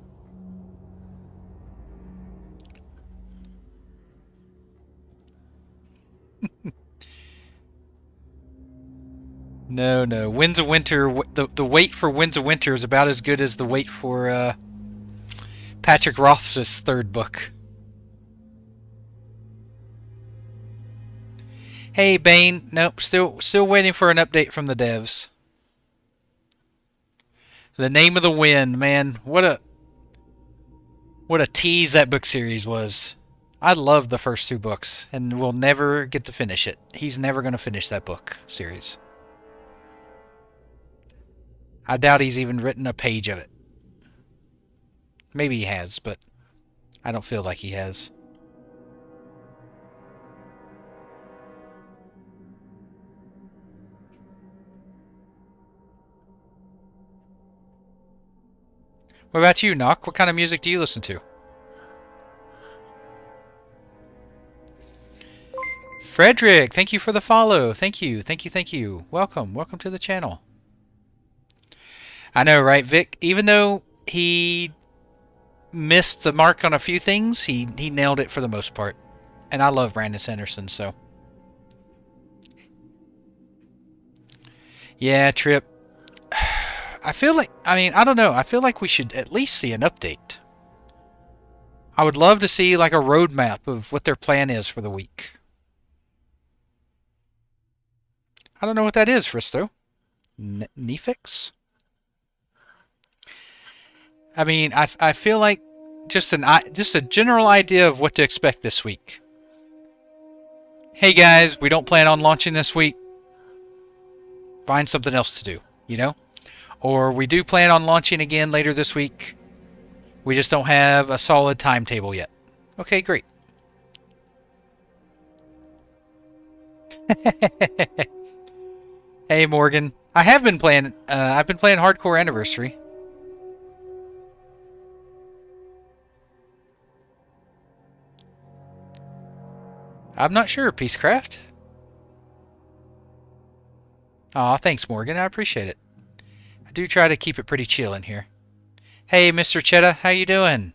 Speaker 1: No, no. Winds of Winter, the wait for Winds of Winter is about as good as the wait for Patrick Rothfuss's third book. Hey, Bane. Nope, still waiting for an update from the devs. The Name of the Wind, man. What a tease that book series was. I loved the first two books, and we'll never get to finish it. He's never going to finish that book series. I doubt he's even written a page of it. Maybe he has, but I don't feel like he has. What about you, Nock? What kind of music do you listen to? Frederick, thank you for the follow. Thank you, thank you, thank you. Welcome, welcome to the channel. I know, right, Vic? Even though he missed the mark on a few things, he nailed it for the most part. And I love Brandon Sanderson, so. Yeah, Trip. I feel like, I don't know. I feel like we should at least see an update. I would love to see like a roadmap of what their plan is for the week. I don't know what that is, Fristo. Nefix? I feel like just a general idea of what to expect this week. Hey guys, we don't plan on launching this week. Find something else to do, you know? Or we do plan on launching again later this week. We just don't have a solid timetable yet. Okay, great. Hey Morgan, I have been playing. I've been playing Hardcore Anniversary. I'm not sure, Peacecraft. Aw, thanks, Morgan. I appreciate it. I do try to keep it pretty chill in here. Hey, Mr. Cheddar, how you doing?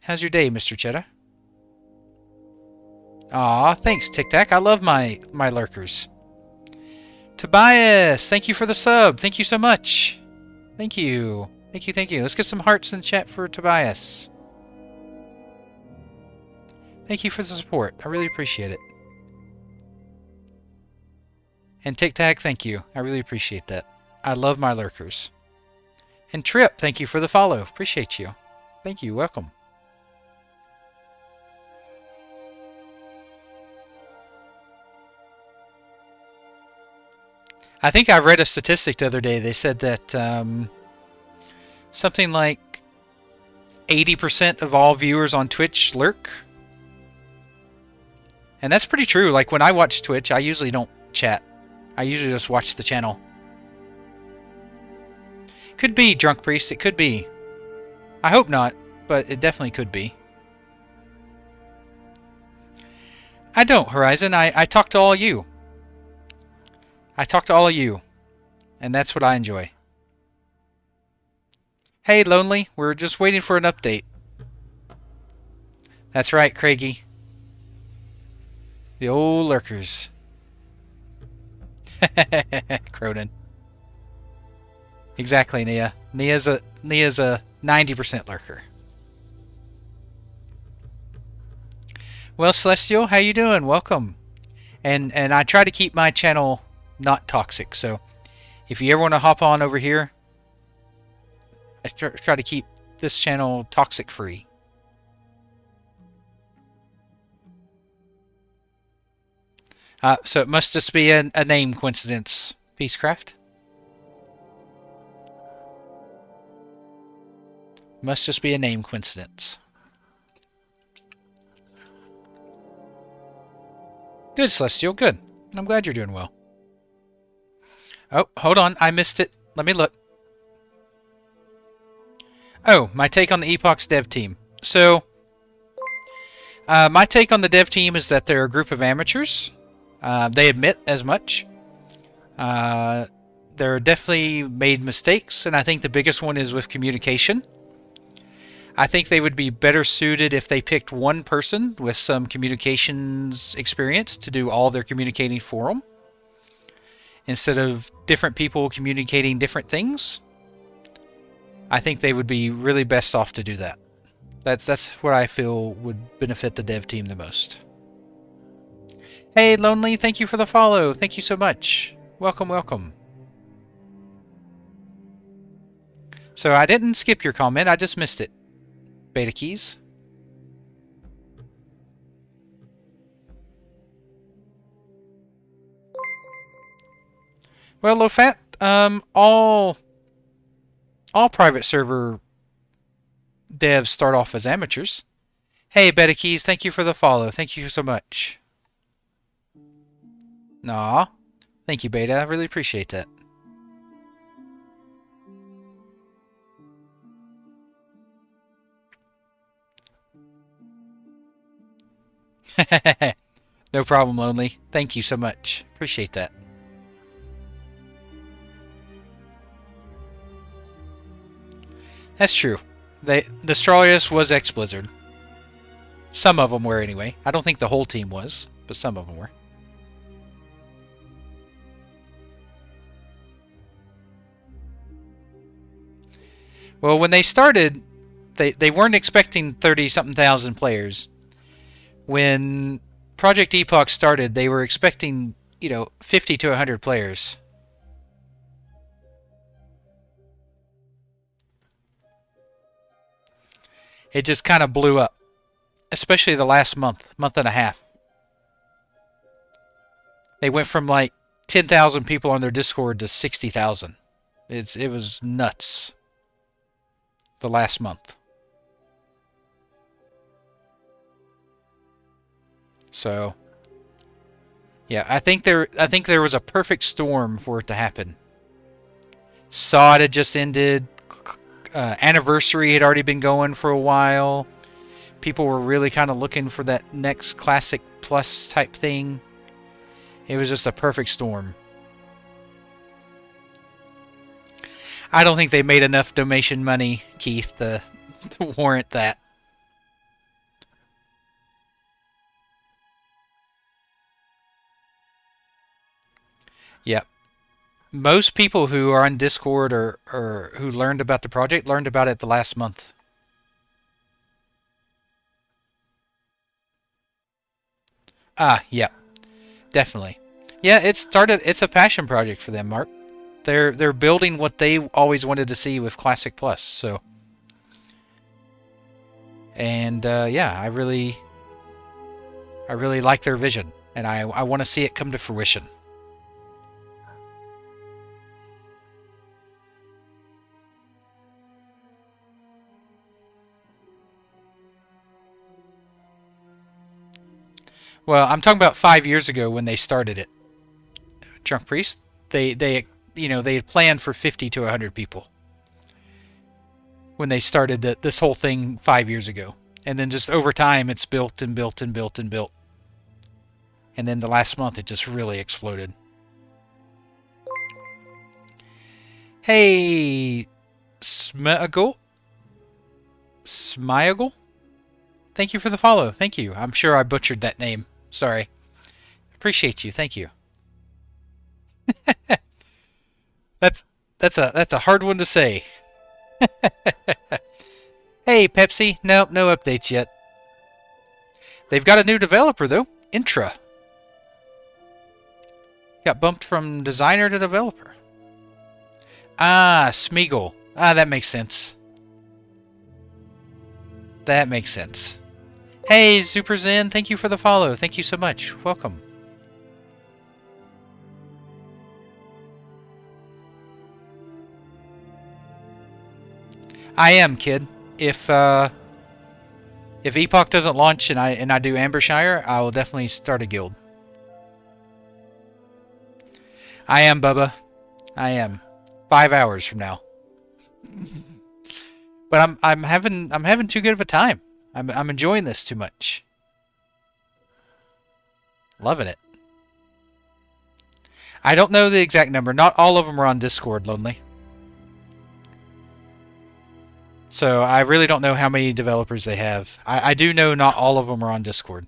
Speaker 1: How's your day, Mr. Cheddar? Aw, thanks, Tic Tac. I love my lurkers. Tobias, thank you for the sub. Thank you so much. Thank you. Thank you, thank you. Let's get some hearts in the chat for Tobias. Thank you for the support. I really appreciate it. And Tic Tac, thank you. I really appreciate that. I love my lurkers. And Trip, thank you for the follow. Appreciate you. Thank you. Welcome. I think I read a statistic the other day. They said that something like 80% of all viewers on Twitch lurk. And that's pretty true. Like when I watch Twitch, I usually don't chat. I usually just watch the channel. Could be, Drunk Priest. It could be. I hope not, but it definitely could be. I don't, Horizon. I talk to all of you. I talk to all of you. And that's what I enjoy. Hey, Lonely. We're just waiting for an update. That's right, Craigie. The old lurkers. Cronin. Exactly, Nia. Nia's a 90% lurker. Well, Celestial, how you doing? Welcome. And I try to keep my channel not toxic, so if you ever want to hop on over here, I try to keep this channel toxic free. So it must just be a name coincidence, Peacecraft. Must just be a name coincidence. Good, Celestial, good. I'm glad you're doing well. Oh, hold on, I missed it. Let me look. Oh, my take on the Epoch's dev team. So, my take on the dev team is that they're a group of amateurs. They admit as much. They're definitely made mistakes, and I think the biggest one is with communication. I think they would be better suited if they picked one person with some communications experience to do all their communicating for them, instead of different people communicating different things. I think they would be really best off to do that. That's what I feel would benefit the dev team the most. Hey, Lonely, thank you for the follow. Thank you so much. Welcome, welcome. So I didn't skip your comment, I just missed it. Beta keys. Well, low fat, all private server devs start off as amateurs. Hey, Beta keys, thank you for the follow. Thank you so much. Aw, thank you, Beta. I really appreciate that. No problem, Lonely. Thank you so much. Appreciate that. That's true. The Astralius was ex-Blizzard. Some of them were anyway. I don't think the whole team was, but some of them were. Well, when they started, they weren't expecting 30-something thousand players. When Project Epoch started, they were expecting, 50 to 100 players. It just kind of blew up, especially the last month and a half. They went from like 10,000 people on their Discord to 60,000. It was nuts. The last month. So, yeah, I think there was a perfect storm for it to happen. SOD had just ended. Anniversary had already been going for a while. People were really kind of looking for that next Classic Plus type thing. It was just a perfect storm. I don't think they made enough donation money, Keith, to warrant that. Yep. Most people who are on Discord or who learned about the project learned about it the last month. Ah, yeah, definitely. Yeah, it's a passion project for them, Mark. They're building what they always wanted to see with Classic Plus. So, and yeah, I really like their vision, and I want to see it come to fruition. Well, I'm talking about 5 years ago when they started it. Drunk Priest, they they had planned for 50 to 100 people when they started this whole thing 5 years ago, and then just over time it's built and built and built and built, and then the last month it just really exploded. Hey, Smeagol, thank you for the follow. Thank you. I'm sure I butchered that name. Sorry. Appreciate you. Thank you. that's a hard one to say. Hey, Pepsi. Nope, no updates yet. They've got a new developer though. Intra. Got bumped from designer to developer. Ah, Smeagol. Ah, that makes sense. That makes sense. Hey, Super Zen, thank you for the follow. Thank you so much. Welcome. I am, kid. If Epoch doesn't launch and I do Ambershire, I will definitely start a guild. I am, Bubba. I am. 5 hours from now. But I'm having too good of a time. I'm enjoying this too much. Loving it. I don't know the exact number. Not all of them are on Discord, Lonely. So I really don't know how many developers they have. I do know not all of them are on Discord.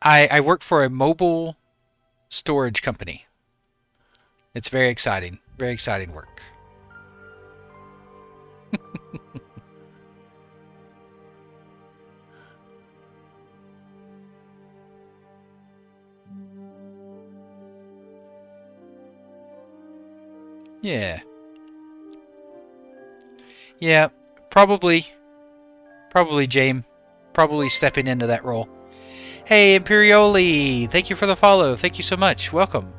Speaker 1: I work for a mobile storage company. It's very exciting. Very exciting work. Yeah. Yeah, probably James. Probably stepping into that role. Hey, Imperioli! Thank you for the follow. Thank you so much. Welcome.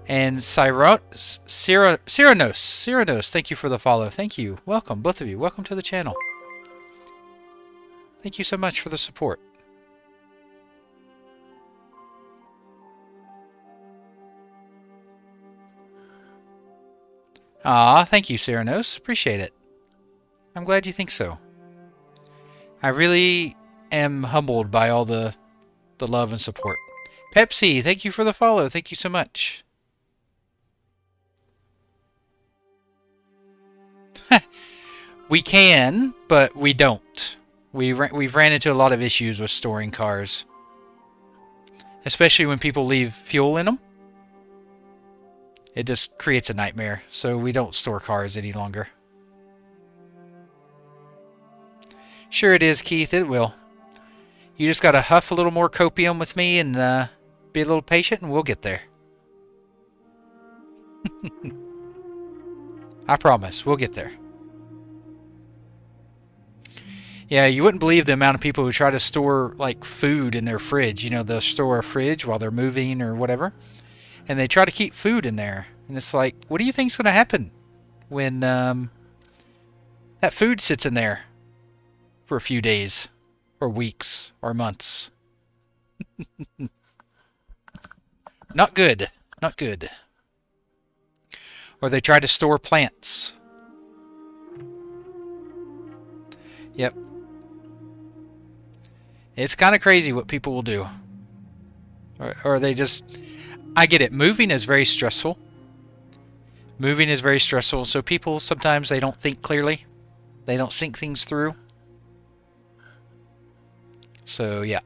Speaker 1: And Cyrano's, thank you for the follow. Thank you. Welcome, both of you. Welcome to the channel. Thank you so much for the support. Aw, thank you, Cyrano's. Appreciate it. I'm glad you think so. I really am humbled by all the love and support. Pepsi, thank you for the follow. Thank you so much. We can, but we don't. We've ran into a lot of issues with storing cars. Especially when people leave fuel in them. It just creates a nightmare, so we don't store cars any longer. Sure it is, Keith, it will. You just gotta huff a little more copium with me and be a little patient and we'll get there. I promise, we'll get there. Yeah, you wouldn't believe the amount of people who try to store, like, food in their fridge. You know, they'll store a fridge while they're moving or whatever. And they try to keep food in there. And it's like, what do you think's going to happen when that food sits in there for a few days or weeks or months? Not good. Not good. Or they try to store plants. Yep. It's kind of crazy what people will do. Or they just... I get it. Moving is very stressful. Moving is very stressful, so people sometimes they don't think clearly. They don't think things through. So, yeah.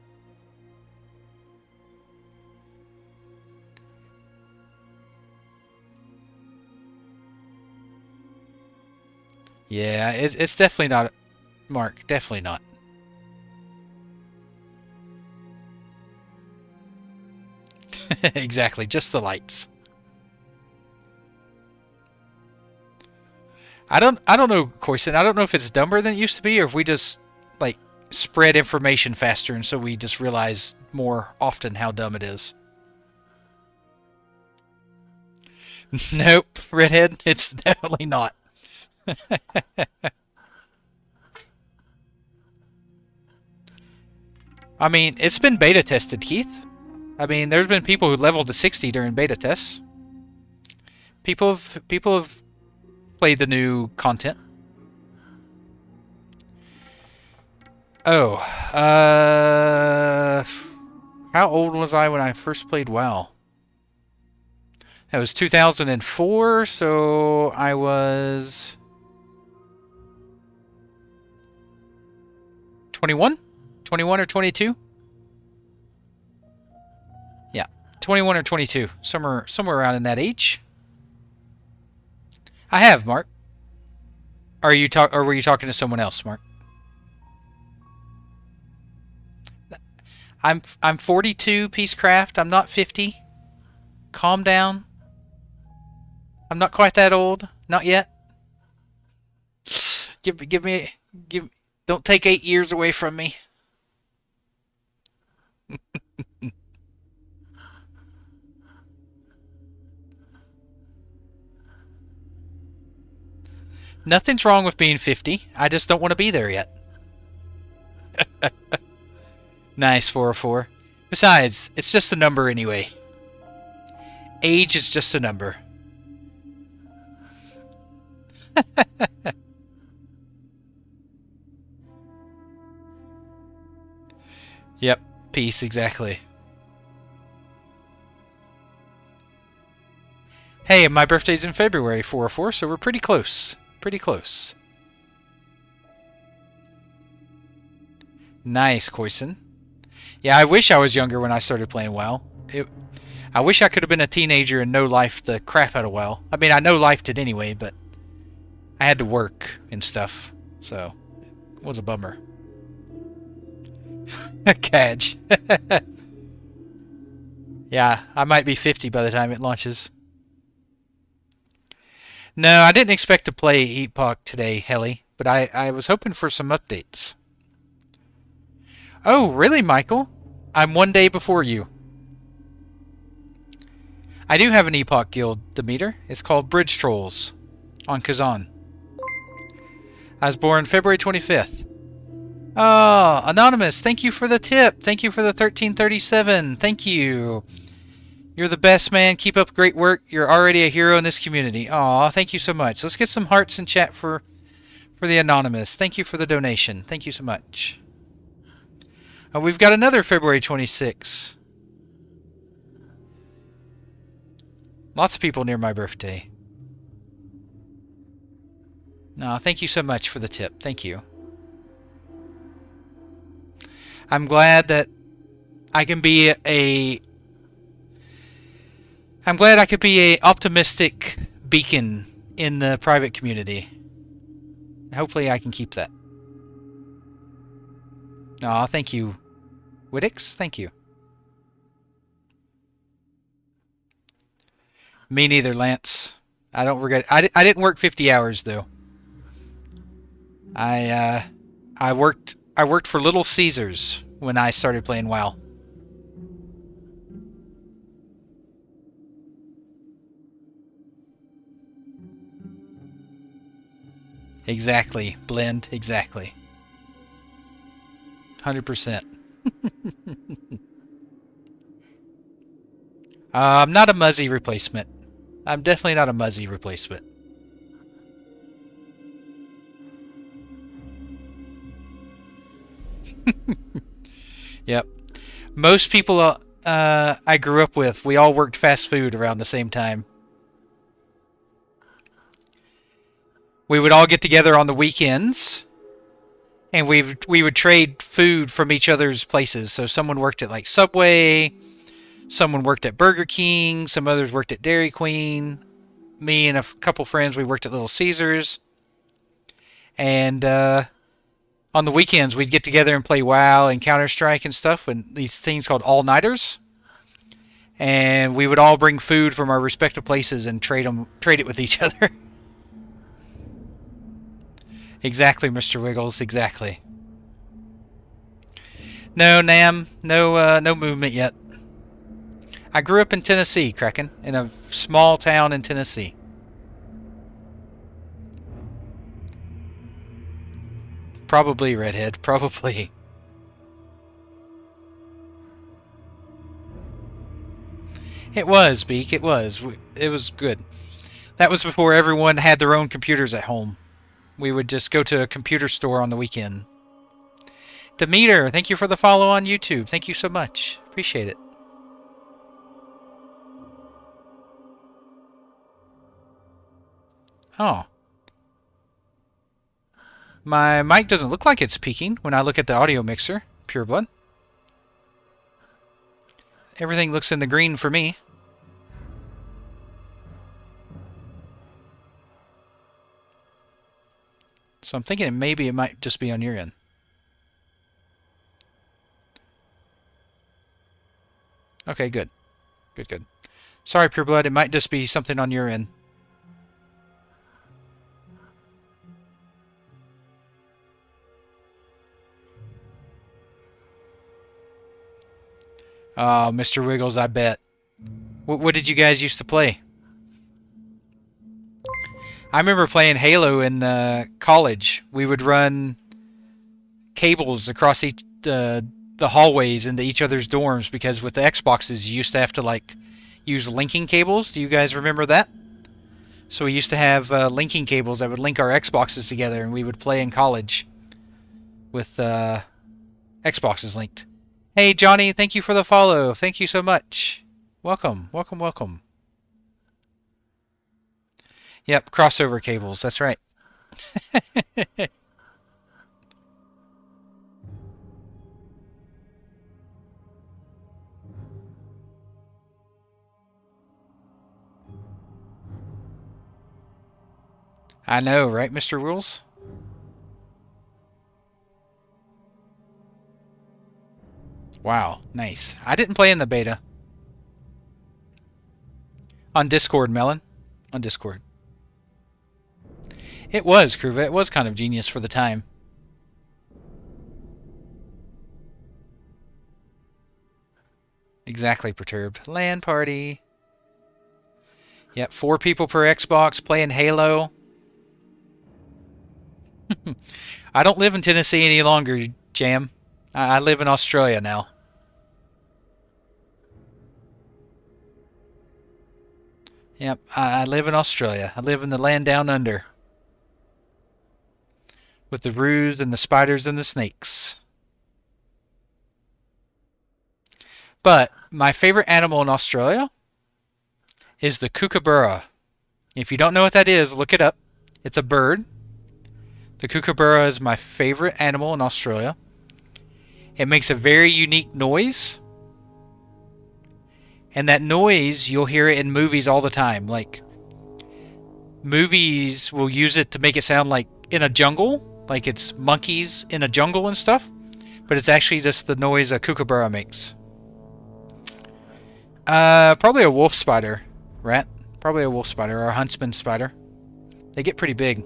Speaker 1: Yeah, it's definitely not... Mark, definitely not. Exactly, just the lights. I don't know, Koyson. I don't know if it's dumber than it used to be, or if we just like spread information faster, and so we just realize more often how dumb it is. Nope, redhead. It's definitely not. I mean, it's been beta tested, Keith. I mean, there's been people who leveled to 60 during beta tests. People have played the new content. Oh, how old was I when I first played WoW? That was 2004, so I was 21? 21 or 22? Yeah, 21 or 22, somewhere around in that age. I have, Mark. Or were you talking to someone else, Mark? I'm 42, Peacecraft. I'm not 50. Calm down. I'm not quite that old. Not yet. Don't take 8 years away from me. Nothing's wrong with being 50. I just don't want to be there yet. Nice, 404. Besides, it's just a number anyway. Age is just a number. Yep, peace, exactly. Hey, my birthday's in February, 404, so we're pretty close. Pretty close. Nice, Koyson. Yeah, I wish I was younger when I started playing WoW. I wish I could have been a teenager and no-lifed the crap out of WoW. I mean, I no-lifed it anyway, but I had to work and stuff, so it was a bummer. Catch. Yeah, I might be 50 by the time it launches. No, I didn't expect to play Epoch today, Helly, but I was hoping for some updates. Oh, really, Michael? I'm one day before you. I do have an Epoch guild, Demeter. It's called Bridge Trolls on Kazan. I was born February 25th. Oh, Anonymous, thank you for the tip. Thank you for the 1337. Thank you. You're the best, man. Keep up great work. You're already a hero in this community. Aw, thank you so much. Let's get some hearts in chat for the Anonymous. Thank you for the donation. Thank you so much. We've got another February 26. Lots of people near my birthday. No, thank you so much for the tip. Thank you. I'm glad that I can be I'm glad I could be a optimistic beacon in the private community. Hopefully I can keep that. Aw, thank you. Wittix, thank you. Me neither, Lance. I don't regret it. I didn't work 50 hours though. I worked for Little Caesars when I started playing WoW. Exactly, Blend, exactly. 100%. I'm not a Muzzy replacement. I'm definitely not a Muzzy replacement. Yep. Most people I grew up with, we all worked fast food around the same time. We would all get together on the weekends, and we would trade food from each other's places. So someone worked at like Subway, someone worked at Burger King, some others worked at Dairy Queen. Me and a couple friends, we worked at Little Caesars. And on the weekends, we'd get together and play WoW and Counter-Strike and stuff, and these things called all-nighters. And we would all bring food from our respective places and trade it with each other. Exactly, Mr. Wiggles, exactly. No, Nam, no movement yet. I grew up in Tennessee, Kraken, in a small town in Tennessee. Probably, Redhead, probably. It was, Beak, it was. It was good. That was before everyone had their own computers at home. We would just go to a computer store on the weekend. Demeter, thank you for the follow on YouTube. Thank you so much. Appreciate it. Oh. My mic doesn't look like it's peaking when I look at the audio mixer, Pureblood. Everything looks in the green for me. So I'm thinking maybe it might just be on your end. Okay, good. Good, good. Sorry, Pureblood, it might just be something on your end. Oh, Mr. Wiggles, I bet. What did you guys used to play? I remember playing Halo in college. We would run cables across the hallways into each other's dorms because with the Xboxes you used to have to like use linking cables. Do you guys remember that? So we used to have linking cables that would link our Xboxes together, and we would play in college with Xboxes linked. Hey Johnny, thank you for the follow. Thank you so much. Welcome, welcome, welcome. Yep, crossover cables, that's right. I know, right, Mr. Rules? Wow, nice. I didn't play in the beta. On Discord, Melon. On Discord. It was, Kruva. It was kind of genius for the time. Exactly, Perturbed. LAN party. Yep, 4 people per Xbox playing Halo. I don't live in Tennessee any longer, Jam. I live in Australia now. Yep, I live in Australia. I live in the land down under. With the roos and the spiders and the snakes. But my favorite animal in Australia is the kookaburra. If you don't know what that is, look it up. It's a bird. The kookaburra is my favorite animal in Australia. It makes a very unique noise. And that noise, you'll hear it in movies all the time. Like, movies will use it to make it sound like in a jungle. Like it's monkeys in a jungle and stuff. But it's actually just the noise a kookaburra makes. Probably a wolf spider, Rat. Probably a wolf spider or a huntsman spider. They get pretty big.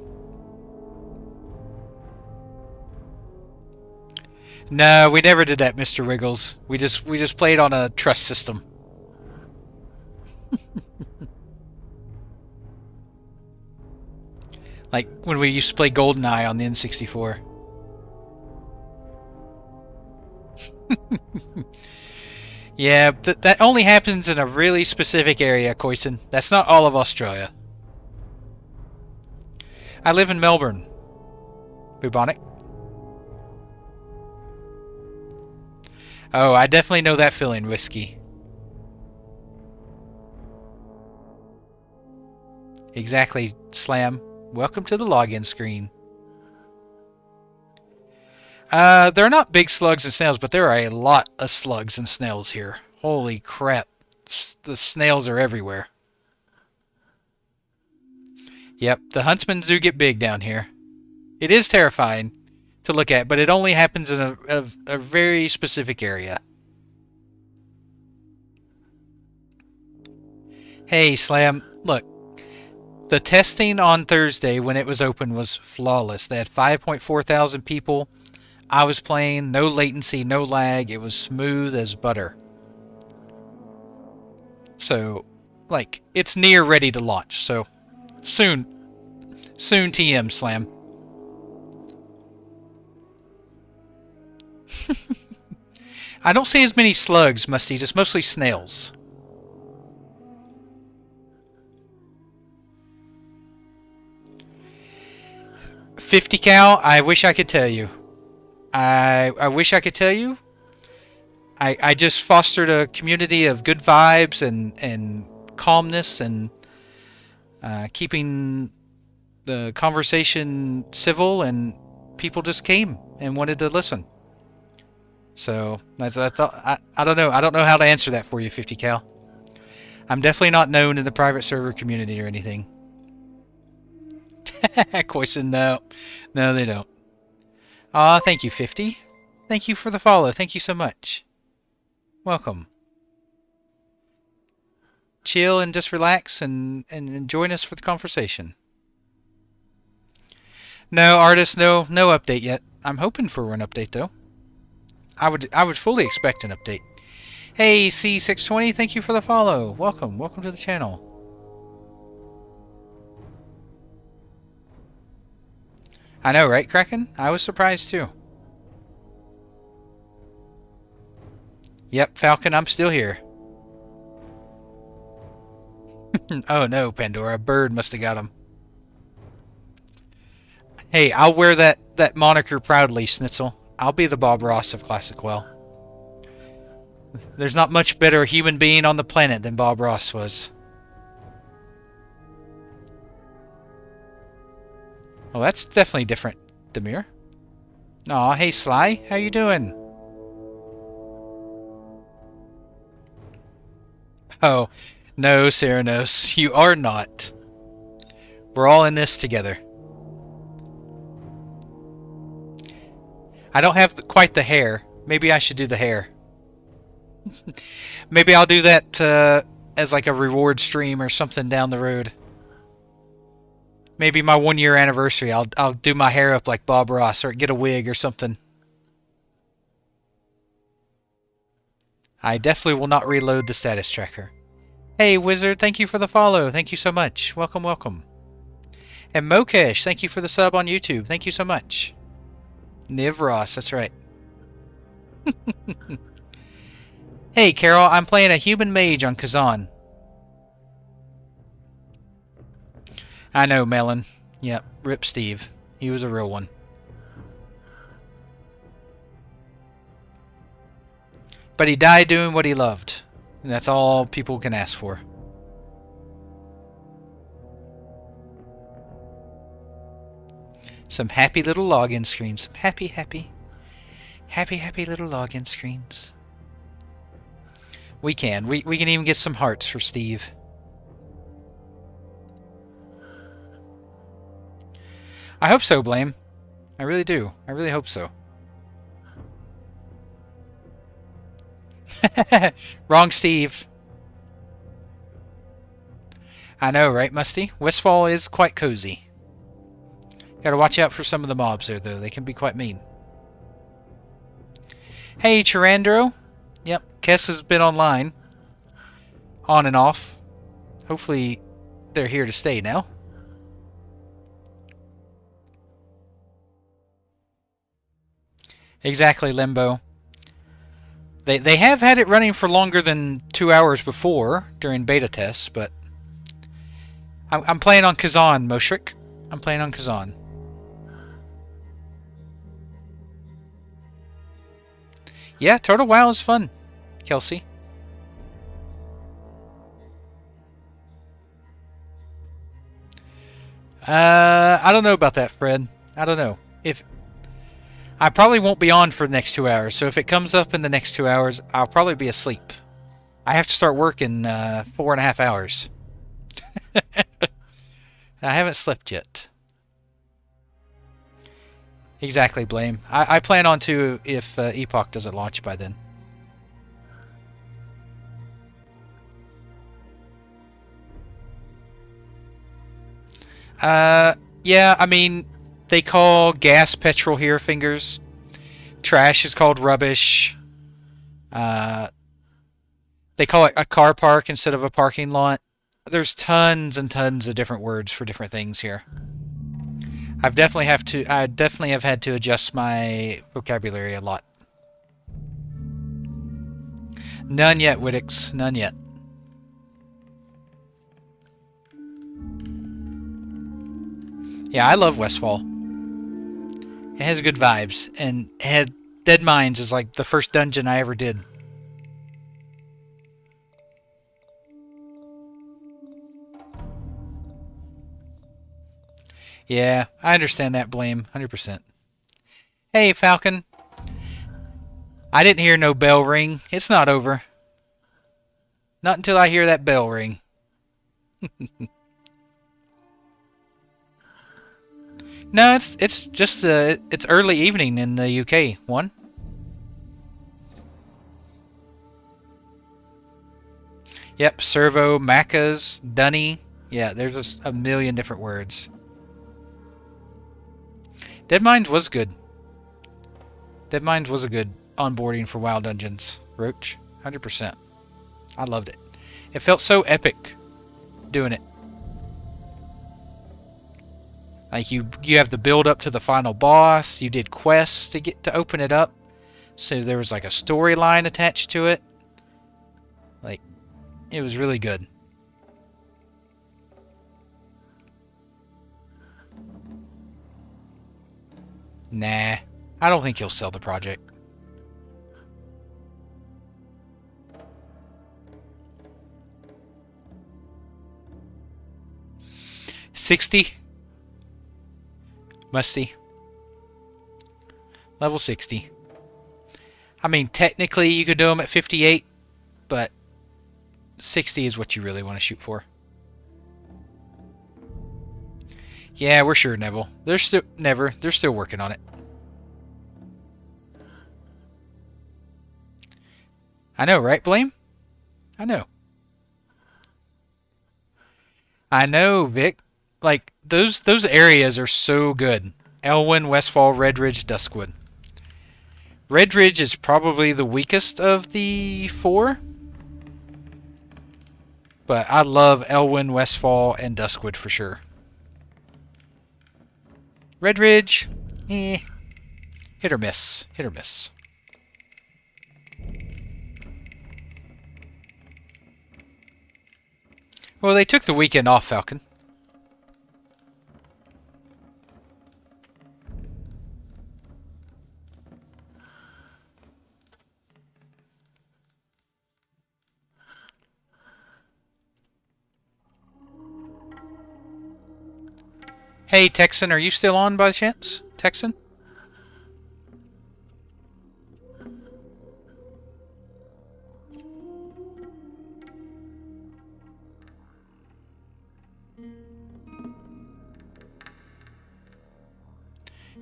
Speaker 1: No, we never did that, Mr. Wiggles. We just played on a trust system. Like when we used to play GoldenEye on the N64. Yeah, that only happens in a really specific area, Koisen. That's not all of Australia. I live in Melbourne. Bubonic. Oh, I definitely know that feeling, Whiskey. Exactly, Slam. Welcome to the login screen. There are not big slugs and snails, but there are a lot of slugs and snails here. Holy crap. The snails are everywhere. Yep, the huntsmen do get big down here. It is terrifying to look at, but it only happens in a very specific area. Hey, Slam, look. The testing on Thursday when it was open was flawless. They had 5.4 thousand people. I was playing, no latency, no lag. It was smooth as butter. So, like, it's near ready to launch. So, soon TM, Slam. I don't see as many slugs, Musty, just mostly snails. $50 cal, I wish I could tell you. I wish I could tell you. I just fostered a community of good vibes and calmness and keeping the conversation civil, and people just came and wanted to listen. So I don't know. I don't know how to answer that for you, 50 cal. I'm definitely not known in the private server community or anything. Koisen, no, they don't. Aw, thank you, 50. Thank you for the follow. Thank you so much. Welcome. Chill and just relax and join us for the conversation. No, artist, no update yet. I'm hoping for an update though. I would fully expect an update. Hey, C620, thank you for the follow. Welcome to the channel. I know, right, Kraken? I was surprised too. Yep, Falcon, I'm still here. Oh no, Pandora, a bird must have got him. Hey, I'll wear that moniker proudly, Schnitzel. I'll be the Bob Ross of Classic Well. There's not much better human being on the planet than Bob Ross was. Well, that's definitely different, Demir. Aw, hey Sly, how you doing? Oh, no, Ceranos, you are not. We're all in this together. I don't have quite the hair. Maybe I should do the hair. Maybe I'll do that as like a reward stream or something down the road. Maybe my 1 year anniversary, I'll do my hair up like Bob Ross or get a wig or something. I definitely will not reload the status tracker. Hey Wizard, thank you for the follow. Thank you so much. Welcome. And Mokesh, thank you for the sub on YouTube. Thank you so much. Niv Ross, that's right. Hey Carol, I'm playing a human mage on Kazan. I know, Melon. Yep, rip Steve. He was a real one. But he died doing what he loved. And that's all people can ask for. Some happy little login screens. Some happy little login screens. We can even get some hearts for Steve. I hope so, Blame. I really do. I really hope so. Wrong Steve. I know, right, Musty? Westfall is quite cozy. Gotta watch out for some of the mobs there, though. They can be quite mean. Hey, Chirandro. Yep, Kess has been online. On and off. Hopefully, they're here to stay now. Exactly, Limbo. They have had it running for longer than 2 hours before during beta tests, but I'm playing on Kazan, Moshrik. I'm playing on Kazan. Yeah, Turtle WoW is fun, Kelsey. I don't know about that, Fred. I don't know. If I probably won't be on for the next 2 hours, so if it comes up in the next 2 hours, I'll probably be asleep. I have to start work in 4.5 hours. I haven't slept yet. Exactly, Blame. I plan on to if Epoch doesn't launch by then. Yeah, I mean, they call gas petrol here fingers. Trash is called rubbish. They call it a car park instead of a parking lot. There's tons and tons of different words for different things here. I definitely have had to adjust my vocabulary a lot. None yet, Wittix. None yet. Yeah, I love Westfall. It has good vibes, and it had Dead Mines is like the first dungeon I ever did. Yeah, I understand that, Blame. 100%. Hey, Falcon. I didn't hear no bell ring. It's not over. Not until I hear that bell ring. No, it's just it's early evening in the UK. One. Yep, servo, macas, dunny. Yeah, there's just a million different words. Dead Mines was good. Dead Mines was a good onboarding for WoW Dungeons. Roach, 100%. I loved it. It felt so epic doing it. Like you have the build up to the final boss. You did quests to get to open it up. So there was like a storyline attached to it. Like, it was really good. Nah, I don't think he'll sell the project. $60. Must see. Level 60. I mean, technically you could do them at 58, but 60 is what you really want to shoot for. Yeah, we're sure, Neville. They're still working on it. I know, right, Blame? I know. I know, Vic. Like, those areas are so good. Elwyn, Westfall, Redridge, Duskwood. Redridge is probably the weakest of the four. But I love Elwyn, Westfall, and Duskwood for sure. Redridge, hit or miss. Hit or miss. Well, they took the weekend off, Falcon. Hey, Texan, are you still on by chance? Texan?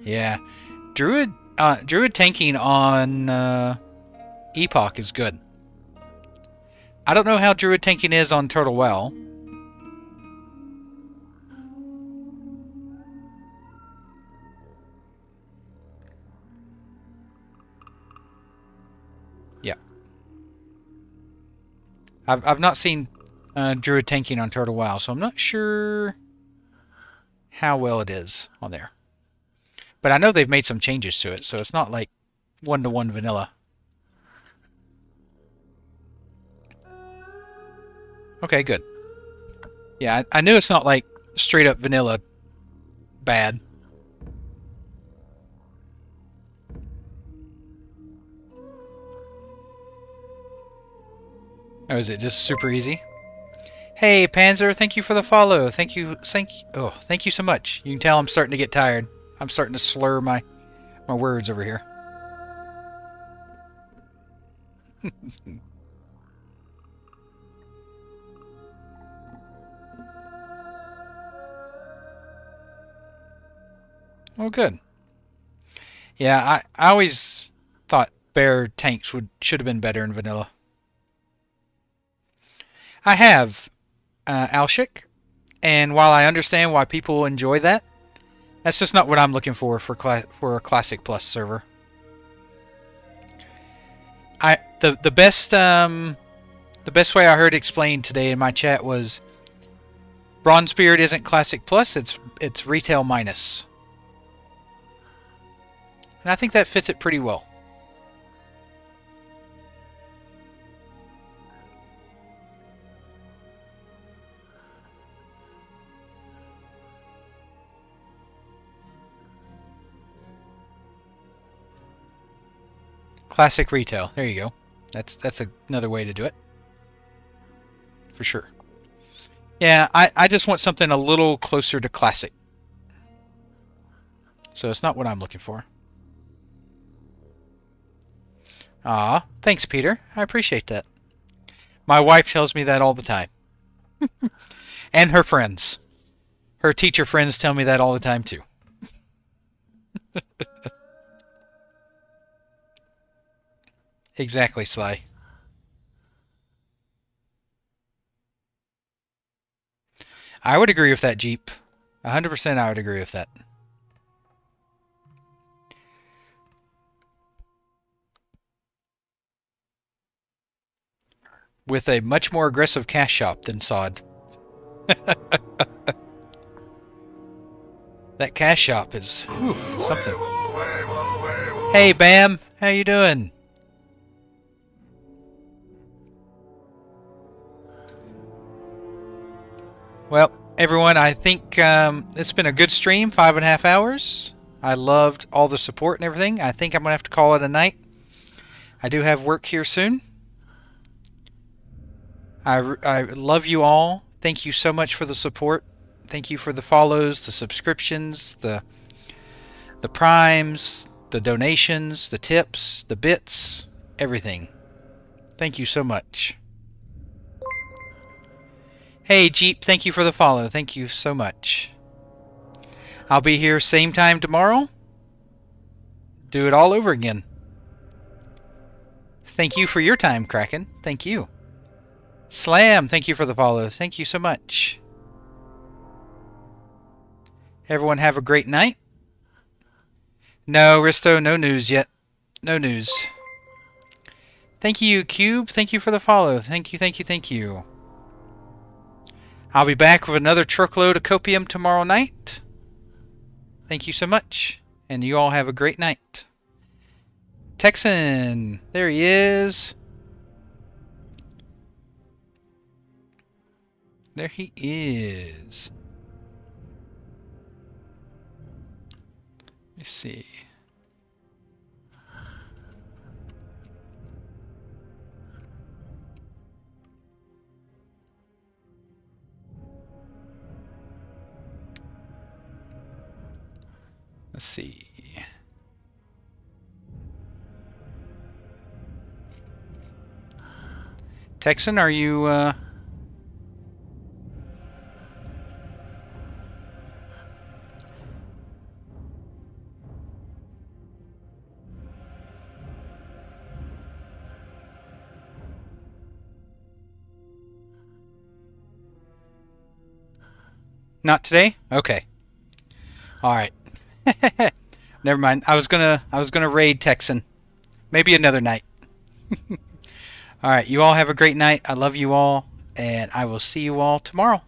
Speaker 1: Yeah. Druid tanking on Epoch is good. I don't know how Druid tanking is on Turtle Well. Yeah. I've not seen Druid tanking on Turtle Well, so I'm not sure how well it is on there. But I know they've made some changes to it, so it's not like one-to-one vanilla. Okay, good. Yeah, I knew it's not like straight up vanilla bad. Oh, is it just super easy? Hey, Panzer, thank you for the follow. Thank you so much. You can tell I'm starting to get tired. I'm starting to slur my words over here. Well, good. Yeah, I always thought bear tanks should have been better in vanilla. I have Alshik, and while I understand why people enjoy that, that's just not what I'm looking for a Classic Plus server. The best way I heard explained today in my chat was Bronze Spirit isn't Classic Plus, it's Retail Minus. And I think that fits it pretty well. Classic Retail. There you go. That's another way to do it. For sure. Yeah, I just want something a little closer to Classic. So it's not what I'm looking for. Ah, thanks, Peter. I appreciate that. My wife tells me that all the time. And her friends. Her teacher friends tell me that all the time, too. Exactly, Sly. I would agree with that, Jeep. 100% I would agree with that. With a much more aggressive cash shop than Sod. That cash shop is something. Hey, Bam! How you doing? Well, everyone, I think it's been a good stream, 5.5 hours. I loved all the support and everything. I think I'm going to have to call it a night. I do have work here soon. I love you all. Thank you so much for the support. Thank you for the follows, the subscriptions, the primes, the donations, the tips, the bits, everything. Thank you so much. Hey, Jeep, thank you for the follow. Thank you so much. I'll be here same time tomorrow. Do it all over again. Thank you for your time, Kraken. Thank you. Slam, thank you for the follow. Thank you so much. Everyone have a great night. No, Risto, no news yet. No news. Thank you, Cube. Thank you for the follow. Thank you, thank you, thank you. I'll be back with another truckload of copium tomorrow night. Thank you so much. And you all have a great night. Texan. There he is. There he is. Let me see. Let's see. Texan, are you not today? Okay. All right. Never mind. I was gonna raid Texan. Maybe another night. All right. You all have a great night. I love you all, and I will see you all tomorrow.